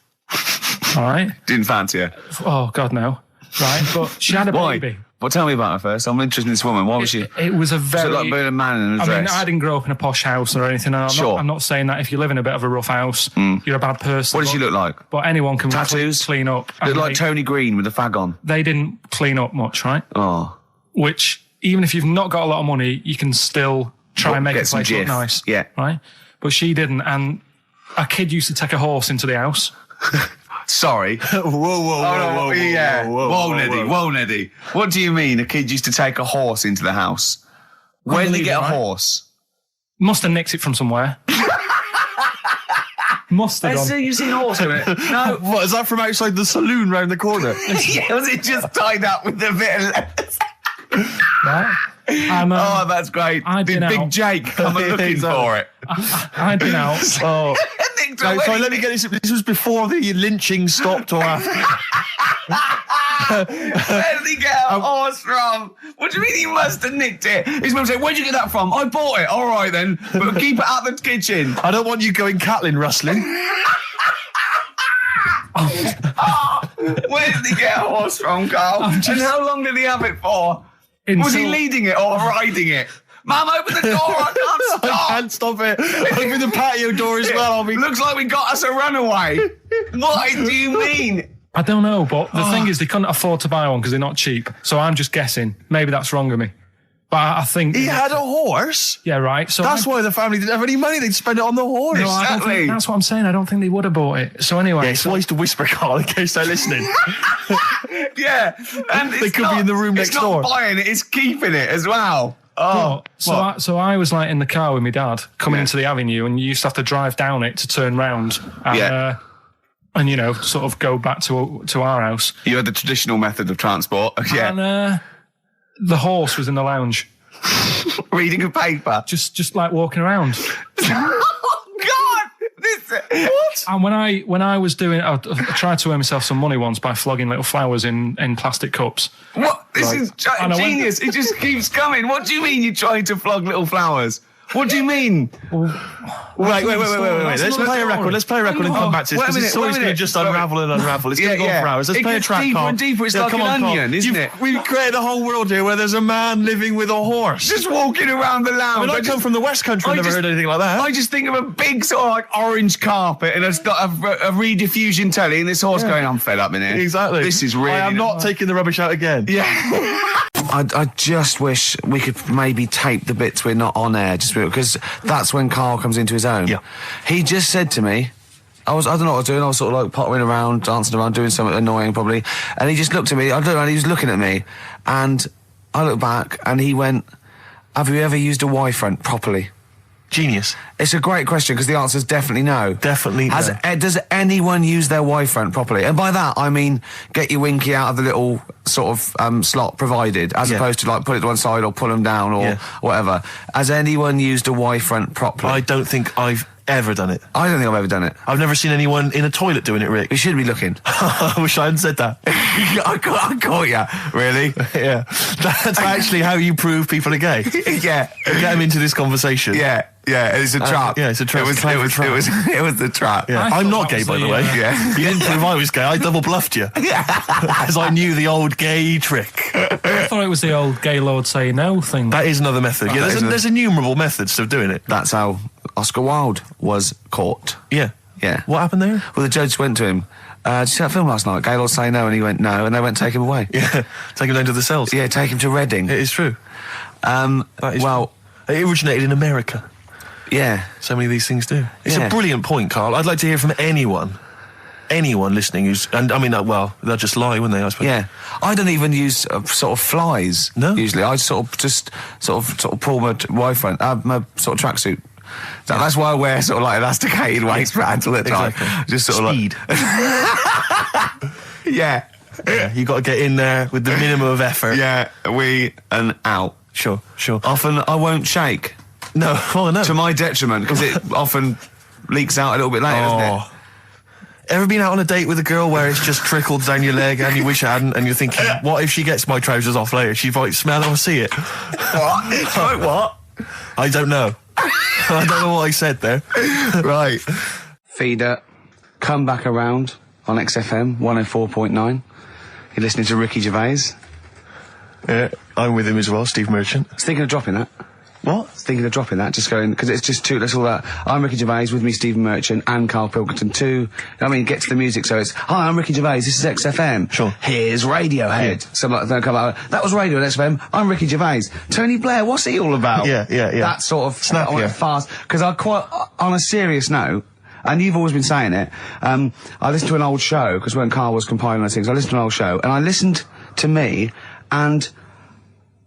All right. Didn't fancy her. Oh God, no. Right, but she had a baby. Well, tell me about her first. I'm interested in this woman. Why was she? It was a very. So like being a man in a I dress. mean, I didn't grow up in a posh house or anything. And I'm not saying that if you live in a bit of a rough house, you're a bad person. What does she look like? But anyone can Tattoos? clean up. Look like Tony Green with a fag on. They didn't clean up much, right? Oh. Which, even if you've not got a lot of money, you can still try and make get the some place look jiff. nice. Yeah. Right? But she didn't. And a kid used to take a horse into the house. Sorry. Whoa, Neddy. What do you mean a kid used to take a horse into the house? Where did he get a horse? Must have nicked it from somewhere. Must have done. You've seen a horse in it? No. What, is that from outside the saloon round the corner? Yeah, was it just tied up with a bit of lettuce? Right? And, Oh, that's great. I'd Did been Big out. Jake come and looking for it? I'd been out. Oh. Nicked So, away. let me get this. This was before the lynching stopped or after? Where did he get a horse from? What do you mean he must have nicked it? His mum said, where'd you get that from? I bought it. All right then. But keep it out the kitchen. I don't want you going Catlin rustling. Where did he get a horse from, Carl? And how long did he have it for? Was he leading it or riding it? Mum, open the door, I can't stop. I can't stop it. Open the patio door as well. Looks like we got us a runaway. What do you mean? I don't know, but the thing is, they couldn't afford to buy one because they're not cheap. So I'm just guessing. Maybe that's wrong of me. But I think... He had a horse? Yeah, right. So that's why the family didn't have any money. They'd spend it on the horse. No, I don't think, that's what I'm saying. I don't think they would have bought it. So anyway... Yeah, it's wise to whisper, Carl, in case they're listening. Yeah. And they could be in the room next door. It's not buying it, it's keeping it as well. Oh, so I was like in the car with my dad coming into the avenue, and you used to have to drive down it to turn round. And, and sort of go back to our house. You had the traditional method of transport. Yeah. And the horse was in the lounge. Reading a paper. Just like walking around. Oh God! What? And when I was doing, I tried to earn myself some money once by flogging little flowers in plastic cups. What? This is genius. It just keeps coming. What do you mean you're trying to flog little flowers? What do you mean? Wait. Let's play a record. Let's play a record and come back to this, because it's always going to just unravel and unravel. It's going to go on for hours. Let's play a track, deeper Carl. and deeper. It's like an onion, isn't it? We've created a whole world here where there's a man living with a horse. Just walking around the lounge. I come from the West Country. I've never heard anything like that. I just think of a big sort of like orange carpet, and it's got a rediffusion telly, and this horse going, I'm fed up in here. Exactly. This is really... I am not taking the rubbish out again. Yeah. I just wish we could maybe tape the bits we're not on air, just because that's when Carl comes into his own. Yeah. He just said to me, I don't know what I was doing, I was sort of like pottering around, dancing around, doing something annoying probably, and he just looked at me, I looked around, he was looking at me, and I looked back, and he went, have you ever used a Y-front properly? Genius. It's a great question, because the answer is definitely no. Definitely no. Does anyone use their Y-front properly? And by that, I mean, get your winky out of the little sort of slot provided, as opposed to like put it to one side or pull them down or whatever. Has anyone used a Y-front properly? I don't think I've ever done it. I don't think I've ever done it. I've never seen anyone in a toilet doing it, Rick. We should be looking. I wish I hadn't said that. I caught ya. Really? Yeah. That's actually how you prove people are gay. Yeah. Get them into this conversation. Yeah. Yeah, it's a trap. Yeah, it's a trap. It was the trap. Yeah. I'm not gay, by the way. Yeah. You didn't prove I was gay. I double bluffed you. Because I knew the old gay trick. I thought it was the old gay lord say no thing. That is another method. Yeah, there's innumerable methods of doing it. That's how Oscar Wilde was caught. Yeah. Yeah. What happened there? Well, the judge went to him. Did you see that film last night? Gaylord Say No, and he went no, and they went to take him away. Yeah. Take him down to the cells. Yeah, take him to Reading. It is true. Well, it originated in America. Yeah. So many of these things do. It's a brilliant point, Carl. I'd like to hear from anyone listening who's, and I mean, well, they'll just lie, wouldn't they, I suppose? Yeah. I don't even use sort of flies. No. Usually. I sort of pull my waistband, my sort of tracksuit. That's why I wear sort of like elasticated waistbands all the time. Exactly. Just sort of speed. Yeah. Yeah, you got to get in there with the minimum of effort. Yeah, and out. Sure. Often I won't shake. No, oh no. To my detriment, because it often leaks out a little bit later, doesn't it? Ever been out on a date with a girl where it's just trickled down your leg and you wish it hadn't, and you're thinking, what if she gets my trousers off later? She might smell it or see it. What? What? I don't know. I don't know what I said there. Right. Feeder, come back around on XFM 104.9. You're listening to Ricky Gervais. Yeah, I'm with him as well, Steve Merchant. I was thinking of dropping that. What? Thinking of dropping that, just going, because it's just that's all that. I'm Ricky Gervais, with me Stephen Merchant and Karl Pilkington too. I mean, get to the music, so it's, hi, I'm Ricky Gervais, this is XFM. Sure. Here's Radiohead. Yeah. Some like, they'll come out, that was Radio at XFM, I'm Ricky Gervais. Tony Blair, what's he all about? Yeah. That sort of, snap, fast, because I quite, on a serious note, and you've always been saying it, I listened to an old show, because when Karl was compiling those things, I listened to an old show, and I listened to me, and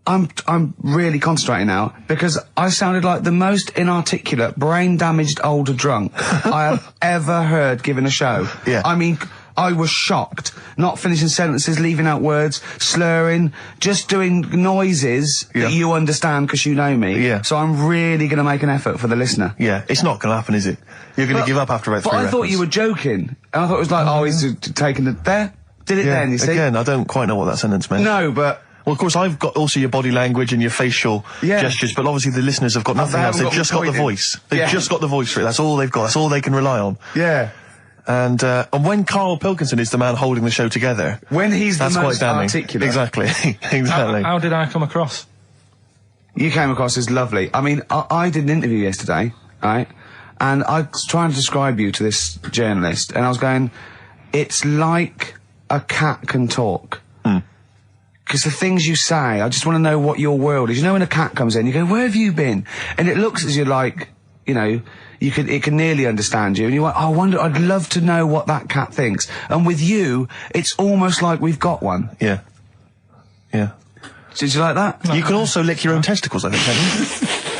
I'm really concentrating now, because I sounded like the most inarticulate, brain-damaged older drunk I have ever heard given a show. Yeah. I mean, I was shocked. Not finishing sentences, leaving out words, slurring, just doing noises that you understand because you know me. Yeah. So I'm really going to make an effort for the listener. Yeah, it's not going to happen, is it? You're going to give up after about 3 But I thought you were joking. And I thought it was like, oh, he's taking it there. Did it then, you see? Again, I don't quite know what that sentence meant. No, but... Well, of course, I've got also your body language and your facial gestures, but obviously the listeners have got nothing else. They've just got the voice. They've just got the voice for it. That's all they've got. That's all they can rely on. Yeah. And when Karl Pilkington is the man holding the show together, when he's the that's most quite damning. articulate. Exactly. Exactly. How did I come across? You came across as lovely. I mean, I did an interview yesterday, right? And I was trying to describe you to this journalist, and I was going, it's like a cat can talk. Because the things you say, I just want to know what your world is. You know when a cat comes in, you go, where have you been? And it looks as you're like, you know, it can nearly understand you. And you're like, oh, I wonder, I'd love to know what that cat thinks. And with you, it's almost like we've got one. Yeah. Yeah. Did you like that? You can also lick your own testicles, I think, can't you?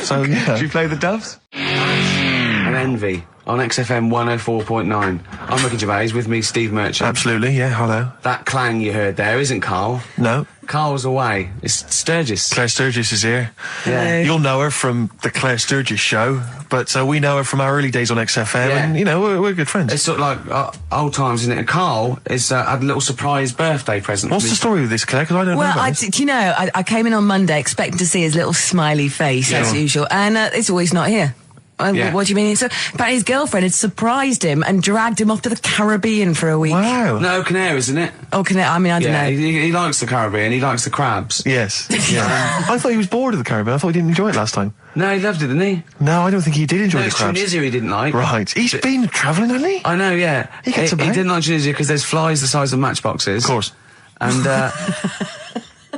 So, yeah. Did you play the doves? And Envy on XFM 104.9. I'm Ricky Gervais, with me Steve Merchant. Absolutely, yeah, hello. That clang you heard there isn't Karl. No. Karl's away. It's Sturgis. Claire Sturgis is here. Yeah. You'll know her from the Claire Sturgis show, but we know her from our early days on XFM, and, you know, we're good friends. It's sort of like old times, isn't it? And Karl has had a little surprise birthday present. What's the story with this, Claire? Because I don't know about this. Do you know, I came in on Monday expecting to see his little smiley face, as usual, and it's always not here. What do you mean? So, apparently his girlfriend had surprised him and dragged him off to the Caribbean for a week. Wow. No, Canaries, isn't it? Oh, I mean, I don't know. He likes the Caribbean, he likes the crabs. Yes. Yeah. I thought he was bored of the Caribbean. I thought he didn't enjoy it last time. No, he loved it, didn't he? No, I don't think he did enjoy the it's crabs. Tunisia he didn't like. Right. He's been travelling, hasn't he? I know, yeah. He gets He didn't like Tunisia because there's flies the size of matchboxes. Of course. And,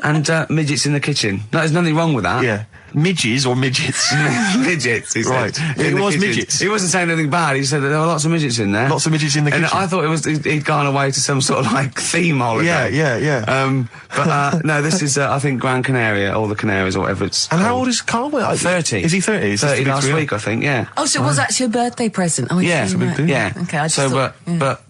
and midgets in the kitchen. No, there's nothing wrong with that. Yeah. Midges or midgets? Midgets, he said. Right. It was midgets. He wasn't saying anything bad, he said that there were lots of midgets in there. Lots of midgets in the kitchen. And I thought it was he'd gone away to some sort of, like, theme holiday. Yeah. But, no, this is, I think, Gran Canaria, or the Canaries, or whatever it's And called. how old is Karl? 30. Is he 30? Is 30 last week, I think, yeah. Oh, so it was actually a birthday present. Oh, Yeah, yeah. Okay, I just so, thought,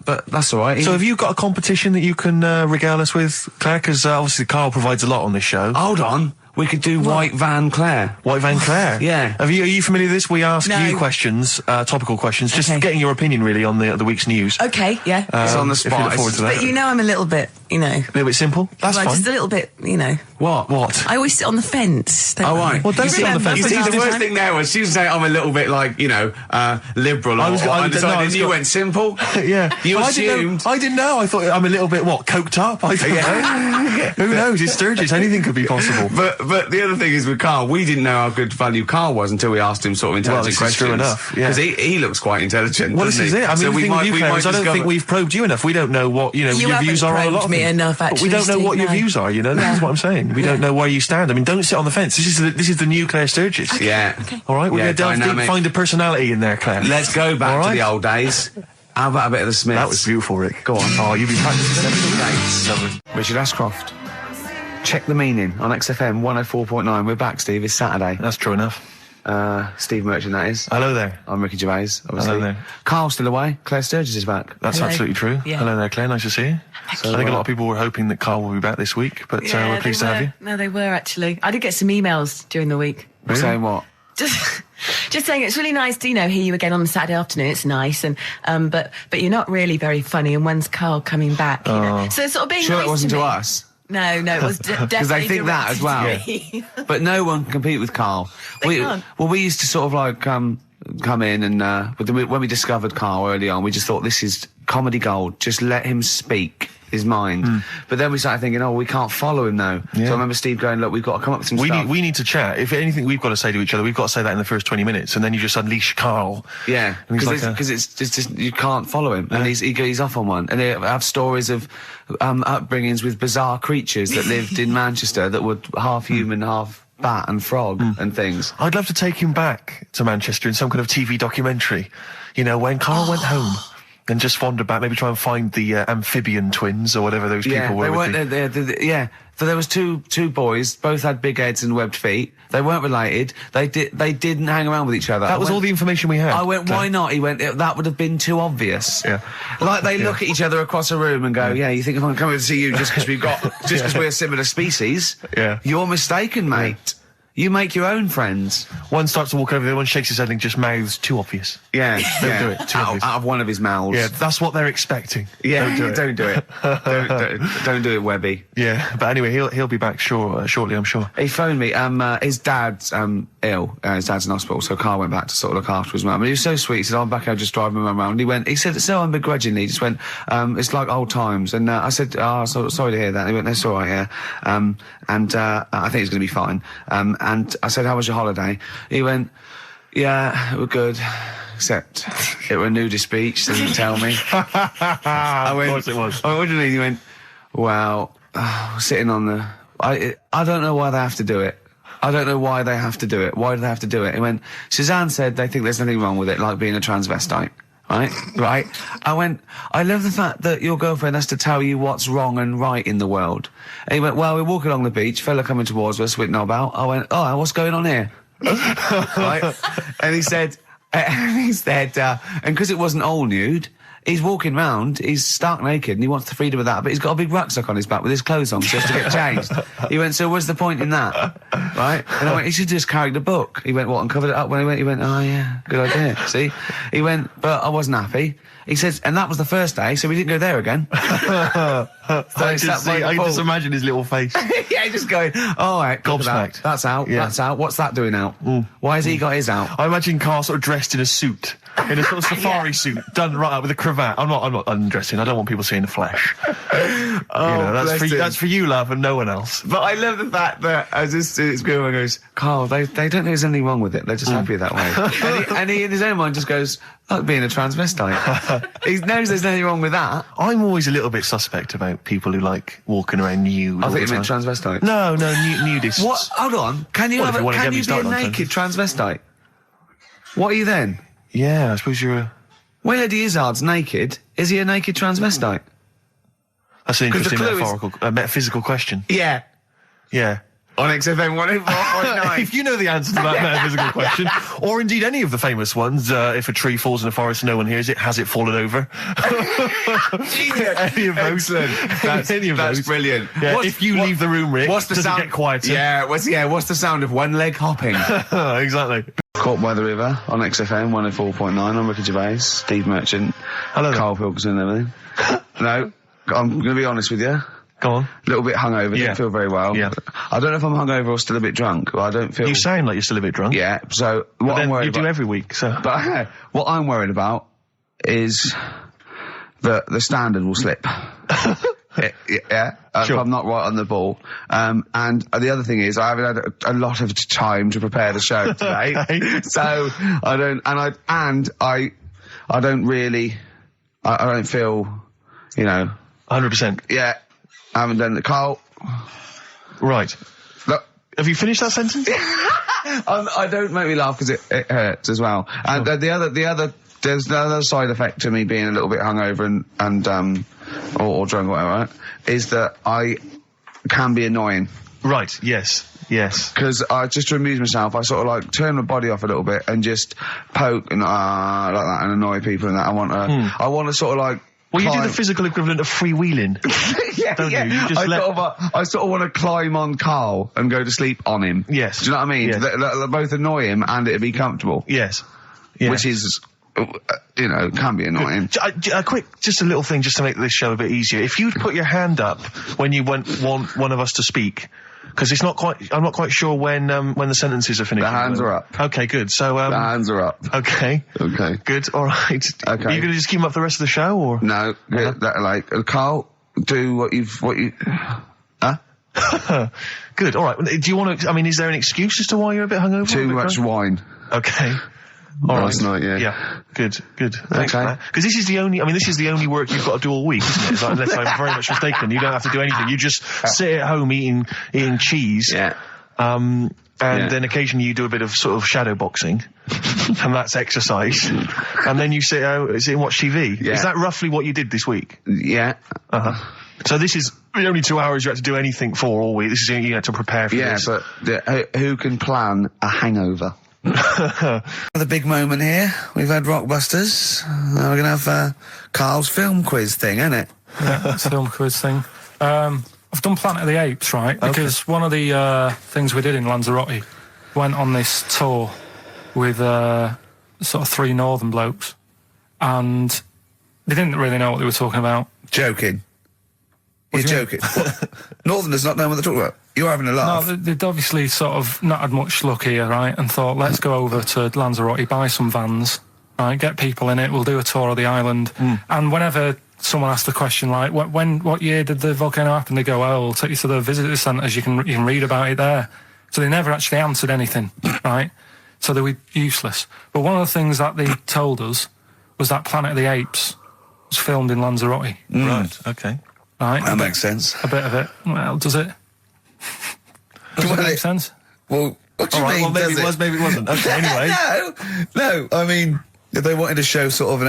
but that's all right. So have you got a competition that you can regale us with, Claire? Because obviously Karl provides a lot on this show. Hold on. We could do White Van Claire. White Van Claire? Yeah. Are you familiar with this? We ask No. you questions, topical questions, just getting your opinion really on the week's news. Okay, yeah. It's on the If you spot. look forward to that. But you know I'm a little bit, you know. A little bit simple? That's well, fine. just a little bit, you know. What? I always sit on the fence. Oh, right. Well, don't sit on the fence. You see, But the worst thing there was she was saying I'm a little bit like, you know, liberal or undecided, and you went simple. Yeah. You assumed. I didn't know. I thought I'm a little bit, coked up? I don't know. Who knows? It's Sturgis. Anything could be possible. But the other thing is with Karl, we didn't know how good value Karl was until we asked him sort of intelligent this is questions. true enough, yeah. Because he looks quite intelligent, Well, this doesn't is he? it. I mean, So the thing with you, Claire, is I don't think we've probed you enough. We don't know what, your views are on a lot of me things. enough, But we actually, don't know what your Steve, no. views are, This is what I'm saying. We don't know where you stand. I mean, don't sit on the fence. This is the new Claire Sturgis. Yeah. All right, we're Yeah, going to delve deep, dynamic. find a personality in there, Claire. Let's go back All to right? the old days. How about a bit of the Smiths? That was beautiful, Rick. Go on. Oh, you've been practicing. Richard Ashcroft. Check the meaning on XFM 104.9. We're back, Steve. It's Saturday. That's true enough. Steve Merchant, that is. Hello there. I'm Ricky Gervais, obviously. Hello there. Carl's still away. Claire Sturgis is back. That's Hello. absolutely true. Yeah. Hello there, Claire. Nice to see you. I think a lot of people were hoping that Carl will be back this week, but we're pleased to have you. No, they were actually. I did get some emails during the week. Really? Saying what? Just saying it's really nice to, hear you again on the Saturday afternoon. It's nice, and but you're not really very funny. And when's Carl coming back? You know? So it's sort of being Sure, nice it wasn't to me. us. No, it was definitely Because they think that as well. directed to me. But no one can compete with Carl. They can't. Well, we used to sort of like come in and when we discovered Carl early on, we just thought this is comedy gold. Just let him speak his mind. But then we started thinking, we can't follow him now. Yeah. So I remember Steve going, look, we've got to come up with some stuff. We need to chat. If anything we've got to say to each other, we've got to say that in the first 20 minutes, and then you just unleash Carl. Yeah, And he's because it's just you can't follow him, and he's off on one. And they have stories of upbringings with bizarre creatures that lived in Manchester that were half human, half bat and frog and things. I'd love to take him back to Manchester in some kind of TV documentary. When Carl went home. And just wander back, maybe try and find the amphibian twins or whatever those people were. They weren't there. So there was two boys, both had big heads and webbed feet. They weren't related. They didn't hang around with each other. That was all the information we had. I went, why not? He went, that would have been too obvious. Yeah. Like they look at each other across a room and go, you think if I'm coming to see you just because we're similar species? Yeah. You're mistaken, mate. You make your own friends. One starts to walk over, the other one shakes his head and just mouths too obvious. Yeah. Don't do it. Too obvious. Out of one of his mouths. Yeah, that's what they're expecting. Yeah, Don't do it. Don't do it, Webby. Yeah, but anyway, he'll be back shortly, I'm sure. He phoned me. His dad's ill. His dad's in hospital, so Carl went back to sort of look after his mum. And he was so sweet. He said, "I'm back. I'll just drive my mum around." He said so unbegrudgingly. He just went, "It's like old times." And I said, sorry to hear that." And he went, "That's all right, yeah." I think it's going to be fine. And I said, "How was your holiday?" He went, "Yeah, it was good. Except it were a nudist beach, they didn't tell me." I went, of course it was. I went, "What do you mean?" He went, "Well, sitting on the... I don't know why they have to do it. I don't know why they have to do it. Why do they have to do it?" He went, "Suzanne said they think there's nothing wrong with it, like being a transvestite." Right? I went, "I love the fact that your girlfriend has to tell you what's wrong and right in the world." And he went, "Well, we're walking along the beach, fella coming towards us with knob out." I went, "Oh, what's going on here?" Right? And he said, and because it wasn't all nude, he's walking round, he's stark naked, and he wants the freedom of that, but he's got a big rucksack on his back with his clothes on just to get changed. He went, "So what's the point in that?" Right? And I went, "He should just carry the book." He went, "What, and covered it up?" When he went, "Oh yeah, good idea." See? He went, "But I wasn't happy." He says, and that was the first day, so we didn't go there again. I can just imagine his little face. Yeah, just going, "All right, gobsmacked. That's out. Yeah. That's out. What's that doing out? Why has he got his out?" I imagine Carl sort of dressed in a suit, in a sort of safari suit, done right up with a cravat. I'm not undressing. I don't want people seeing the flesh. That's for you, love, and no one else. But I love the fact that it's going, goes, "Carl, they don't think there's anything wrong with it. They're just happy that way." and he in his own mind just goes, "Like being a transvestite." He knows there's nothing wrong with that. I'm always a little bit suspect about people who like walking around nude. I think you meant transvestite. No, nudists. What? Hold on. Can you be a naked transvestite? What are you then? Yeah, I suppose you're a... Well, Eddie Izzard's naked. Is he a naked transvestite? That's an interesting metaphysical question. Yeah. Yeah. On XFM 104.9. If you know the answer to that metaphysical question, or indeed any of the famous ones, if a tree falls in a forest and no one hears it, has it fallen over? Any of those. Excellent. That's brilliant. Yeah, if you leave the room, Rick, what's the does sound? it get quieter? Yeah, what's the sound of one leg hopping? Exactly. Caught by the River on XFM 104.9. I'm Ricky Gervais, Steve Merchant, Hello there. Karl Pilkington and everything. No, I'm going to be honest with you. Go on. A little bit hungover, didn't feel very well. Yeah. I don't know if I'm hungover or still a bit drunk. I don't feel... You sound like you're still a bit drunk. Yeah, so what I'm worried you about... do every week, so... But what I'm worried about is that the standard will slip. If I'm not right on the ball. And the other thing is I haven't had a lot of time to prepare the show today. Okay. So I don't feel, 100%. Yeah. I haven't done the Carl. Right. Look. Have you finished that sentence? I don't make me laugh because it hurts as well. And there's the other side effect to me being a little bit hungover or drunk or whatever, right, is that I can be annoying. Right, yes. Because just to amuse myself, I sort of like turn my body off a little bit and just poke and like that and annoy people and that. I want to sort of like... Well, you do the physical equivalent of freewheeling. Don't you? You just I sort of want to climb on Carl and go to sleep on him. Yes. Do you know what I mean? Yes. They both annoy him and it'd be comfortable. Yes. Which is... can be annoying. Just a little thing just to make this show a bit easier. If you'd put your hand up when you want one of us to speak, because I'm not quite sure when the sentences are finished. The hands are up. Okay, good. So, the hands are up. Okay. Good, alright. Okay. Are you gonna just keep them up for the rest of the show, or? No, Carl, do what you... Huh? Good, alright. Do you want to, is there an excuse as to why you're a bit hungover? Too much wine. Okay. Last night, yeah. Yeah. Good. Thanks for that. Because this is the only work you've got to do all week, isn't it? Unless I'm very much mistaken. You don't have to do anything. You just sit at home eating cheese. Yeah. Then occasionally you do a bit of sort of shadow boxing. And that's exercise. And then you sit and watch TV. Yeah. Is that roughly what you did this week? Yeah. Uh-huh. So this is the only 2 hours you had to do anything for all week. This is you had to prepare for this. Yeah, but who can plan a hangover? The big moment here. We've had Rockbusters. Now we're going to have Carl's film quiz thing, isn't it? Yeah, it's a film quiz thing. I've done Planet of the Apes, right? Because one of the things we did in Lanzarote went on this tour with sort of 3 northern blokes, and they didn't really know what they were talking about. Joking. You're joking. Northerners not knowing what they're talking about. You're having a laugh. No, they'd obviously sort of not had much luck here, right? And thought, let's go over to Lanzarote, buy some vans, right? Get people in it. We'll do a tour of the island. And whenever someone asks the question, like, what year did the volcano happen? They go, we'll take you to the visitor centres. You can read about it there. So they never actually answered anything, right? So they were useless. But one of the things that they told us was that Planet of the Apes was filmed in Lanzarote. Right. Okay. Right. That makes sense. A bit of it. Well, does it? Does it make sense? Well, what do you mean? Well, maybe it was, maybe it wasn't. Okay, anyway. No. I mean, if they wanted to show sort of an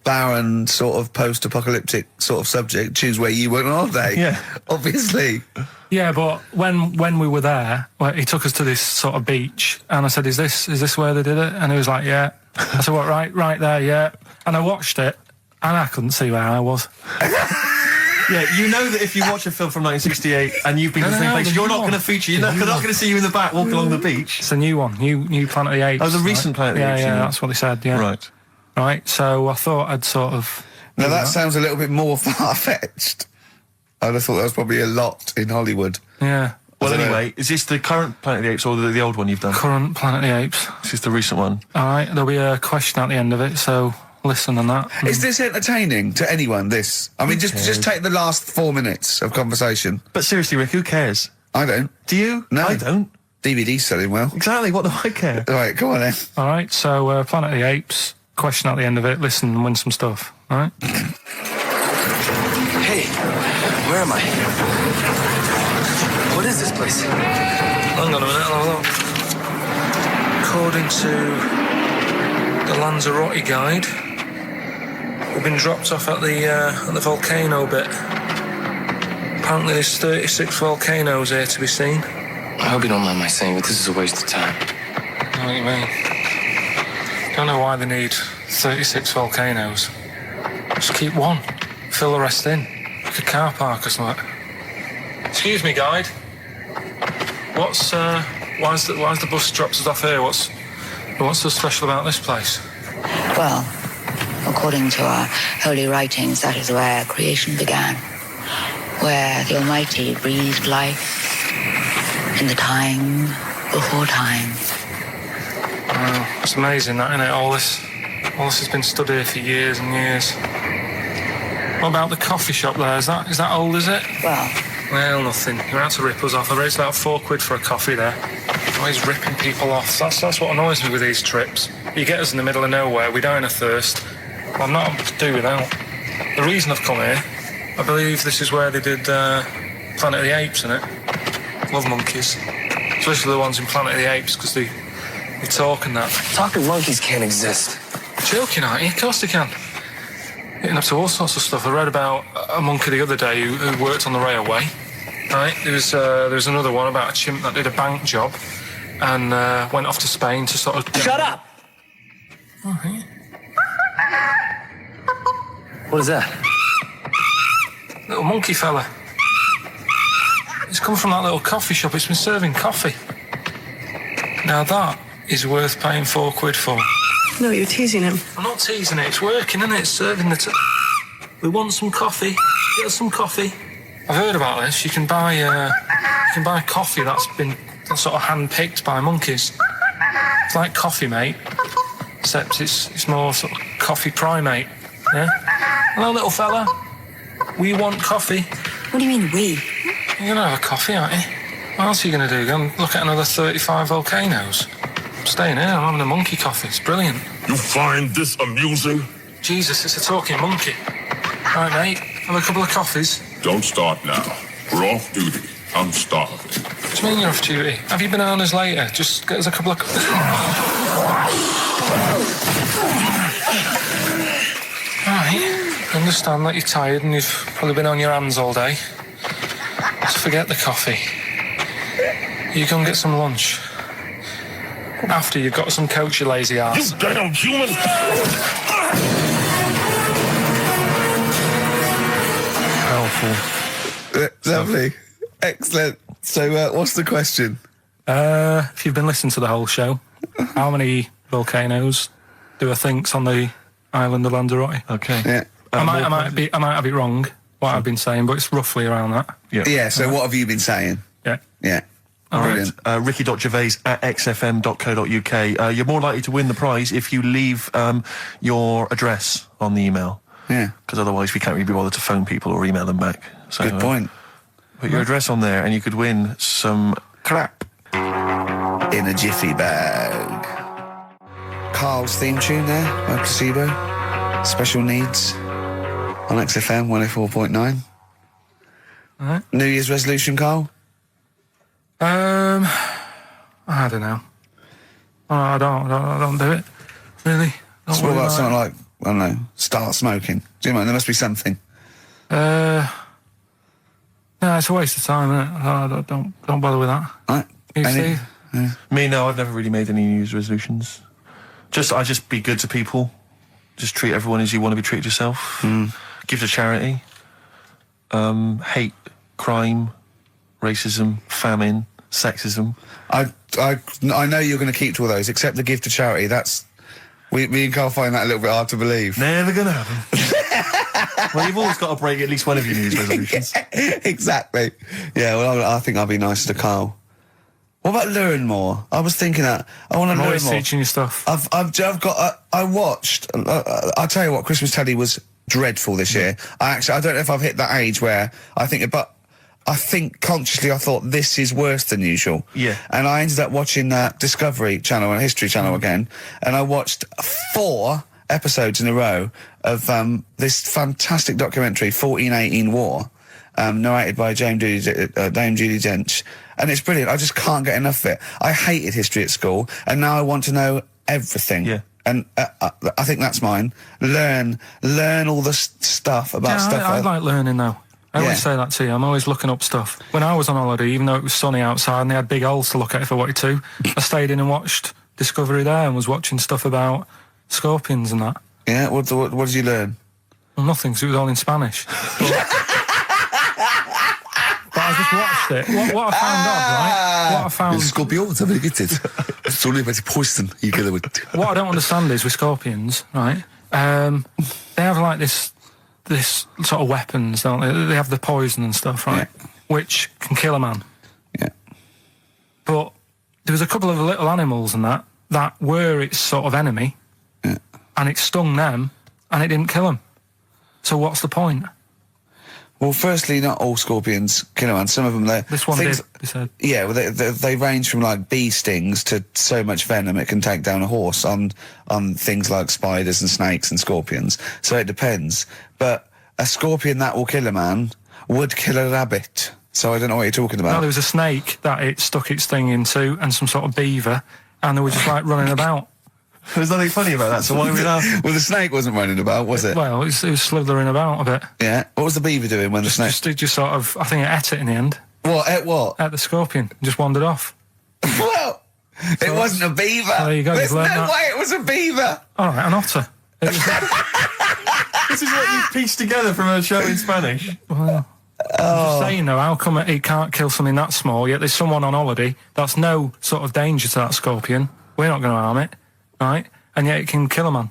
barren, sort of post-apocalyptic sort of subject, choose where you went on holiday. Yeah. Obviously. Yeah, but when we were there, he took us to this sort of beach, and I said, "Is this where they did it?" And he was like, "Yeah." I said, "What? Right there, yeah." And I watched it, and I couldn't see where I was. Yeah, you know that if you watch a film from 1968 and you've been to the same place, you're not going to feature. You're not going to see you in the back walking along the beach. It's a new one, new Planet of the Apes. Oh, the recent Planet of the Apes. Yeah, that's what they said. Yeah. Right. So I thought I'd sort of. Now that sounds a little bit more far-fetched. I'd have thought that was probably a lot in Hollywood. Yeah. Well, anyway, is this the current Planet of the Apes or the old one you've done? Current Planet of the Apes. This is the recent one. All right. There'll be a question at the end of it, so. Listen on that. Is this entertaining to anyone, this? I mean, just take the last 4 minutes of conversation. But seriously, Rick, who cares? I don't. Do you? No. I don't. DVD's selling well. Exactly, what do I care? All right, come on then. All right, so Planet of the Apes, question at the end of it, listen and win some stuff, all right? Hey, where am I? What is this place? Hang on a minute, hold on. According to the Lanzarote guide, we've been dropped off at the volcano bit. Apparently there's 36 volcanoes here to be seen. I hope you don't mind my saying, but this is a waste of time. I know what you mean. Don't know why they need 36 volcanoes. Just keep one. Fill the rest in. Like a car park or something. Excuse me, guide. Why's the bus drops us off here? What's so special about this place? Well, according to our holy writings, that is where creation began. Where the Almighty breathed life in the time before time. Wow, it's amazing that, isn't it? All this has been stood here for years and years. What about the coffee shop there? Is that old, is it? Well, nothing. You're out to rip us off. I raised about £4 for a coffee there. Always ripping people off. That's what annoys me with these trips. You get us in the middle of nowhere, we die of thirst. Well, I'm not to do without. The reason I've come here, I believe this is where they did Planet of the Apes, innit? Love monkeys. Especially the ones in Planet of the Apes, because they talk and that. Talking monkeys can't exist. Joking, aren't you? Of course they can. Getting up to all sorts of stuff. I read about a monkey the other day who worked on the railway. Right? There was another one about a chimp that did a bank job and went off to Spain to sort of... Shut up! Oh, hey. What is that? Little monkey fella. It's come from that little coffee shop. It's been serving coffee. Now that is worth paying £4 for. No, you're teasing him. I'm not teasing it. It's working, isn't it? It's serving the... We want some coffee. Get us some coffee. I've heard about this. You can buy coffee that's been sort of hand-picked by monkeys. It's like Coffee Mate, except it's more sort of coffee primate. Yeah? Hello, little fella. We want coffee. What do you mean, we? You're gonna have a coffee, aren't you? What else are you gonna do? Go and look at another 35 volcanoes? I'm staying here. I'm having a monkey coffee. It's brilliant. You find this amusing? Jesus, it's a talking monkey. All right, mate. Have a couple of coffees. Don't start now. We're off duty. I'm starving. What do you mean you're off duty? Have you been on us later? Just get us a couple of coffees. Right. I understand that you're tired and you've probably been on your hands all day. Just forget the coffee. You go and get some lunch. After you've got some coach, you lazy ass. You damn human! Powerful. Lovely. Excellent. So, what's the question? If you've been listening to the whole show, how many volcanoes do I think's on the island of Lanzarote? Okay. Yeah. I might have it wrong, what I've been saying, but it's roughly around that. Yeah, so what have you been saying? Yeah. Yeah. All right. Ricky.gervais@xfm.co.uk. You're more likely to win the prize if you leave your address on the email. Yeah. Because otherwise we can't really be bothered to phone people or email them back. So, Good point. Put your address on there and you could win some crap. In a jiffy bag. Carl's theme tune there by Placebo. Special Needs on XFM 104.9. All right. New Year's resolution, Carl? I don't know. I don't do it. Really. So what about something like, I don't know, start smoking? Do you mind? There must be something. No, it's a waste of time, isn't it? Don't bother with that. Right. You, Steve? Yeah. Me, no, I've never really made any New Year's resolutions. I just be good to people. Just treat everyone as you want to be treated yourself. Give to charity. Hate crime, racism, famine, sexism. I know you're going to keep to all those, except the give to charity. That's... Me and Carl find that a little bit hard to believe. Never gonna happen. Well, you've always got to break at least one of your New Year's resolutions. Yeah, exactly. Yeah, well, I think I'll be nicer to Carl. What about learn more? I was thinking that. I want to learn more. I'm always teaching you stuff. I've got... I watched... I'll tell you what, Christmas telly was dreadful this year. I don't know if I've hit that age where I think... But I think consciously I thought this is worse than usual. Yeah. And I ended up watching Discovery Channel and History Channel again, and I watched 4 episodes in a row of this fantastic documentary, 1418 War, narrated by Dame Judi Dench, and it's brilliant. I just can't get enough of it. I hated history at school, and now I want to know everything. Yeah. And I think that's mine. Learn all the stuff about stuff. I like learning though. I always say that to you. I'm always looking up stuff. When I was on holiday, even though it was sunny outside and they had big holes to look at if I wanted to, I stayed in and watched Discovery there and was watching stuff about scorpions and that. Yeah, what did you learn? Well, nothing, because it was all in Spanish. But I just watched it. What I found out, right? What I found... Scorpions, I'm get it. It's only about poison you get with. What I don't understand is with scorpions, right? They have like this sort of weapons, don't they? They have the poison and stuff, right? Yeah. Which can kill a man. Yeah. But there was a couple of little animals and that were its sort of enemy, and it stung them, and it didn't kill them. So what's the point? Well, firstly, not all scorpions kill a man. Some of them, this one did. They said. Yeah, well, they range from like bee stings to so much venom it can take down a horse on things like spiders and snakes and scorpions. So it depends. But a scorpion that will kill a man would kill a rabbit. So I don't know what you're talking about. No, there was a snake that it stuck its thing into, and some sort of beaver, and they were just like running about. There's nothing funny about that, so why are we laughing? Well, the snake wasn't running about, was it? Well, it was slithering about a bit. Yeah. What was the beaver doing when the snake... Just sort of... I think it ate it in the end. What? Ate what? Ate the scorpion. Just wandered off. Well, it wasn't a beaver. There you go. There's no way it was a beaver. All right, an otter. This is what you've pieced together from a show in Spanish. Well... I'm just saying, though, how come he can't kill something that small, yet there's someone on holiday that's no sort of danger to that scorpion. We're not going to harm it, right? And yet it can kill a man.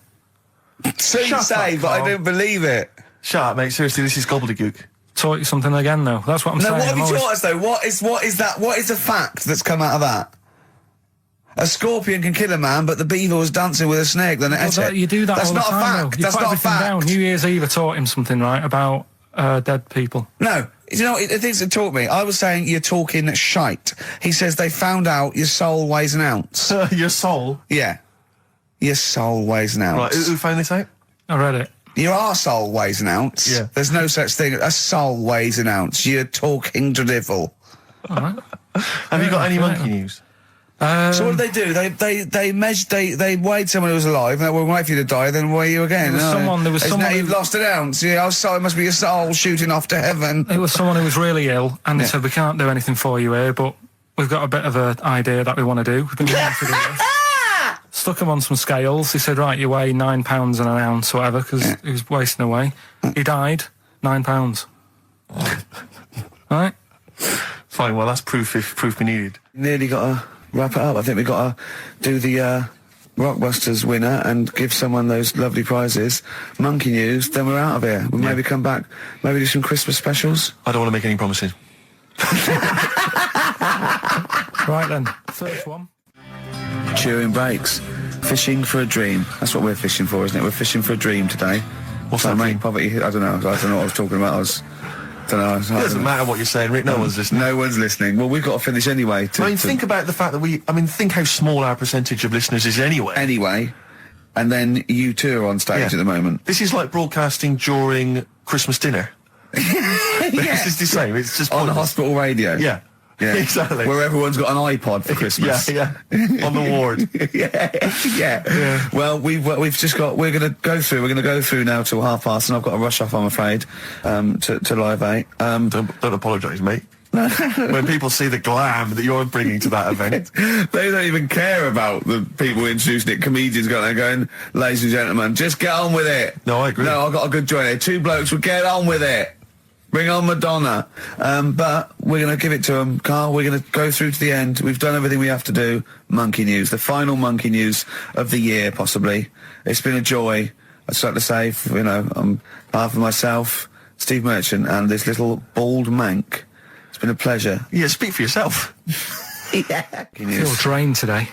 So you say, but I don't believe it. Shut up, mate. Seriously, this is gobbledygook. Taught you something again, though. That's what I'm saying. No, what have you taught us, though? What is that? What is the fact that's come out of that? A scorpion can kill a man, but the beaver was dancing with a snake, then it ate it. You do that That's all the not time, a fact. though. You That's put not a everything fact. down. New Year's Eve, I taught him something, right, about dead people. No. You know, the things that taught me, I was saying you're talking shite. He says they found out your soul weighs an ounce. Your soul? Yeah. Your soul weighs an ounce. Right, who found this out? I read it. Your arsehole weighs an ounce. Yeah. There's no such thing. A soul weighs an ounce. You're talking drivel. All right. Have you got any monkey news? So what did they do? They weighed someone who was alive, and they would wait for you to die, then weigh you again. There was someone you've lost an ounce. Yeah, oh, sorry, it must be your soul shooting off to heaven. It was someone who was really ill, and they said, we can't do anything for you here, but we've got a bit of an idea that we want to do. We've been wanting to do this. Stuck him on some scales. He said, right, you weigh 9 pounds and an ounce, or whatever, because he was wasting away. He died, 9 pounds. Right? Fine, well, that's proof if proof be needed. Nearly got to wrap it up. I think we've got to do the Rockbusters winner and give someone those lovely prizes. Monkey news, then we're out of here. We'll maybe come back, maybe do some Christmas specials. I don't want to make any promises. Right then, first one. Chewing breaks. Fishing for a dream. That's what we're fishing for, isn't it? We're fishing for a dream today. What's that mean? Poverty. I don't know what I was talking about. It doesn't matter what you're saying, Rick. No one's listening. No one's listening. Well, we've got to finish anyway. Think about the fact that think how small our percentage of listeners is anyway. Anyway. And then you two are on stage at the moment. This is like broadcasting during Christmas dinner. This is the same. It's just on hospital radio. Yeah. Yeah, exactly. Where everyone's got an iPod for Christmas. Yeah. On the ward. yeah. Well, we're going to go through now till 5:30, and I've got to rush off, I'm afraid, to Live 8. Don't apologise, mate. When people see the glam that you're bringing to that event, they don't even care about the people introducing it. Comedians going, ladies and gentlemen, just get on with it. No, I agree. No, I've got a good joint here. 2 blokes will get on with it. Bring on Madonna. But we're going to give it to them, Carl. We're going to go through to the end. We've done everything we have to do. Monkey news. The final monkey news of the year, possibly. It's been a joy. I'd just like to say, on behalf of myself, Steve Merchant, and this little bald mank, it's been a pleasure. Yeah, speak for yourself. Yeah. I feel drained today.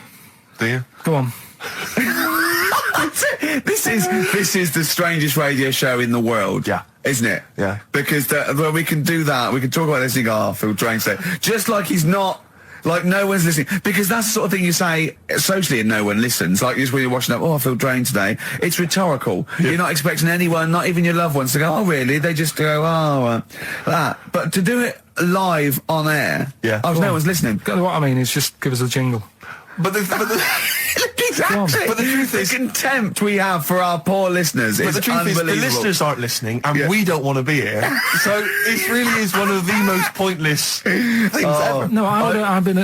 Do you? Go on. This is the strangest radio show in the world. Yeah. Isn't it? Yeah. Because when we can do that, we can talk about this and go, I feel drained today. Just like he's not, like no one's listening. Because that's the sort of thing you say socially and no one listens. Like just when you're watching up, I feel drained today. It's rhetorical. Yeah. You're not expecting anyone, not even your loved ones, to go, oh really? They just go, that. But to do it live on air, no one's listening. What I mean is just give us a jingle. But the Exactly. But the truth is, the contempt we have for our poor listeners is the truth is, the unbelievable. listeners aren't listening, and we don't want to be here. So it really is one of the most pointless things ever. No,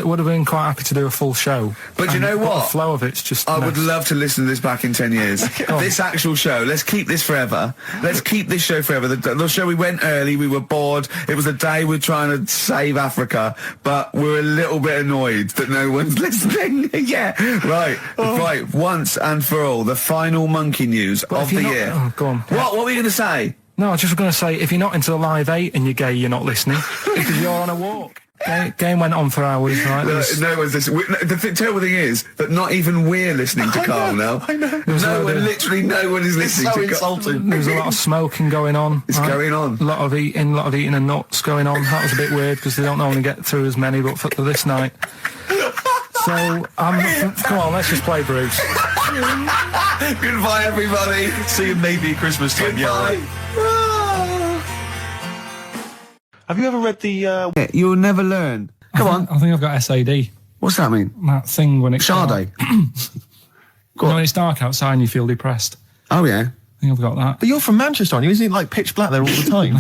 would have been quite happy to do a full show. But you know what? The flow of it's just. I would love to listen to this back in 10 years. This actual show. Let's keep this forever. Let's keep this show forever. The show, we went early, we were bored. It was a day we're trying to save Africa, but we're a little bit annoyed that no one's listening. Yeah, right. Right, once and for all, the final monkey news of the year. Oh, go on. What were we going to say? No, I was just going to say, if you're not into the Live 8 and you're gay, you're not listening, because you're on a walk. Game went on for hours, right? No one's listening. The terrible thing is that not even we're listening to Carl now. I know. Literally no one is listening to Carl. Insulting. There was a lot of smoking going on. It's going on. A lot of eating and nuts going on. That was a bit weird, because they don't normally get through as many, but for this night. So, come on, let's just play Bruce. Goodbye, everybody. See you maybe at Christmas time. Goodbye. Have you ever read the... You'll never learn. Come on. I think I've got SAD. What's that mean? That thing when it's Sade. when it's dark outside and you feel depressed. Oh, yeah. I think I've got that. But you're from Manchester, aren't you? Isn't it like pitch black there all the time?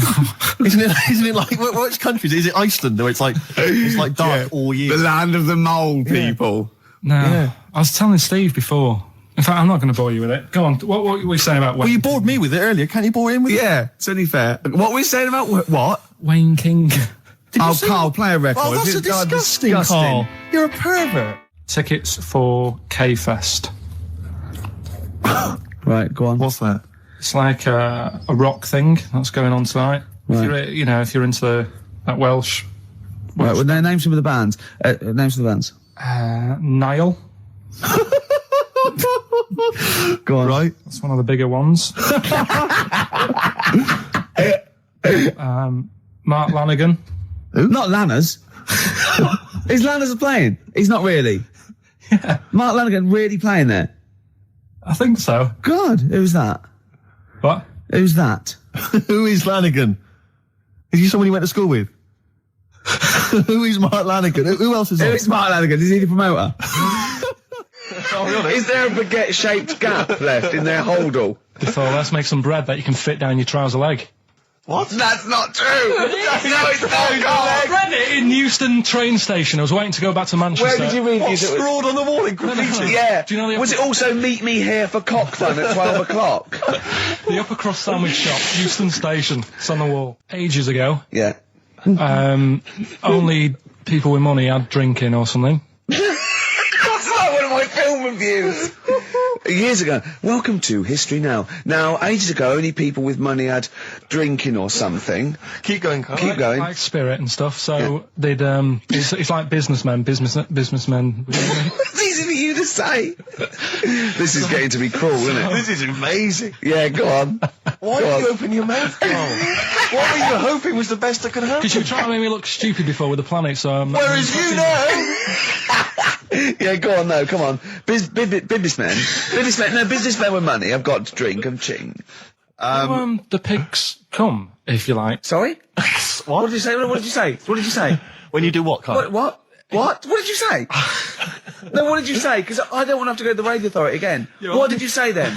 Isn't it like... Which country is it? Is it Iceland, where it's like dark all year? The land of the mole people. No. Yeah. I was telling Steve before. In fact, I'm not going to bore you with it. Go on. What were we saying about Wayne? Well, you bored me with it earlier. Can't you bore him with it? Yeah, it's only fair. What were we saying about what? Wayne King. Carl, play a record. Oh, that's disgusting, Carl. You're a pervert. Tickets for K-Fest. Right, go on. What's that? It's like a rock thing that's going on tonight. Right. If you're into that Welsh. Right, well, name some of the bands. Names of the bands. Nile. Go on. Right. That's one of the bigger ones. Mark Lanigan. Who? Not Lanners. Is Lanners playing? He's not really. Yeah. Mark Lanigan really playing there? I think so. God, who's that? What? Who's that? Who is Lanigan? Is he someone you went to school with? Who is Mark Lanigan? Who else is Who on? is Mark Lanigan? Is he the promoter? Oh, Is there a baguette-shaped gap left in their holdall? Before, let's make some bread that you can fit down your trouser leg. What? That's not true! No, it's not, Carl! I read it in Euston train station. I was waiting to go back to Manchester. Where did you read What, scrawled on the wall in graffiti? Yeah. Do you know Was it also meet me here for cock fun at 12 o'clock? The Upper Cross Sandwich Shop, Euston Station. It's on the wall. Ages ago. Yeah. Only people with money had drinking or something. That's like one of my film reviews. Years ago. Welcome to History Now. Now, ages ago, only people with money had drinking or something. Keep going, Carl. Keep going. Like spirit and stuff. So they'd it's like businessmen. Businessmen. It's easy for you to say. This is getting to be cruel, isn't it? This is amazing. Yeah, go on. Why did you open your mouth, Carl? What were you hoping was the best that could happen? Because you were trying to make me look stupid before with the planet, so... Whereas you know... Yeah, go on, no, come on. Businessmen with money. I've got to drink, I'm ching. The pigs come, if you like. Sorry? What did you say? What did you say? What did you say? When you do what, Carl? What? What did you say? No, what did you say? Because I don't want to have to go to the radio authority again. What did you say then?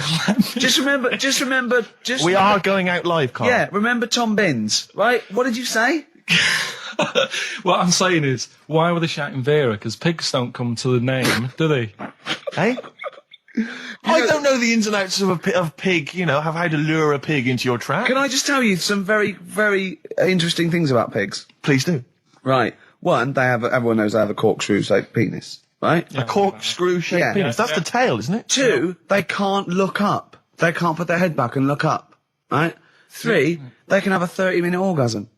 Just remember. We are going out live, Carl. Yeah, remember Tom Binns, right? What did you say? What I'm saying is, why were they shouting Vera? Because pigs don't come to the name, do they? Hey? I don't know the ins and outs of pig, have how to lure a pig into your trap. Can I just tell you some very, very interesting things about pigs? Please do. Right. One, everyone knows they have a corkscrew-shaped penis, right? A corkscrew-shaped penis. That's the tail, isn't it? Two, they can't look up. They can't put their head back and look up, right? Three, they can have a 30-minute orgasm.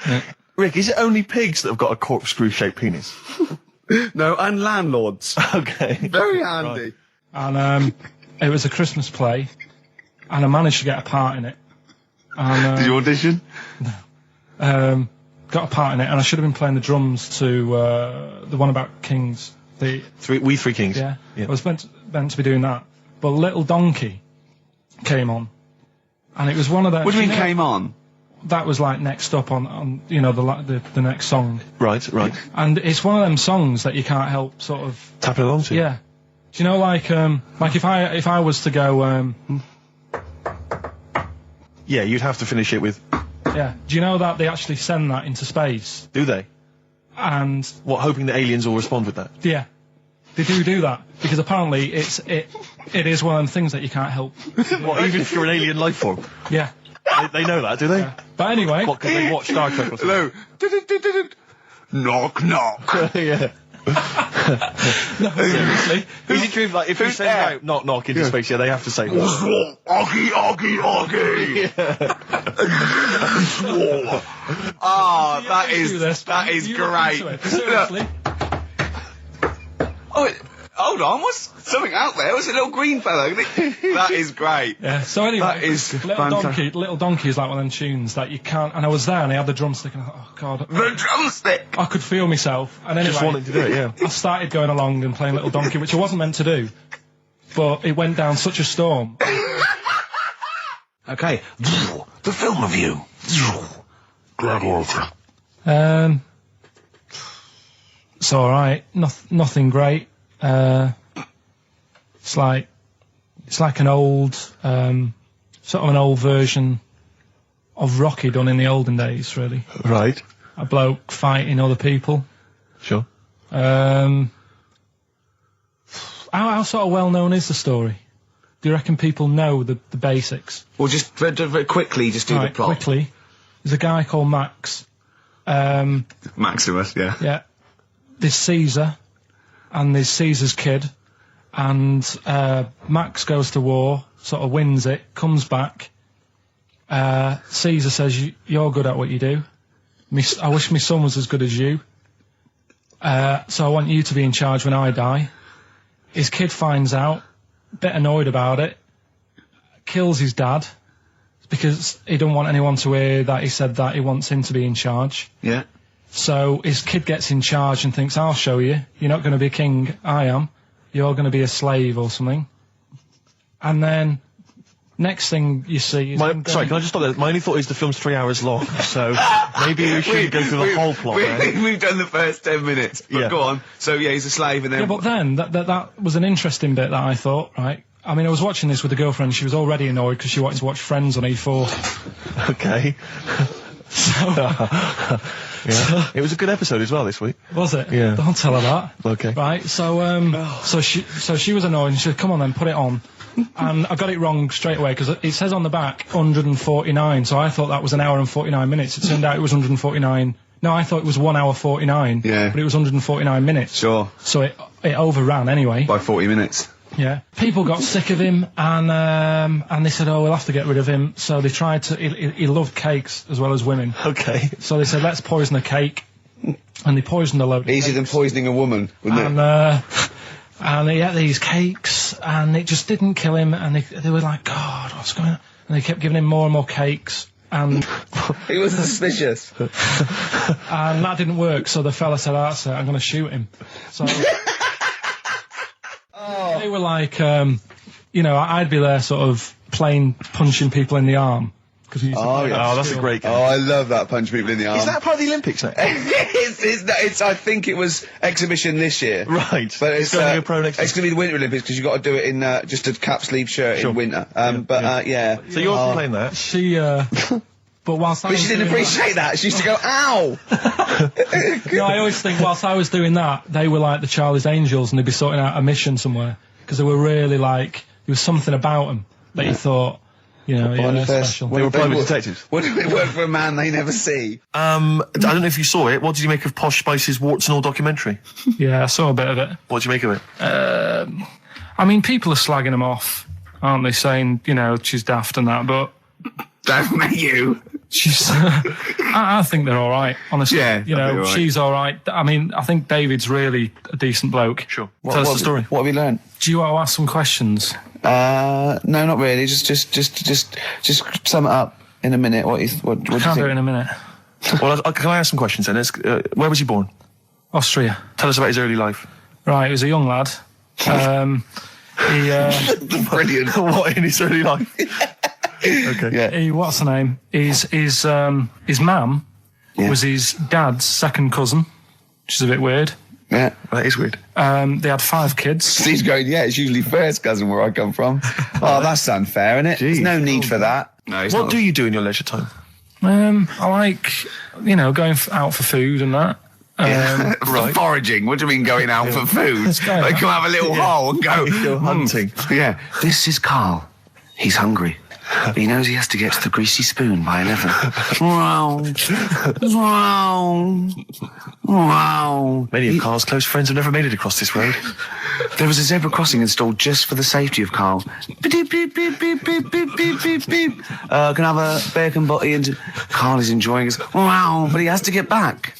Yeah. Rick, is it only pigs that have got a corkscrew-shaped penis? No, and landlords. Okay. Very handy. Right. And it was a Christmas play, and I managed to get a part in it. And, did you audition? No. Got a part in it, and I should have been playing the drums to the one about Kings. We Three Kings. Yeah. I was meant to be doing that, but Little Donkey came on, and it was one of the. What do you mean came on? That was like next up on the next song. Right. And it's one of them songs that you can't help sort of tapping along to. Yeah. Do you know, like if I was to go, Yeah, you'd have to finish it with... yeah. Do you know that they actually send that into space? Do they? And what, hoping that aliens will respond with that? Yeah, they do that because apparently it is one of them things that you can't help. What, even if you're an alien life form? Yeah. They know that, do they? Yeah. But anyway, what, because they watch Star Trek or something? Hello. Knock, knock. Yeah. No, seriously. Is it true, like, if you send out knock knock into space, yeah, they have to say Oggy, oggy, oggy. Oh, that is great. Seriously. Oh, hold on, what's something out there? What's a little green fellow? That is great. Yeah, so anyway, that is Little Donkey is like one of them tunes that you can't, and I was there and I had the drumstick and I thought, oh god. The drumstick! I could feel myself. And anyway, just wanted to do it, yeah. I started going along and playing Little Donkey, which I wasn't meant to do, but it went down such a storm. Okay, the film review. Gladiator. It's alright, nothing great. It's like an old, sort of an old version of Rocky done in the olden days, really. Right. A bloke fighting other people. Sure. How sort of well known is the story? Do you reckon people know the basics? Well, just very quickly, just do the plot. Quickly. There's a guy called Max. Maximus, yeah. Yeah. There's Caesar, and there's Caesar's kid, and Max goes to war, sort of wins it, comes back. Caesar says, you're good at what you do. I wish my son was as good as you. So I want you to be in charge when I die. His kid finds out, a bit annoyed about it, kills his dad, because he don't want anyone to hear that he said that he wants him to be in charge. Yeah. So his kid gets in charge and thinks, I'll show you. You're not going to be king, I am. You're going to be a slave or something. And then, next thing you see is... Sorry, can I just stop there? My only thought is the film's 3 hours long, so maybe we shouldn't go through the whole plot. We've done the first 10 minutes, but go on. So, yeah, he's a slave and then... Yeah, but then, that was an interesting bit that I thought, right? I mean, I was watching this with a girlfriend, she was already annoyed because she wanted to watch Friends on E4. Okay. Yeah. It was a good episode as well this week. Was it? Yeah. Don't tell her that. Okay. Right, so she was annoyed and she said, come on then, put it on. And I got it wrong straight away because it says on the back 149, so I thought that was an hour and 49 minutes. It turned out it was 149. No, I thought it was 1 hour 49. Yeah. But it was 149 minutes. Sure. So it overran anyway. By 40 minutes. Yeah. People got sick of him and they said, oh, we'll have to get rid of him. So they tried to, he loved cakes as well as women. Okay. So they said, let's poison a cake. And they poisoned a load of Easier than poisoning a woman, wouldn't it? And he ate these cakes and it just didn't kill him and they were like, God, what's going on? And they kept giving him more and more cakes. And he was suspicious. And that didn't work, so the fella said, that's it, I'm going to shoot him. So they were like, I'd be there sort of punching people in the arm. That's a great game. Oh, I love that, punch people in the arm. Is that part of the Olympics now? it's I think it was exhibition this year. Right. But it's going to be a pro next It's going to be the Winter Olympics because you've got to do it in just a cap sleeve shirt in winter. Yeah. So you're playing that? She, but whilst But she didn't appreciate that. She used to go, ow! No, I always think whilst I was doing that, they were like the Charlie's Angels and they'd be sorting out a mission somewhere. Because they were really like, there was something about them that you thought, special. They were private detectives. What do they work for a man they never see? I don't know if you saw it. What did you make of Posh Spice's Warts and All documentary? Yeah, I saw a bit of it. What did you make of it? I mean, people are slagging them off, aren't they? Saying, she's daft and that, but... Don't make you. She's... I think they're all right, honestly. Yeah, she's all right. I mean, I think David's really a decent bloke. Sure. Tell us the story. What have you learned? Do you want to ask some questions? No, not really. Just sum it up in a minute. What do you think? Can't do it in a minute. Well, can I ask some questions then? Where was he born? Austria. Tell us about his early life. Right, he was a young lad. Brilliant. What in his early life? Okay. Yeah. What's her name? His mum was his dad's second cousin, which is a bit weird. Yeah. That is weird. They had 5 kids. Steve's going, yeah, it's usually first cousin where I come from. Oh, that's unfair, isn't it? There's no need for that. No, What do you do in your leisure time? I like, going out for food and that. Right. Foraging. What do you mean going out for food? Like, come have a little hole and go hunting. Yeah. This is Karl. He's hungry. He knows he has to get to the greasy spoon by 11. Wow. Many of Karl's close friends have never made it across this road. There was a zebra crossing installed just for the safety of Karl. Beep, beep, beep, beep, beep, beep, beep, beep, beep. Can I have a bacon butty? And Karl is enjoying his. Wow, but he has to get back.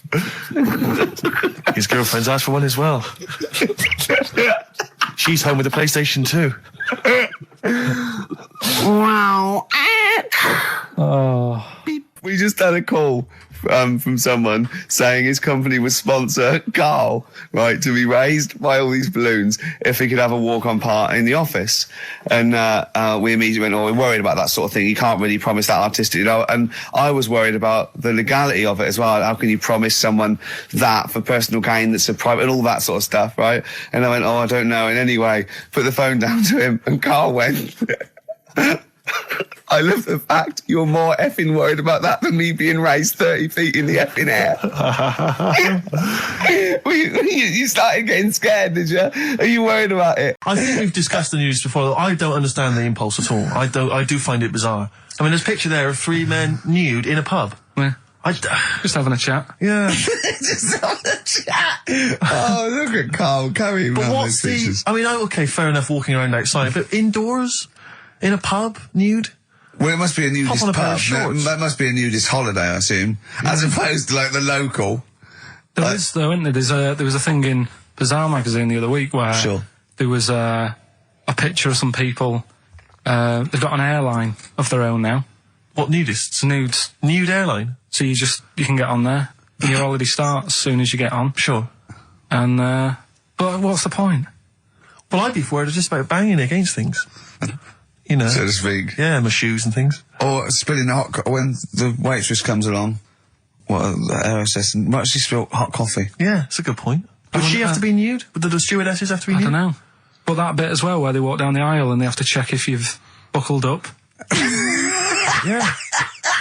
His girlfriend's asked for one as well. She's home with a PlayStation 2. Wow. Oh. We just had a call from someone saying his company would sponsor Karl, right, to be raised by all these balloons if he could have a walk-on part in the office. And we immediately went, we're worried about that sort of thing. You can't really promise that artistic, And I was worried about the legality of it as well. How can you promise someone that for personal gain that's a private, and all that sort of stuff, right? And I went, I don't know. And anyway, put the phone down to him, and Karl went... I love the fact you're more effing worried about that than me being raised 30 feet in the effing air. You started getting scared, did you? Are you worried about it? I think we've discussed the news before. I don't understand the impulse at all. I do find it bizarre. I mean, there's a picture there of 3 men nude in a pub. Yeah. Just having a chat. Yeah. Just having a chat. Oh, look at Karl. Carry him around those pictures. I mean, okay, fair enough walking around outside, but indoors? In a pub? Nude? Well, it must be a nudist Pop on a pair pub. of shorts. That must be a nudist holiday, I assume, as opposed to like the local. There is, though, isn't there? There was a thing in Bazaar magazine the other week where there was a picture of some people. They've got an airline of their own now. What, nudists? Nudes. Nude airline? So you can get on there. And your holiday starts as soon as you get on. Sure. And but what's the point? Well, I'd be worried just about banging against things. You know, so to speak. Yeah, my shoes and things. Or spilling when the waitress comes along. The air hostess, and might she spill hot coffee? Yeah, that's a good point. Does she have to be nude? Do the stewardesses have to be nude? I don't know. But that bit as well, where they walk down the aisle and they have to check if you've buckled up. Yeah.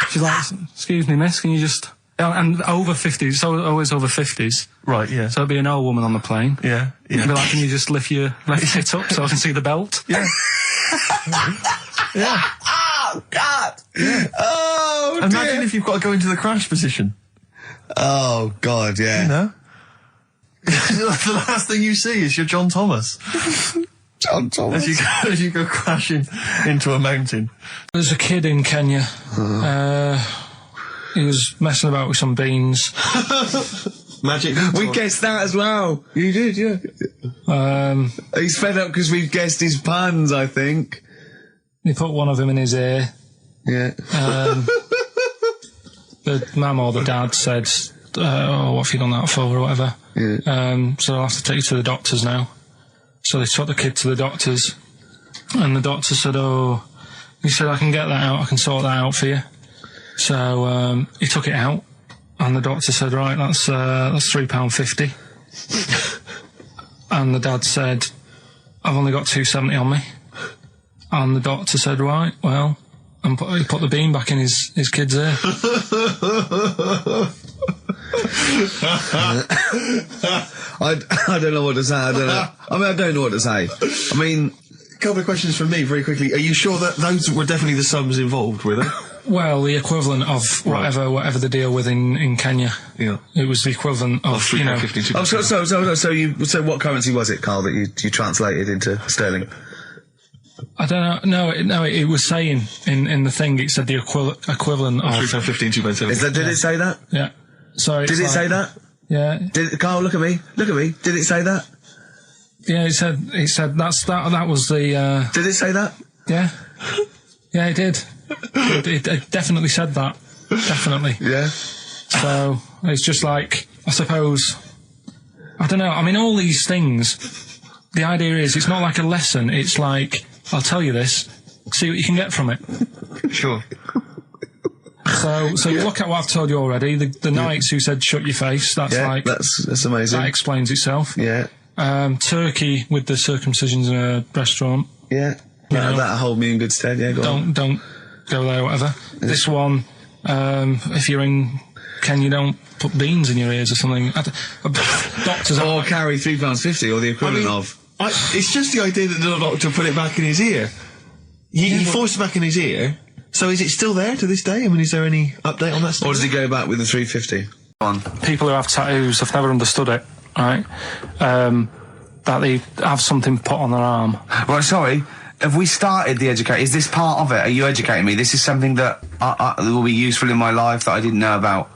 She's like, excuse me, miss, can you just... And over 50s, it's always over 50s. Right, yeah. So it'd be an old woman on the plane. Yeah, yeah. You'd be like, can you just lift your hit up so I can see the belt? Yeah. Yeah. Oh, God. Yeah. Oh, dear. Imagine if you've got to go into the crash position. Oh, God, yeah. You know? The last thing you see is your John Thomas. John Thomas. As you go crashing into a mountain. There's a kid in Kenya. He was messing about with some beans. Magic. We guessed that as well. You did, yeah. He's fed up because we've guessed his puns, I think. He put one of them in his ear. Yeah. The mum or the dad said, what have you done that for, or whatever. Yeah. So I'll have to take you to the doctors now. So they took the kid to the doctors. And the doctor said, he said, I can get that out, I can sort that out for you. So he took it out, and the doctor said, right, that's £3.50. And the dad said, I've only got £2.70 on me. And the doctor said, right, well, and he put the bean back in his kid's ear. I don't know what to say. I don't know what to say. I mean, a couple of questions from me very quickly. Are you sure that those were definitely the sums involved, were they? Well, the equivalent of whatever the deal with in Kenya. Yeah. It was the equivalent of £3.50. Oh, so what currency was it, Karl, that you translated into sterling? I don't know. No, it was saying in the thing. It said the equivalent of £3.15, £2.70. Did it say that? Yeah. So did it say that? Yeah. Karl, look at me. Did it say that? Yeah, it said that was the. Did it say that? Yeah. Yeah, it did. It definitely said that. Definitely. Yeah. So it's just like, I suppose, I don't know. I mean, all these things. The idea is, it's not like a lesson. It's like, I'll tell you this. See what you can get from it. Sure. So you look at what I've told you already. The Knights who said shut your face. That's that's amazing. That explains itself. Yeah. Turkey with the circumcisions in a restaurant. Yeah. That'll hold me in good stead. Yeah. Don't go there. Whatever. This one. If you're in Kenya, don't put beans in your ears or something. Doctors or carry £3.50 or the equivalent of. It's just the idea that the doctor put it back in his ear. He forced it back in his ear. So is it still there to this day? I mean, is there any update on that stuff? Or does he go back with the £3.50? People who have tattoos, I've never understood it, right? That they have something put on their arm. Right, sorry. Have we started the education? Is this part of it? Are you educating me? This is something that will be useful in my life that I didn't know about.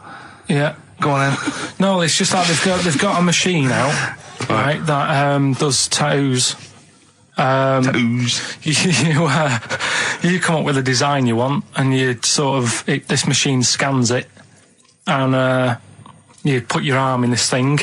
Yeah. Go on then. No, it's just like they've got a machine out, right, that does tattoos. You come up with a design you want, and you this machine scans it, and you put your arm in this thing,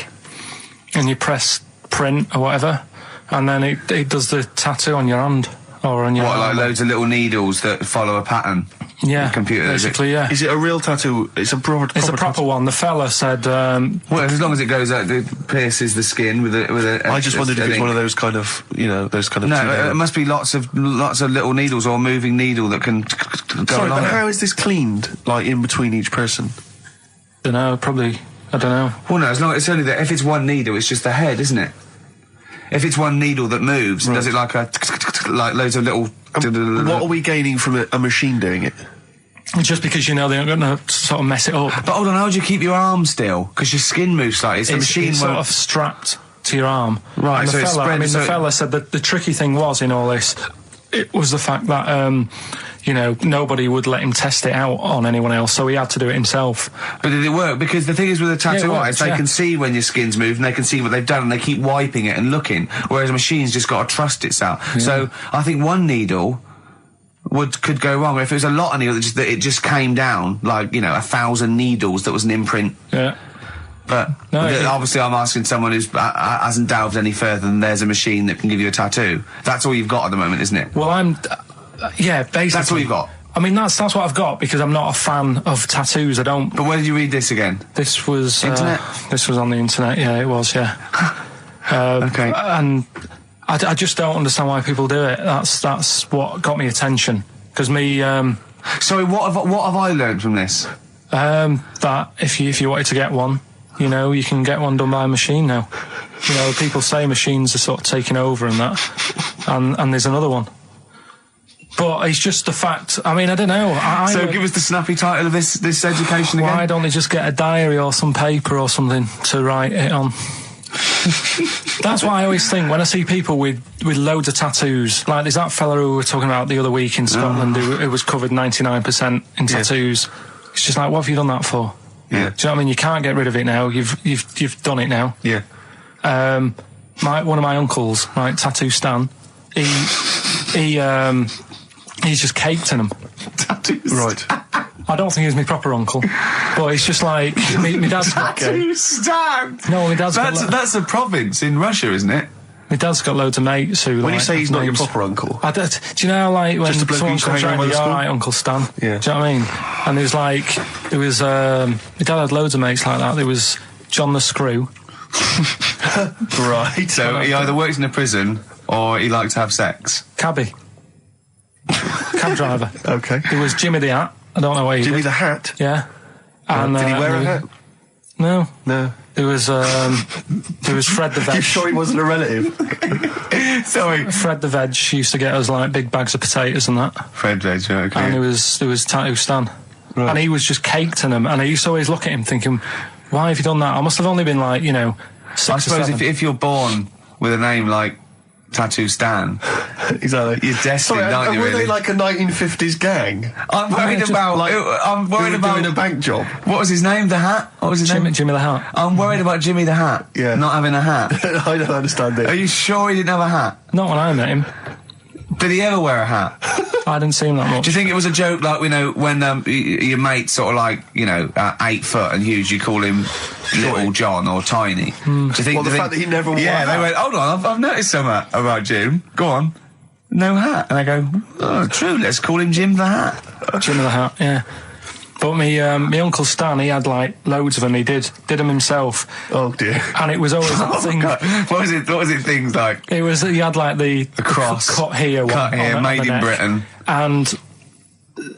and you press print or whatever, and then it does the tattoo on your hand or on your arm. Like loads of little needles that follow a pattern? Yeah, the computer, basically, yeah. Is it a real tattoo? It's a proper proper one. The fella said... well, as long as it goes out, it pierces the skin with a I just wondered if it's one of those kind of, those kind of... No, it must be lots of little needles or a moving needle that can go Sorry, along but how is this cleaned, like, in between each person? Dunno, probably... I don't know. Well, no, as long it's only that if it's one needle, it's just the head, isn't it? If it's one needle that moves, does it like loads of little... What are we gaining from a machine doing it? Just because they're not going to sort of mess it up. But hold on, how do you keep your arm still? Because your skin moves slightly. So it's sort of strapped to your arm. Right, and so the fella, the fella said that the tricky thing was in all this, it was the fact that, nobody would let him test it out on anyone else, so he had to do it himself. But did it work? Because the thing is with a tattoo artist, they can see when your skin's moved and they can see what they've done and they keep wiping it and looking, whereas a machine's just got to trust itself. Yeah. So I think one needle could go wrong. If it was a lot of needles, that it just came down, like, 1,000 needles that was an imprint. Yeah. But obviously I'm asking someone who hasn't delved any further than there's a machine that can give you a tattoo. That's all you've got at the moment, isn't it? Well, basically. That's all you've got? I mean, that's what I've got, because I'm not a fan of tattoos. I don't... But where did you read this again? This was... Internet? This was on the internet, yeah, it was, yeah. Okay. And I just don't understand why people do it. That's what got me attention. Because me... Sorry, what have I learned from this? That if you wanted to get one, you can get one done by a machine now. People say machines are sort of taking over and that. And there's another one. But it's just the fact. I mean, I don't know. So give us the snappy title of this education again. Why don't they just get a diary or some paper or something to write it on? That's what I always think when I see people with loads of tattoos. Like there's that fella who we were talking about the other week in Scotland who was covered 99% in tattoos. It's just like, what have you done that for? Yeah. Do you know what I mean? You can't get rid of it now. You've done it now. Yeah. One of my uncles, right, Tattoo Stan, he's just caked in them. Tattoos. Right. I don't think he's my proper uncle, but it's just like my dad's got... Tattoo Stan! No, my dad's got... That's a province in Russia, isn't it? My dad's got loads of mates who... When you say he's not your proper uncle... do you know how, like, when someone comes around, you're alright, Uncle Stan? Yeah. Do you know what I mean? And my dad had loads of mates like that. There was John the Screw. Right. So he either works in a prison or he likes to have sex. Cabbie. Cab driver. Okay. There was Jimmy the Hat. I don't know what he Jimmy did. the Hat? Yeah. And, did he wear a hat? No. No. There was Fred the Veg. You sure he wasn't a relative? Sorry. Fred the Veg used to get us like big bags of potatoes and that. Fred Veg, okay. And there was Tattoo Stan. Right. And he was just caked in them. And I used to always look at him thinking, why have you done that? I must have only been like, 6 I suppose or 7. if you're born with a name like Tattoo Stan, exactly, you're destined, aren't you? Were really? they like a 1950s gang? I'm worried about doing a bank job. What was his name? The Hat? What was his name? Jimmy the Hat. I'm worried about Jimmy the Hat. Yeah. Not having a hat. I don't understand it. Are you sure he didn't have a hat? Not when I met him. Did he ever wear a hat? I didn't see him that much. Do you think it was a joke, like, when your mate's sort of like, 8 foot and huge, you call him Little John or Tiny? Do you think... Well, the fact that he never wore a hat. Yeah, they went, hold on, I've noticed something about Jim. Go on. No hat. And I go, oh, true, let's call him Jim the Hat. Jim the Hat, yeah. But my Uncle Stan, he had like loads of them. He did them himself. Oh dear. And it was always that thing. What was it? Things like he had like the cross, cut here, made in Britain. And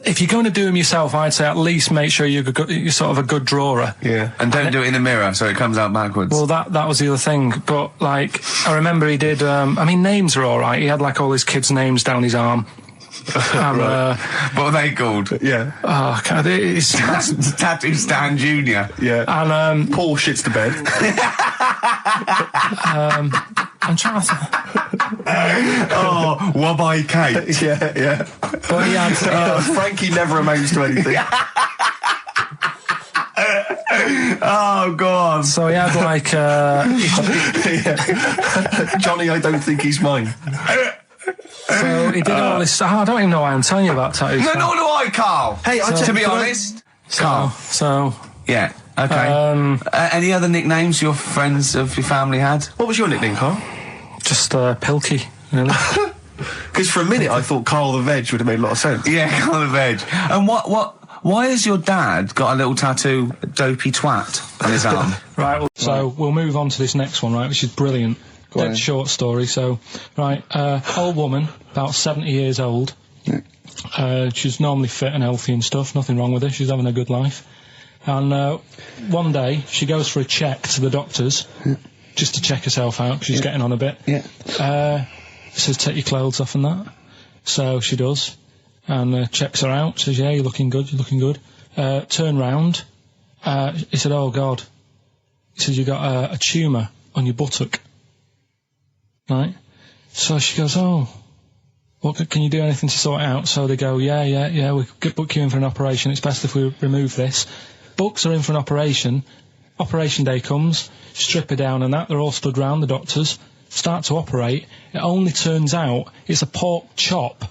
if you're going to do them yourself, I'd say at least make sure you're sort of a good drawer. Yeah. And don't do it in the mirror so it comes out backwards. Well, that was the other thing. But like, I remember he did. Names are all right. He had like all his kids' names down his arm. Right. What are they called? Yeah. Oh, God, it's Tattoo Stan Jr. Yeah. And Paul shits the bed. I'm trying to. Wabbai Kate. Yeah. But he had. Frankie never amounts to anything. Oh God. So he had like. Johnny, I don't think he's mine. So he did all this. I don't even know why I'm telling you about tattoos. No, nor do I, Carl. Hey, to be honest, Carl. So. Yeah. Okay. Any other nicknames your friends of your family had? What was your nickname, Carl? Just Pilky. Really. Because for a minute I thought Carl the Veg would have made a lot of sense. Yeah, Carl the Veg. And why has your dad got a little tattoo, dopey twat, on his arm? Right. Well, so we'll move on to this next one, right, which is brilliant. Dead short story. So, right, old woman, about 70 years old. Yeah. She's normally fit and healthy and stuff. Nothing wrong with her. She's having a good life. And one day she goes for a check to the doctors, just to check herself out because she's getting on a bit. Yeah. Says take your clothes off and that. So she does, and checks her out. Says, yeah, you're looking good. You're looking good. Turn round. He said, oh God. He says, you got a tumour on your buttock. Right. So she goes, oh. What, can you do anything to sort it out? So they go, yeah, we could book you in for an operation. It's best if we remove this. Books are in for an operation. Operation day comes, strip her down and that. They're all stood round, the doctors. Start to operate. It only turns out it's a pork chop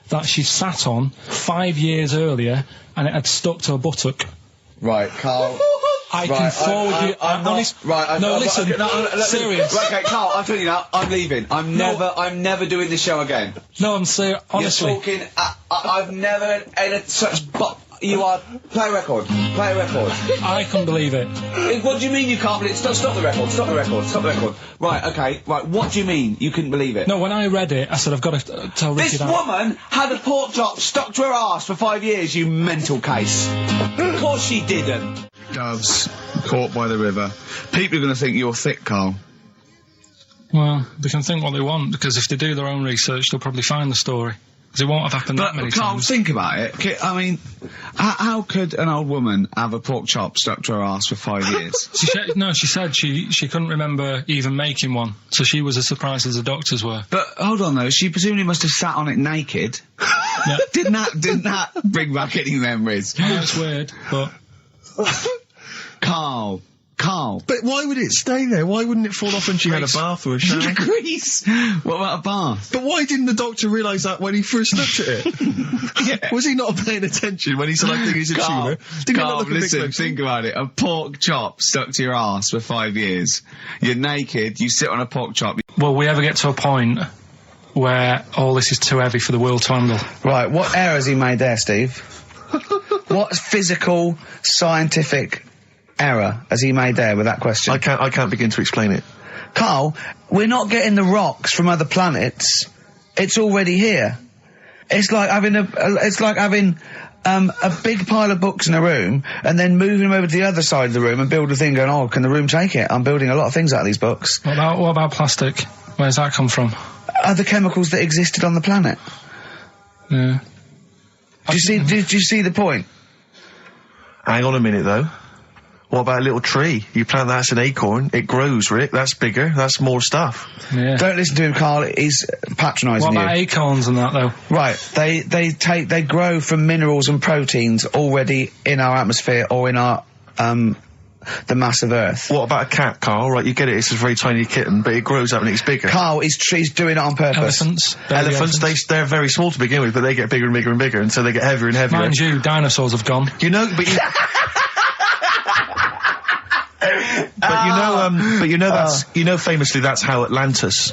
that she sat on 5 years earlier and it had stuck to her buttock. Right, Carl. I can forward you. Serious. Right, okay, Carl, I'm telling you now, I'm leaving. I'm never doing this show again. No, I'm serious. Honestly. You're talking, I've never had such, you are, play a record. I couldn't believe it. What do you mean you can't believe it? Stop the record. Right, okay, right, what do you mean you couldn't believe it? No, when I read it, I said, I've got to tell Ricky that. This woman had a pork chop stuck to her arse for 5 years, you mental case. Of course she didn't. Doves caught by the river. People are going to think you're thick, Carl. Well, they can think what they want, because if they do their own research, they'll probably find the story. Because it won't have happened that many Carl, times. Think about it. I mean, how could an old woman have a pork chop stuck to her arse for 5 years? She said she couldn't remember even making one, so she was as surprised as the doctors were. But hold on though, she presumably must have sat on it naked. Yeah. Didn't that bring back any memories? Yeah, it's weird, but... Carl. But why would it stay there? Why wouldn't it fall off when she had a bath or a shower? Grease. What about a bath? But why didn't the doctor realise that when he first looked at it? Yeah. Was he not paying attention when he said, I think it's a tumour? Carl, listen, think about it. A pork chop stuck to your arse for 5 years. You're naked, you sit on a pork chop. Will we ever get to a point where all this is too heavy for the world to handle? Right, what error has he made there, Steve? What physical, scientific error has he made there with that question? I can't begin to explain it. Carl, we're not getting the rocks from other planets. It's already here. It's like having a big pile of books in a room and then moving them over to the other side of the room and build a thing going, oh, can the room take it? I'm building a lot of things out of these books. What about plastic? Where's that come from? Other chemicals that existed on the planet. Yeah. Do you see the point? Hang on a minute, though. What about a little tree? You plant that as an acorn, it grows, Rick. That's bigger. That's more stuff. Yeah. Don't listen to him, Carl. He's patronising you. What about acorns and that, though? Right. They grow from minerals and proteins already in our atmosphere or in our, the mass of Earth. What about a cat, Carl? Right, you get it, it's a very tiny kitten, but it grows up and it's bigger. Carl, he's doing it on purpose. Elephants? They're very small to begin with, but they get bigger and bigger and bigger, and so they get heavier and heavier. Mind you, dinosaurs have gone. You know, but you... famously that's how Atlantis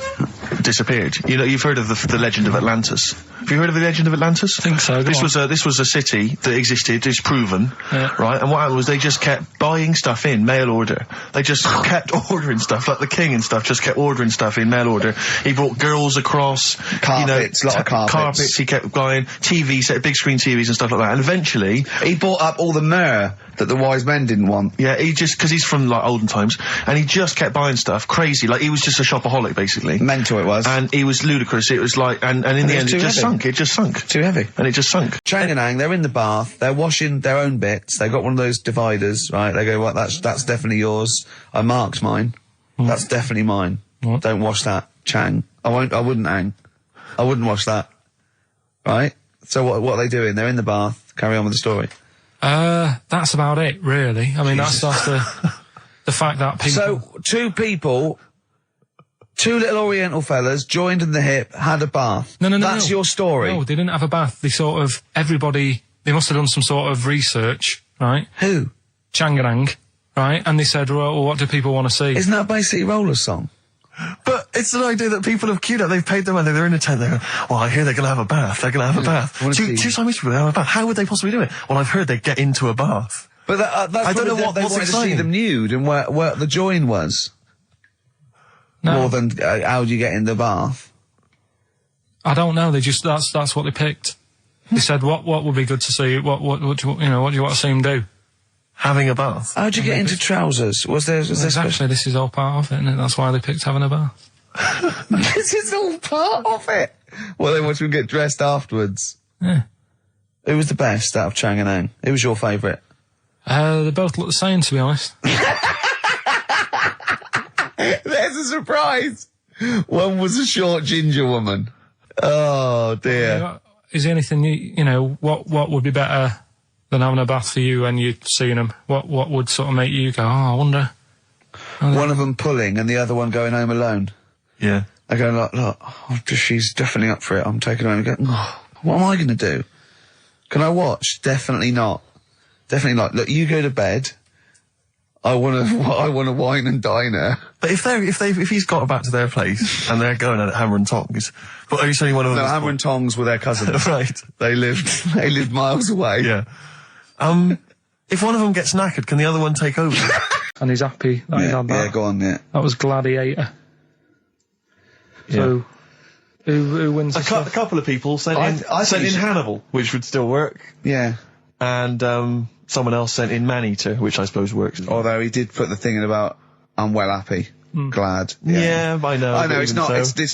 disappeared. You know, you've heard of the legend of Atlantis. Have you heard of the legend of Atlantis? I think so. This was a city that existed, it's proven, right? And what happened was they just kept buying stuff in mail order. They just kept ordering stuff, like the king and stuff, just kept ordering stuff in mail order. He brought girls across, carpets, a lot of carpets. He kept buying TV set, big screen TVs and stuff like that. And eventually, he bought up all the myrrh that the wise men didn't want. Yeah, because he's from like olden times, and he just kept buying stuff, crazy. Like he was just a shopaholic, basically. Mental it was. And he was ludicrous. It was like, and in the end, it just sunk. It just sunk. Too heavy. And it just sunk. Chang and Ang, they're in the bath. They're washing their own bits. They got one of those dividers, right? They go, "What? That's definitely yours. I marked mine. That's definitely mine. Don't wash that, Chang. I wouldn't, Ang. I wouldn't wash that. Right? So what are they doing? They're in the bath. Carry on with the story. That's about it, really. I mean, that's the fact that people... So, two little Oriental fellas joined in the hip, had a bath. No. That's your story. No, they didn't have a bath. They they must have done some sort of research, right? Who? Changarang, right? And they said, well, what do people want to see? Isn't that basically Roller's song? But it's an idea that people have queued up. They've paid their money. They're in a tent. They're, well, I hear they're going to have a bath. They're going to have a bath. Two Siamese people have a bath. How would they possibly do it? Well, I've heard they get into a bath. But that's I don't know they what's wanted exciting. to see them nude and where the join was. No. More than how do you get in the bath? I don't know. They just that's what they picked. They said what would be good to see. What do you want to see them do? Having a bath. How'd you get into trousers? Was there exactly? This is all part of it, isn't it? That's why they picked having a bath. This is all part of it. Well, they want you to get dressed afterwards. Yeah. Who was the best out of Chang and Ang? Who was your favourite? They both look the same, to be honest. There's a surprise. One was a short ginger woman. Oh dear. Is there anything what would be better than having a bath for you when you're seeing them? What would sort of make you go, I wonder? One of them pulling and the other one going home alone. Yeah. I go, look, she's definitely up for it. I'm taking her home and go, what am I going to do? Can I watch? Definitely not. Definitely not. Look, you go to bed. I want to wine and dine her. But if he's got back to their place and they're going at Hammer and Tongs, but are you saying one of them? No, Hammer and Tongs were their cousins. Right. They lived miles away. Yeah. If one of them gets knackered, can the other one take over? And he's happy that he had that. Yeah, go on, yeah. That was Gladiator. So, who wins a couple of people sent in Hannibal, which would still work. Yeah. And, someone else sent in Maneater, which I suppose works. Although he did put the thing in about, I'm well happy. Glad. Yeah, I know. I know, it's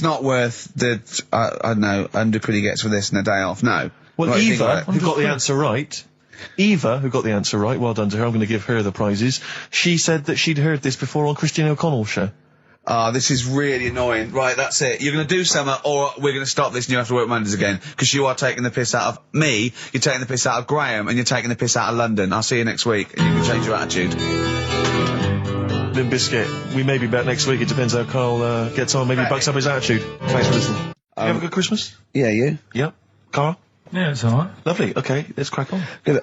not worth the, I don't know, undercruddy gets for this and a day off. No. Well, Eva, who got the answer right, well done to her, I'm going to give her the prizes. She said that she'd heard this before on Christine O'Connell's show. This is really annoying. Right, that's it. You're going to do something, or we're going to stop this and you have to work Mondays again. Because you are taking the piss out of me, you're taking the piss out of Graham, and you're taking the piss out of London. I'll see you next week, and you can change your attitude. Limp Bizkit, we may be back next week. It depends how Carl gets on. Maybe he bucks up his attitude. Thanks for listening. You have a good Christmas? Yeah, you? Yep. Carl? Yeah, it's alright. Lovely. Okay, let's crack on. Good.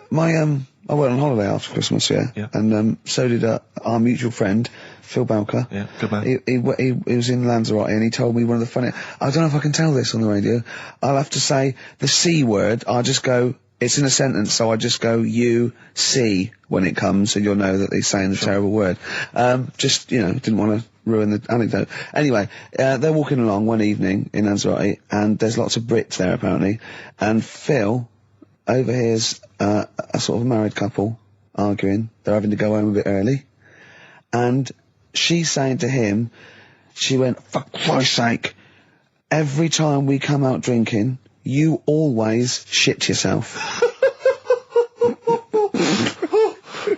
I went on holiday after Christmas, yeah. And so did our mutual friend, Phil Bowker. Yeah, good man. He was in Lanzarote and he told me one of the funny... I don't know if I can tell this on the radio. I'll have to say the C word. I'll just go... It's in a sentence, so I just go, you see, when it comes, and you'll know that he's saying the terrible word. Didn't want to ruin the anecdote. Anyway, they're walking along one evening in Lanzarote, and there's lots of Brits there, apparently, and Phil overhears a sort of married couple arguing. They're having to go home a bit early. And she's saying to him, she went, for Christ's sake, every time we come out drinking, you always shit yourself.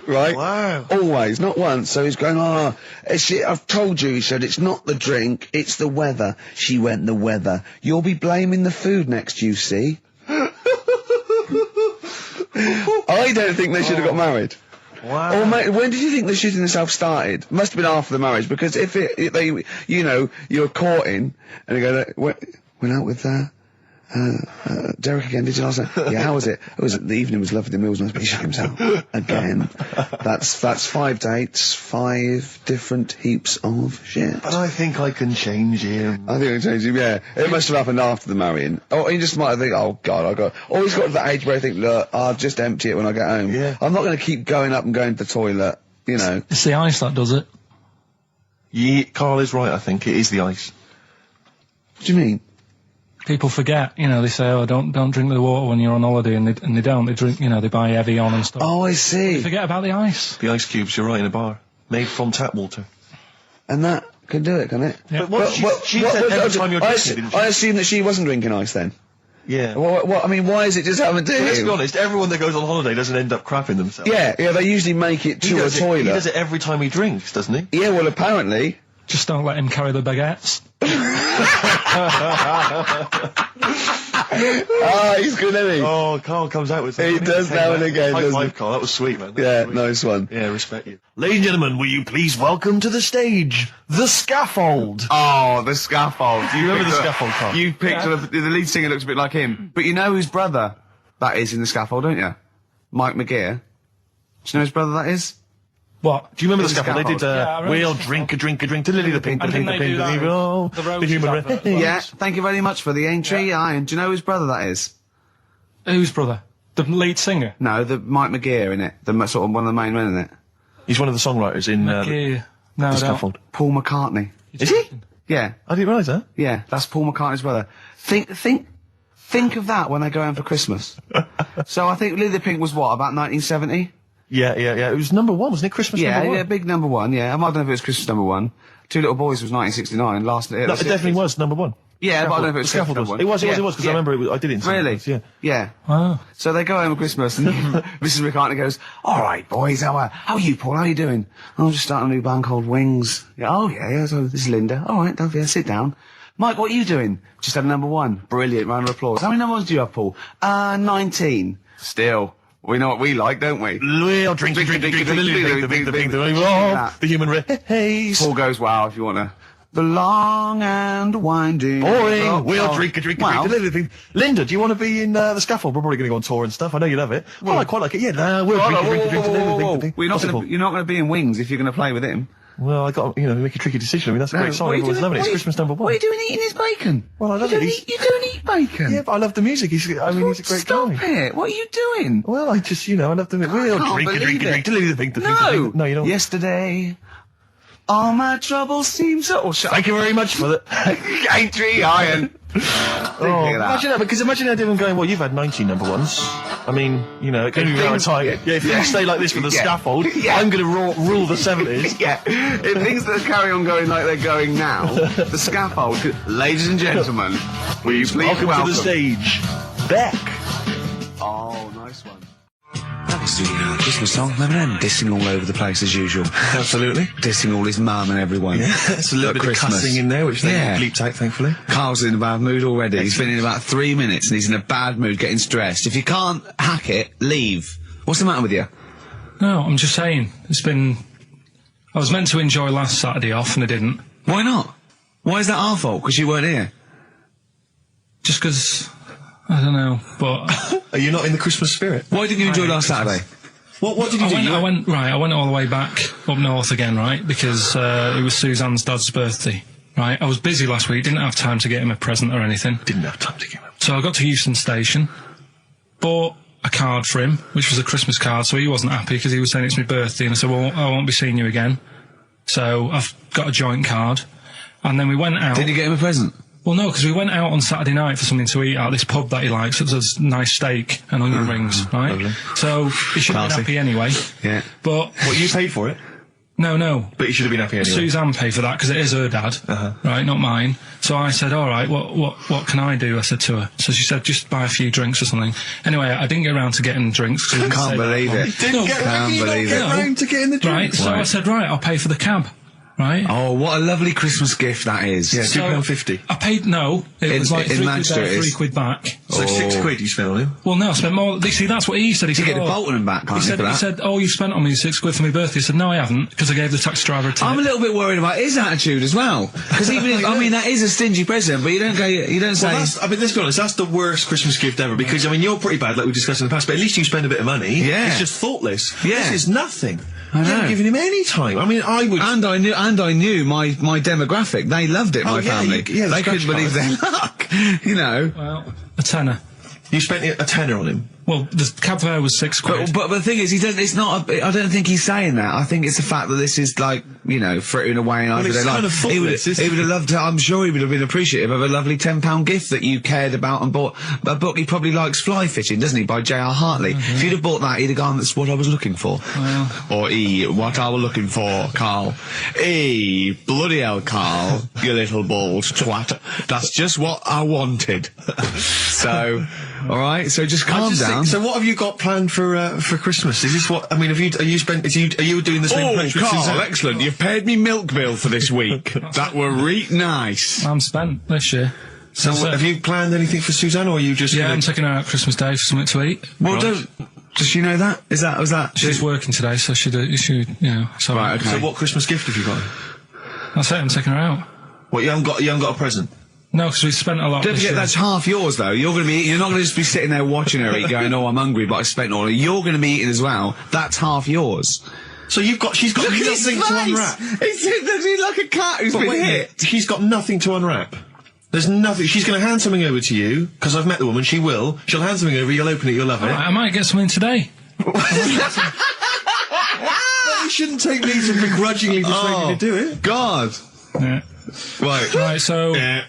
Right? Wow. Always, not once. So he's going, I've told you, he said, it's not the drink, it's the weather. She went, the weather. You'll be blaming the food next, you see. I don't think they should have got married. Wow. Or when did you think the shitting themselves started? Must have been after the marriage, because if you're courting, and you go, went out with Derek again, did you last night? Yeah, how was it? The evening was lovely, the meal was nice, but he shut himself. Again. That's 5 dates, 5 different heaps of shit. But I think I can change him. I think I can change him, yeah. It must have happened after the marrying. Or he just might think, oh God, or he's got to that age where I think, look, I'll just empty it when I get home. Yeah. I'm not going to keep going up and going to the toilet, you know. It's the ice that does it. Yeah, Carl is right, I think. It is the ice. What do you mean? People forget, you know, they say, oh, don't drink the water when you're on holiday, and they don't. They drink, you know, they buy Evian and stuff. Oh, I see. They forget about the ice. The ice cubes, you're right, in a bar. Made from tap water. And that can do it, can it? Yeah. But what she said every time you're drinking, didn't she? I assume that she wasn't drinking ice then. Yeah. I mean, why is it just happened to him? Let's be honest, everyone that goes on holiday doesn't end up crapping themselves. Yeah, they usually make it to a toilet. He does it every time he drinks, doesn't he? Yeah, well, apparently. Just don't let him carry the baguettes. He's good, isn't he? Oh, Carl comes out with something. He does now and again, High doesn't five, he? Carl. That was sweet, man. Yeah, nice one. Yeah, respect you. Ladies and gentlemen, will you please welcome to the stage, the scaffold. Oh, the scaffold. Do you remember the scaffold, Carl? You picked the lead singer looks a bit like him. But you know whose brother that is in the scaffold, don't you? Mike McGear. Do you know whose brother that is? What? Do you remember the The scaffold? They did, Yeah, we'll drink, to Lily the Pink, the And Pink, the didn't they Pink, do that oh, with the the Roses human advert? Yeah, thank you very much for the entry, Ian. Do you know whose brother that is? Whose brother? The lead singer? No, the Mike McGear in it. Sort of one of the main men in it. He's one of the songwriters in Yeah. No, the I don't. scaffold. Paul McCartney. Is he? Yeah. I didn't realise that. Yeah, that's Paul McCartney's brother. Think of that when they go home for Christmas. So I think Lily the Pink was what, about 1970? Yeah. It was number 1, wasn't it? Christmas number 1? Yeah, big number 1, yeah. I don't know if it was Christmas number 1. Two Little Boys was 1969, last year. That definitely was number 1. Yeah, but I don't know if it was Scaffold Christmas was. number 1. It was, because I remember I did it in some Really? ways, yeah. Yeah. Oh. So they go home at Christmas and Mrs. McCartney goes, alright boys, how are you, Paul? How are you doing? I'm just starting a new band called Wings. Yeah, oh yeah, so this is Linda. Alright, don't forget, sit down. Mike, what are you doing? Just had a number 1. Brilliant, round of applause. How many number 1s do you have, Paul? 19. Still. We know what we like, don't we? We'll drink, the human race. Paul goes, wow, if you want to. The long and winding. Boring. We'll drink. Linda, do you want to be in the scaffold? We're probably going to go on tour and stuff. I know you love it. Well, I quite like it. Yeah, we'll drink. You're not going to be in Wings if you're going to play with him. Well, I got make a tricky decision. I mean, that's a great song. Everyone's loving it. It's Christmas number 1. What are you doing eating his bacon? Well, I love it. You don't eat bacon. Yeah, but I love the music. He's a great guy. Stop it. What are you doing? Well, I just, I love the music. We'll drink. No, you don't. Yesterday, all my troubles seem so... Thank you very much for that. Entry, Iron. Imagine that, because imagine how different going, well, you've had 19 number 1s. I mean, it can be around time. Yeah, if you stay like this for the scaffold, I'm going to rule the 70s. Yeah. If things that carry on going like they're going now, the scaffold, ladies and gentlemen, will you please welcome to the stage, Beck. Oh, nice one. That was the Christmas song. Remember them dissing all over the place as usual? Absolutely. Dissing all his mum and everyone. Yeah, it's a little bit of cussing in there, which they bleeped out, thankfully. Carl's in a bad mood already. He's been in about 3 minutes and he's in a bad mood, getting stressed. If you can't hack it, leave. What's the matter with you? No, I'm just saying. I was meant to enjoy last Saturday off and I didn't. Why not? Why is that our fault? Because you weren't here? Just because... I don't know, but... Are you not in the Christmas spirit? Why didn't you enjoy last Saturday? What did you do? I went all the way back up north again, right? Because it was Suzanne's dad's birthday, right? I was busy last week, didn't have time to get him a present or anything. Didn't have time to get him. So I got to Euston Station, bought a card for him, which was a Christmas card, so he wasn't happy because he was saying it's my birthday, and I said, well, I won't be seeing you again. So I've got a joint card, and then we went out... Did you get him a present? Well, no, because we went out on Saturday night for something to eat at this pub that he likes. It was a nice steak and onion rings, right? Lovely. So he should have been happy anyway. Yeah. But... What, you paid for it? No. But you should have been happy anyway. Suzanne paid for that because it is her dad, right, not mine. So I said, all right, what can I do? I said to her. So she said, just buy a few drinks or something. Anyway, I didn't get around to getting drinks. I can't believe it. Can't believe it. Right, so I said, right, I'll pay for the cab. right? Oh, what a lovely Christmas gift that is. Yeah, So, £2.50. I paid, no, it was like in £3 Manchester there, it is. £3 back. So £6 you spent on him. Well, no, I spent more. See, that's what he said. He You said, get the Bolton and back, can't he you, said, for that? he said, oh, you spent on me £6 for my birthday. I said, no, I haven't, because I gave the taxi driver a tip. I'm a little bit worried about his attitude as well. Because even if, I mean, that is a stingy present, but you don't say... Well, I mean, let's be honest, that's the worst Christmas gift ever, because, I mean, you're pretty bad, like we discussed in the past, but at least you spend a bit of money. Yeah. It's just thoughtless. Yeah. This is nothing. I know. You haven't given him any time. I mean, I would... And I knew my demographic. They loved it, my family. They couldn't believe their luck. You know. Well, a tenner. You spent a tenner on him? Well, the cab fare was £6. But the thing is, it's not. I don't think he's saying that. I think it's the fact that this is like, you know, frittering away and it's kind of thoughtless, he would have loved to. I'm sure he would have been appreciative of a lovely £10 gift that you cared about and bought. A book he probably likes, Fly Fishing, doesn't he, by J.R. Hartley? If you'd have bought that, he'd have gone, that's what I was looking for. Well. Or what I was looking for, Carl. Bloody hell, Carl, you little balls twat. That's just what I wanted. So, all right. So just calm down. So what have you got planned for Christmas? Is this what, I mean, are you doing the same approach with Carl, Suzanne? excellent. You've paid me milk bill for this week. That were reet nice. I'm spent this year. So have you planned anything for Suzanne, or are you just... Yeah, I'm taking her out Christmas Day for something to eat. Well, does she know that? Was that? She's working today, so she, you know, so... Right, okay. So what Christmas gift have you got? That's it, I'm taking her out. What, you haven't got a present? No, because we spent a lot Don't this forget, year. that's half yours, though. You're not going to just be sitting there watching her eat, going, oh, I'm hungry, but I spent all of it. You're going to be eating as well. That's half yours. So she's got nothing to unwrap. He's like a cat who's been hit. She's got nothing to unwrap. There's nothing. She's going to hand something over to you, because I've met the woman. She will. She'll hand something over, you'll open it, you'll love it. I might get something today. You shouldn't take me to begrudgingly persuade you to do it. God. Yeah. Right, so... Yeah.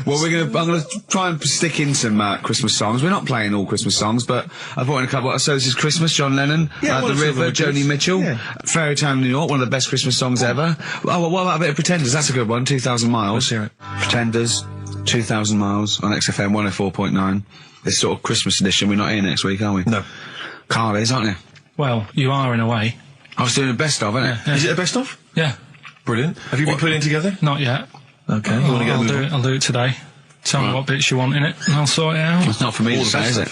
Well, I'm gonna try and stick in some Christmas songs. We're not playing all Christmas songs, but I've brought in a couple. So this is Christmas, John Lennon, The River, Joni Mitchell, Fairy Tale New York, one of the best Christmas songs ever. Oh, what about a bit of Pretenders? That's a good one, 2,000 Miles. Let's hear it. Pretenders, 2,000 Miles on XFM 104.9. This sort of Christmas edition. We're not here next week, are we? No. Carl is, aren't you? Well, you are in a way. I was doing a best of, isn't it? Yeah. Is it a best of? Yeah. Brilliant. Have you been putting it together? Not yet. Okay. You want to get a move on? I'll do it today. Tell me what bits you want in it, and I'll sort it out. It's not for me to say, is it?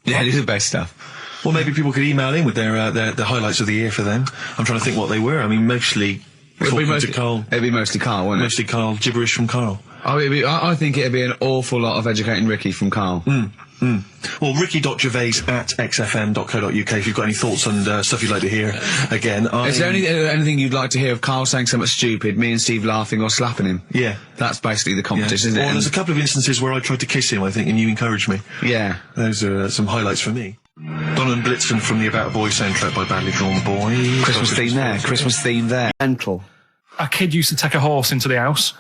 Yeah, it is the best stuff. Well, maybe people could email in with their the highlights of the year for them. I'm trying to think what they were. I mean, mostly talking to Carl. It'd be mostly Carl, wouldn't it? Mostly Carl, gibberish from Carl. Oh, I think it'd be an awful lot of educating Ricky from Carl. Well, ricky.gervais@xfm.co.uk if you've got any thoughts and stuff you'd like to hear. Again, is there anything you'd like to hear of Carl saying something stupid, me and Steve laughing or slapping him? Yeah. That's basically the competition, isn't it? Well, there's a couple of instances where I tried to kiss him, I think, and you encouraged me. Yeah. Those are some highlights for me. Donovan Blitzman from the About a Boy soundtrack by Badly Drawn Boys. Christmas theme there. Mental. A kid used to take a horse into the house.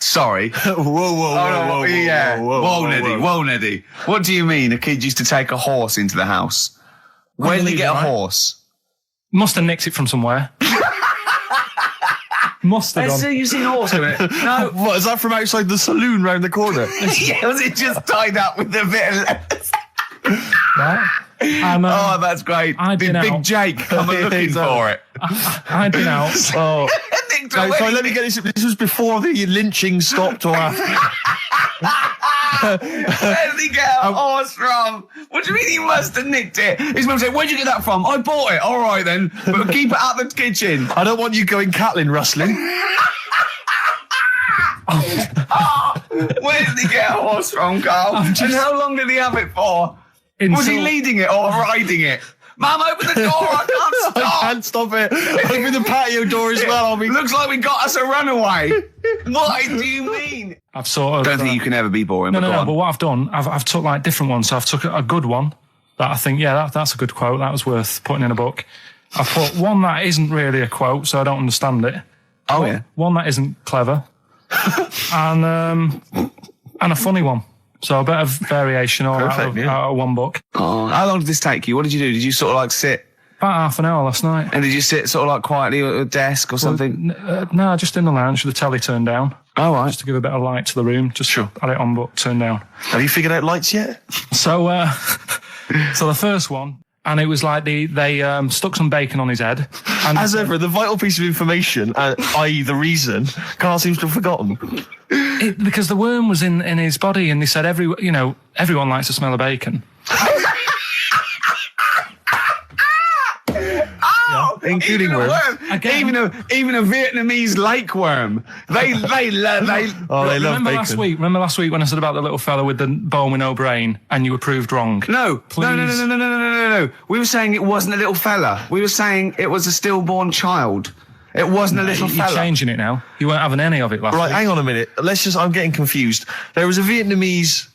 Sorry. Whoa, Neddy. What do you mean a kid used to take a horse into the house? Where did he get a horse? Must have nicked it from somewhere. Must have done. You've seen a horse in it? No. What, is that from outside the saloon round the corner? Yeah, was it just tied up with a bit of lettuce? Oh, that's great. Big Jake coming looking for it. I'd been out. Oh. No, sorry, let me get this. This was before the lynching stopped or after. Where did he get a horse from? What do you mean he must have nicked it? His mum said, where'd you get that from? I bought it. All right then, but keep it out the kitchen. I don't want you going Catlin rustling. Where did he get a horse from, Carl? And how long did he have it for? Was he leading it or riding it? Mum, open the door, I can't stop! I can't stop it. Open the patio door as well. Looks like we got us a runaway. What do you mean? I've sort of... Don't think you can ever be boring, No, but what I've done, I've took like different ones. So I've took a good one that I think, that's a good quote, that was worth putting in a book. I've put one that isn't really a quote, so I don't understand it. Oh, yeah? One that isn't clever. and a funny one. So a bit of variation out of one book. Oh, how long did this take you? What did you do? Did you sort of like sit? About half an hour last night. And did you sit sort of like quietly at a desk or something? No, just in the lounge with the telly turned down. Oh, right. Just to give a bit of light to the room. Just had it on, but turned down. Have you figured out lights yet? So the first one And it was like they stuck some bacon on his head. And as ever, the vital piece of information, i.e. the reason, Carl seems to have forgotten. Because the worm was in his body, and they said everyone likes the smell of bacon. Including worms. Even a Vietnamese lake worm. They love bacon. Remember last week when I said about the little fella with the bone with no brain, and you were proved wrong? No. Please. No. We were saying it wasn't a little fella. We were saying it was a stillborn child. It wasn't a little fella. You're changing it now. You weren't having any of it last week. Right, hang on a minute. I'm getting confused. There was a Vietnamese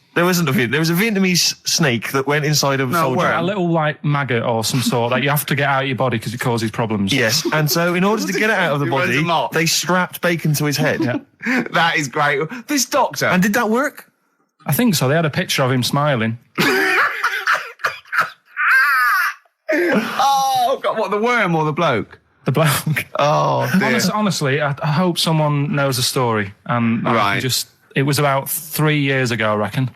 snake that went inside of a soldier. A little, like, maggot or some sort that you have to get out of your body because it causes problems. Yes, and so in order to get it out of the body, they strapped bacon to his head. Yeah. That is great. This doctor. And did that work? I think so. They had a picture of him smiling. Oh, God, what, the worm or the bloke? The bloke. Oh, dear. Honestly, I hope someone knows the story. Right. It was about 3 years ago, I reckon.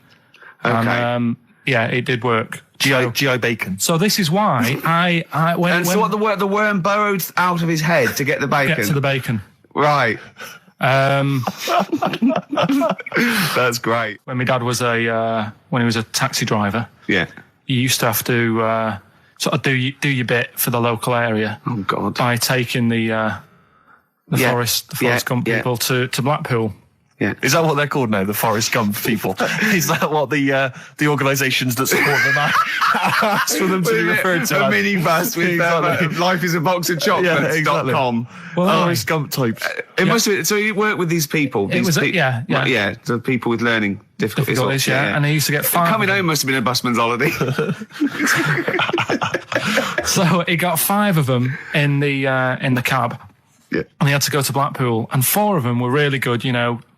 Okay. And, it did work. GI bacon. So this is why the worm burrowed out of his head to get the bacon? Get to the bacon. Right. That's great. When my dad was when he was a taxi driver, yeah, you used to have to sort of do your bit for the local area. Oh God! By taking the Forrest Gump people to Blackpool. Yeah. Is that what they're called now, the Forrest Gump people? Is that what the organisations that support them ask for them to be referred to? A minibus with Life is a Box of Chocolates.com. Forrest Gump types. It must be, so you work with these people? The people with learning difficulties. And they used to get 5. Coming home must have been a busman's holiday. So he got 5 of them in the cab. Yeah. And he had to go to Blackpool, and 4 of them were really good,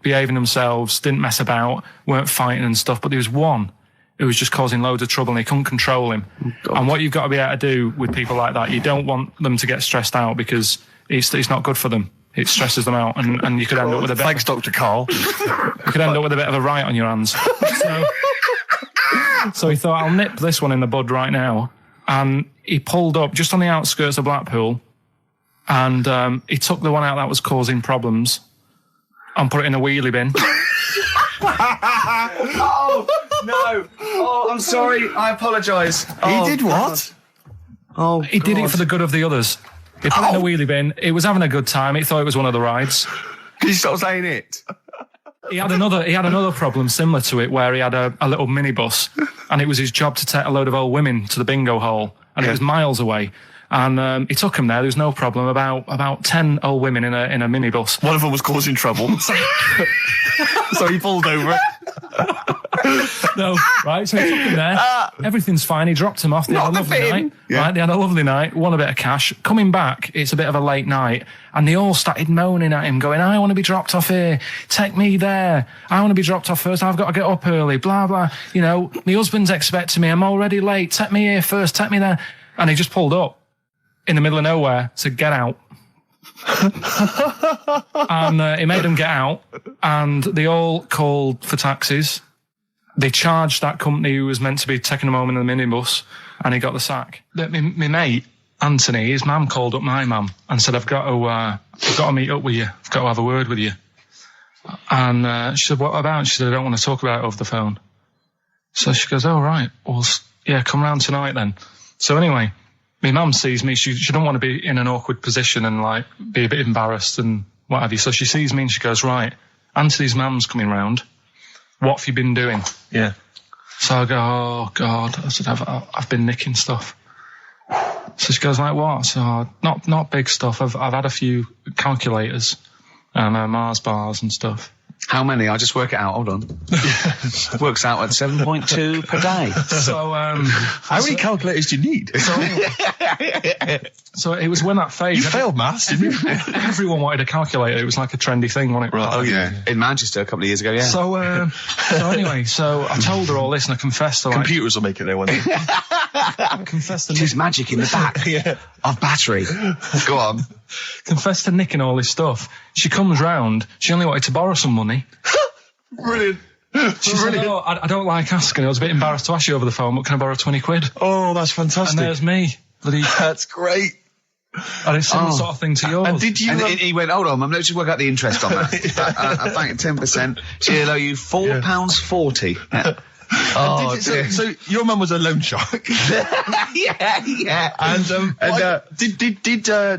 behaving themselves, didn't mess about, weren't fighting and stuff, but there was one who was just causing loads of trouble and he couldn't control him. Oh, and what you've got to be able to do with people like that, you don't want them to get stressed out because it's not good for them. It stresses them out, and you could end up with a bit. Thanks, Dr. Carl. You could end up with a bit of a riot on your hands. So he thought, I'll nip this one in the bud right now. And he pulled up just on the outskirts of Blackpool, and he took the one out that was causing problems and put it in a wheelie bin. Oh, no. Oh, I'm sorry. I apologise. He did what? Oh, he did it for the good of the others. He put it in a wheelie bin. He was having a good time. He thought it was one of the rides. Can you stop saying it? He had another problem similar to it where he had a little minibus, and it was his job to take a load of old women to the bingo hall, and it was miles away. And he took him there. There was no problem. About 10 old women in a minibus. One of them was causing trouble, so he pulled over it. No, right. So he took him there. Everything's fine. He dropped him off. They had a lovely night. Yeah. Right. They had a lovely night. Won a bit of cash. Coming back, it's a bit of a late night, and they all started moaning at him, going, "I want to be dropped off here. Take me there. I want to be dropped off first. I've got to get up early. Blah blah. My husband's expecting me. I'm already late. Take me here first. Take me there." And he just pulled up in the middle of nowhere, said, "Get out." And he made them get out, and they all called for taxis. They charged that company who was meant to be taking him home in the minibus, and he got the sack. My mate, Anthony, his mum called up my mum and said, I've got to meet up with you. I've got to have a word with you. And she said, what about? She said, I don't want to talk about it over the phone. So she goes, oh, right. Well, yeah, come round tonight then. So anyway, my mum sees me. She don't want to be in an awkward position and, like, be a bit embarrassed and what have you. So she sees me and she goes, right, Anthony's mum's coming round. What have you been doing? Yeah. So I go, oh, God. I said, I've been nicking stuff. So she goes, like, what? So, not big stuff. I've had a few calculators and Mars bars and stuff. How many? I'll just work it out. Hold on. Works out at 7.2 per day. So, how many calculators do you need? So it was when that phase. You failed maths, didn't you? Everyone wanted a calculator. It was like a trendy thing, wasn't it? Right. Oh, yeah. In Manchester a couple of years ago, yeah. So anyway, so I told her all this and I confessed to, like, computers will make it there one day. I confessed to There's magic in the back of battery. Go on. Confessed to nicking all this stuff. She comes round. She only wanted to borrow some money. Brilliant. She said, "Oh, I don't like asking. I was a bit embarrassed to ask you over the phone, but can I borrow 20 quid?" Oh, that's fantastic. And there's me. That's great. And it's similar sort of thing to yours. And did you? And he went, hold on, Mum, let's just work out the interest on that. I think 10%. She'll owe you £4.40. Yeah. Oh, so your mum was a loan shark. yeah. And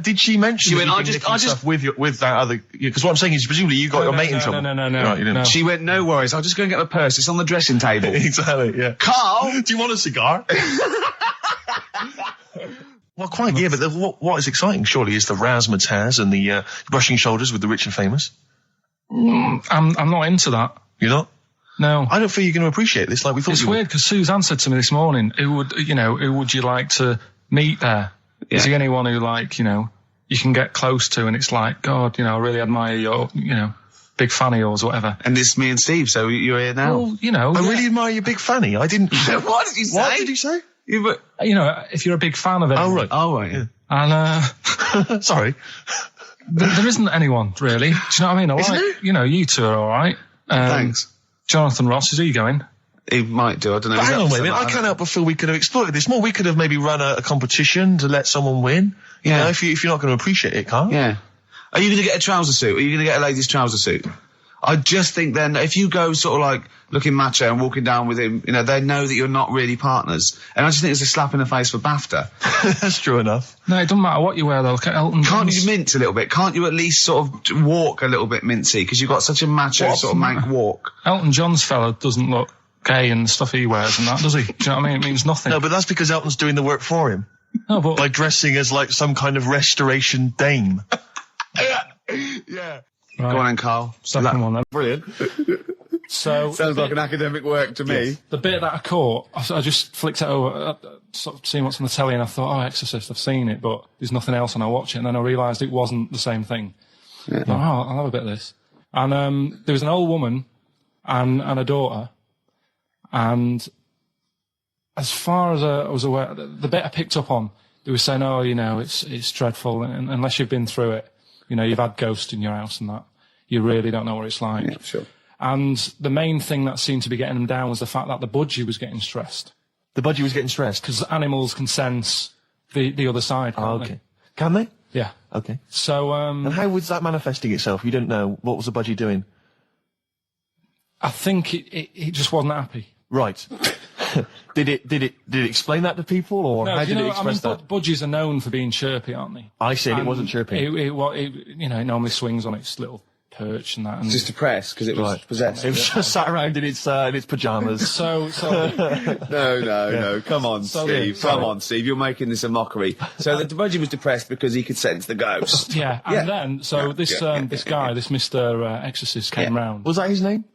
did she mention? She went, I just with that other, because what I'm saying is presumably you got your mate in trouble. No. Right, you didn't. She went, no worries, I'll just go and get my purse. It's on the dressing table. Exactly. Yeah. Carl, do you want a cigar? Well, quite, yeah, but what is exciting, surely, is the razzmatazz and the brushing shoulders with the rich and famous. I'm not into that. You're not? No. I don't feel you're going to appreciate this like we thought It's you would. weird, because Suzanne said to me this morning, who would you like to meet there? Yeah. Is there anyone who, like, you can get close to, and it's like, God, I really admire your, big fan of yours or whatever. And this is me and Steve, so you're here now. Well, I really admire your big fanny. I didn't... What did you say? What did he say? If you're a big fan of it. Oh, right. Yeah. And, sorry. There isn't anyone, really. Do you know what I mean? You two are alright. Thanks. Jonathan Ross, is he going? He might do, I don't know. Hang on, wait a minute. I can't help but feel we could have exploited this more. We could have maybe run a competition to let someone win. Yeah. You know, if you're not going to appreciate it, Carl. Yeah. Are you going to get a trouser suit? Are you going to get a ladies' trouser suit? I just think then, if you go sort of like looking macho and walking down with him, they know that you're not really partners. And I just think it's a slap in the face for BAFTA. That's true enough. No, it doesn't matter what you wear, though. Look at Elton John. Can't you mince a little bit? Can't you at least sort of walk a little bit mincy? Because you've got such a macho sort of mank walk. Elton John's fella doesn't look gay and the stuff he wears and that, does he? Do you know what I mean? It means nothing. No, but that's because Elton's doing the work for him. No, but... By dressing as like some kind of restoration dame. Yeah. Right. Go on then, Carl. Second one then. Brilliant. So sounds like an academic work to me. Yes. The bit that I caught, I just flicked it over, sort of seeing what's on the telly, and I thought, Exorcist, I've seen it, but there's nothing else, and I watch it, and then I realised it wasn't the same thing. Yeah. I'll have a bit of this. And there was an old woman and a daughter, and as far as I was aware, the bit I picked up on, they were saying, it's dreadful, and unless you've been through it, you've had ghosts in your house and that, you really don't know what it's like. Yeah, sure. And the main thing that seemed to be getting them down was the fact that the budgie was getting stressed. The budgie was getting stressed? Because animals can sense the other side, can't they? Can they? Yeah. Okay. So, and how was that manifesting itself? You don't know. What was the budgie doing? I think it just wasn't happy. Right. Did it explain that to people, or how did it express that? Budgies are known for being chirpy, aren't they? I said it wasn't chirpy. It normally swings on its little perch and that. And just depressed because it was possessed. It was just sat around in its pajamas. So No. Come on, Steve. Come on, Steve. You're making this a mockery. So the budgie was depressed because he could sense the ghost. Yeah. And then this guy, this Mr. Exorcist came round. Was that his name?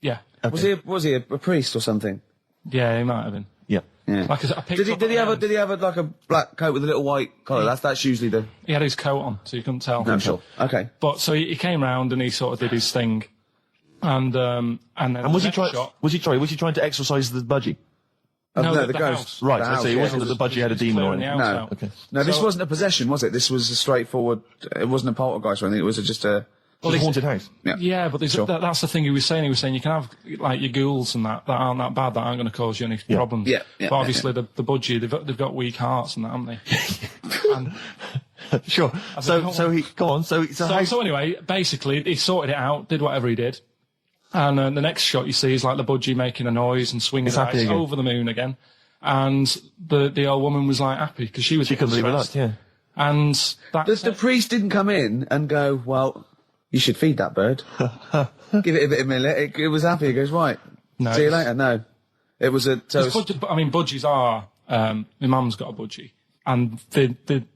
Yeah. Okay. Was he a priest or something? Yeah, he might have been. Yeah. Like did he have like a black coat with a little white collar? That's usually the... He had his coat on, so you couldn't tell. No, sure. Okay. But so he came round and he sort of did his thing. And then was he trying to exorcise the budgie? No, the ghost. House. Right, so it wasn't that the budgie had a demon on it. No. Okay. No, this wasn't a possession, was it? This was a straightforward... It wasn't a poltergeist or anything. It was just a... Well, a haunted house. Yeah, but that's the thing he was saying. He was saying you can have like your ghouls and that aren't that bad, that aren't going to cause you any problems. Yeah. But obviously the budgie, they've got weak hearts and that, haven't they? And sure. So anyway, basically he sorted it out, did whatever he did, and the next shot you see is like the budgie making a noise and swinging his eyes over the moon again, and the old woman was like happy because she couldn't believe it. Yeah. And the priest didn't come in and go, well, you should feed that bird. Give it a bit of millet. It was happy. It goes, right. No, see you later. No. It was a... budgies are... my mum's got a budgie. And they're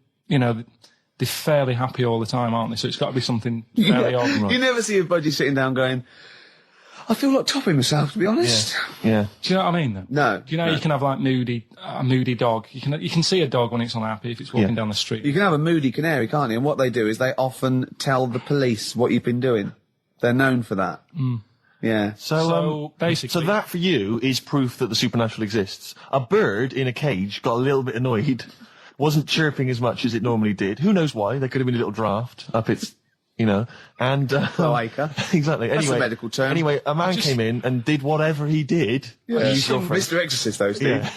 fairly happy all the time, aren't they? So it's got to be something fairly odd. You never see a budgie sitting down going, I feel like topping myself, to be honest. Yeah. Do you know what I mean, then? No. Do you know you can have, like, a moody dog? You can see a dog when it's unhappy if it's walking down the street. You can have a moody canary, can't you? And what they do is they often tell the police what you've been doing. They're known for that. Mm. Yeah. So basically... So that, for you, is proof that the supernatural exists. A bird in a cage got a little bit annoyed, wasn't chirping as much as it normally did. Who knows why? There could have been a little draft up its You know, and cloaca. Exactly. That's Anyway, a medical term. Anyway, a man came in and did whatever he did. Yeah, Mr. Exorcist, though, Steve.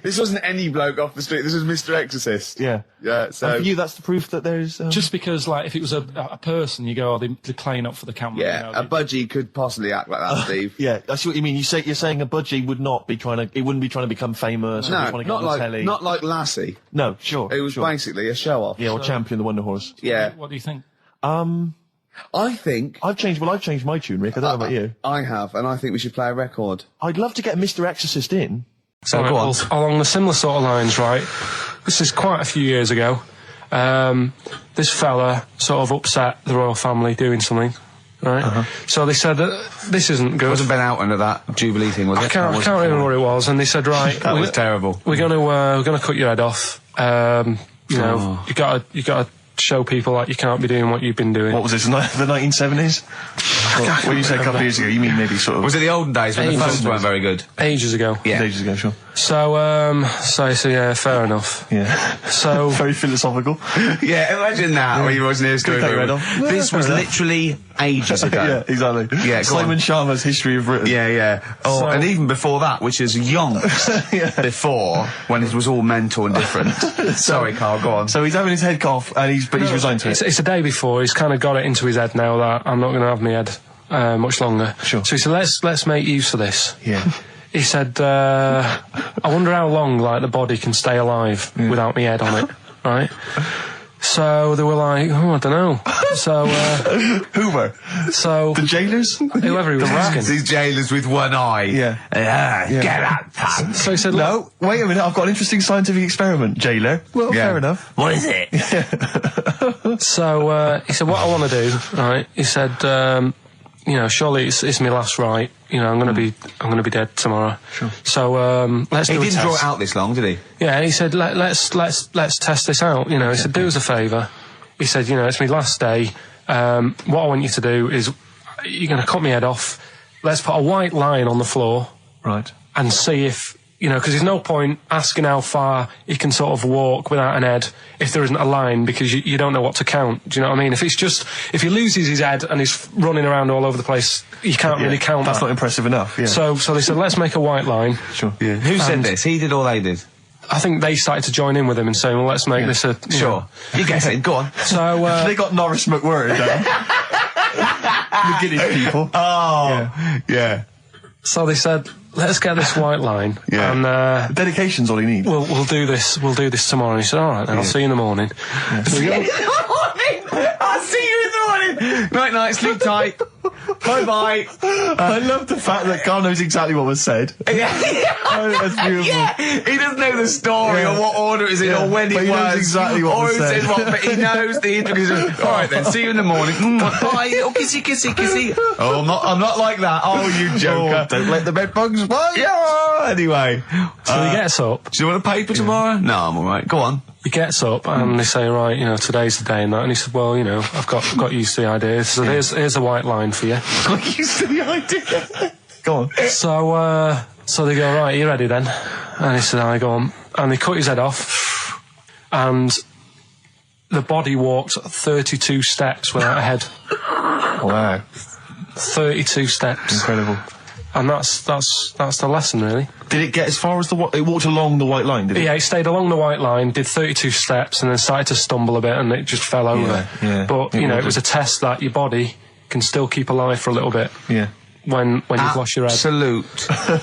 This wasn't any bloke off the street. This was Mr. Exorcist. Yeah. Yeah. So and for you, that's the proof that there's just because, like, if it was a person, you go, they're playing up for the camera. Yeah, you know, a budgie could possibly act like that, Steve. Yeah, I see what you mean. You're saying a budgie would not be trying to. It wouldn't be trying to become famous. No, or trying to get on the telly. not like Lassie. No, sure. It was basically a show off. Yeah, or Champion the Wonder Horse. Yeah. What do you think? I think I've changed my tune, Rick. I don't know about you. I have, and I think we should play a record. I'd love to get Mr. Exorcist in. So go on. Along the similar sort of lines, right? This is quite a few years ago. This fella sort of upset the royal family doing something, right? So they said that this isn't good. Wasn't Ben out under that Jubilee thing, was it? I can't remember what it was. And they said, right, that was terrible. We're gonna cut your head off. You know, you gotta show people that you can't be doing what you've been doing. What was this? The 1970s? What you said a couple of years ago? You mean maybe sort of? Was it the olden days when the phones weren't very good? Ages ago. Yeah, ages ago, sure. So yeah, fair enough. Yeah. So very philosophical. Yeah, imagine that when you watching the story. This was literally ages ago. Yeah, exactly. Yeah, Simon Sharma's History of Britain. Yeah, yeah. Oh, So- and even before that, which is yonks before, when it was all mental and different. Sorry, Carl, go on. So he's having his head cough, and he's resigned to it. It's the day before. He's kind of got it into his head now that I'm not going to have my head much longer. Sure. So he said, let's make use of this. Yeah. He said, I wonder how long, like, the body can stay alive without my head on it, right? So they were like, I don't know. So, Hoover. So the jailers? Whoever he was asking. These jailers with one eye. Yeah. Get out, pal. So he said, no, wait a minute, I've got an interesting scientific experiment, jailer. Well, fair enough. What is it? So, he said, what I want to do, right, he said, you know, surely it's my last right. You know, I'm gonna be dead tomorrow. Sure. So let's do a test. He didn't draw it out this long, did he? Yeah, and he said, let's test this out. You know, he said, do us a favour. He said, you know, it's my last day. What I want you to do is, you're gonna cut my head off. Let's put a white line on the floor. Right. And see if, you know, because there's no point asking how far he can sort of walk without an head if there isn't a line, because you don't know what to count. Do you know what I mean? If he loses his head and he's running around all over the place, you can't really count That's that. not impressive enough, yeah. So they said, let's make a white line. Sure. Yeah. Who said this? He did or they did? I think they started to join in with him and saying, well, let's make this a... Sure. You get it, go on. So, they got Norris McWhird down. The Guinness people. Oh, yeah. So they said, let's get this white line. Yeah. And dedication's all he needs. We'll do this tomorrow. And he said, all right, then I'll see you in the morning. Yeah. See you in the morning. I'll see you in the morning. Night night, sleep tight. Bye bye. I love the fact that Carl knows exactly what was said. That's beautiful. Yeah. He doesn't know the story or what order it is in or when it was. He knows exactly what was said. But he knows the intricacies. All right then, see you in the morning. Bye. Little kissy, kissy, kissy. Oh, I'm not like that. Oh, you joker. Don't let the bed bugs fly. Yeah. Anyway. So he gets up. Do you want a paper tomorrow? No, I'm all right. Go on. He gets up and they say, right, you know, today's the day and that. And he said, well, you know, I've got used to the idea. So here's a white line for you. Got used to the idea. Go on. So they go, right, you ready then? And he said, I go on. And they cut his head off. And the body walked 32 steps without a head. Wow. 32 steps. Incredible. And that's the lesson, really. Did it get as far as it walked along the white line, did it? Yeah, it stayed along the white line, did 32 steps, and then started to stumble a bit, and it just fell over. Yeah. But, you know, it was a test that your body can still keep alive for a little bit. Yeah. When you've lost your head. Absolute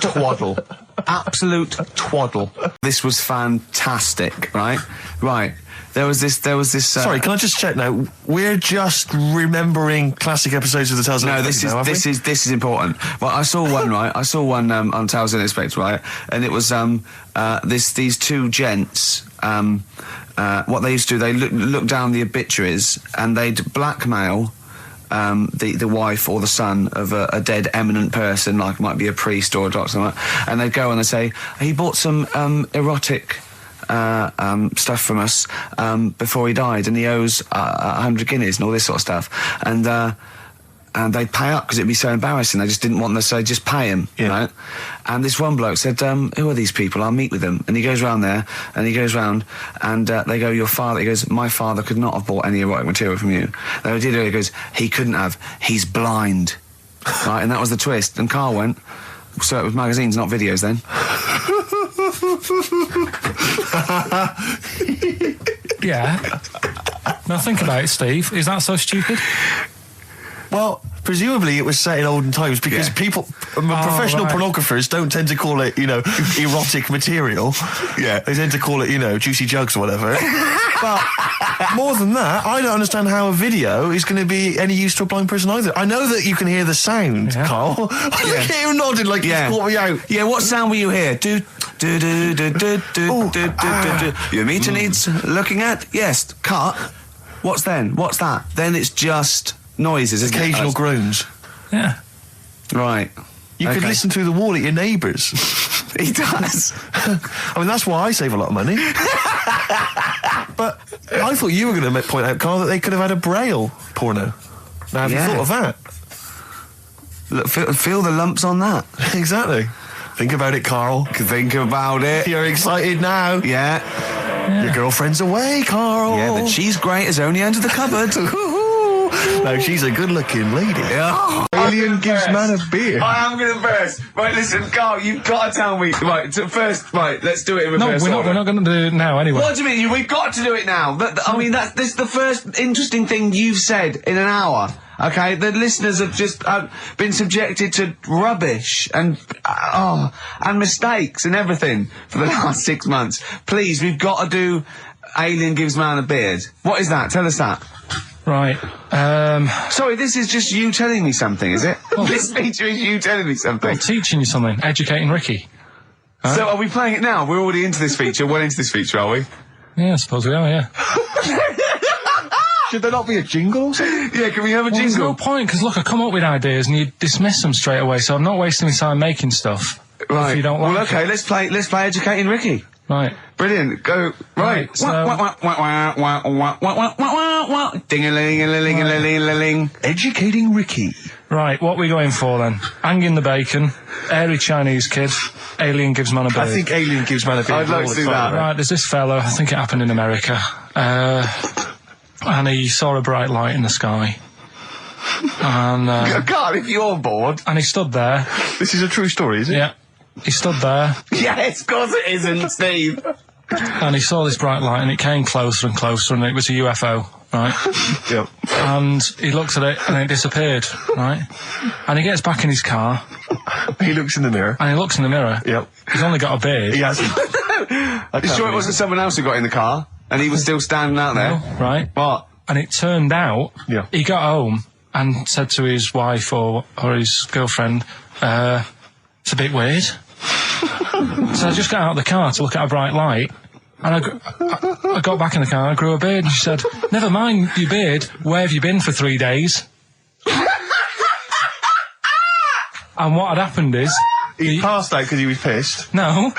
twaddle. Absolute twaddle. This was fantastic, right? Right. There was this. Sorry, can I just check now? We're just remembering classic episodes of the Tales. No, this is important. Well, I saw one right. I saw one on Tales Unexpected, right, and it was these two gents. What they used to do, they look down the obituaries and they'd blackmail the wife or the son of a dead eminent person, like might be a priest or a doctor, something like that, and they'd go and they'd say he bought some erotic stuff from us before he died, and he owes 100 guineas and all this sort of stuff. And and they'd pay up because it'd be so embarrassing. They just didn't want them to say, just pay him, you know. And this one bloke said, who are these people? I'll meet with them. And he goes round there, and he goes round, and they go, your father. He goes, my father could not have bought any erotic material from you. They did. He goes, he couldn't have. He's blind. Right, and that was the twist. And Karl went, so it was magazines, not videos then. Yeah. Now think about it, Steve. Is that so stupid? Well, presumably it was set in olden times because people, professional pornographers don't tend to call it, you know, erotic material. Yeah. They tend to call it, you know, juicy jugs or whatever. But more than that, I don't understand how a video is going to be any use to a blind person either. I know that you can hear the sound, Karl. Look at him nodding like he's caught me out. Yeah, what sound were you hear? Do. Your meter needs looking at? Yes. Cut. What's then? What's that? Then it's just noises, isn't occasional groans. Yeah. Right. You could listen through the wall at your neighbours. He does. I mean, that's why I save a lot of money. But I thought you were going to point out, Karl, that they could have had a Braille porno. Now, have you thought of that? Look, feel the lumps on that. Exactly. Think about it, Karl. Think about it. You're excited now. Yeah. Your girlfriend's away, Karl. Yeah, the cheese grate has only entered the cupboard. No, she's a good-looking lady. Yeah. Alien gives man a beer. I am going to burst. Right, listen, Karl, you've got to tell me. Right, first, right, let's do it in reverse. No, we're not going to do it now anyway. What do you mean? We've got to do it now. I mean, this is the first interesting thing you've said in an hour. Okay, the listeners have just been subjected to rubbish and mistakes and everything for the last 6 months. Please, we've got to do Alien Gives Man a Beard. What is that? Tell us that. Right. Sorry, this is just you telling me something, is it? This feature is you telling me something. Well, teaching you something. Educating Ricky. Huh? So are we playing it now? We're already into this feature. Well into this feature, are we? Yeah, I suppose we are, yeah. Should there not be a jingle or something? Yeah, can we have a jingle? There's no point, because look, I come up with ideas and you dismiss them straight away, so I'm not wasting my time making stuff. Right. If you don't like well, okay, let's play Educating Ricky. Right. Brilliant. Go. Right. So Ding-a-ling-a-ling-a-ling-a-ling. Educating Ricky. Right, what are we going for then? Hanging the bacon, airy Chinese kid, Alien Gives Man a Beard. I think Alien Gives Man a Beard. I'd like to do that. Right, there's this fellow, I think it happened in America, and he saw a bright light in the sky. And God, if you're bored. And he stood there. This is a true story, is it? Yeah. He stood there. Yes, of course it isn't, Steve. And he saw this bright light, and it came closer and closer, and it was a UFO, right? Yep. And he looked at it, and it disappeared, right? And he gets back in his car. He looks in the mirror. And he looks in the mirror. Yep. He's only got a beard. He hasn't. You sure it wasn't someone else who got in the car, and he was still standing out there? No, right. What? And it turned out, he got home and said to his wife or his girlfriend, it's a bit weird. So I just got out of the car to look at a bright light, and I got back in the car and I grew a beard, and she said, never mind your beard, where have you been for 3 days? And what had happened is... He passed out because he was pissed? No.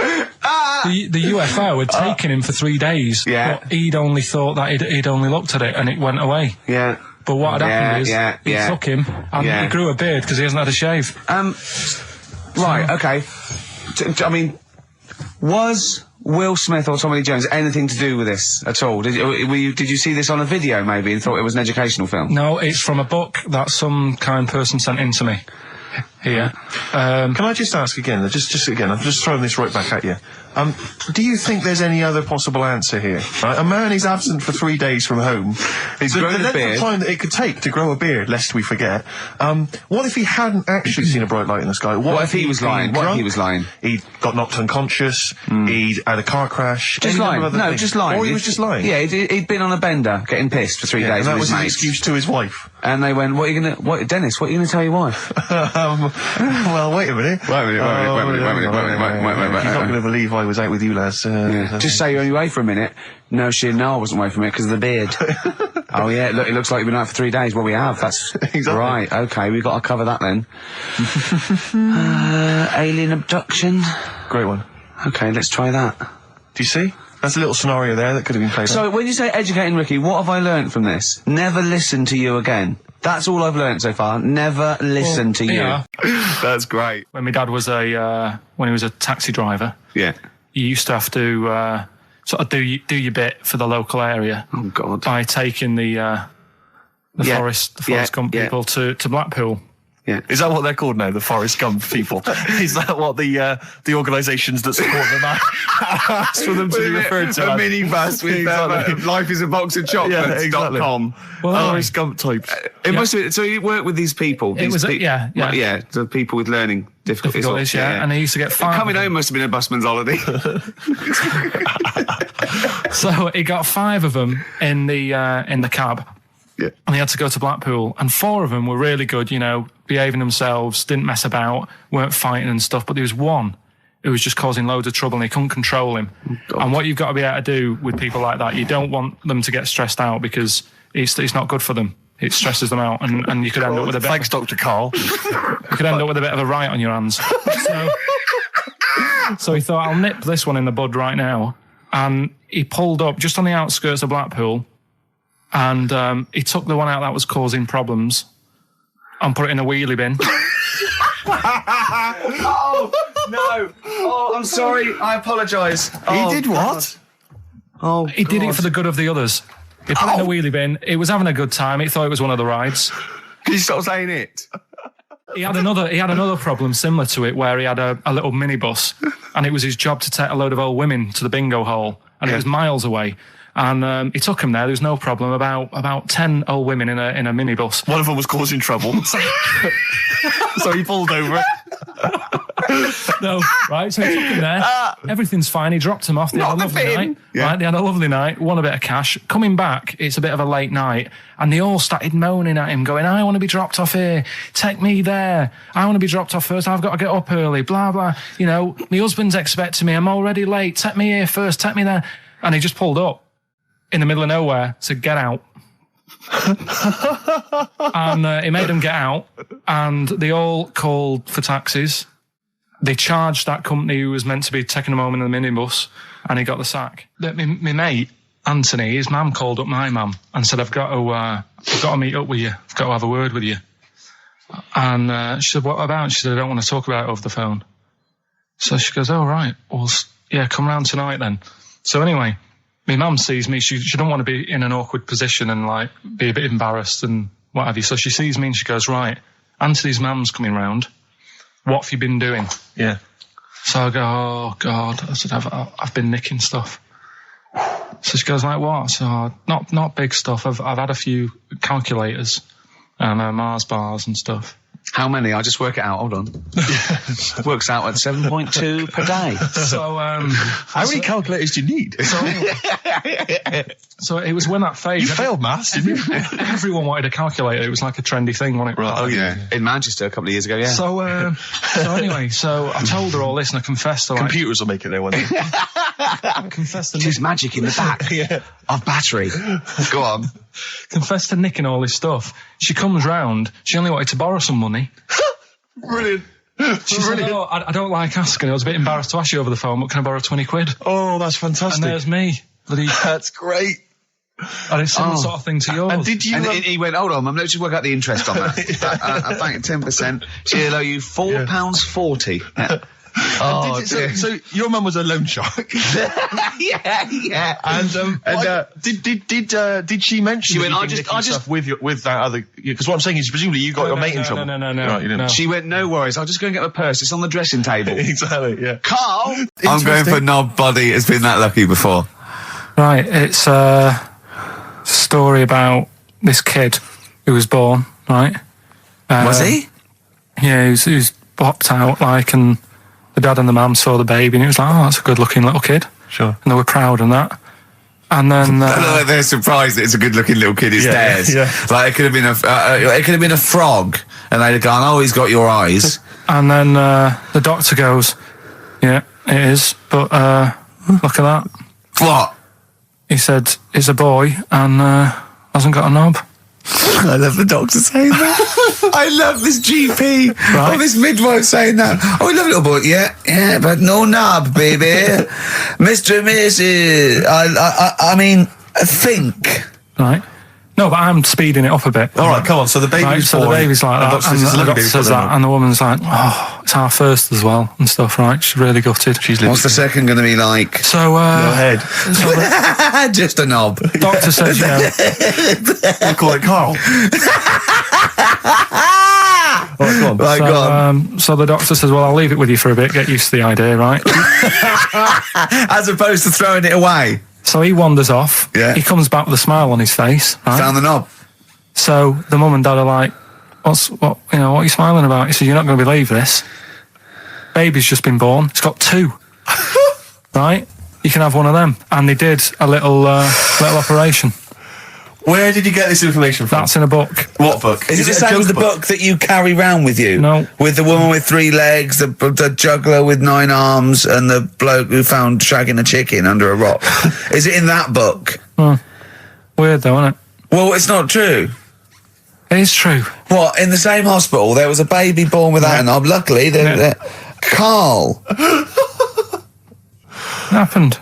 The UFO had taken him for 3 days. Yeah. But he'd only thought that he'd only looked at it and it went away. Yeah. But what had happened is he took him and he grew a beard because he hasn't had a shave. Right, okay. I mean, was Will Smith or Tommy Lee Jones anything to do with this at all? Did you see this on a video maybe and thought it was an educational film? No, it's from a book that some kind person sent in to me. Here. Can I just ask again, just again, I'm just throwing this right back at you. Do you think there's any other possible answer here? Right? A man is absent for 3 days from home. He's grown a beard. The length of time that it could take to grow a beard, lest we forget. What if he hadn't actually seen a bright light in the sky? What if he was lying? What if he was lying? He got knocked unconscious. He'd had a car crash. Just lying. No, just lying. Or he was just lying. Yeah, he'd been on a bender, getting pissed for 3 days. And that with was his an mates. excuse to his wife. And they went, Dennis, what are you going to tell your wife? Well, wait a minute. Wait a minute. You're not going to believe I was out with you, lads. Just say you're only away for a minute. No, I wasn't away from it because of the beard. Oh, yeah, look, it looks like you've been out for 3 days. Well, we have. That's exactly right. Okay, we've got to cover that then. Alien abduction. Great one. Okay, let's try that. Do you see? That's a little scenario there that could have been played. So when you say educating Ricky, what have I learnt from this? Never listen to you again. That's all I've learnt so far. Never listen to you. That's great. When my dad was when he was a taxi driver, yeah, you used to have to sort of do your bit for the local area. Oh God! By taking the Forrest Gump people to Blackpool. Yeah. Is that what they're called now? The Forrest Gump people? Is that what the organisations that support them ask for them to be referred to? A minibus with Life is a Box of Chocolates.com. Forrest Gump types. It must have been, so you work with these people? The people with learning difficulties. And they used to get 5. Coming home must have been a busman's holiday. So he got 5 of them in the cab. Yeah. And he had to go to Blackpool, and 4 of them were really good, behaving themselves, didn't mess about, weren't fighting and stuff, but there was one who was just causing loads of trouble and they couldn't control him. And what you've got to be able to do with people like that, you don't want them to get stressed out because it's not good for them. It stresses them out, and you could end up with a bit... Thanks, Dr. Karl. You could end up with a bit of a riot on your hands. So he thought, I'll nip this one in the bud right now. And he pulled up just on the outskirts of Blackpool, and he took the one out that was causing problems and put it in a wheelie bin. Oh, no. Oh, I'm sorry. I apologise. He did what? Oh, he did it for the good of the others. He put it in a wheelie bin. He was having a good time. He thought it was one of the rides. Can you stop saying it? He had another problem similar to it where he had a little minibus, and it was his job to take a load of old women to the bingo hall, and it was miles away. And he took him there. There was no problem. About 10 old women in a minibus. One of them was causing trouble, so he pulled over it. No, right? So he took him there. Everything's fine. He dropped him off. They had a lovely night. Yeah. Right? They had a lovely night. Won a bit of cash. Coming back, it's a bit of a late night, and they all started moaning at him, going, "I want to be dropped off here. Take me there. I want to be dropped off first. I've got to get up early. Blah blah. My husband's expecting me. I'm already late. Take me here first. Take me there." And he just pulled up in the middle of nowhere, said, "Get out." And he made them get out, and they all called for taxis. They charged that company who was meant to be taking him home in the minibus, and he got the sack. My mate, Anthony, his mum called up my mum and said, I've got to meet up with you. I've got to have a word with you. And she said, what about? She said, I don't want to talk about it over the phone. So she goes, oh, right. Well, yeah, come round tonight then. So anyway, my mum sees me. She don't want to be in an awkward position and, be a bit embarrassed and what have you. So she sees me and she goes, right, Anthony's mum's coming round. What have you been doing? Yeah. So I go, oh, God. I said, I've been nicking stuff. So she goes, like what? So, not big stuff. I've had a few calculators and Mars bars and stuff. How many? I'll just work it out. Hold on. Works out at 7.2 per day. So, how many calculators do you need? So it was when that phase. You failed maths, didn't you? Everyone wanted a calculator. It was like a trendy thing, wasn't it? Right. Oh, yeah. In Manchester a couple of years ago, yeah. So anyway, I told her all this and I confessed to computers will make it there one day. I confessed to There's magic in the back of battery. Go on. Confessed to nicking all this stuff. She comes round. She only wanted to borrow some money. Brilliant. She said, oh, I don't like asking. I was a bit embarrassed to ask you over the phone, but can I borrow 20 quid? Oh, that's fantastic. And there's me. That's great. And it's similar sort of thing to yours. And did you? And he went, hold on, let's just work out the interest on that. I think 10%. She'll owe you £4.40. Oh, so your mum was a loan shark. yeah. And did she mention? She went, I just with that other, because what I'm saying is presumably you got your mate in trouble. No. Right, you didn't. No. She went, no worries, I'll just go and get my purse. It's on the dressing table. Exactly. Yeah. Karl, I'm going for nobody has been that lucky before. Right, it's a story about this kid who was born. Right. Was he? Yeah, he was popped out and. The dad and the mum saw the baby and it was like, oh, that's a good-looking little kid. Sure. And they were proud and that. And then they're surprised that it's a good-looking little kid. It's theirs. Yeah. Like it could have been a frog, and they'd have gone, "Oh, he's got your eyes." And then the doctor goes, "Yeah, it is, but look at that." What? He said, "It's a boy and hasn't got a knob." I love the doctor saying that. I love this GP or this midwife saying that. Oh, we love little boy. Yeah, but no knob, baby. Mr. and Mrs. I mean, think. Right. No, but I'm speeding it up a bit. All right, come on. So the baby's right, so born, the baby's like that, and the doctor says that, and the woman's like, oh, it's our first as well, and stuff, right? She's really gutted. What's the second going to be like? So, no head. So just a knob. Doctor says, you know... We'll call it Carl. So the doctor says, well, I'll leave it with you for a bit, get used to the idea, right? As opposed to throwing it away. So he wanders off. Yeah. He comes back with a smile on his face. Right? Found the knob. So the mum and dad are like, what are you smiling about? He says, you're not going to believe this. Baby's just been born. It's got 2. Right? You can have one of them. And they did a little operation. Where did you get this information from? That's in a book. What book? Is it the same as the book that you carry round with you? No. With the woman with 3 legs, the juggler with 9 arms, and the bloke who found shagging a chicken under a rock. Is it in that book? Weird though, isn't it? Well, it's not true. It is true. What, in the same hospital, there was a baby born without a knob. Luckily, Carl. It happened.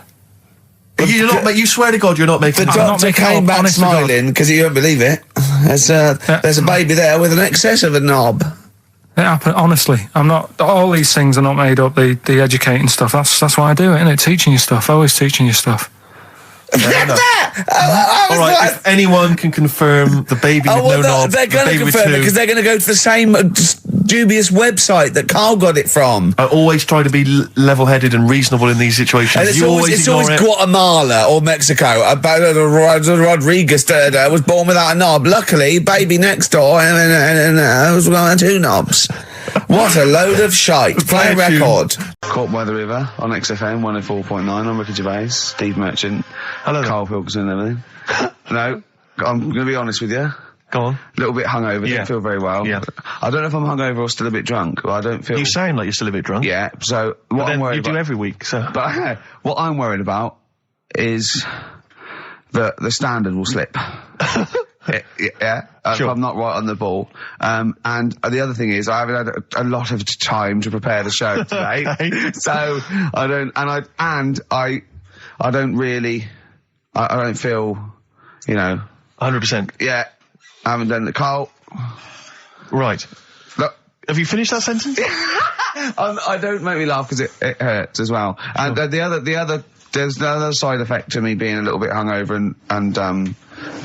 You swear to God you're not making... The doctor came back smiling because he won't believe it. There's a baby there with an excess of a knob. It happened, honestly. I'm not... All these things are not made up, the educating stuff. That's why I do it, innit? Teaching you stuff. Always teaching you stuff. All right, if anyone can confirm the baby with no knob, they're going to confirm it because they're going to go to the same dubious website that Carl got it from. I always try to be level-headed and reasonable in these situations. And it's always Guatemala or Mexico. Rodriguez was born without a knob. Luckily, baby next door was one 2 knobs. What a load of shite. Play a record. Caught by the River on XFM 104.9. I'm Ricky Gervais, Steve Merchant, hello, Karl Pilkington and everything. No, I'm going to be honest with you. Go on. A little bit hungover, don't feel very well. Yeah. I don't know if I'm hungover or still a bit drunk, but I don't feel... You sound like you're still a bit drunk. Yeah, so what I'm worried about... You do every week, so... But what I'm worried about is that the standard will slip. Yeah, sure. I'm not right on the ball. And the other thing is, I haven't had a lot of time to prepare the show today, so I don't. I don't really. I don't feel, 100%. Yeah, I haven't done the Carl. Right. Look, have you finished that sentence? I don't make me laugh because it hurts as well. And there's another side effect to me being a little bit hungover and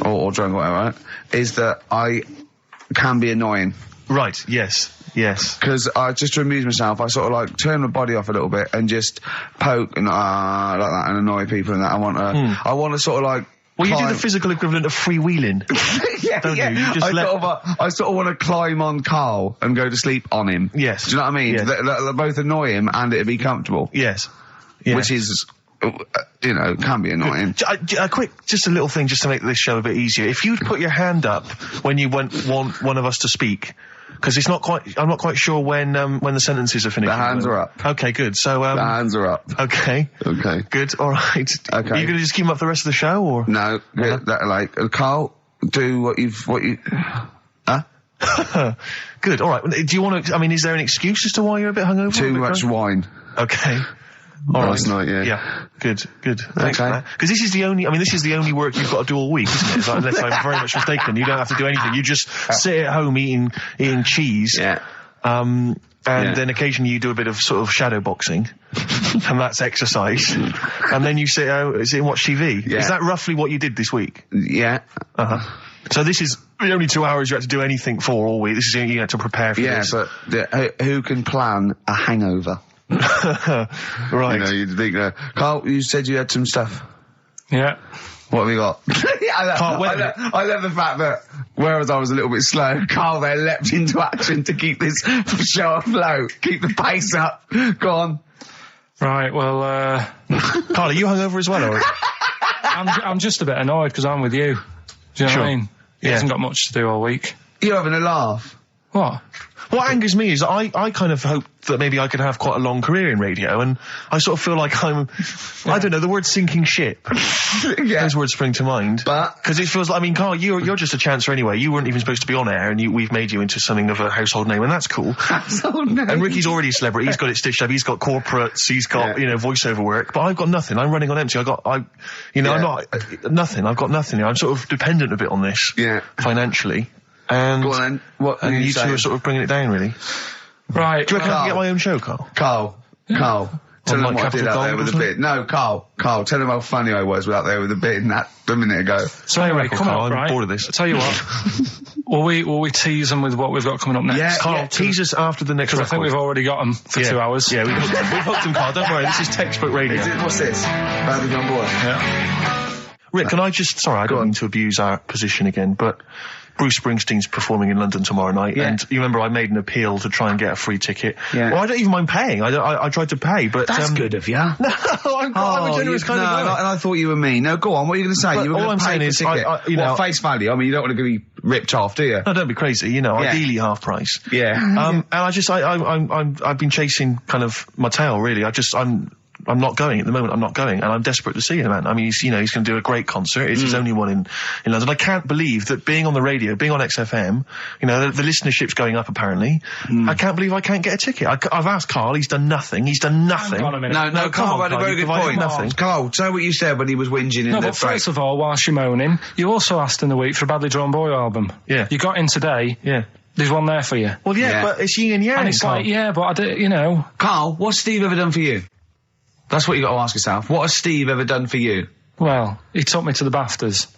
or drunk or whatever, right, is that I can be annoying. Right, yes. Because just to amuse myself, I sort of like turn my body off a little bit and just poke and like that and annoy people and that. I want to sort of like... Well, you do the physical equivalent of freewheeling, don't you? You just I sort of want to climb on Carl and go to sleep on him. Yes. Do you know what I mean? Yes. They both annoy him and it'd be comfortable. Yes. Which is... can be annoying. Just a little thing, just to make this show a bit easier. If you'd put your hand up when you want one of us to speak, because I'm not quite sure when the sentences are finished. The hands are up. Okay, good. So the hands are up. Okay. Good. All right. Okay. Are you going to just keep them up the rest of the show, or no? Carl, do what you. Huh? Good. All right. Do you want to? I mean, is there an excuse as to why you're a bit hungover? Too much wine. Okay. Last night, yeah. Yeah, good. Thanks for that. Because this is the only work you've got to do all week, isn't it? Unless I'm very much mistaken. You don't have to do anything. You just sit at home eating cheese. Yeah. Then occasionally you do a bit of sort of shadow boxing, and that's exercise. And then you sit and watch TV. Yeah. Is that roughly what you did this week? Yeah. So this is the only 2 hours you had to do anything for all week. This is you had to prepare for this. Yeah, but who can plan a hangover? Right. You'd think Carl, you said you had some stuff. Yeah. What have you got? I love the fact that whereas I was a little bit slow, Carl there leapt into action to keep this show afloat, keep the pace up. Go on. Right, well, Carl, are you hungover as well, or? I'm just a bit annoyed because I'm with you. Do you know what I mean? He hasn't got much to do all week. You're having a laugh. What? What angers me is I kind of hope that maybe I could have quite a long career in radio, and I sort of feel like I don't know, the word sinking ship. Those words spring to mind. But... Because it feels like, I mean, Carl, you're just a chancer anyway. You weren't even supposed to be on air, and we've made you into something of a household name, and that's cool. Household name? And Ricky's already a celebrity. He's got it stitched up. He's got corporates. He's got, voiceover work. But I've got nothing. I'm running on empty. I'm not, nothing. I've got nothing. I'm sort of dependent a bit on this. Yeah. Financially. And, go on then. What and you two are sort of bringing it down, really. Right. Do you reckon I can get my own show, Carl? Carl. Tell them what I did out there with a bit. No, Carl, tell them how funny I was out there with a bit in that a minute ago. So anyway, come on, I'm bored of this. I'll tell you what. will we tease them with what we've got coming up next? Yeah, Carl, tease us after the next record. I think we've already got them for 2 hours. Yeah, we've hooked them, Carl. Don't worry, this is textbook radio. What's this? Badly Done Boy. Yeah. Rick, can I just... Sorry, I don't mean to abuse our position again, but... Bruce Springsteen's performing in London tomorrow night, and you remember I made an appeal to try and get a free ticket. Yeah. Well, I don't even mind paying. I tried to pay, but that's good of you. No, I'm a generous kind of guy. And I thought you were mean. No, go on. What are you going to say? But you were going to pay for the ticket. Face value. I mean, you don't want to be ripped off, do you? No, don't be crazy. Ideally half price. Yeah. And I've been chasing kind of my tail, really. I'm not going at the moment. I'm not going, and I'm desperate to see him, man. I mean, he's going to do a great concert. It's his only one in London. I can't believe that being on the radio, being on XFM, the listenership's going up apparently. I can't believe I can't get a ticket. I've asked Carl. He's done nothing. Hang on a minute. No, Carl had a very good point. Carl, say what you said when he was whinging in the but first of all, whilst you're moaning, you also asked in the week for a Badly Drawn Boy album. Yeah. You got in today. Yeah. There's one there for you. Well, but it's yin and yang. And it's like, but I do, Carl, what's Steve ever done for you? That's what you got to ask yourself. What has Steve ever done for you? Well, he took me to the BAFTAs.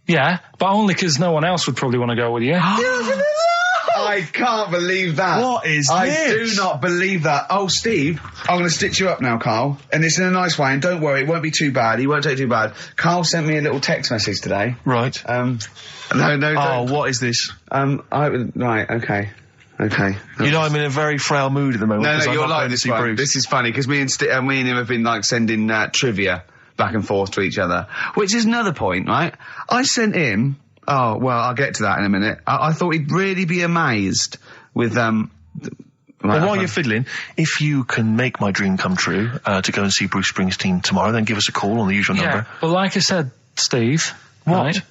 Yeah, but only because no one else would probably want to go with you. I can't believe that. What is this? I do not believe that. Oh, Steve, I'm going to stitch you up now, Carl. And it's in a nice way, and don't worry, it won't be too bad. He won't take it too bad. Carl sent me a little text message today. Right. No, Oh, what is this? Right, okay. Okay. I'm in a very frail mood at the moment. No, you're like this one. This is funny, because me and him have been, like, sending trivia back and forth to each other. Which is another point, right? I sent him... Oh, well, I'll get to that in a minute. I thought he'd really be amazed with, Well, while you're fiddling, if you can make my dream come true, to go and see Bruce Springsteen tomorrow, then give us a call on the usual number. But like I said, Steve... What? Right?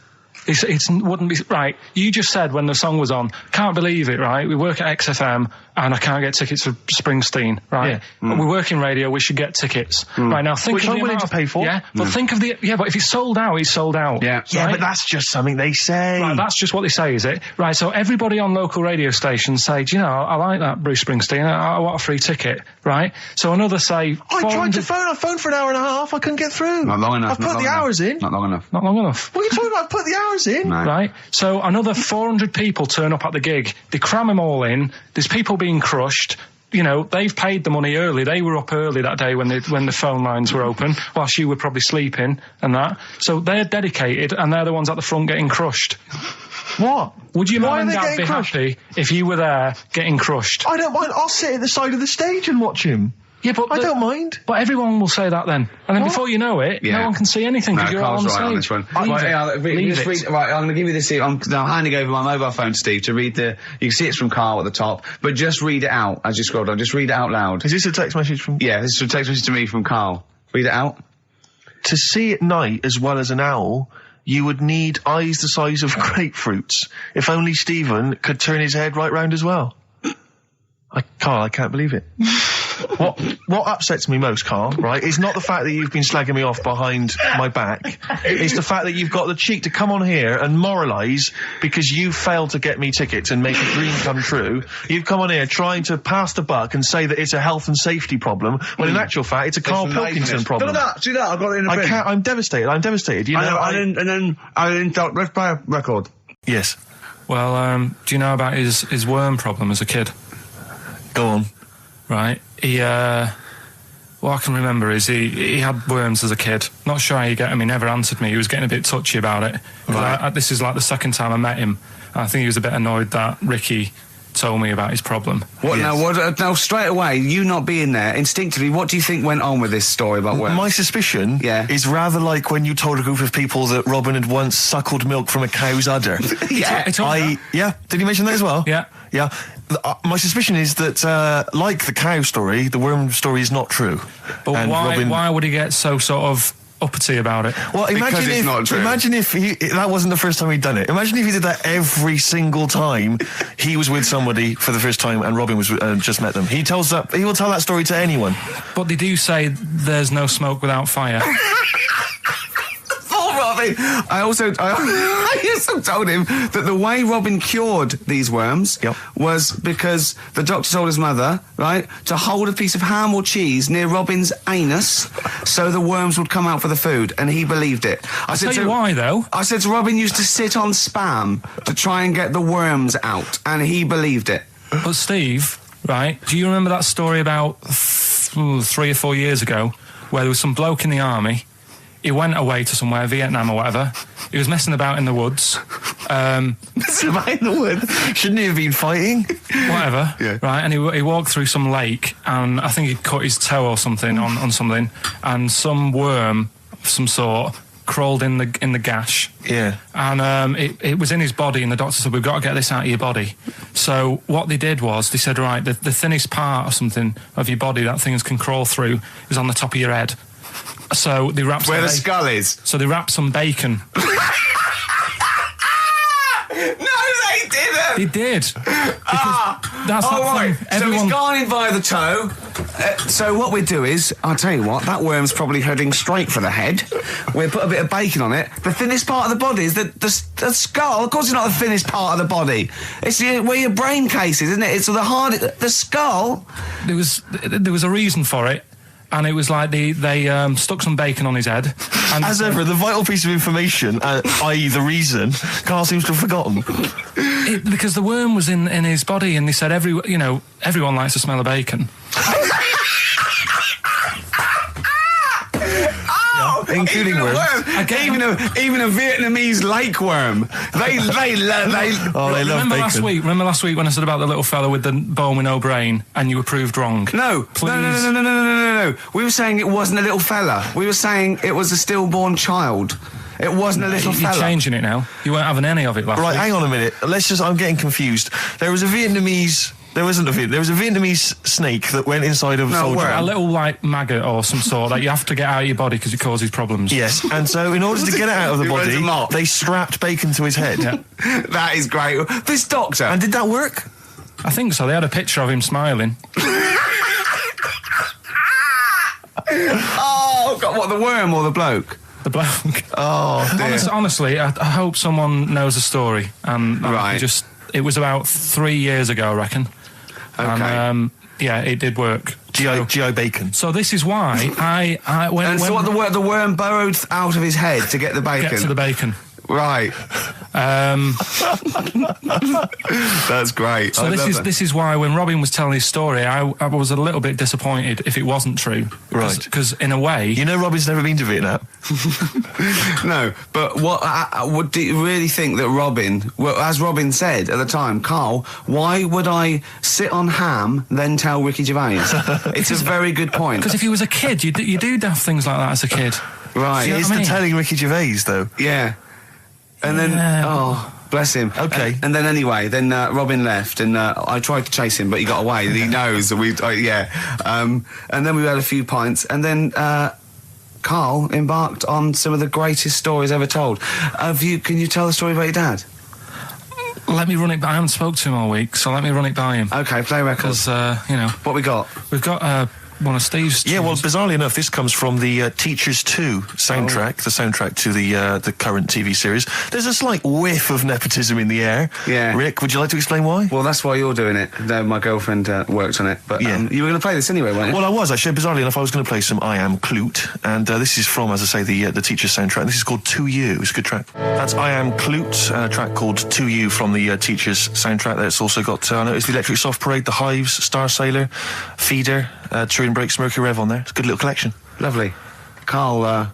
It wouldn't be... Right, you just said when the song was on, can't believe it, right? We work at XFM, and I can't get tickets for Springsteen, right? Yeah. We work in radio, we should get tickets. Right, now think Which of the I'm willing amount to pay for. Yeah, but think of the... Yeah, but if he's sold out, he's sold out. Yeah. Right? Yeah, but that's just something they say. Right, that's just what they say, is it? Right, so everybody on local radio stations say, do you know, I like that Bruce Springsteen, I want a free ticket, right? So another say... I tried to phone, I phoned for an hour and a half, I couldn't get through. Not long enough. I've put the hours in. Not long enough. Not long enough. What are you talking about? I've put the hours in. No. Right? So another 400 people turn up at the gig. They cram them all in. There's people being crushed. They've paid the money early. They were up early that day when the phone lines were open, whilst you were probably sleeping and that. So they're dedicated, and they're the ones at the front getting crushed. What? Would your mum and dad be happy if you were there getting crushed? I don't mind. I'll sit at the side of the stage and watch him. Yeah, but I don't mind. But everyone will say that then. And then before you know it, no one can see anything because you're all on the stage. On this one. Right, I'm going to give you this. I'm now handing over my mobile phone to Steve to read the... You can see it's from Carl at the top, but just read it out as you scroll down. Just read it out loud. Is this a text message from... Yeah, this is a text message to me from Carl. Read it out. To see at night as well as an owl... You would need eyes the size of grapefruits. If only Stephen could turn his head right round as well. Carl, I can't believe it. What upsets me most, Carl, right, is not the fact that you've been slagging me off behind my back. It's the fact that you've got the cheek to come on here and moralise because you failed to get me tickets and make a dream come true. You've come on here trying to pass the buck and say that it's a health and safety problem, when in actual fact it's a Karl Pilkington problem. Do that, I've got it in the bin. I'm devastated, Let's play a record. Yes. Well, do you know about his worm problem as a kid? Go on. Right. What I can remember is he had worms as a kid. Not sure how you get him. He never answered me. He was getting a bit touchy about it. Right. This is like the second time I met him. I think he was a bit annoyed that Ricky told me about his problem. What now? Now, straight away, you not being there, instinctively, what do you think went on with this story about worms? My suspicion is rather like when you told a group of people that Robin had once suckled milk from a cow's udder. Yeah. Did you mention that as well? Yeah. Yeah. My suspicion is that, like the cow story, the worm story is not true. But and why would he get so sort of uppity about it? Well, imagine if that wasn't the first time he'd done it. Imagine if he did that every single time he was with somebody for the first time and Robin was just met them. He will tell that story to anyone. But they do say there's no smoke without fire. Robin. I also told him that the way Robin cured these worms was because the doctor told his mother, right, to hold a piece of ham or cheese near Robin's anus so the worms would come out for the food, and he believed it. I'll tell you why, though. I said to Robin used to sit on Spam to try and get the worms out, and he believed it. But Steve, right, do you remember that story about 3 or 4 years ago where there was some bloke in the army? He went away to somewhere, Vietnam or whatever. He was messing about in the woods. Messing about in the woods? Shouldn't he have been fighting? Whatever. Yeah. Right, and he walked through some lake, and I think he'd cut his toe or something on something, and some worm of some sort crawled in the gash. Yeah. And it was in his body, and the doctor said, we've got to get this out of your body. So what they did was, they said, right, the thinnest part or something of your body that things can crawl through is on the top of your head. So they wrapped where the skull is. So they wrapped some bacon. No, they didn't. They did. That's right. Everyone... So he's gone in by the toe. So what we do is, I'll tell you what, that worm's probably heading straight for the head. We'll put a bit of bacon on it. The thinnest part of the body is the skull. Of course, it's not the thinnest part of the body. It's where your brain case is, isn't it? It's the skull. There was a reason for it. And it was like they stuck some bacon on his head. And as ever, the vital piece of information, i.e. the reason, Carl seems to have forgotten. Because the worm was in his body, and they said everyone likes the smell of bacon. Including worms. Even a Vietnamese lake worm. They love bacon. Remember last week when I said about the little fella with the bone with no brain, and you were proved wrong? No. No. We were saying it wasn't a little fella. We were saying it was a stillborn child. It wasn't a little fella. You're changing it now. You weren't having any of it last week. Right, hang on a minute. I'm getting confused. There was a Vietnamese snake that went inside of a soldier. A little, like, maggot or some sort that you have to get out of your body because it causes problems. Yes, and so in order to get it out of the body, they strapped bacon to his head. Yeah. That is great. This doctor. And did that work? I think so. They had a picture of him smiling. Oh, God, what, the worm or the bloke? The bloke. Oh, dear. Honestly, I hope someone knows the story. Right. It was about 3 years ago, I reckon. Okay. And, it did work. G.I. Bacon. So this is why the worm burrowed out of his head to get the bacon? Get to the bacon. Right. That's great. So this is why when Robin was telling his story, I was a little bit disappointed if it wasn't true. Right. Because in a way, you know, Robin's never been to Vietnam. No, but what do you really think that Robin? Well, as Robin said at the time, Carl, why would I sit on ham then tell Ricky Gervais? It's a very good point. Because if you was a kid, you do daft things like that as a kid. Right. He is telling Ricky Gervais though. Yeah. And then, bless him. Okay. And then anyway, Robin left, and I tried to chase him, but he got away. He knows. And then we had a few pints, and then Carl embarked on some of the greatest stories ever told. Can you tell the story about your dad? Let me run it by. I haven't spoke to him all week, so let me run it by him. Okay, play records. Because, What we got? We've got one of Steve's tunes. Yeah, well, bizarrely enough, this comes from the Teachers 2 soundtrack, the soundtrack to the current TV series. There's a slight whiff of nepotism in the air. Yeah. Rick, would you like to explain why? Well, that's why you're doing it. My girlfriend worked on it. But you were going to play this anyway, weren't you? Well, I was, actually. Bizarrely enough, I was going to play some I Am Clute, and this is from, as I say, the Teachers soundtrack. This is called To You. It's a good track. That's I Am Clute, a track called To You from the Teachers soundtrack. It's also got, I know, it's the Electric Soft Parade, The Hives, Star Sailor, Feeder, Turin Breaks, Mercury Rev on there. It's a good little collection. Lovely. Carl,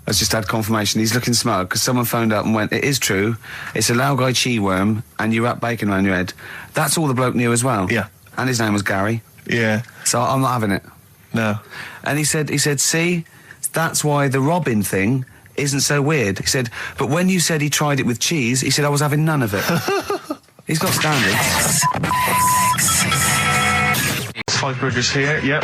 has just had confirmation. He's looking smug because someone phoned up and went, it is true, it's a Laogai chi worm and you wrap bacon around your head. That's all the bloke knew as well. Yeah. And his name was Gary. Yeah. So I'm not having it. No. And he said, see, that's why the Robin thing isn't so weird. He said, but when you said he tried it with cheese, he said I was having none of it. He's got standards. 5 burgers here, yep.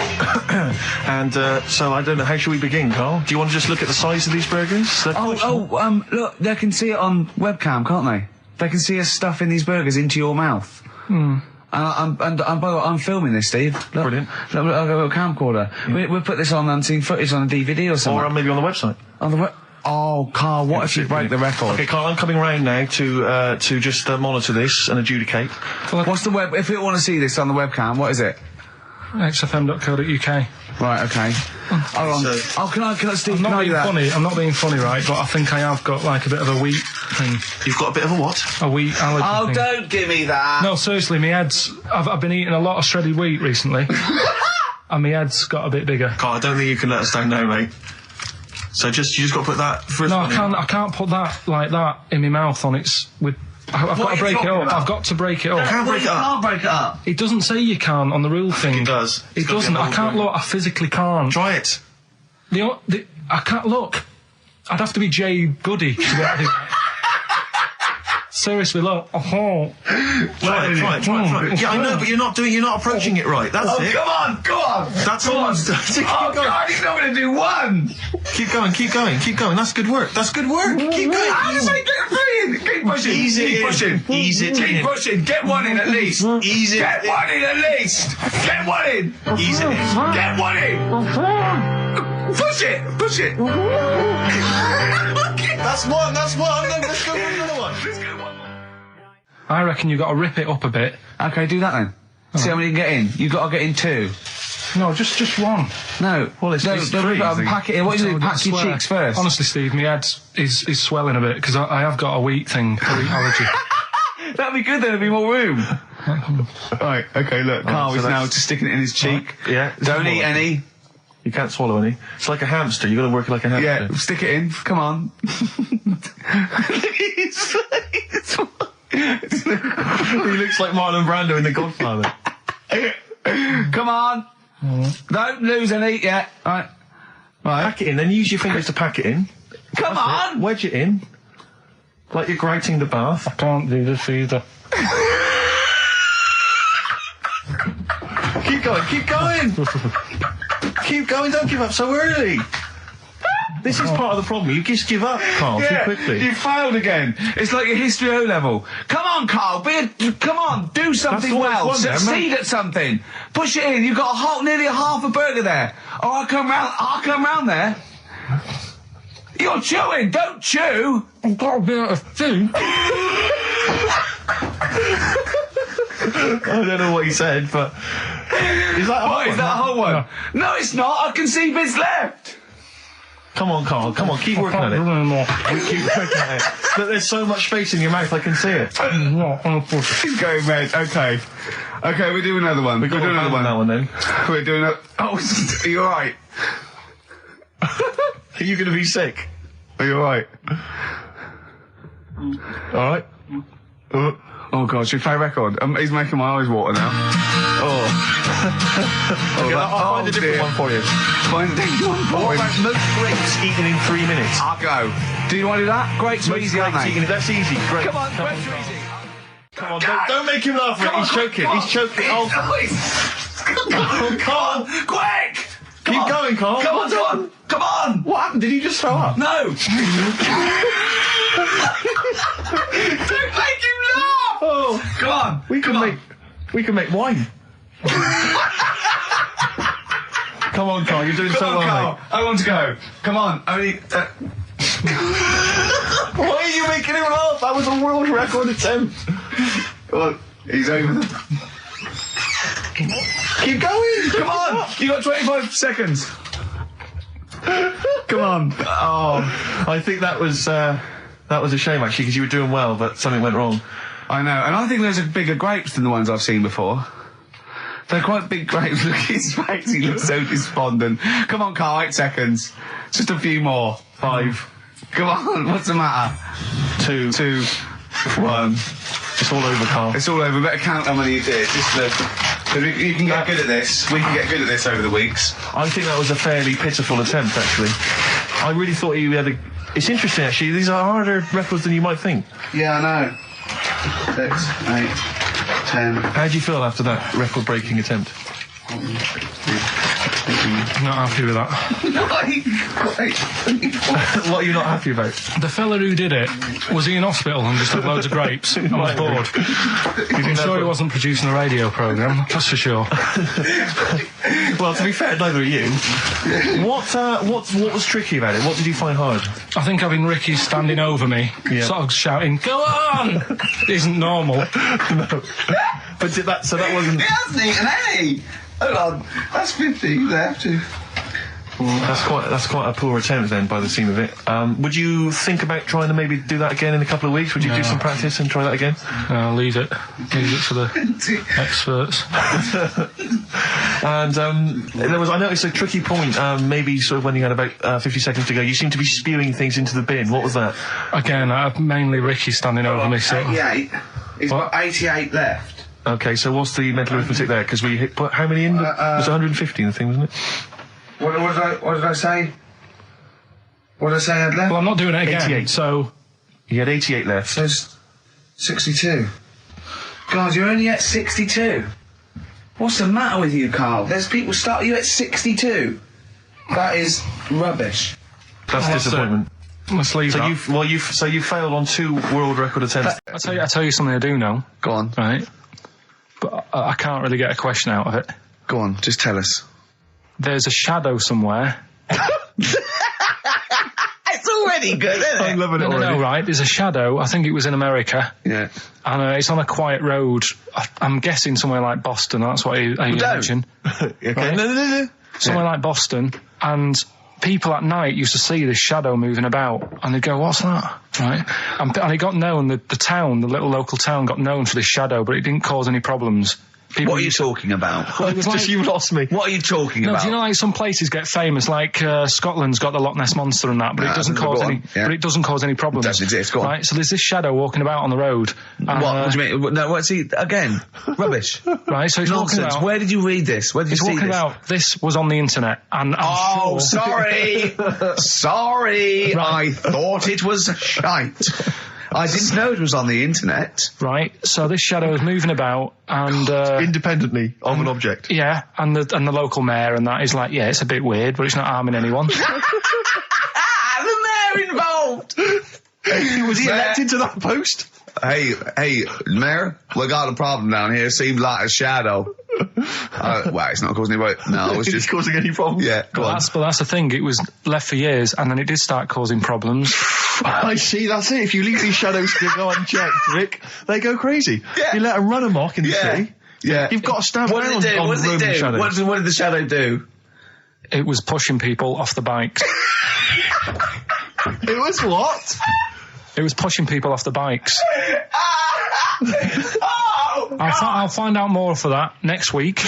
And so I don't know, how should we begin, Carl? Do you want to just look at the size of these burgers? Look, they can see it on webcam, can't they? They can see us stuffing these burgers into your mouth. Hmm. And by the way, I'm filming this, Steve. Look, brilliant. Look, I've got a camcorder. We'll put this on unseen footage on a DVD or something. Or maybe on the website. On the Oh, Carl, what if you break the record? Okay, Carl, I'm coming round now to just monitor this and adjudicate. What's the web? If you want to see this on the webcam, what is it? XFM.co.uk. Right, okay. Hold on. Can I, Steve, I'm not can I do being that? funny. I'm not being funny, right? But I think I have got like a bit of a wheat thing. You've got a bit of a what? A wheat allergy thing. Don't give me that. No, seriously, my head's... I've been eating a lot of shredded wheat recently. And my head's got a bit bigger. Carl, I don't think you can let us down now, mate. So you just got to put that... No, I can't put that like that in my mouth on its... I've got to break it up. I've got to break it up. You can't break it up. Can't break it up. It doesn't say you can on the rule thing. It does. It doesn't. I can't look. I physically can't. Try it. I can't look. I'd have to be Jay Goody to be able to do that. Seriously, look. Try it. Yeah, I know, but you're not approaching it right. That's it. Come on. That's all I'm doing. Oh, God, he's not going to do one. Keep going. That's good work. Keep going. How does he get three in? Keep pushing. Ease it in. Ease it in. Keep pushing. Get one in at least. Ease it. Get one in at least. Get one in. Ease it in. Get one in. Push it. That's one. Let's go for another one. I reckon you've got to rip it up a bit. Okay, do that then. See how many you can get in. You've got to get in 2. No, just one. No. Well, it's don't rip it up and pack it in. What do you do? Pack your cheeks first. Honestly, Steve, my head is swelling a bit because I have got a wheat thing, a wheat allergy. That'd be good, then there'd be more room. Right, okay, look, Carl is now just sticking it in his cheek. Yeah. Don't eat any. You can't swallow any. It's like a hamster, you've got to work it like a hamster. Yeah, stick it in. Come on. He looks like Marlon Brando in The Godfather. Come on. Don't lose any yet. Right. Pack it in, then use your fingers to pack it in. Come on. Wedge it in. Like you're grouting the bath. I can't do this either. Keep going. Keep going, don't give up so early. This is part of the problem. You just give up, Carl, too quickly. You failed again. It's like your history O level. Come on, Carl. Come on. Do something well. Succeed at something. Push it in. You've got nearly a half a burger there. Oh, I'll come round there. You're chewing. Don't chew. I've got a bit of food. I don't know what he said, but... Is that a whole one? No, it's not. I can see bits left. Come on, Carl. Come on, keep working at it. Keep working at it. But there's so much space in your mouth, I can see it. He's going red. Okay, we'll do another one. We'll do another one. That one then. We're doing a... Oh, are you alright? Are you going to be sick? Are you alright? Alright. Oh God, should we play a record? He's making my eyes water now. I'll find a different one for you. Find a different one for you. Most grapes eaten in 3 minutes. I'll go. Do you want to do that? Grapes are easy, aren't they? That's easy. Great. Come on, grapes are easy. Come on, don't make him laugh. He's choking. He's choking. Oh, Carl. Quick! Keep going, Carl. Come on! What happened? Did he just throw up? No! Don't make him laugh! Oh, come on! We can make wine. Come on, Carl. You're doing so well, mate. I want to go. Come on. Only. Why are you making him laugh? That was a world record attempt. Come on. He's over. Keep going. Come on. You got 25 seconds. Come on. Oh, I think that was a shame actually because you were doing well, but something went wrong. I know, and I think those are bigger grapes than the ones I've seen before. They're quite big grapes. Look at his face. He looks so despondent. Come on, Carl. 8 seconds. Just a few more. 5. Come on, what's the matter? 2. 2. 1. It's all over, Carl. It's all over. Better count how many you did. You can get good at this. We can get good at this over the weeks. I think that was a fairly pitiful attempt, actually. I really thought you had a... It's interesting, actually. These are harder records than you might think. Yeah, I know. 6, 8, 10. How do you feel after that record-breaking attempt? Not happy with that. What are you not happy about? The fella who did it, was he in hospital and just had loads of grapes and was bored? I'm sure he wasn't producing a radio programme, that's for sure. Well, to be fair, neither are you. What was tricky about it? What did you find hard? I think having Ricky standing over me, sort of shouting, "Go on!" isn't normal. No. But that wasn't... He hasn't eaten any! Hold on, that's 50, you have to. That's quite a poor attempt then, by the seam of it. Would you think about trying to maybe do that again in a couple of weeks? Would you do some practice and try that again? Leave it for the experts. And I noticed a tricky point, maybe sort of when you had about 50 seconds to go, you seemed to be spewing things into the bin. What was that? Again, mainly Ricky standing over me. So 88. He's got 88 left. Okay, so what's the mental arithmetic there? Because we put how many in? It was 150 in the thing, wasn't it? What did I say? What did I say I had left? Well, I'm not doing it again. 88. So you had 88 left. So 62. God, you're only at 62. What's the matter with you, Carl? There's people start you at 62. That is rubbish. That's disappointment. Let's leave that. So you failed on 2 world record attempts. I tell you something I do know. Go on. Right. But I can't really get a question out of it. Go on, just tell us. There's a shadow somewhere. It's already good, isn't it? I'm loving it already. No, right. There's a shadow. I think it was in America. Yeah. And it's on a quiet road. I'm guessing somewhere like Boston. That's what I imagine. Okay. Right? No. Somewhere like Boston. And people at night used to see this shadow moving about, and they'd go, "What's that?" Right? And it got known, the town, the little local town got known for this shadow, but it didn't cause any problems. What are you talking about? Well, you lost me. What are you talking about? Do you know, like, some places get famous, like Scotland's got the Loch Ness Monster and that, but it doesn't cause any. Yeah. But it doesn't cause any problems. It doesn't exist. Go on. Right? So there's this shadow walking about on the road. What do you mean? No, what's he again? Rubbish. Right? So he's walking Nonsense. about. Where did you read this? Where did you see this? He's walking about. This was on the internet, and I'm sure. Sorry, sorry. Right. I thought it was shite. I didn't know it was on the internet. Right, so this shadow is moving about and... independently of an object. Yeah, and the local mayor and that is like, yeah, it's a bit weird, but it's not harming anyone. The mayor involved! Was he elected to that post? Hey, mayor, we got a problem down here. Seems like a shadow. Well, it's not causing any... No, it's just causing any problems. Yeah, but that's the thing. It was left for years, and then it did start causing problems. I see, that's it. If you leave these shadows to go unchecked, Rick, they go crazy. Yeah. You let them run amok in the city. Yeah. You've got to stand What did it do? What did it do? Shadows. What did the shadow do? It was pushing people off the bikes. It was what? It was pushing people off the bikes. I'll find out more for that next week.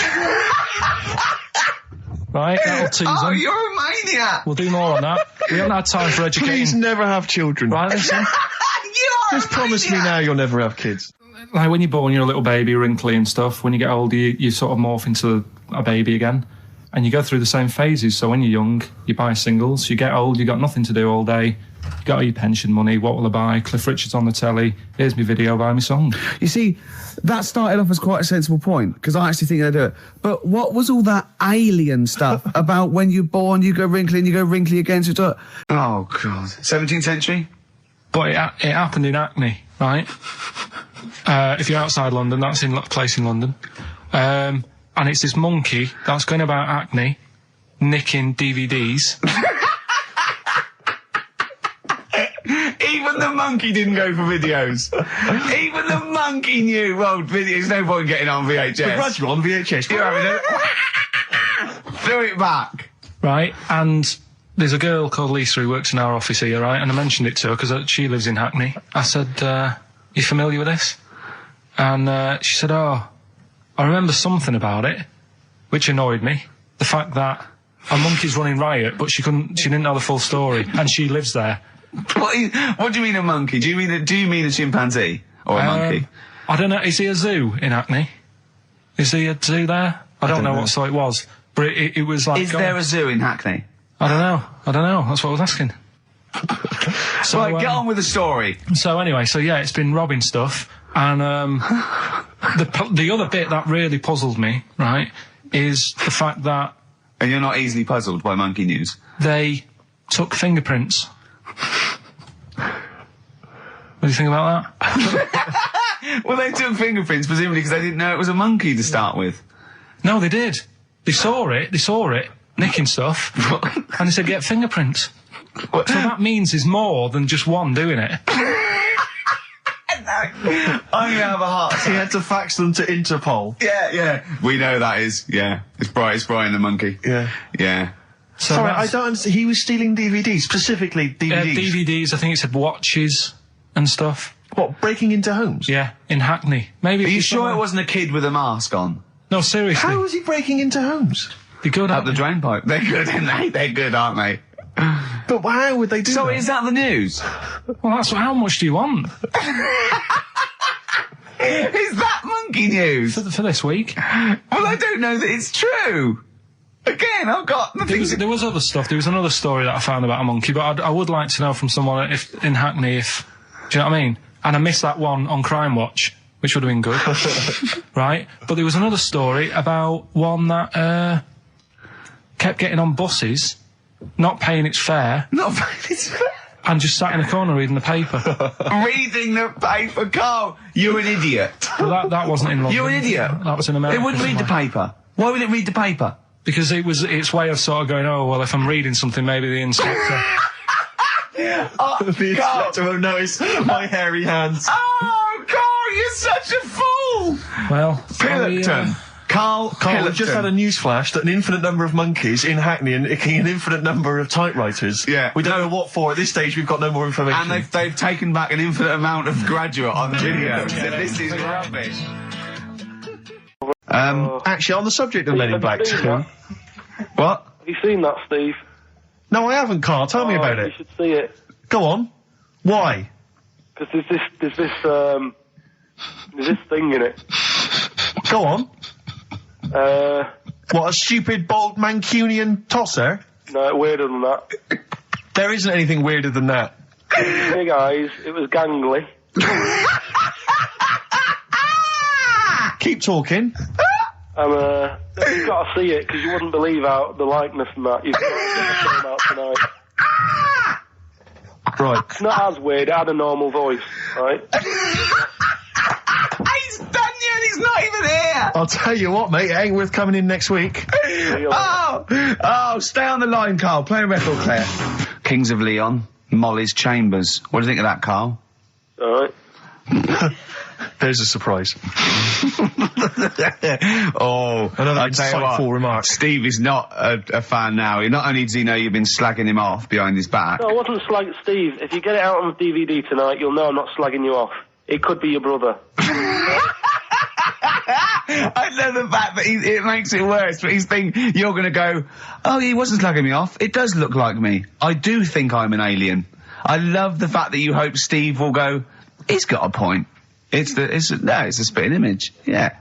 Right, that'll tease them. You're a maniac! We'll do more on that. We haven't had time for educating. Please never have children. Right, listen. Just promise me now you'll never have kids. Like when you're born, you're a little baby, wrinkly and stuff. When you get older, you sort of morph into a baby again. And you go through the same phases. So when you're young, you buy singles. You get old, you got nothing to do all day. You got all your pension money. What will I buy? Cliff Richard's on the telly. Here's my video, buy me song. You see, that started off as quite a sensible point, because I actually think they do it. But what was all that alien stuff about when you're born, you go wrinkly and you go wrinkly again? Oh, God. 17th century? But it happened in Hackney, right? If you're outside London, that's in a place in London. And it's this monkey that's going about Hackney, nicking DVDs. Even the monkey didn't go for videos. Even the monkey knew, well, there's no point getting on VHS. The gradual on VHS. You're having it. Throw it back. Right, and there's a girl called Lisa who works in our office here, right? And I mentioned it to her because she lives in Hackney. I said, you familiar with this? And she said, oh, I remember something about it, which annoyed me. The fact that a monkey's running riot, but she didn't know the full story, and she lives there. What do you mean a monkey? Do you mean a chimpanzee or a monkey? I don't know. Is he a zoo in Hackney? Is he a zoo there? I don't know what sort it was, but it was like. Is there a zoo in Hackney? I don't know. That's what I was asking. So right, get on with the story. So anyway, it's been robbing stuff, and the other bit that really puzzled me, right, is the fact that. And you're not easily puzzled by monkey news. They took fingerprints. What do you think about that? Well, they took fingerprints presumably because they didn't know it was a monkey to start with. No, they did. They saw it, nicking stuff, and they said, get fingerprints. So that means there's more than just one doing it. I'm gonna have a heart attack. He had to fax them to Interpol. Yeah. We know that is. Yeah. It's Brian the monkey. Yeah. So sorry, I don't understand. He was stealing DVDs, specifically DVDs. DVDs, I think it said watches and stuff. What, breaking into homes? Yeah, in Hackney. Maybe. Are you sure it wasn't a kid with a mask on? No, seriously. How was he breaking into homes? They're good, up the drain pipe. They're good, aren't they? They're good, aren't they? But how would they do that? So is that the news? Well, how much do you want? Is that monkey news? For this week? Well, I don't know that it's true. Again, I've got nothing. There was other stuff. There was another story that I found about a monkey, but I would like to know from someone in Hackney do you know what I mean? And I missed that one on Crime Watch, which would have been good. Right? But there was another story about one that kept getting on buses, not paying its fare. And just sat in the corner reading the paper. Reading the paper, Carl! You're an idiot. Well, that wasn't in London. You're an idiot. That was in America. It wouldn't read the paper. Why would it read the paper? Because its way of sort of going, oh, well, if I'm reading something, maybe the inspector... the inspector won't notice my hairy hands. Oh, Carl, you're such a fool! Well... Pilkington. Karl I've just had a news flash that an infinite number of monkeys in Hackney and an infinite number of typewriters. Yeah. We don't know what for. At this stage, we've got no more information. And they've taken back an infinite amount of graduate on video. This is rubbish. Actually, on the subject of Men in Black 2... What? Have you seen that, Steve? No, I haven't, Carl. Tell me about it. You should see it. Go on. Why? Because there's this thing in it. Go on. What, a stupid, bald Mancunian tosser? No, weirder than that. There isn't anything weirder than that. Big eyes, it was gangly. Keep talking. You've got to see it, because you wouldn't believe how the likeness and that. You've got to get the film out tonight. Right. It's not as weird, it had a normal voice, right? He's done you and he's not even here! I'll tell you what, mate, it ain't worth coming in next week. Stay on the line, Carl. Play a record player. Kings of Leon, Molly's Chambers. What do you think of that, Carl? Alright. There's a surprise. Another insightful remark. Steve is not a fan now. Not only does he know you've been slagging him off behind his back. No, I wasn't slagging Steve. If you get it out on DVD tonight, you'll know I'm not slagging you off. It could be your brother. I love the fact that it makes it worse, but he's thinking you're going to go, oh, he wasn't slagging me off. It does look like me. I do think I'm an alien. I love the fact that you hope Steve will go, he's got a point. It's a spitting image. Yeah.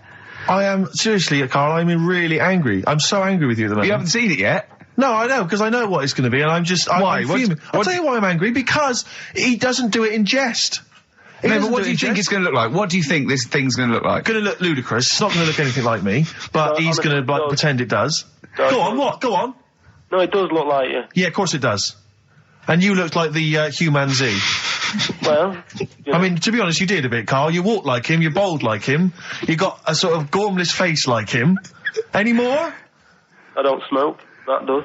I am, seriously, Carl, I'm really angry. I'm so angry with you at the moment. You haven't seen it yet? No, I know, because I know what it's going to be, and I'm just... Why? I'll tell you why I'm angry, because he doesn't do it in jest. No, but what do you think it's going to look like? What do you think this thing's going to look like? Going to look ludicrous. It's not going to look anything like me, but he's going to pretend it does. Go on, what? Go on. No, it does look like you. Yeah, of course it does. And you looked like the Human Z. Well... I mean, to be honest, you did a bit, Carl. You walk like him, you're bold like him, you got a sort of gormless face like him. Any more? I don't smoke. That does.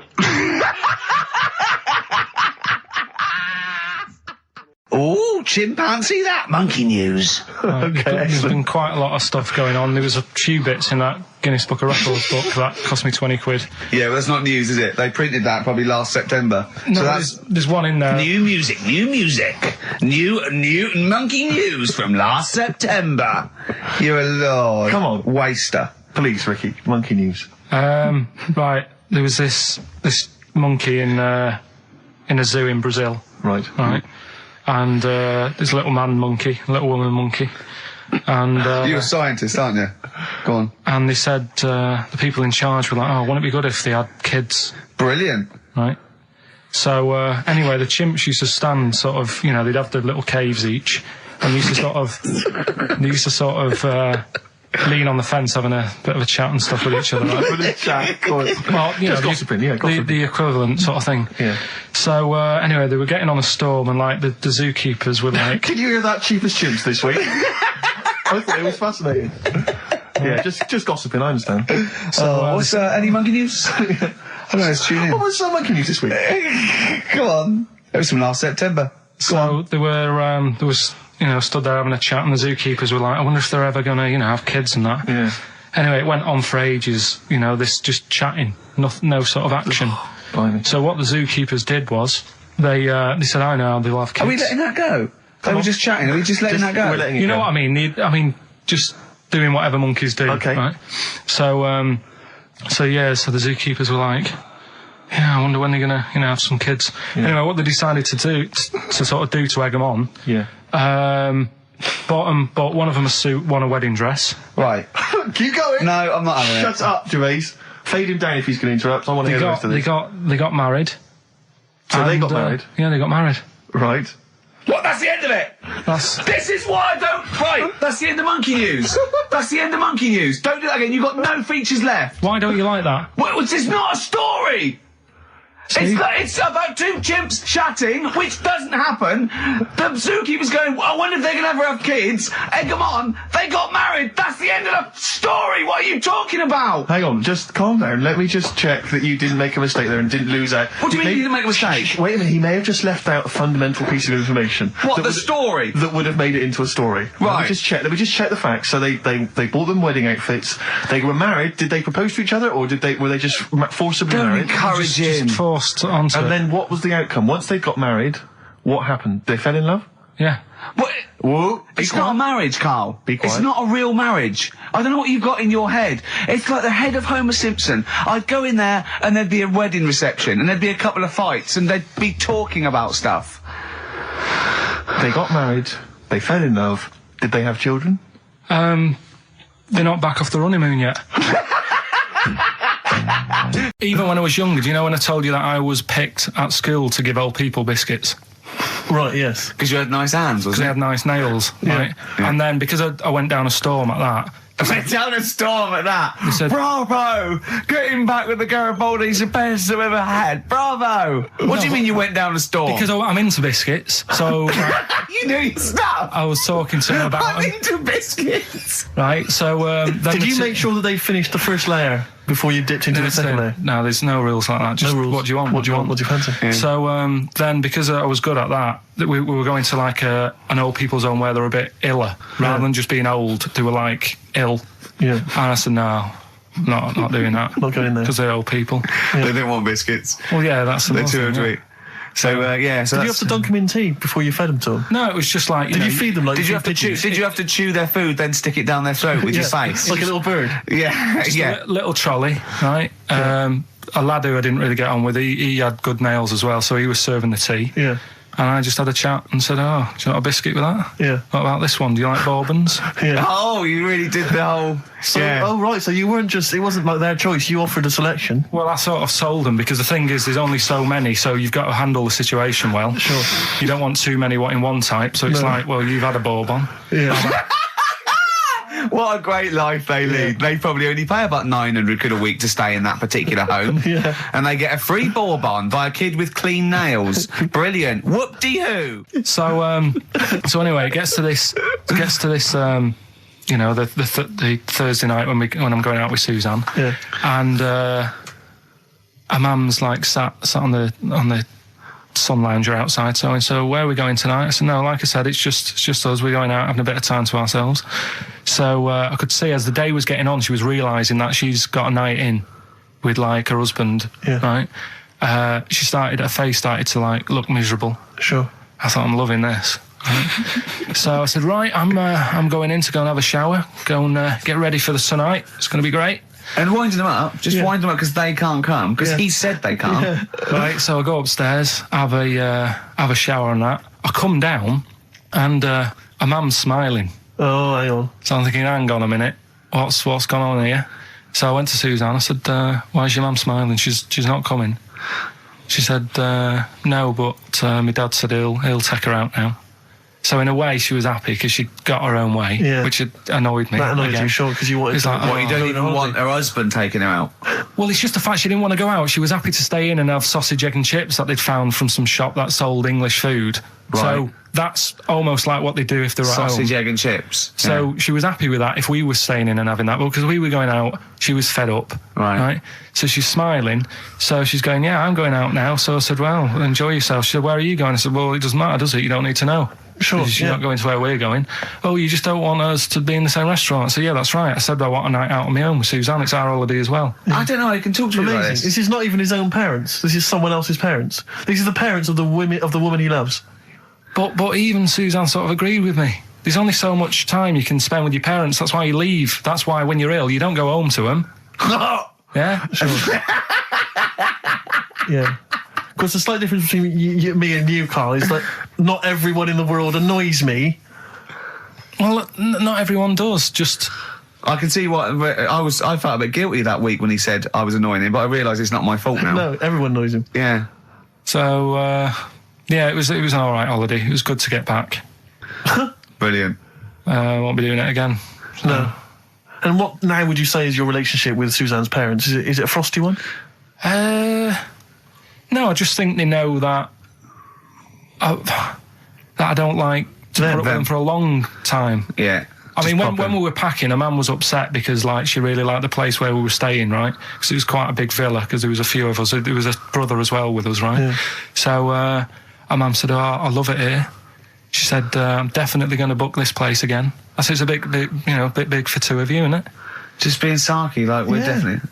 Oh, chimpanzee, that monkey news. Okay. There's been quite a lot of stuff going on. There was a few bits in that Guinness Book of Records book that cost me 20 quid. Yeah, well, that's not news, is it? They printed that probably last September. No, so that's... there's one in there. New music. New monkey news from last September. You're a lord. Come on. Waster. Please, Ricky, monkey news. Right. there was this monkey in a zoo in Brazil. Right. And there's a little man monkey, a little woman monkey. And you're a scientist, aren't you? Go on. And they said the people in charge were like, "Oh, wouldn't it be good if they had kids?" Brilliant. Right. So anyway, the chimps used to stand sort of, they'd have their little caves each, and used to sort of lean on the fence having a bit of a chat and stuff with each other. Right? Well, just gossiping, gossiping. The equivalent sort of thing. Yeah. So anyway, they were getting on a storm, and like the zookeepers were like, "Can you hear that, cheapest chimps this week?" I thought it was fascinating. Yeah, just gossiping. I understand. So, what's any monkey news? I don't know. Let's tune in. What was monkey news this week? Come on. It was from last September. So they were there was stood there having a chat, and the zookeepers were like, "I wonder if they're ever gonna have kids and that." Yeah. Anyway, it went on for ages. This just chatting, no sort of action. So what the zookeepers did was they said, "I know they'll have kids." Are we letting that go? Are we just chatting? Are we just letting that go? We're letting it You know go. what I mean? Just doing whatever monkeys do. Okay. Right? So the zookeepers were like, "Yeah, I wonder when they're gonna have some kids." Yeah. Anyway, what they decided to do to egg them on. Yeah. Bought one of them a suit, one a wedding dress. Right. Keep going. No, I'm not having it. Shut up, Gervais. Fade him down if he's going to interrupt. I want to hear the rest of this. They got married. So they got married? Yeah, they got married. Right. What? That's the end of it. This is why I don't. Right. That's the end of monkey news. That's the end of monkey news. Don't do that again. You've got no features left. Why don't you like that? Well, it's not a story. It's about two chimps chatting, which doesn't happen. The zookeeper's going, I wonder if they're going to ever have kids. Egg them on. They got married. That's the end of the story. What are you talking about? Hang on, just calm down. Let me just check that you didn't make a mistake there and didn't lose out. What do you mean you didn't make a mistake? Wait a minute, he may have just left out a fundamental piece of information. What, the story? That would have made it into a story. Right. Let me just check the facts. So they bought them wedding outfits. They were married. Did they propose to each other, or were they just forcibly Don't married? encourage him. Just forced onto And it. then what was the outcome? Once they got married, what happened? They fell in love? Yeah. What? Whoa. It's not a marriage, Carl. Be quiet. It's not a real marriage. I don't know what you've got in your head. It's like the head of Homer Simpson. I'd go in there and there'd be a wedding reception and there'd be a couple of fights and they'd be talking about stuff. They got married. They fell in love. Did they have children? They're not back off the honeymoon yet. Even when I was younger, do you know when I told you that I was picked at school to give old people biscuits? Right, yes. Because you had nice hands, Because they had nice nails, right? Yeah. And then because I went down a storm at that. Went down a storm at that. They said, Bravo! Getting back with the Garibaldi's the best I've ever had. Bravo! What do you mean you went down a storm? Because I'm into biscuits, so you knew your stuff. I was talking to them about I'm them, into biscuits. right? So then Did you make sure that they finished the first layer before you dipped into the second layer? No, there's no rules like that. Just No rules. what do you want? What do you want? What do you fancy? Yeah. So then, because I was good at that, we were going to like an old people's home where they were a bit iller, rather than just being old. They were like ill. Yeah. And I said, no, not doing that. Not going there. Because they're old people. They didn't want biscuits. Well, yeah, that's the They're more too thing, old to yeah. eat. So yeah. So Did you have to dunk them in tea before you fed them to them? No, it was just like. Did you feed them like? Did you have to chew? Did you have to chew their food, then stick it down their throat with your face? Like a little bird. Yeah, Just yeah. a little trolley, right? Yeah. A lad who I didn't really get on with, he had good nails as well, so he was serving the tea. Yeah. And I just had a chat and said, oh, do you want a biscuit with that? Yeah. What about this one? Do you like bourbons? Yeah. Oh, you really did the whole. So, yeah. oh right, so you weren't just, it wasn't like their choice, you offered a selection. Well, I sort of sold them, because the thing is, there's only so many, so you've got to handle the situation well. Sure. You don't want too many in one type, so it's No. like, well, you've had a bourbon. Yeah. What a great life they lead. They probably only pay about 900 quid a week to stay in that particular home. Yeah. And they get a free bourbon by a kid with clean nails. Brilliant. Whoop-de-hoo. So anyway, it gets to this, you know, the Thursday night when I'm going out with Suzanne. Yeah. And her mum's like sat on the sun lounger outside, so where are we going tonight? I said, no, like I said, it's just us. We're going out having a bit of time to ourselves. So I could see as the day was getting on, she was realising that she's got a night in with like her husband, right? Her face started to like look miserable. Sure. I thought, I'm loving this. Right? So I said, right, I'm going in to go and have a shower, go and get ready for the tonight. It's going to be great. And winding them up, just wind them up because they can't come, because he said they can't. Right, so I go upstairs, have a shower and that. I come down, and a mum's smiling. Oh, hang on. So I'm thinking, hang on a minute, what's gone on here? So I went to Suzanne, I said, why is your mum smiling? She's not coming. She said, no, but my dad said he'll take her out now. So in a way, she was happy because she got her own way, which had annoyed me. That annoyed you, sure, because you wanted to... What, you don't even want her husband taking her out? Well, it's just the fact she didn't want to go out. She was happy to stay in and have sausage, egg and chips that they'd found from some shop that sold English food. Right. So that's almost like what they do if they're at home. Sausage, egg and chips. So she was happy with that if we were staying in and having that. Well, because we were going out, she was fed up. Right. So she's smiling. So she's going, yeah, I'm going out now. So I said, well, enjoy yourself. She said, where are you going? I said, well, it doesn't matter, does it? You don't need to know. Sure, she's not going to where we're going. Oh, you just don't want us to be in the same restaurant. So yeah, that's right. I said I want a night out on my own with Suzanne. It's our holiday as well. I don't know how you can talk to me like Amazing. This is not even his own parents. This is someone else's parents. These are the parents of the woman he loves. But even Suzanne sort of agreed with me. There's only so much time you can spend with your parents. That's why you leave. That's why when you're ill, you don't go home to them. Yeah? Sure. Yeah. Of course, the slight difference between me and you, Carl, is that not everyone in the world annoys me. Well, not everyone does, just... I can see what... I felt a bit guilty that week when he said I was annoying him, but I realise it's not my fault now. No, everyone annoys him. Yeah. So, yeah, it was an alright holiday. It was good to get back. Brilliant. Won't be doing it again. So. No. And what now would you say is your relationship with Suzanne's parents? Is it a frosty one? No, I just think they know that I don't like to put up with them for a long time. Yeah. I mean, when we were packing, a man was upset because, like, she really liked the place where we were staying, right? Because it was quite a big villa, because there was a few of us. There was a brother as well with us, right? Yeah. So, our mum said, oh, I love it here. She said, I'm definitely going to book this place again. I said, it's a bit big for two of you, isn't it? Just being sarky, like, we're definitely...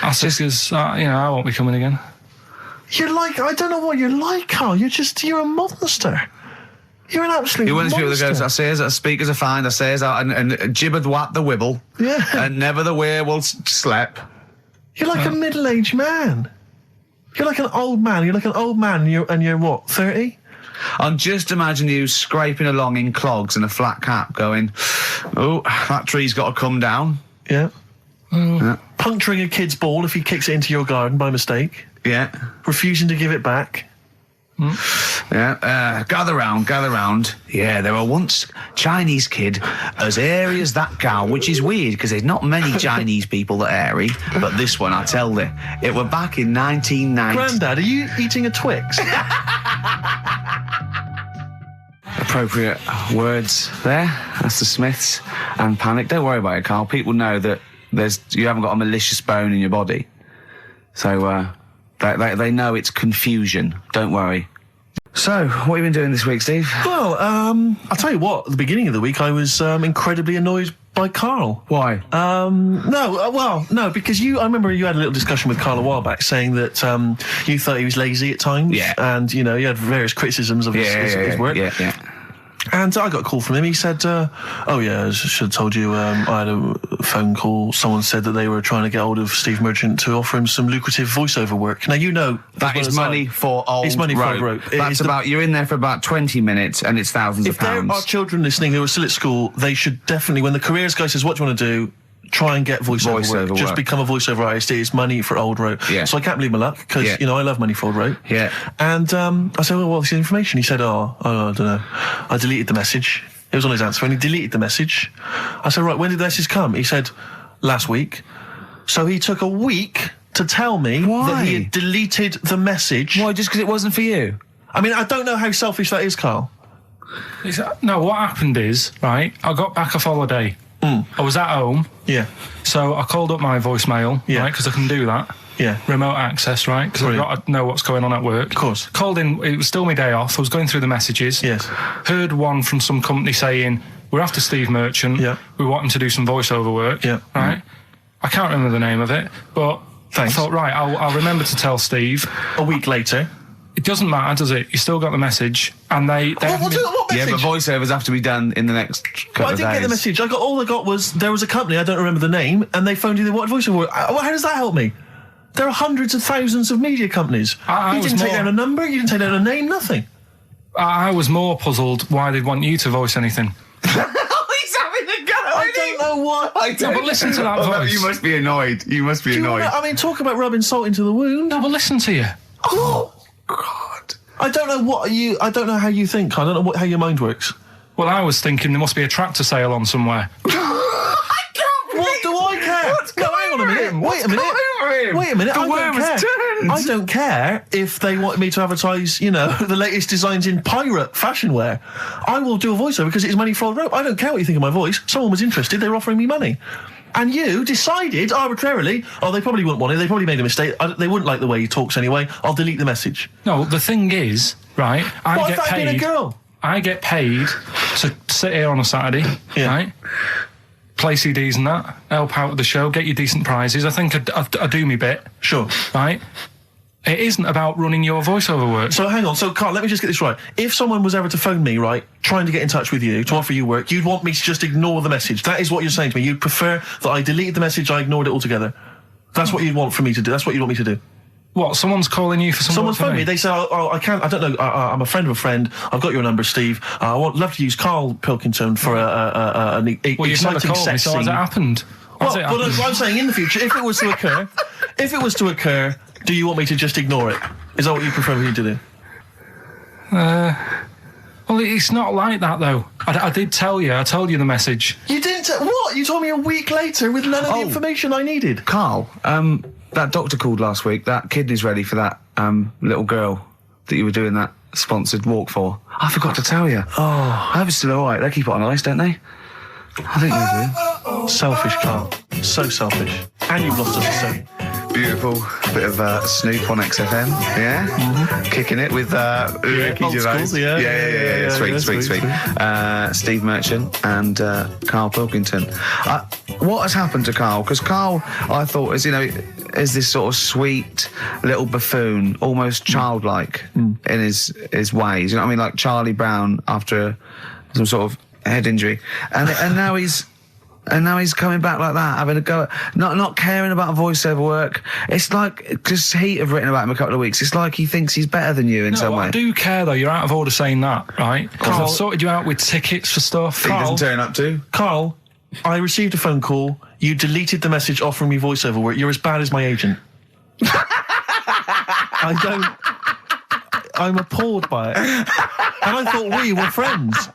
I said, because, I won't be coming again. You're like, I don't know what you're like, Carl. You're a monster. You're an absolute monster. You're one of these people that goes, I says, I speak as a find, I says, and gibbered what the wibble. Yeah. And never the werewolf slept. You're like a middle-aged man. You're like an old man. You're like an old man, and you're what, 30? I'm just imagining you scraping along in clogs and a flat cap going, oh, that tree's got to come down. Yeah. Puncturing a kid's ball if he kicks it into your garden by mistake. Yeah. Refusing to give it back. Yeah. Gather round. Yeah, there were once Chinese kid as airy as that cow, which is weird because there's not many Chinese people that are airy, but this one, I tell you, it were back in 1990. Grandad, are you eating a Twix? Appropriate words there. That's the Smiths and Panic. Don't worry about it, Carl. People know that you haven't got a malicious bone in your body. So, they know it's confusion. Don't worry. So, what have you been doing this week, Steve? Well, I'll tell you what. At the beginning of the week, I was incredibly annoyed by Carl. Why? No, because I remember you had a little discussion with Carl a while back saying that you thought he was lazy at times. Yeah. And, you had various criticisms of his work. Yeah. And I got a call from him. He said, oh yeah, I should have told you, I had a phone call. Someone said that they were trying to get hold of Steve Merchant to offer him some lucrative voiceover work. Now, that is money for old rope. That's you're in there for about 20 minutes and it's thousands of pounds. If there are children listening who are still at school, they should definitely, when the careers guy says, what do you want to do? Try and get voiceover work. Just become a voiceover artist. It's money for old rope. Yeah. So I can't believe my luck because, I love money for old rope. Yeah. And I said, well, what's the information? He said, I don't know. I deleted the message. It was on his answer phone. He deleted the message. I said, right, when did the message come? He said, last week. So he took a week to tell me that he had deleted the message. Why, just because it wasn't for you? I mean, I don't know how selfish that is, Carl. No, what happened is, right, I got back off holiday. I was at home. Yeah. So I called up my voicemail, right, because I can do that. Yeah. Remote access, right, because I've got to know what's going on at work. Of course. Called in, it was still my day off. I was going through the messages. Yes. Heard one from some company saying, we're after Steve Merchant. Yeah. We want him to do some voiceover work. Yeah. Right? I can't remember the name of it, but I thought, right, I'll remember to tell Steve. A week later. doesn't matter, does it? You still got the message, and they What message? Yeah, but voiceovers have to be done in the next couple Well, I of didn't days. get the message. All I got was there was a company, I don't remember the name, and they phoned you. They wanted voiceover. How does that help me? There are hundreds of thousands of media companies. You didn't take down a number. You didn't take down a name. Nothing. I was more puzzled why they'd want you to voice anything. He's having a go. I don't know why. No, but listen to that voice. You must be annoyed. You must be annoyed. I mean, talk about rubbing salt into the wound. No, but listen to you. Oh God! I don't know I don't know how you think. I don't know how your mind works. Well, I was thinking there must be a tractor sale on somewhere. What do I care? No, hang on a minute. Wait a minute. Wait a minute. The worm has turned. I don't care if they want me to advertise, the latest designs in pirate fashion wear. I will do a voiceover because it's money for the rope. I don't care what you think of my voice. Someone was interested. They were offering me money. And you decided arbitrarily, they probably wouldn't want it. They probably made a mistake. They wouldn't like the way he talks anyway. I'll delete the message. No, the thing is, right, I get paid. Being a girl? I get paid to sit here on a Saturday, right? Play CDs and that, help out with the show, get you decent prizes. I think I do me bit. Sure. Right? It isn't about running your voiceover work. So hang on, Carl, let me just get this right. If someone was ever to phone me, right, trying to get in touch with you, to offer you work, you'd want me to just ignore the message. That is what you're saying to me. You'd prefer that I deleted the message, I ignored it altogether. That's what you'd want for me to do. That's what you'd want me to do. What, someo's calling you for some Someone's phoned me. They say, I can't, I don't know, I'm a friend of a friend. I've got your number, Steve. I love to use Karl Pilkington for an exciting sex scene. So has it happened? Well, I'm saying in the future, if it was to occur, do you want me to just ignore it? Is that what you prefer me to do? Well, it's not like that, though. I did tell you. I told you the message. You didn't? What? You told me a week later with none of the information I needed. Carl, that doctor called last week. That kidney's ready for that little girl that you were doing that sponsored walk for. I forgot to tell you. Oh, I hope it's still all right. They keep it on ice, don't they? I think they do. Selfish, Carl. So selfish. And you've lost us a son. Beautiful bit of Snoop on XFM, yeah? Mm-hmm. Kicking it with Ricky Gervais. Yeah. Sweet. Steve Merchant and Karl Pilkington. What has happened to Karl? Because Karl, I thought, is this sort of sweet little buffoon, almost childlike in his ways. You know what I mean? Like Charlie Brown after some sort of head injury, and now he's coming back like that, having a go at not caring about voiceover work. It's like, because Heat have written about him a couple of weeks, it's like he thinks he's better than you in some way. I do care though. You're out of order saying that, right? Because I've sorted you out with tickets for stuff. He doesn't turn up to. Karl, I received a phone call. You deleted the message offering me voiceover work. You're as bad as my agent. I'm appalled by it. And I thought we were friends.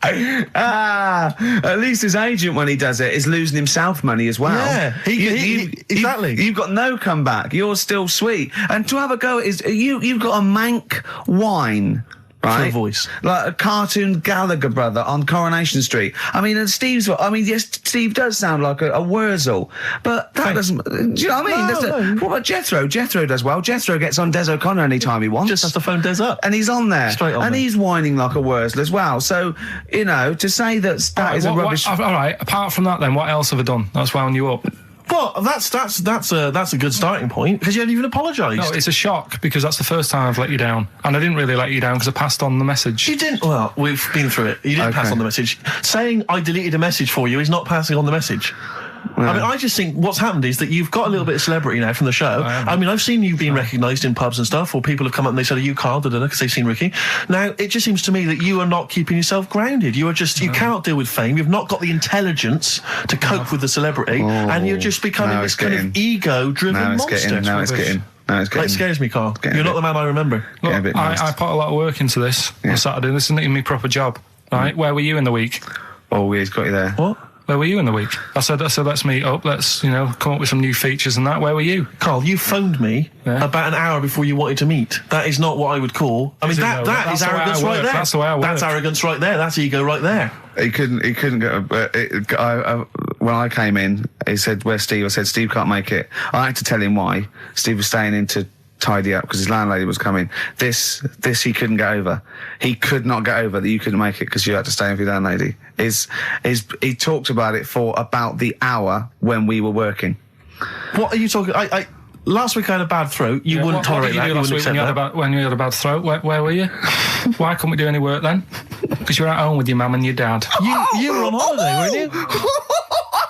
At least his agent, when he does it, is losing himself money as well. Yeah, exactly. You've got no comeback. You're still sweet. And to have a go is you've got a mank whine. Right? For a voice. Like a cartoon Gallagher brother on Coronation Street. I mean, and yes, Steve does sound like a Wurzel, but that doesn't, do you know what I mean? What about Jethro? Jethro does well. Jethro gets on Des O'Connor anytime he wants. Just has to phone Des up. And he's on there. Straight on and there. he's whining like a Wurzel as well. So, to say that is a rubbish... All right, apart from that then, what else have I done that's wound you up? Well, that's a good starting point, because you haven't even apologised. No, it's a shock, because that's the first time I've let you down. And I didn't really let you down because I passed on the message. You didn't? Well, we've been through it. You didn't pass on the message. Saying I deleted a message for you is not passing on the message. I mean, I just think what's happened is that you've got a little bit of celebrity now from the show. I mean, I've seen you being recognised in pubs and stuff, or people have come up and they said, "Are you Karl?" because they've seen Ricky. Now, it just seems to me that you are not keeping yourself grounded. You are just, you cannot deal with fame. You've not got the intelligence to cope with the celebrity, and you're just becoming this kind of ego-driven monster. Now it's getting. It scares me, Karl. You're not the man I remember. Look, I put a lot of work into this on Saturday. This isn't even my proper job, right? Where were you in the week? Oh, he's got you there. What? Where were you in the week? I said, let's meet up. Let's, come up with some new features and that. Where were you? Karl, you phoned me about an hour before you wanted to meet. That is not what I would call. I mean, that is arrogance right there. That's the way I work. That's arrogance right there. That's ego right there. He couldn't go. When I came in, he said, "Where's Steve?" I said, "Steve can't make it." I had to tell him why. Steve was staying in to tidy up because his landlady was coming. This he couldn't get over. He could not get over that you couldn't make it because you had to stay in with your landlady. He talked about it for about the hour when we were working. What are you talking? last week I had a bad throat. You wouldn't tolerate that. What did you do last week when you had a bad throat? Where were you? Why couldn't we do any work then? Because you were at home with your mum and your dad. You were on holiday, weren't you?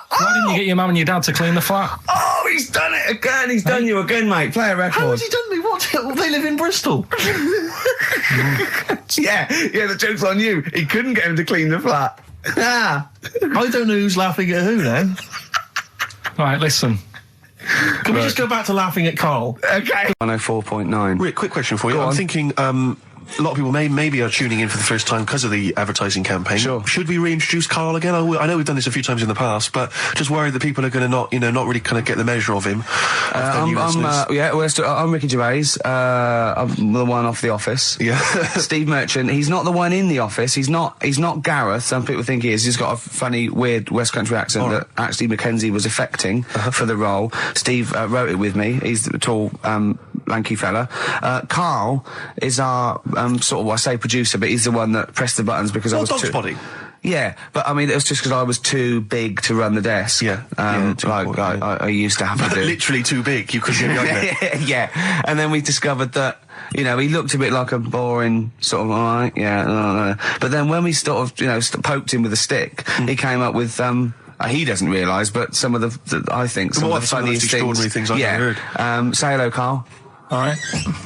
Why didn't you get your mum and your dad to clean the flat? Oh, he's done it again. He's done you again, mate. Play a record. How has he done me? What? They live in Bristol. Yeah, the joke's on you. He couldn't get him to clean the flat. I don't know who's laughing at who now. Right, listen. Can we just go back to laughing at Carl? Okay. 104.9. Rick, quick question for you. I'm thinking, a lot of people maybe are tuning in for the first time because of the advertising campaign. Sure. Should we reintroduce Carl again? I know we've done this a few times in the past, but just worried that people are going to not really kind of get the measure of him. I'm Ricky Gervais. I'm the one off The Office. Yeah. Steve Merchant. He's not the one in The Office. He's not Gareth. Some people think he is. He's got a funny, weird West Country accent that actually Mackenzie was affecting for the role. Steve wrote it with me. He's the tall, lanky fella. Carl is our sort of, I say producer, but he's the one that pressed the buttons because I was Dog's Body. Yeah, but I mean, it was just because I was too big to run the desk. Yeah. I used to have to do. Literally too big. You couldn't get there. Yeah. And then we discovered that, he looked a bit like a boring sort of, alright, yeah. But then when we sort of, poked him with a stick, he came up with, he doesn't realise, but some of the I think, some of the funniest extraordinary things I've ever heard. Say hello, Carl. All right.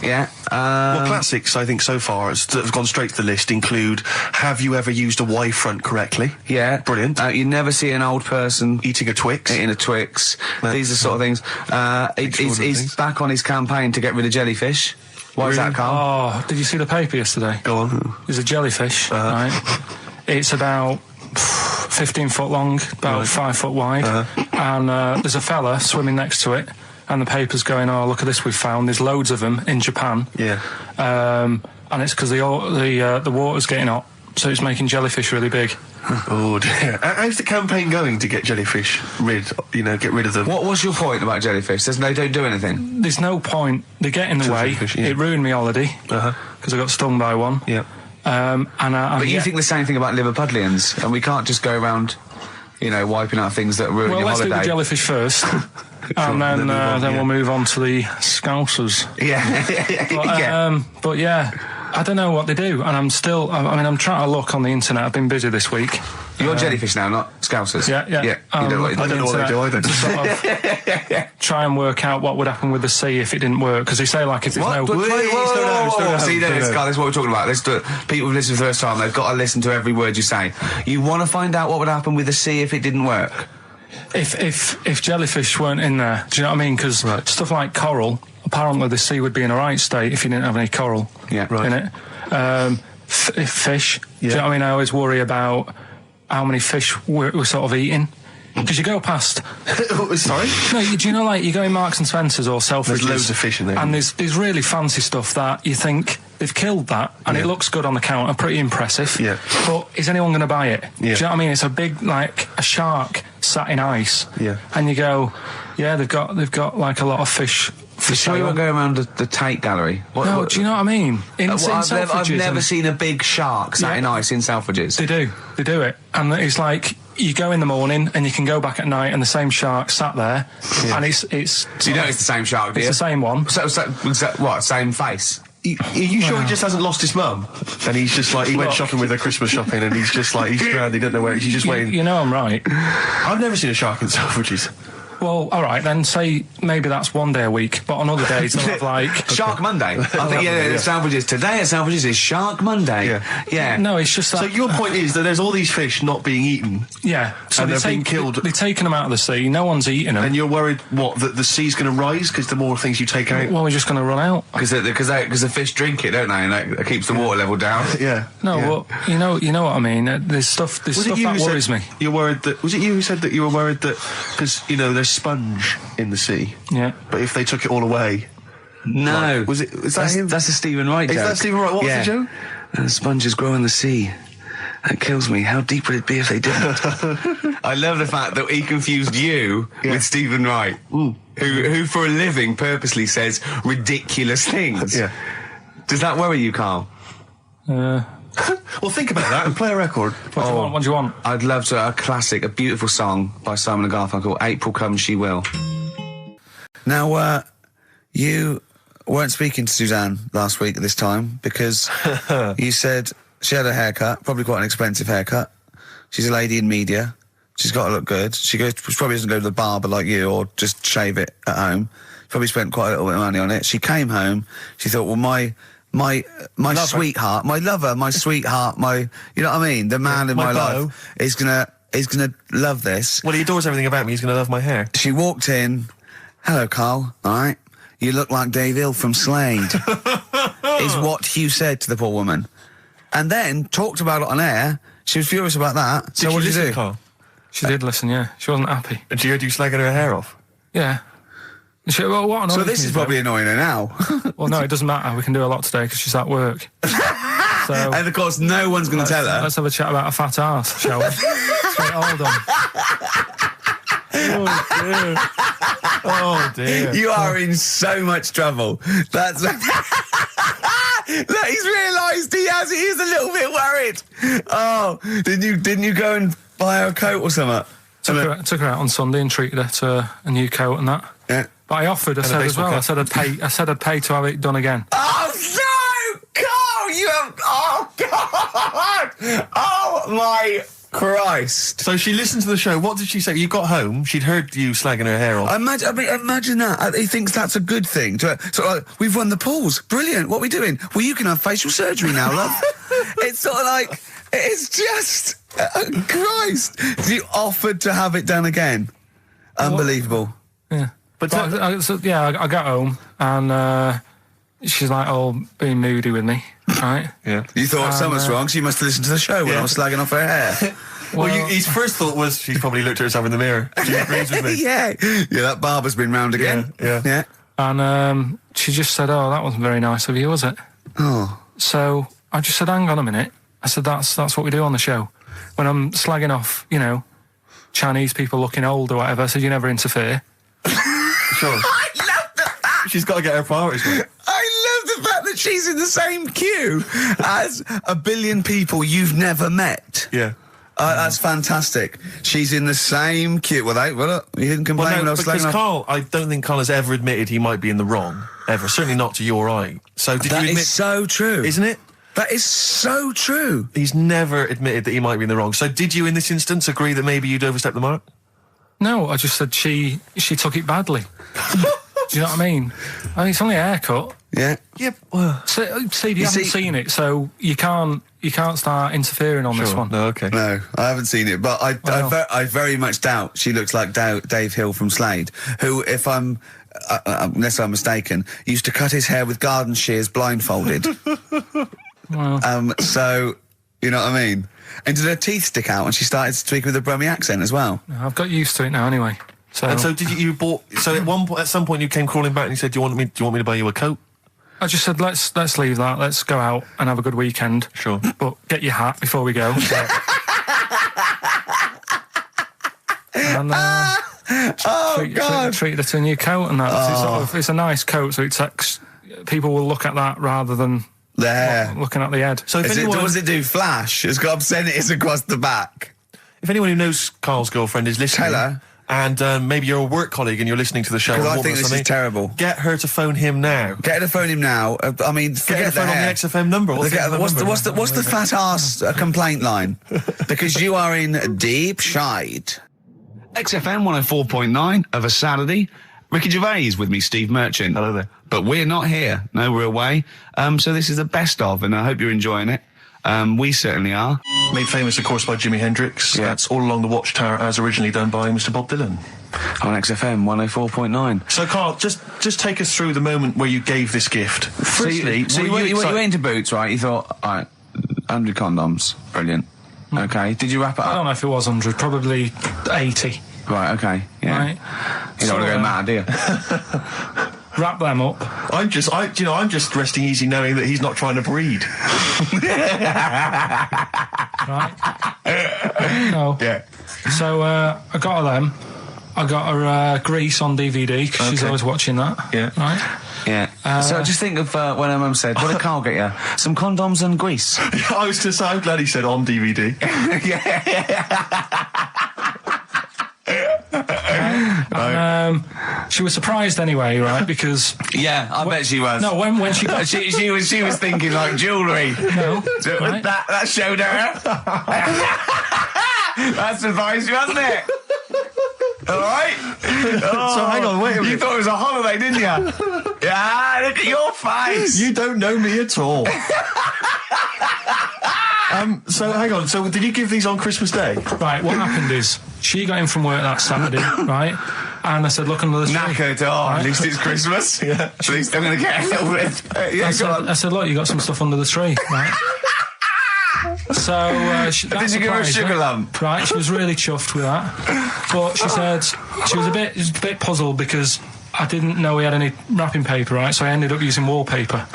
Yeah. Well, classics, I think, so far, that have gone straight to the list include, have you ever used a Y front correctly? Yeah. Brilliant. You never see an old person eating a Twix. Eating a Twix. These are sort of things. He's back on his campaign to get rid of jellyfish. Why is that, Carl? Oh, did you see the paper yesterday? Go on. There's a jellyfish, right? It's about 15 foot long, about 5 foot wide, and there's a fella swimming next to it. And the paper's going, oh, look at this we've found. There's loads of them in Japan. Yeah. And it's because the water's getting hot, so it's making jellyfish really big. Oh dear. How's the campaign going to get jellyfish get rid of them? What was your point about jellyfish? They don't do anything. There's no point. They get in the way. Fish, yeah. It ruined me holiday because I got stung by one. Yeah. But you think the same thing about Liverpudlians, and we can't just go around, wiping out things that ruin your holiday. Well, let's do the jellyfish first. And then we'll move on to the Scousers. Yeah. But yeah, I don't know what they do, and I'm trying to look on the internet. I've been busy this week. You're jellyfish now, not Scousers. Yeah. I don't know what they do either. Sort of try and work out what would happen with the sea if it didn't work, because they say, like, if there's no... See, this is what we're talking about. People who listen for the first time, they've got to listen to every word you say. You want to find out what would happen with the sea if it didn't work? If jellyfish weren't in there, do you know what I mean? Because stuff like coral, apparently the sea would be in a right state if you didn't have any coral in it. Fish, do you know what I mean? I always worry about how many fish we're sort of eating. Because you go past... Sorry? No, do you know, like, you go in Marks and Spencer's or Selfridges... There's loads of fish in there. And there's really fancy stuff that you think they've killed that, and it looks good on the counter, pretty impressive. Yeah. But is anyone going to buy it? Yeah. Do you know what I mean? It's a big, like, a shark sat in ice. Yeah. And you go, yeah, they've got like, a lot of fish... For sure you won't go around the Tate Gallery? Do you know what I mean? I've never seen a big shark sat in ice in Selfridges. They do it. And it's like... You go in the morning and you can go back at night and the same shark sat there, and it's. So you know it's the same shark, do you? It's the same one. So what? Same face? Are you sure he just hasn't lost his mum? And he's just like, he went shopping with her Christmas shopping, and he's just like, he's stranded, he doesn't know where, he's just waiting. You know I'm right. I've never seen a shark in Selfridges. Well, all right, then say maybe that's one day a week, but on other days they'll have like... Shark Monday. I think, Selfridges. Today at Selfridges is Shark Monday. Yeah. No, it's just that... So your point is that there's all these fish not being eaten. Yeah. So and they're being killed. They've taken them out of the sea, no one's eating them. And you're worried, that the sea's going to rise because the more things you take out? Well, we're just going to run out. Because the fish drink it, don't they? And that keeps the water level down. Yeah. No, well, you know what I mean. There's stuff that worries me. You're worried that... Was it you who said that you were worried that... Because, there's sponge in the sea. Yeah. But if they took it all away... No. Was that him? That's a Stephen Wright joke. Is that Stephen Wright? What was the joke? Sponges grow in the sea. That kills me. How deep would it be if they didn't? I love the fact that he confused you with Stephen Wright, who for a living purposely says ridiculous things. Yeah. Does that worry you, Carl? Well, think about that and play a record. What do you want? I'd love to. A classic, a beautiful song by Simon & Garfunkel, April Comes She Will. Now, you weren't speaking to Suzanne last week at this time because you said she had a haircut, probably quite an expensive haircut. She's a lady in media. She's got to look good. She probably doesn't go to the barber like you or just shave it at home. Probably spent quite a little bit of money on it. She came home. She thought, well, my sweetheart, my lover, my sweetheart, you know what I mean? The man in my life is gonna love this. Well, he adores everything about me. He's gonna love my hair. She walked in. Hello, Carl. All right. You look like Dave Hill from Slade. Is what Hugh said to the poor woman. And then talked about it on air. She was furious about that. So what did you do? Carl? She did listen, yeah. She wasn't happy. And she heard you slagging her hair off? Yeah. Well, what so this is probably annoying her now. Well, no, it doesn't matter. We can do a lot today because she's at work. So, and of course, no one's going to tell her. Let's have a chat about a fat arse, shall we? Let's get it all done. Oh dear. You are in so much trouble. That's look, he's realised he is a little bit worried. Oh, didn't you go and buy her a coat or something? Took her out on Sunday and treated her to a new coat and that. Yeah. But I offered, I said as well, I said I'd pay to have it done again. Oh no! Carl, you have, oh God! Oh my Christ! So she listened to the show. What did she say? You got home, she'd heard you slagging her hair off. Imagine that. He thinks that's a good thing. We've won the polls. Brilliant. What are we doing? Well, you can have facial surgery now, love. It's sort of like, it's just, Christ. You offered to have it done again. Unbelievable. Yeah. But I got home and she's like all being moody with me, right? Yeah. You thought something's wrong, so you must have listened to the show when I was slagging off her hair. Well, his first thought was she's probably looked at herself in the mirror. She agrees with me. Yeah, that barber's been round again. Yeah. And she just said, "Oh, that wasn't very nice of you, was it?" Oh. So I just said, "Hang on a minute." I said, "That's what we do on the show. When I'm slagging off, Chinese people looking old or whatever, I said, you never interfere." Sure. I love the fact. She's got to get her priorities right. I love the fact that she's in the same queue as a billion people you've never met. Yeah. That's fantastic. She's in the same queue. Well, you didn't complain when I was slagging off. Carl, I don't think Carl has ever admitted he might be in the wrong. Ever. Certainly not to you or I. So did you admit... That is so true. Isn't it? That is so true. He's never admitted that he might be in the wrong. So did you, in this instance, agree that maybe you'd overstepped the mark? No, I just said she took it badly. Do you know what I mean? It's only a haircut. Yeah. Yeah. Steve, you haven't seen it, so you can't start interfering on this one. No, okay. No, I haven't seen it, but I very much doubt she looks like Dave Hill from Slade, who, if I'm unless I'm mistaken, used to cut his hair with garden shears blindfolded. Well. So you know what I mean. And did her teeth stick out when she started speaking with a Brummie accent as well? I've got used to it now anyway. So. And so did you bought? So at some point you came crawling back and you said, "Do you want me to buy you a coat?" I just said, "Let's leave that. Let's go out and have a good weekend." Sure. But get your hat before we go. And treated her to a new coat and that. Oh. It's a nice coat, so people will look at that rather than the hair. Looking at the head. So does it do flash? It's got obscenities across the back. If anyone who knows Carl's girlfriend is listening, tell her. And maybe you're a work colleague and you're listening to the show. Because I think this is terrible. Get her to phone him now. Get her to phone him now. I mean, get her to phone on the XFM number. What's the fat ass complaint line? Because you are in deep shade. XFM 104.9 of a Saturday. Ricky Gervais with me, Steve Merchant. Hello there. But we're not here. No, we're away. So this is the best of, and I hope you're enjoying it. We certainly are. Made famous, of course, by Jimi Hendrix. Yeah. That's All Along the Watchtower, as originally done by Mr. Bob Dylan. On XFM 104.9. So, Carl, just take us through the moment where you gave this gift. Firstly, so you went into Boots, right? You thought, all right, 100 condoms. Brilliant. Okay. Did you wrap it up? I don't know if it was 100, probably 80. Right, okay. Yeah. Right. You don't want to go mad, do you? Wrap them up. I'm just resting easy knowing that he's not trying to breed. Right. No. Yeah. So I got her them. I got her Grease on DVD because she's always watching that. Yeah. Right. Yeah. So just think of when her mum said, "What did Carl get you? Some condoms and grease." I was just. I'm glad he said on DVD. And, She was surprised anyway, right? Because yeah, I bet she was. No, when she got she was thinking like jewellery. No, right? that showed her. That surprised you, hasn't it? All right. So hang on, wait a minute. You thought it was a holiday, didn't you? Yeah, look at your face. You don't know me at all. So hang on. So did you give these on Christmas Day? Right. What happened is she got in from work that Saturday, right? And I said, look under the tree. Knackered. Oh, right? at least it's Christmas. Yeah. At least I'm going to get a little bit. Yeah, I said, look, you got some stuff under the tree, right? So did you give her a sugar lump? Right, she was really chuffed with that. But she said she was a bit puzzled because I didn't know we had any wrapping paper, right? So I ended up using wallpaper.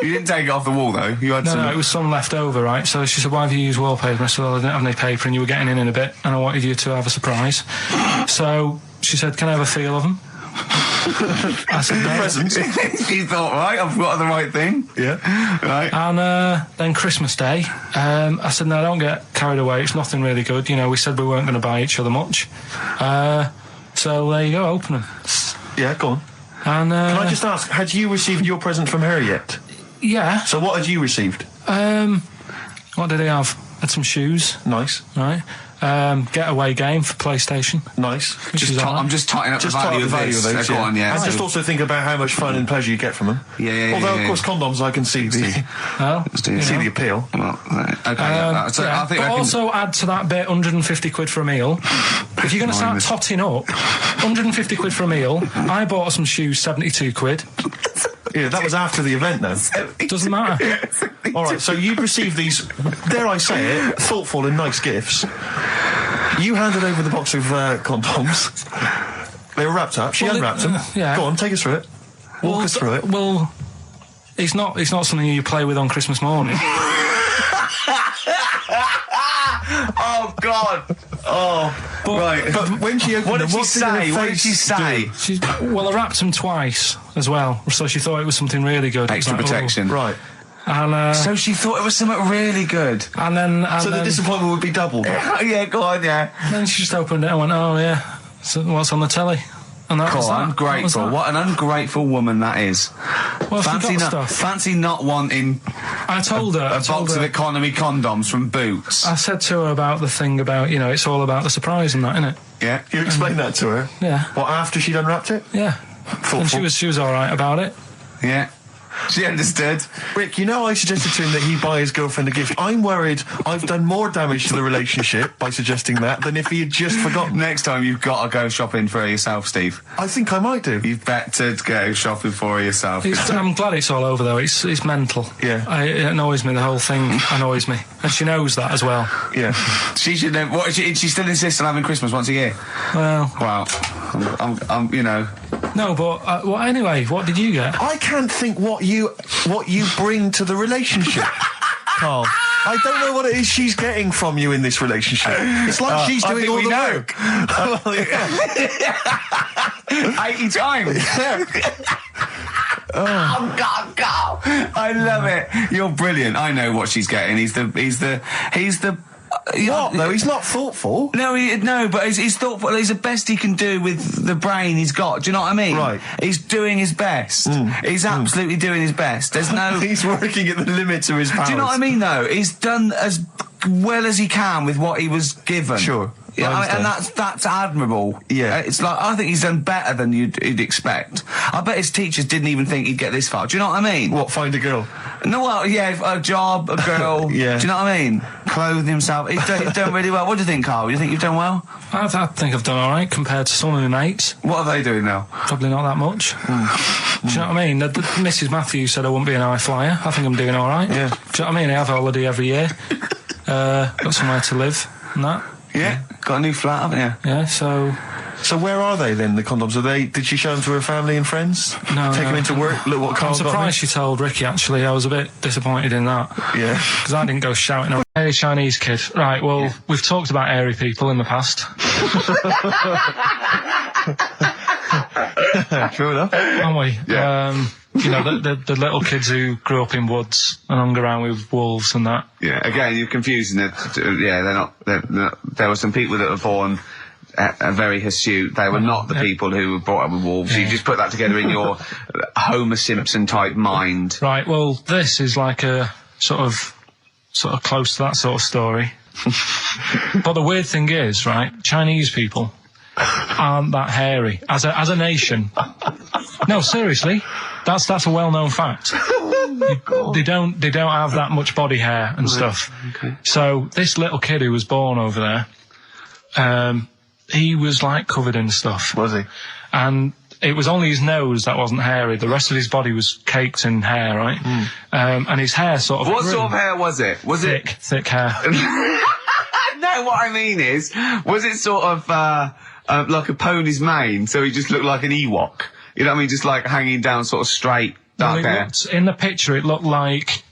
You didn't take it off the wall though. You had No, it was some left over, right? So she said, "Why have you used wallpaper?" I said, "Well, I didn't have any paper, and you were getting in a bit, and I wanted you to have a surprise." So she said, "Can I have a feel of them?" I said, no. Presents. You thought, right, I've got the right thing. Yeah. Right. And then Christmas Day, I said, no, don't get carried away. It's nothing really good. You know, we said we weren't going to buy each other much. So there you go, open them. Yeah, go on. And can I just ask, had you received your present from her yet? Yeah. So what had you received? What did he have? Had some shoes. Nice. Right. Getaway game for PlayStation. Nice. I'm just totting up the value of this. Go on, yeah. And just also think about how much fun and pleasure you get from them. Yeah. Although, of course, condoms, I can see the the appeal. Well, okay. So I think but also add to that bit 150 quid for a meal. If you're going to start totting up, 150 quid for a meal. I bought her some shoes, 72 quid. Yeah, that was after the event, though. Doesn't matter. All right, so you received these, dare I say it, thoughtful and nice gifts. You handed over the box of condoms. They were wrapped up. She unwrapped them. Yeah. Go on, take us through it. Walk us through it. Well, it's not something you play with on Christmas morning. Oh God! Oh, right. But when she opened them, what did she say? Well, I wrapped them twice as well, so she thought it was something really good. Extra protection, right? And so she thought it was something really good. And then, the disappointment would be doubled. Yeah, go on, yeah. And then she just opened it and went, "Oh yeah, so what's on the telly?" And that was that. Ungrateful. What an ungrateful woman that is. Well, fancy not wanting. I told her a box of economy condoms from Boots. I said to her about the thing about, you know, it's all about the surprise and that, innit? Yeah. You explained that to her? Yeah. What, after she'd unwrapped it? Yeah. Thoughtful. And she was all right about it. Yeah. She understood. Rick, you know I suggested to him that he buy his girlfriend a gift. I'm worried I've done more damage to the relationship by suggesting that than if he had just forgotten. Next time you've got to go shopping for her yourself, Steve. I think I might do. You've better go shopping for her yourself. I'm glad it's all over though. It's mental. Yeah. It annoys me. The whole thing annoys me, and she knows that as well. Yeah. She should know. What? She still insists on having Christmas once a year. Well. Wow. I'm you know. No, but well, anyway, what did you get? I can't think what you bring to the relationship, Carl. I don't know what it is she's getting from you in this relationship. It's like she's doing all the work. 80 times. Oh God, Carl! I love it. You're brilliant. I know what she's getting. He's the. What? No, he's not thoughtful. No, but he's thoughtful. He's the best he can do with the brain he's got. Do you know what I mean? Right. He's doing his best. He's absolutely doing his best. There's no. He's working at the limits of his powers. Do you know what I mean? Though he's done as well as he can with what he was given. Sure. Yeah, and that's admirable. Yeah, it's like I think he's done better than you'd expect. I bet his teachers didn't even think he'd get this far. Do you know what I mean? What, find a girl? No, well, yeah, a job, a girl. Yeah. Do you know what I mean? Clothing himself. He's done really well. What do you think, Carl? You think you've done well? I think I've done all right compared to some of my mates. What are they doing now? Probably not that much. Do you know what I mean? Mrs. Matthews said I wouldn't be an high flyer. I think I'm doing all right. Yeah. Do you know what I mean? I have a holiday every year. Got somewhere to live and that. Yeah. Got a new flat, haven't you? Yeah, so where are they then, the condoms? Did she show them to her family and friends? No. Take them into work? Look what Carl I'm surprised she told Ricky, actually. I was a bit disappointed in that. Yeah. Because I didn't go shouting, "Hey, Chinese kid." Right, well, we've talked about airy people in the past. True enough. Haven't we? Yeah. You know, the little kids who grew up in woods and hung around with wolves and that. Yeah, again, you're confusing it. Yeah, they're not. There were some people that were born very hirsute. They were not the people who were brought up with wolves. You just put that together in your Homer Simpson type mind. Right, well, this is like a sort of close to that sort of story. But the weird thing is, right, Chinese people aren't that hairy as a nation. No, seriously, that's a well-known fact. They don't have that much body hair and stuff. Okay. So this little kid who was born over there, he was like covered in stuff. Was he? And it was only his nose that wasn't hairy. The rest of his body was caked in hair, right? And his hair sort of... What sort of hair was it? Was thick, it... thick hair. No, what I mean is, was it sort of, like a pony's mane, so he just looked like an Ewok? You know what I mean? Just like hanging down sort of straight, dark hair. In the picture, it looked like,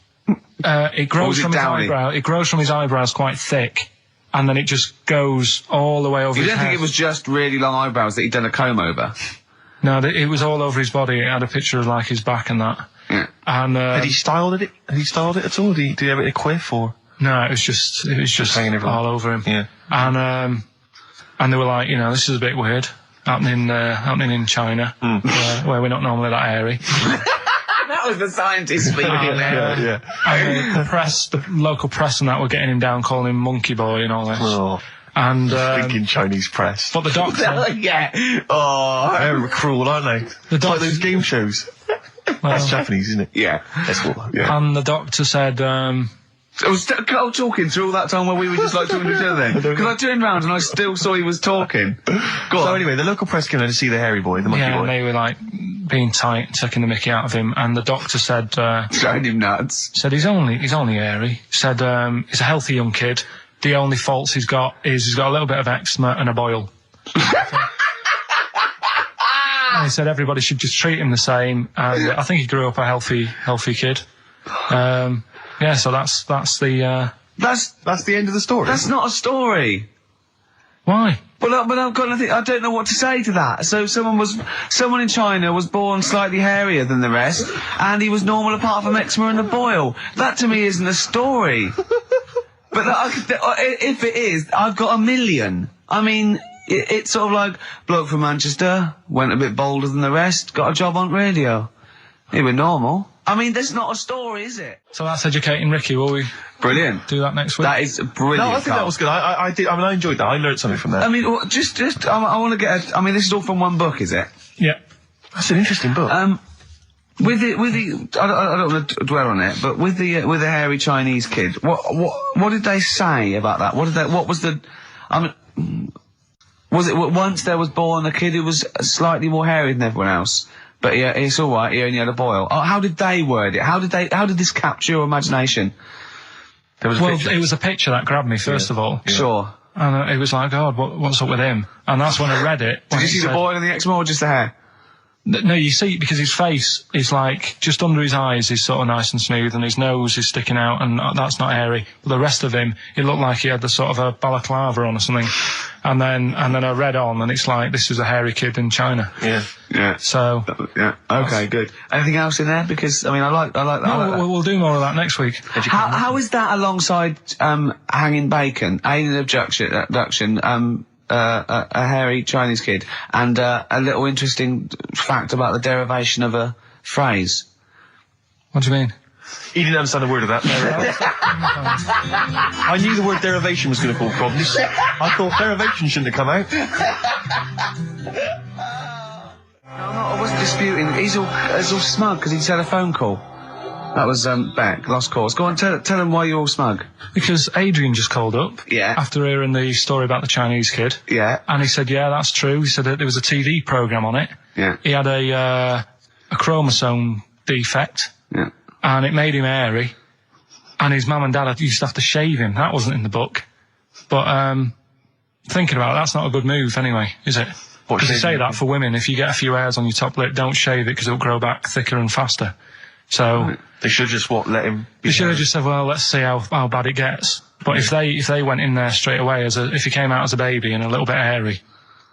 it grows from his eyebrow. It grows from his eyebrows quite thick. And then it just goes all the way over his head. You don't think it was just really long eyebrows that he'd done a comb over? No, it was all over his body. It had a picture of like his back and that. Yeah. And had he styled it? Had he styled it at all? Did he have it in a quiff or? No, it was just hanging everywhere. all over him. Yeah. And they were like, this is a bit weird happening in China, where we're not normally that hairy. That was the scientist speaking there. Yeah. And the local press and that were getting him down, calling him Monkey Boy and all this. Oh. And thinking Chinese press. But the doctor, yeah. Oh, they're cruel, aren't they? It's like those game shows. That's Japanese, isn't it? Yeah. That's what. Yeah. And the doctor said, I was talking through all that time while we were just like talking to each other then. Because I turned round and I still saw he was talking. Go on. So anyway, the local press came in to see the hairy boy, the monkey boy. And they were like being tight, taking the mickey out of him, and the doctor said, throwing him nuts. Said he's only hairy. Said he's a healthy young kid. The only faults he's got is he's got a little bit of eczema and a boil. And he said everybody should just treat him the same, and I think he grew up a healthy kid. Yeah, so that's the end of the story. That's not a story. Why? But I've got nothing. I don't know what to say to that. So someone in China was born slightly hairier than the rest, and he was normal apart from eczema and a boil. That to me isn't a story. But if it is, I've got a million. I mean, it's sort of like bloke from Manchester went a bit bolder than the rest, got a job on radio. He was normal. I mean, that's not a story, is it? So that's educating Ricky. Will we? Brilliant. Do that next week. That is brilliant. No, I think that was good. I did. I mean, I enjoyed that. I learned something from that. I mean, I want to get. I mean, this is all from one book, is it? Yeah. That's an interesting book. With the, I don't want to dwell on it, but with the hairy Chinese kid, what did they say about that? What was the, I mean, was it once there was born a kid who was slightly more hairy than everyone else? But yeah, it's all right. He only had a boil. Oh, how did they word it? How did this capture your imagination? It was a picture that grabbed me first of all. Yeah. Sure. And it was like, God, what's up with him? And that's when I read it. Did you see the boil and the eczema or just the hair? No, you see, because his face is like, just under his eyes is sort of nice and smooth, and his nose is sticking out, and that's not hairy. But the rest of him, it looked like he had the sort of a balaclava on or something. And then I read on, and it's like, this is a hairy kid in China. Yeah. Yeah. So. Yeah. Okay, good. Anything else in there? Because, I mean, I like that. No, we'll do more of that next week. How is that alongside, hanging bacon, alien abduction, a hairy Chinese kid, and a little interesting fact about the derivation of a phrase? What do you mean? He didn't understand a word of that. I knew the word derivation was going to cause problems. I thought derivation shouldn't have come out. I wasn't disputing. He's all smug because he just had a phone call. That was Beck, lost cause. Go on, tell him why you're all smug. Because Adrian just called up. Yeah. After hearing the story about the Chinese kid. Yeah. And he said, yeah, that's true. He said that there was a TV programme on it. Yeah. He had a chromosome defect. Yeah. And it made him hairy. And his mum and dad used to have to shave him. That wasn't in the book. But thinking about it, that's not a good move anyway, is it? Because they say that for women, if you get a few hairs on your top lip, don't shave it because it'll grow back thicker and faster. So they should just let him. They should have just said, well, let's see how bad it gets. But if they went in there straight away if he came out as a baby and a little bit hairy,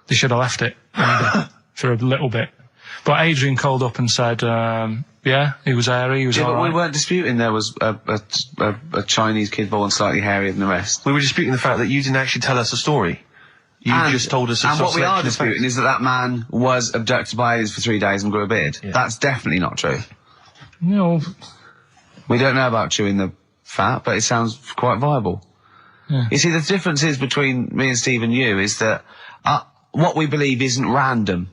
they should have left it maybe, for a little bit. But Adrian called up and said, yeah, he was hairy. He was all but right. We weren't disputing there was a Chinese kid born slightly hairier than the rest. We were disputing the fact that you didn't actually tell us a story. You just told us. And what we are disputing is that man was abducted by aliens for 3 days and grew a beard. Yeah. That's definitely not true. No. We don't know about chewing the fat, but it sounds quite viable. Yeah. You see, the difference is between me and Steve and you is that what we believe isn't random.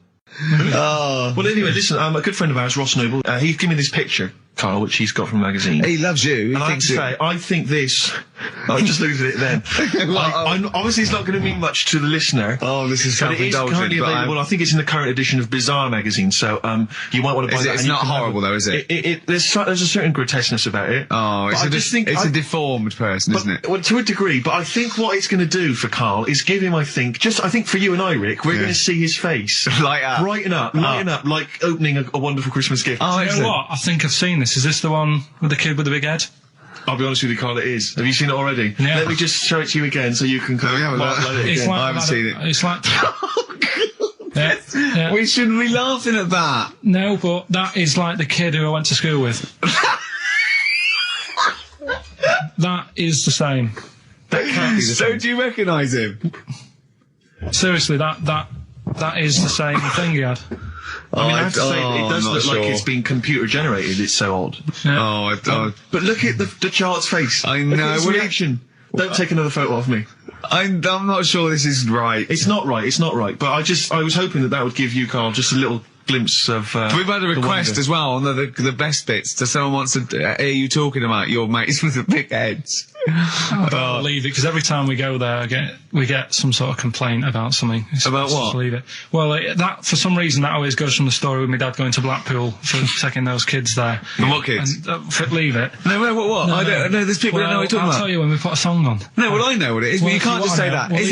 Well, anyway, listen, a good friend of ours, Ross Noble, he's given me this picture, Carl, which he's got from a magazine. He loves you. And I have to say, I think this... I just looked at it then. Obviously, it's not going to mean much to the listener. Oh, this is self-indulgent. But it is currently available. I think it's in the current edition of Bizarre magazine, so you might want to buy that. It's not horrible, though, is it? There's a certain grotesqueness about it. Oh, it's a deformed person, isn't it? Well, to a degree, but I think what it's going to do for Carl is give him, I think for you and I, Rick, we're going to see his face. Light up, like opening a wonderful Christmas gift. Oh, you know what? I think I've seen this. Is this the one with the kid with the big head? I'll be honest with you, Carl, it is. Have you seen it already? Yeah. Let me just show it to you again so you can I haven't seen it. It's like... yeah. We shouldn't be laughing at that. No, but that is like the kid who I went to school with. That is the same. That can't be the same. So do you recognise him? Seriously, that is the same thing he had. I mean, I have to say, it does look like it's been computer generated. It's so odd. Yeah. But look at the child's face. I know. Look at his reaction. Don't take another photo of me. I'm not sure this is right. It's not right. It's not right. But I was hoping that would give you, Carl, just a little glimpse of. We've had a request as well on the best bits. So someone wants to hear you talking about your mates with the big heads. I don't believe it, because every time we go there, we get some sort of complaint about something. About what? Just leave it. Well, that for some reason that always goes from the story with my dad going to Blackpool for taking those kids there. And what kids? And, leave it. No, what? No, I don't know. There's people who know what you're talking about. I'll tell you when we put a song on. No, well, I know what it is, but you can't just say that. Is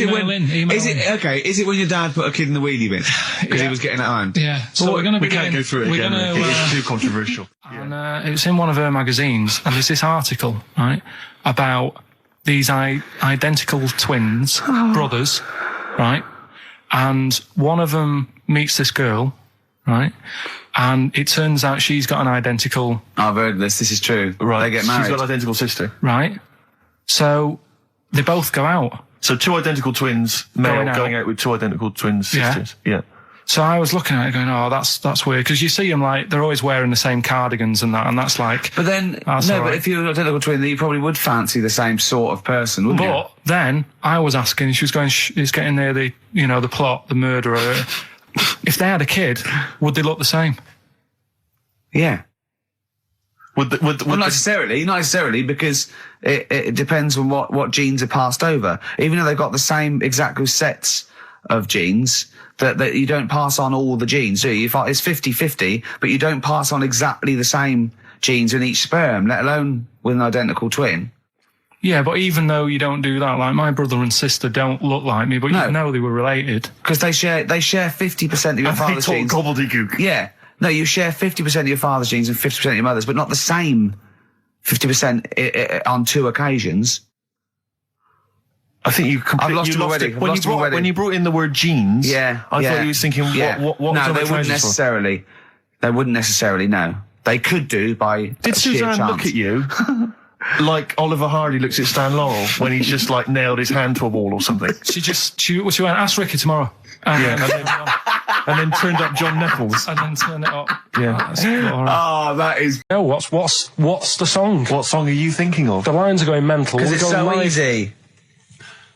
it when your dad put a kid in the wheelie bin because he was getting it home? Yeah. So we're going to we can't go through it again. It's too controversial. And it was in one of her magazines, and there's this article, right, about these identical twins, brothers, right? And one of them meets this girl, right? And it turns out she's got an identical... I've heard this. This is true. Right. They get married. She's got an identical sister. Right. So they both go out. So two identical twins, male, going out with two identical twin sisters. Yeah. So I was looking at it going, oh, that's weird, because you see them, like, they're always wearing the same cardigans and that, and that's like... But then, but if you're an identical twin, then you probably would fancy the same sort of person, wouldn't you? But then, I was asking, she was going, it's getting near the, the plot, the murderer. If they had a kid, would they look the same? Yeah. Not necessarily, because it depends on what genes are passed over. Even though they've got the same exact sets of genes, that you don't pass on all the genes, do you? It's 50-50, but you don't pass on exactly the same genes in each sperm, let alone with an identical twin. Yeah, but even though you don't do that, like my brother and sister don't look like me, but you know they were related. Because they share 50% of your father's genes. Gobbledygook. Yeah. No, you share 50% of your father's genes and 50% of your mother's, but not the same 50% on two occasions. I think you completely lost already. When you brought in the word genes, I thought you was thinking, what no, they wouldn't necessarily. For? They wouldn't necessarily, no. They could do by Did Suzanne chance. Look at you like Oliver Hardy looks at Stan Laurel when he's just like nailed his hand to a wall or something? She went, ask Ricky tomorrow. And then turned up John Nettles. And then turned it up. Yeah. Oh, that is... No, what's the song? What song are you thinking of? The lines are going mental. Because it's so easy.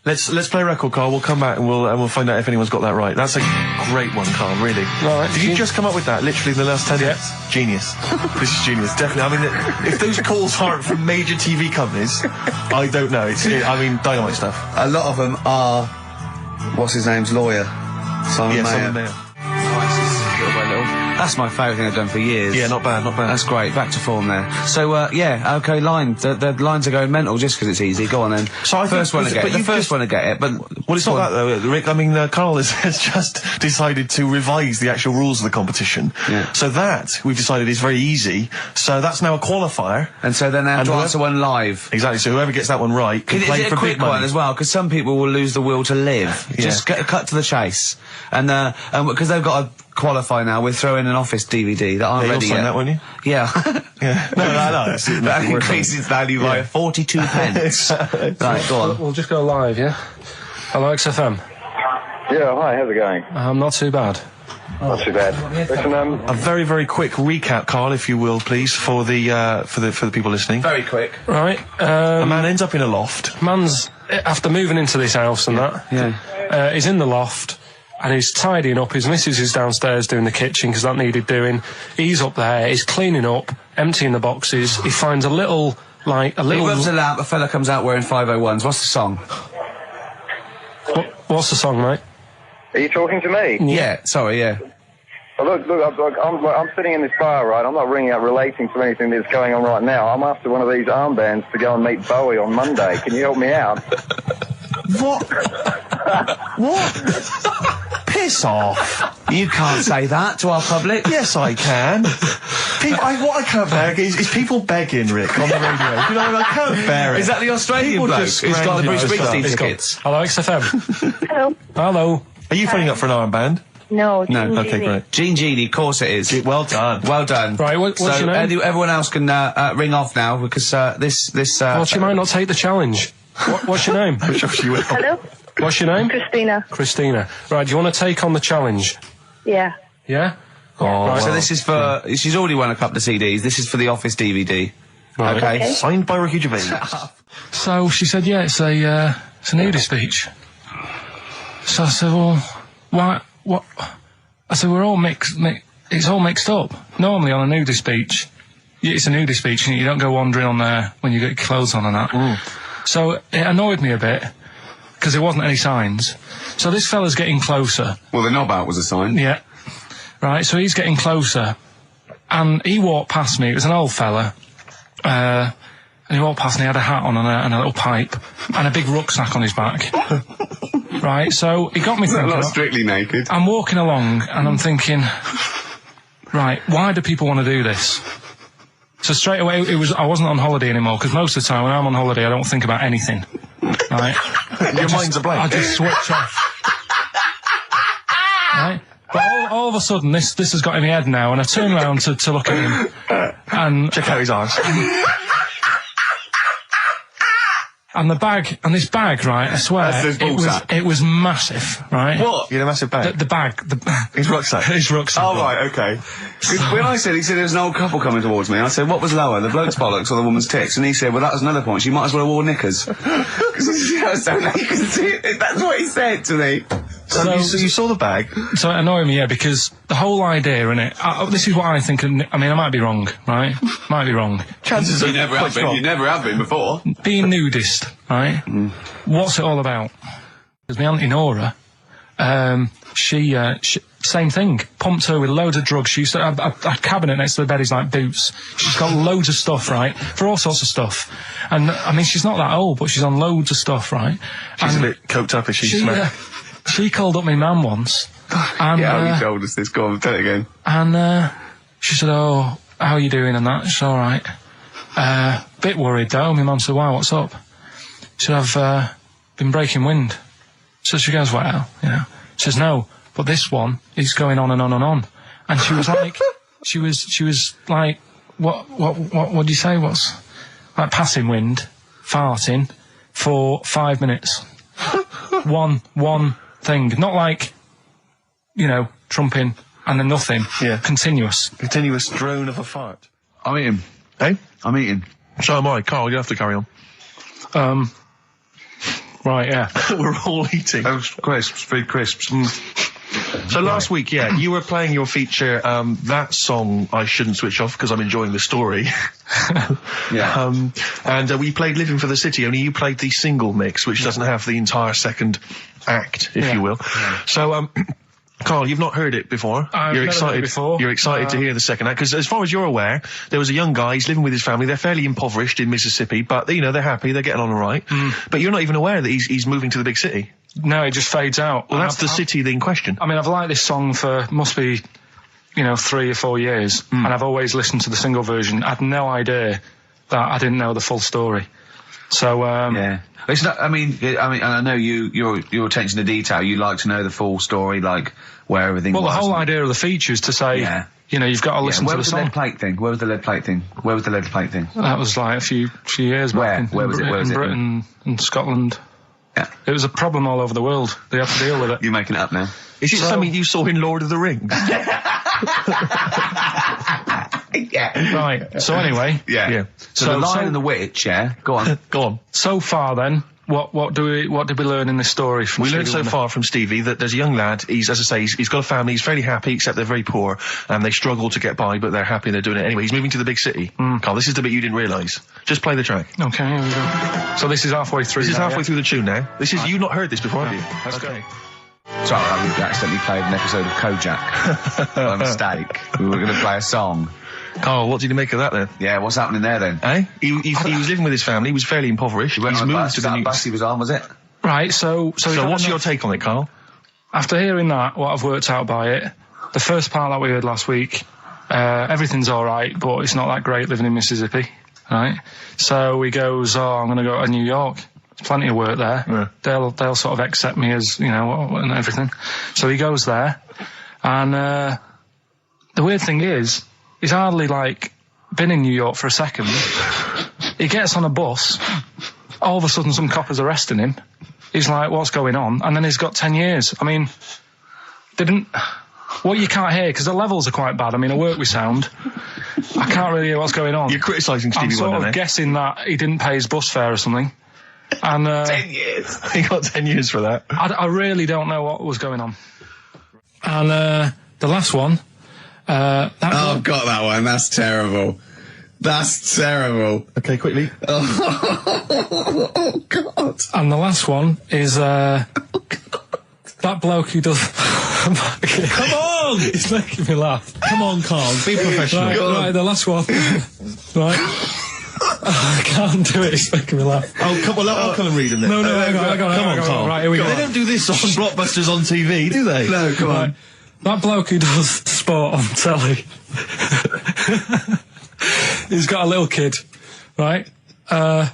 Let's play a record, Carl. We'll come back and we'll find out if anyone's got that right. That's a great one, Carl, really. Right. Did you just come up with that literally in the last 10 minutes? Genius. This is genius, definitely. I mean, if those calls aren't from major TV companies, I don't know. Dynamite stuff. A lot of them are, what's his name's lawyer? Simon Mayer. Simon Mayer. That's my favourite thing I've done for years. Yeah, not bad. That's great. Back to form there. So, okay, line. The lines are going mental just because it's easy. Go on then. So the first one to get it. But well, it's not that though, Rick. I mean, Carl has just decided to revise the actual rules of the competition. Yeah. So that we've decided is very easy. So that's now a qualifier. And so then they have to answer one live. Exactly. So whoever gets that one right can play for big money. Is it a quick one as well? Because some people will lose the will to live. Just cut to the chase. And because they've got to qualify now, we're throwing an Office DVD that aren't ready yet. That, won't you? Yeah. Yeah. No. That increases value by 42 pence. Right, go on. We'll just go live, yeah? Hello, XFM. Yeah, hi, how's it going? Not too bad. Not too bad. Listen, a very, very quick recap, Carl, if you will, please, for the people listening. Very quick. Right. A man ends up in a loft. Man's, after moving into this house and he's in the loft, and he's tidying up. His missus is downstairs doing the kitchen, because that needed doing. He's up there, he's cleaning up, emptying the boxes. He finds a little... He rubs a lamp, a fella comes out wearing 501s. What's the song? What's the song, mate? are you talking to me? Yeah, sorry, yeah. Well, look, I'm sitting in this bar, right? I'm not ringing up relating to anything that's going on right now. I'm after one of these armbands to go and meet Bowie on Monday. Can you help me out? What? What? Piss off. You can't say that to our public. Yes, I can. What I can't bear is people begging, Rick, on the radio. You know, I can't bear it. Is that the Australian bloke who's got the Bruce Springsteen tickets? Hello, XFM. Hello. Hello. Are you phoning up for an armband? No. Okay, great. Gene Genie, of course it is. Well done. Well done. Right, what's your name? Everyone else can ring off now, because this. Well, she might not take the challenge. What's your name? Hello. What's your name? Christina. Christina. Right, do you want to take on the challenge? Yeah. Yeah? Oh, right. So this is for... She's already won a couple of CDs. This is for the Office DVD. Right. Okay. Signed by Ricky Gervais. So she said, yeah, it's a nudie speech. So I said, well, why... What? I said, we're all it's all mixed up. Normally on a nudie speech, it's a nudie speech, and you don't go wandering on there when you get your clothes on and that. So it annoyed me a bit, because there wasn't any signs. So this fella's getting closer. Well, the knob out was a sign. Yeah. Right, so he's getting closer, and he walked past me. It was an old fella. And he walked past and he had a hat on and a little pipe, and a big rucksack on his back. Right, so he got me thinking... Not strictly naked. I'm walking along, and I'm thinking, right, why do people want to do this? So straight away, I wasn't on holiday anymore, because most of the time when I'm on holiday, I don't think about anything. Right? Your mind's a blank. I just switch off. Right? But all of a sudden, this has got in my head now, and I turn around to look at him, and... Check out his arse. And this bag, right, I swear, it was massive, right? What? You had a massive bag? The bag. His rucksack? His rucksack. Oh, right, okay. When he said there was an old couple coming towards me, I said, what was lower, the bloke's bollocks or the woman's tits? And he said, well, that was another point. She might as well have worn knickers. Because you can see it. That's what he said to me. So you saw the bag? So it annoyed me, yeah, because the whole idea in it, this is what I think, I mean, I might be wrong, right? Might be wrong. Chances are you never have been before. Being nudist, right? What's it all about? Because my Auntie Nora, she same thing, pumped her with loads of drugs. She used to have a cabinet next to the bed is like boots. She's got loads of stuff, right? For all sorts of stuff. And, I mean, she's not that old, but she's on loads of stuff, right? She's a bit coked up, is she? She called up my mum once. And, yeah, you told us this. Go on, tell it again. And she said, oh, how are you doing and that? She's all right. Bit worried, though. My mum said, why, what's up? She said, I've been breaking wind. So she goes, well, you know. She says, no, but this one is going on and on and on. And she was like, she was like, what do you say? What's like passing wind, farting for 5 minutes. One thing, not like, you know, trumping and then nothing. Yeah. Continuous drone of a fart. I'm eating. Hey? I'm eating. So am I. Carl, you have to carry on. Right, yeah. We're all eating. Crisps, food crisps. So last week, yeah, you were playing your feature, that song, I Shouldn't Switch Off, because I'm enjoying the story. Yeah. And we played Living for the City, only you played the single mix, which doesn't have the entire second act, if you will. Yeah. So, Carl, you've not heard it before. You're excited before. You're excited to hear the second act, because as far as you're aware, there was a young guy, he's living with his family, they're fairly impoverished in Mississippi, but, you know, they're happy, they're getting on all right. But you're not even aware that he's moving to the big city. No, it just fades out. Well, that's the city in question. I mean, I've liked this song for, must be, you know, 3 or 4 years, and I've always listened to the single version. I had no idea that I didn't know the full story. So, yeah. It's not, I mean, and I know your attention to detail, you like to know the full story, like, where everything was. Well, the whole idea of the feature is to say, you know, you've got to listen to the song. Where was the lead plate thing? That was like a few years back. Where was it? In Britain and Scotland. Yeah. It was a problem all over the world. They had to deal with it. You're making it up now. Is it something you saw in Lord of the Rings? Yeah. Right. So anyway. Yeah. So the Lion and the Witch, yeah? Go on. Go on. So far then, what did we learn in this story from We Stevie learned so Wonder? far from Stevie that there's a young lad, he's, as I say, he's got a family, he's fairly happy, except they're very poor, and they struggle to get by, but they're happy and they're doing it anyway. He's moving to the big city. Carl, this is the bit you didn't realise. Just play the track. Okay, here we go. So this is halfway through. This is now, halfway yeah? through the tune now. This is, you've not heard this before, have you? Let's go. Sorry, we accidentally played an episode of Kojak. By mistake. We were going to play a song. Carl, what did you make of that then? Yeah, what's happening there then? Eh? He was living with his family, he was fairly impoverished. He went He's on a moved bus. to Was the that new... a bus he was on, was it? Right, so what's your take on it, Carl? After hearing that, what I've worked out by it, the first part that we heard last week, everything's alright, but it's not that great living in Mississippi, right? So he goes, I'm going to go to New York. There's plenty of work there. Yeah. They'll sort of accept me as, and everything. So he goes there, and the weird thing is, he's hardly, been in New York for a second. He gets on a bus, all of a sudden some cop is arresting him. He's like, what's going on? And then he's got 10 years. I mean, what you can't hear, because the levels are quite bad. I mean, I work with sound. I can't really hear what's going on. You're criticising Stevie Wonder, I'm sort of guessing that he didn't pay his bus fare or something. And 10 years. He got 10 years for that. I really don't know what was going on. And the last one. Got that one. That's terrible. That's terrible. Okay, quickly. Oh, God. And the last one is that bloke who does... Come on! It's making me laugh. Come on, Carl, be professional. Right, the last one. Right. I can't do it, it's making me laugh. Oh, come on, I'll come and read them then. No, hang on, Come on, Carl. Right, here we go. They don't do this on Blockbusters on TV, do they? No, come on. That bloke who does sport on telly. He's got a little kid, right?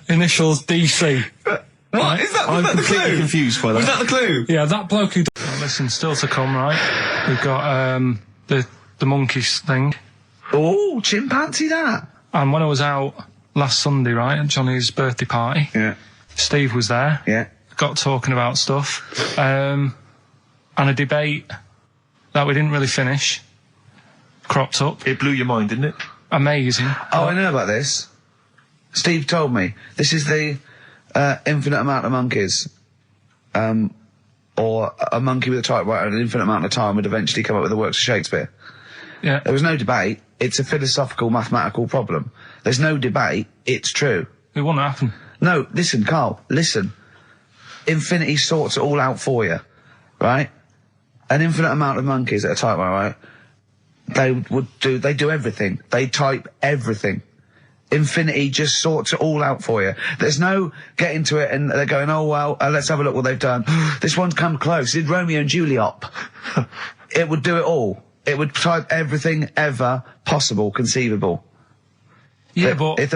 Initials DC. What? Right? Is that, I'm was that the completely clue? confused by that. Was that the clue? Yeah, that bloke who... listen, still to come, right? We've got the monkeys thing. Oh, chimpanzee that. And when I was out last Sunday, right, at Johnny's birthday party, Yeah. Steve was there. Yeah. Got talking about stuff. And a debate that we didn't really finish cropped up. It blew your mind, didn't it? Amazing. Oh, I know about this. Steve told me. This is the infinite amount of monkeys. Or a monkey with a typewriter and an infinite amount of time would eventually come up with the works of Shakespeare. Yeah. There was no debate. It's a philosophical, mathematical problem. There's no debate. It's true. It wouldn't happen. No, listen, Carl, listen. Infinity sorts it all out for you, right? An infinite amount of monkeys at a typewriter, right? They do everything. They type everything. Infinity just sorts it all out for you. There's no getting to it and they're going, oh, well, let's have a look what they've done. This one's come close. Did Romeo and Juliet. It would do it all. It would type everything ever possible, conceivable. Yeah, but... It's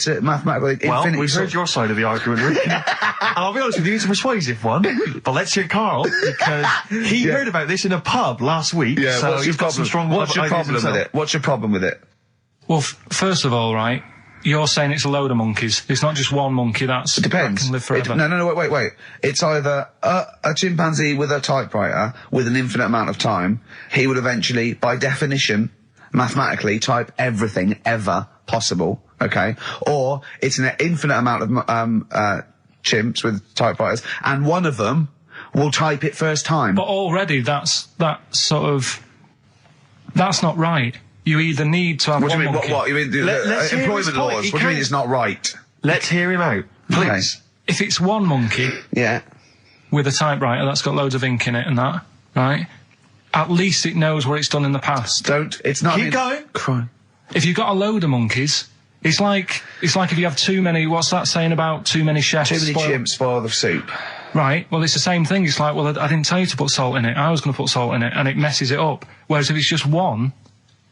a mathematical... Well, infinity we've heard your side of the argument, Rick. And I'll be honest with you, it's a persuasive one. But let's hear Carl, because he heard about this in a pub last week. Yeah, so what's he's your got some problem? strong What's your ideas problem with himself. it? What's your problem with it? Well, first of all, right, you're saying it's a load of monkeys. It's not just one monkey that Depends. can live forever. No, wait. It's either a chimpanzee with a typewriter with an infinite amount of time. He would eventually, by definition, mathematically, type everything ever possible. Okay, or it's an infinite amount of chimps with typewriters, and one of them will type it first time. But already that's not right. You either need to have What do one you mean? monkey. What you mean? Let's hear his Employment point. laws. He What do you mean can't- it's not right? Let's hear him out, please. If it's one monkey Yeah. with a typewriter that's got loads of ink in it and that, right? At least it knows what it's done in the past. It's not... Keep going. Cry. If you've got a load of monkeys, it's like if you have too many. What's that saying about too many chefs? Too many chimps spoil the soup. Right. Well, it's the same thing. It's like, well, I didn't tell you to put salt in it. I was going to put salt in it, and it messes it up. Whereas if it's just one,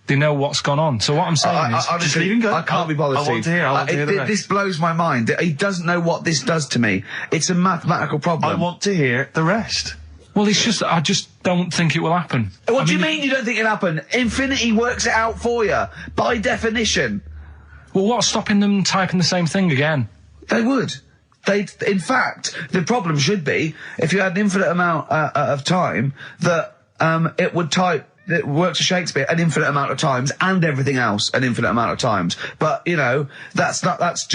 they know what's gone on. So what I'm saying is, honestly, just leave him go. I can't be bothered. I want to hear. I want to hear the rest. This blows my mind. He doesn't know what this does to me. It's a mathematical problem. I want to hear the rest. well, it's just I just don't think it will happen. What do you mean you don't think it'll happen? Infinity works it out for you by definition. Well, what's stopping them typing the same thing again? They would. in fact, the problem should be, if you had an infinite amount of time, that it would type, it works for Shakespeare an infinite amount of times, and everything else an infinite amount of times. But, you know, that's not as...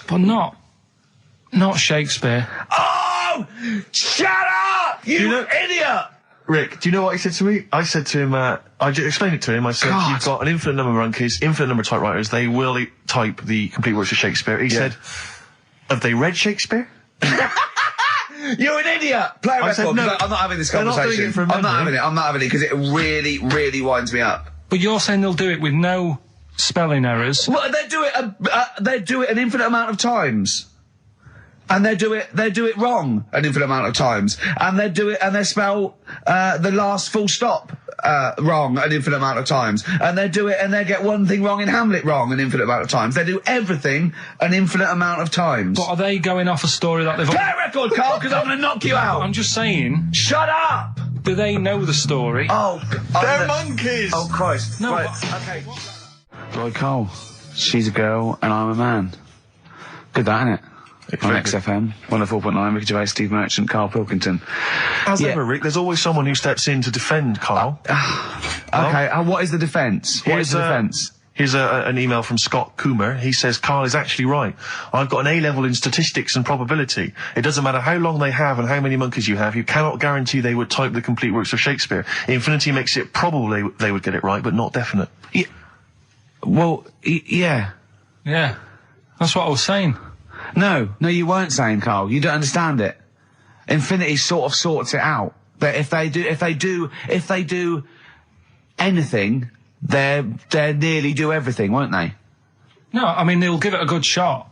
But not Shakespeare. Oh! Shut up! You idiot! Rick, do you know what he said to me? I said to him, I explained it to him. I said, you've got an infinite number of monkeys, infinite number of typewriters. They will type the complete works of Shakespeare. He said, have they read Shakespeare? You're an idiot! Play a record. Said, no, I'm not having this conversation. Not doing it from I'm not having it because it really, really winds me up. But you're saying they'll do it with no spelling errors? Well, they do it an infinite amount of times. And they do it wrong an infinite amount of times. And they spell the last full stop wrong an infinite amount of times. And they get one thing wrong in Hamlet wrong an infinite amount of times. They do everything an infinite amount of times. But are they going off a story that they've... Play a record, Carl, because I'm going to knock you out! I'm just saying... Shut up! Do they know the story? Oh, they're monkeys! Oh, Christ. No, right. Okay. Right, Carl. She's a girl and I'm a man. Good that, innit? On XFM, 104.9, Ricky Gervais, Steve Merchant, Karl Pilkington. As ever, Rick, there's always someone who steps in to defend Carl. Okay, what is the defence? What is the defence? Here's an email from Scott Coomer. He says, Carl is actually right. I've got an A-level in statistics and probability. It doesn't matter how long they have and how many monkeys you have, you cannot guarantee they would type the complete works of Shakespeare. Infinity makes it probably they would get it right, but not definite. Yeah. Well, yeah. Yeah. That's what I was saying. No, you weren't saying, Carl. You don't understand it. Infinity sort of sorts it out. That if they do anything, they nearly do everything, won't they? No, I mean they'll give it a good shot.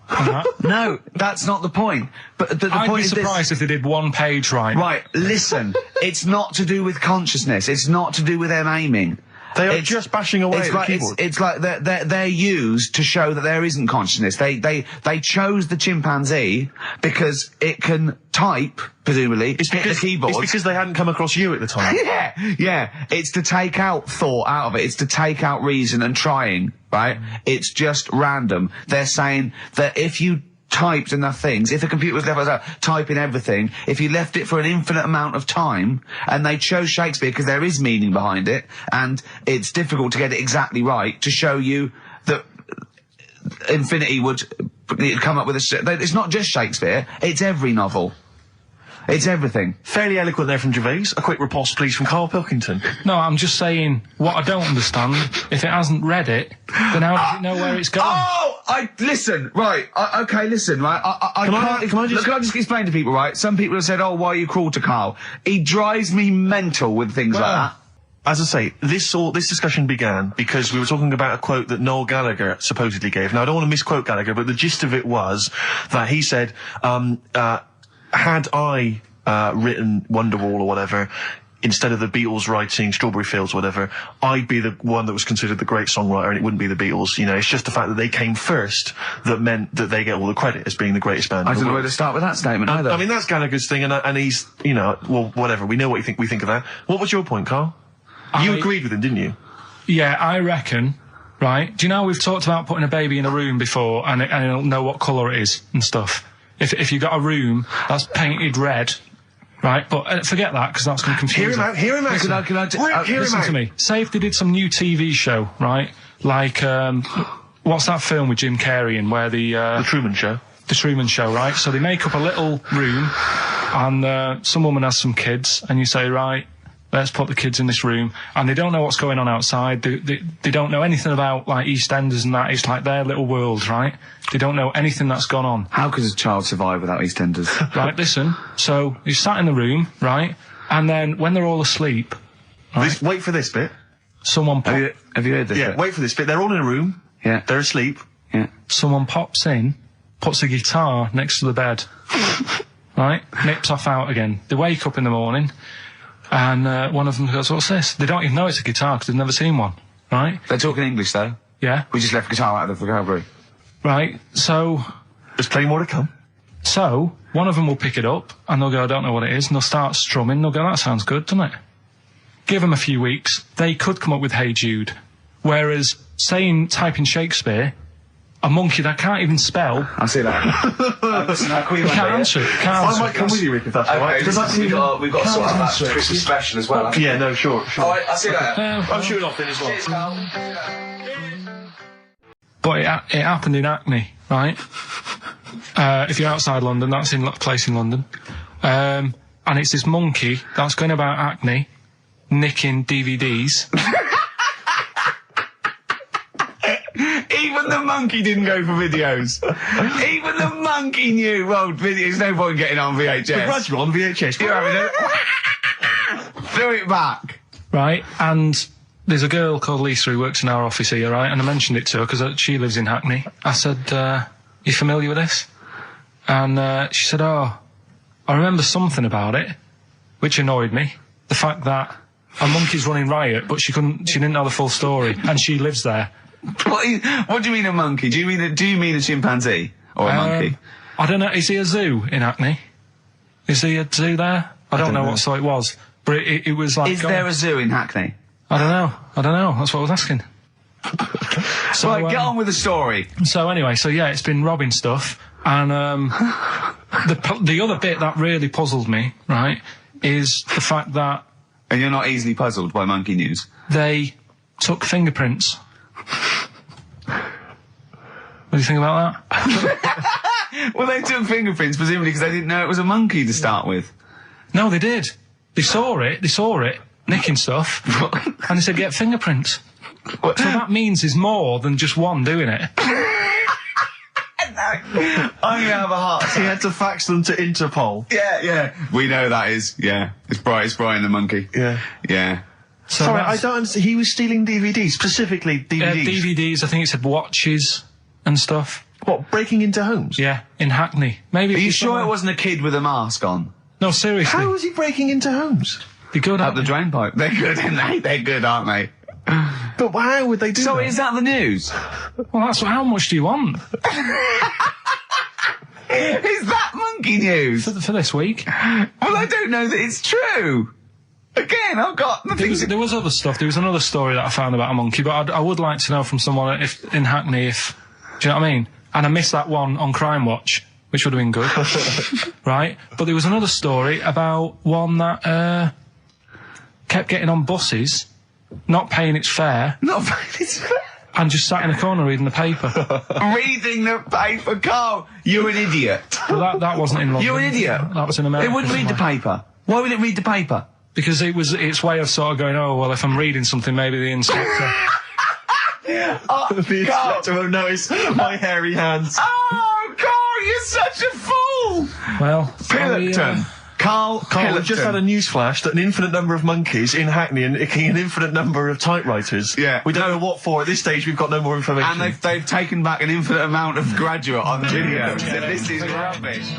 No, that's not the point. But the I'd point be is surprised if they did one page right. Right, listen. It's not to do with consciousness. It's not to do with them aiming. They are just bashing away at the keyboard. It's like they're used to show that there isn't consciousness. They chose the chimpanzee because it can type, presumably, hit the keyboard. It's because they hadn't come across you at the time. Yeah. It's to take out thought out of it. It's to take out reason and trying, right? It's just random. They're saying that if you typed enough things, if a computer was left typing everything, if you left it for an infinite amount of time, and they chose Shakespeare because there is meaning behind it, and it's difficult to get it exactly right, to show you that Infinity would come up with it's not just Shakespeare, it's every novel. It's everything. Fairly eloquent there from Gervais. A quick riposte, please, from Karl Pilkington. No, I'm just saying, what I don't understand, if it hasn't read it, then how does it know where it's going? Listen, right, okay, listen, right, Can I just explain to people, right? Some people have said, oh, why are you cruel to Karl? He drives me mental with things like that. As I say, this discussion began because we were talking about a quote that Noel Gallagher supposedly gave. Now, I don't want to misquote Gallagher, but the gist of it was that he said, had I written Wonderwall or whatever, instead of the Beatles writing Strawberry Fields or whatever, I'd be the one that was considered the great songwriter and it wouldn't be the Beatles. You know, it's just the fact that they came first that meant that they get all the credit as being the greatest band. I don't know where to start with that statement either. I mean, that's Gallagher's thing, and he's, you know, well, whatever. We know what we think of that. What was your point, Karl? You agreed with him, didn't you? Yeah, I reckon. Right? Do you know we've talked about putting a baby in a room before and it'll know what colour it is and stuff? If you got a room that's painted red, right? But forget that because that's going to confuse them. Hear him out. Listen to me. Say if they did some new TV show, right? Like what's that film with Jim Carrey in where the Truman Show? The Truman Show, right? So they make up a little room and some woman has some kids and you say, right, let's put the kids in this room, and they don't know what's going on outside. They don't know anything about, like, EastEnders and that. It's like their little world, right? They don't know anything that's gone on. How could a child survive without EastEnders? Right, listen. So, you sat in the room, right? And then, when they're all asleep... Right, wait for this bit. Someone... Have you heard this bit? Wait for this bit. They're all in a room. Yeah. They're asleep. Yeah. Someone pops in, puts a guitar next to the bed. Right? Nips off out again. They wake up in the morning... And one of them goes, what's this? They don't even know it's a guitar because they've never seen one, right? They're talking English, though. Yeah. We just left guitar out of the vocabulary. Right, so... There's plenty more to come. So, one of them will pick it up, and they'll go, I don't know what it is, and they'll start strumming, they'll go, that sounds good, doesn't it? Give them a few weeks, they could come up with Hey Jude. Whereas, typing Shakespeare, a monkey that can't even spell. I see that. Listen, I'll call you Can't answer it. Can't answer I might come with you, Rick, if that's all right. Okay, we've got to sort out that Christmas special as well. Yeah, no, sure. Alright, I'll see you later. I'm shooting off then as well. Cheers, Carl. But it happened in Hackney, right? If you're outside London, that's in a place in London. And it's this monkey that's going about Hackney, nicking DVDs. Even the monkey didn't go for videos. Even the monkey knew, well, there's no point getting on VHS. The gradual on VHS. You're having it. Threw it back. Right, and there's a girl called Lisa who works in our office here, right? And I mentioned it to her because she lives in Hackney. I said, you familiar with this? And she said, oh, I remember something about it, which annoyed me. The fact that a monkey's running riot, but she didn't know the full story, and she lives there. What do you mean a monkey? Do you mean a chimpanzee or a monkey? I don't know. Is he a zoo in Hackney? Is he a zoo there? I don't know what sort it was, but it was like. Is there a zoo in Hackney? I don't know. That's what I was asking. So right, get on with the story. So anyway, yeah, it's been robbing stuff, and the other bit that really puzzled me, right, is the fact that. And you're not easily puzzled by monkey news. They took fingerprints. What do you think about that? Well, they took fingerprints, presumably because they didn't know it was a monkey to start with. No, they did. They saw it, nicking stuff, and they said, get fingerprints. So that means there's more than just one doing it. I'm gonna have a heart attack. He had to fax them to Interpol. Yeah. We know that is, yeah. It's Brian the monkey. Yeah. So sorry, I don't understand. He was stealing DVDs, specifically DVDs. DVDs, I think it said watches and stuff. What, breaking into homes? Yeah, in Hackney. Maybe. Are you sure it wasn't a kid with a mask on? No, seriously. How was he breaking into homes? Be good up the drain pipe. They're good, aren't they? They're good, aren't they? But how would they do that? So is that the news? Well, how much do you want? Is that monkey news? For this week? Well, I don't know that it's true. Again, I've got nothing. There was other stuff. There was another story that I found about a monkey, but I would like to know from someone in Hackney do you know what I mean? And I missed that one on Crime Watch, which would have been good. Right? But there was another story about one that kept getting on buses, not paying its fare. And just sat in a corner reading the paper. Reading the paper, Carl! You're an idiot. Well, that wasn't in London. You're an idiot. That was in America. It wouldn't read the paper. Why would it read the paper? Because it was its way of sort of going, oh, well, if I'm reading something, maybe the inspector... the inspector won't notice my hairy hands. Oh, Carl, you're such a fool! Well, Pilkington. Karl Pilkington. We've just had a news flash that an infinite number of monkeys in Hackney and nicking an infinite number of typewriters. Yeah. We don't know what for. At this stage, we've got no more information. And they've taken back an infinite amount of graduate on the video. This is rubbish.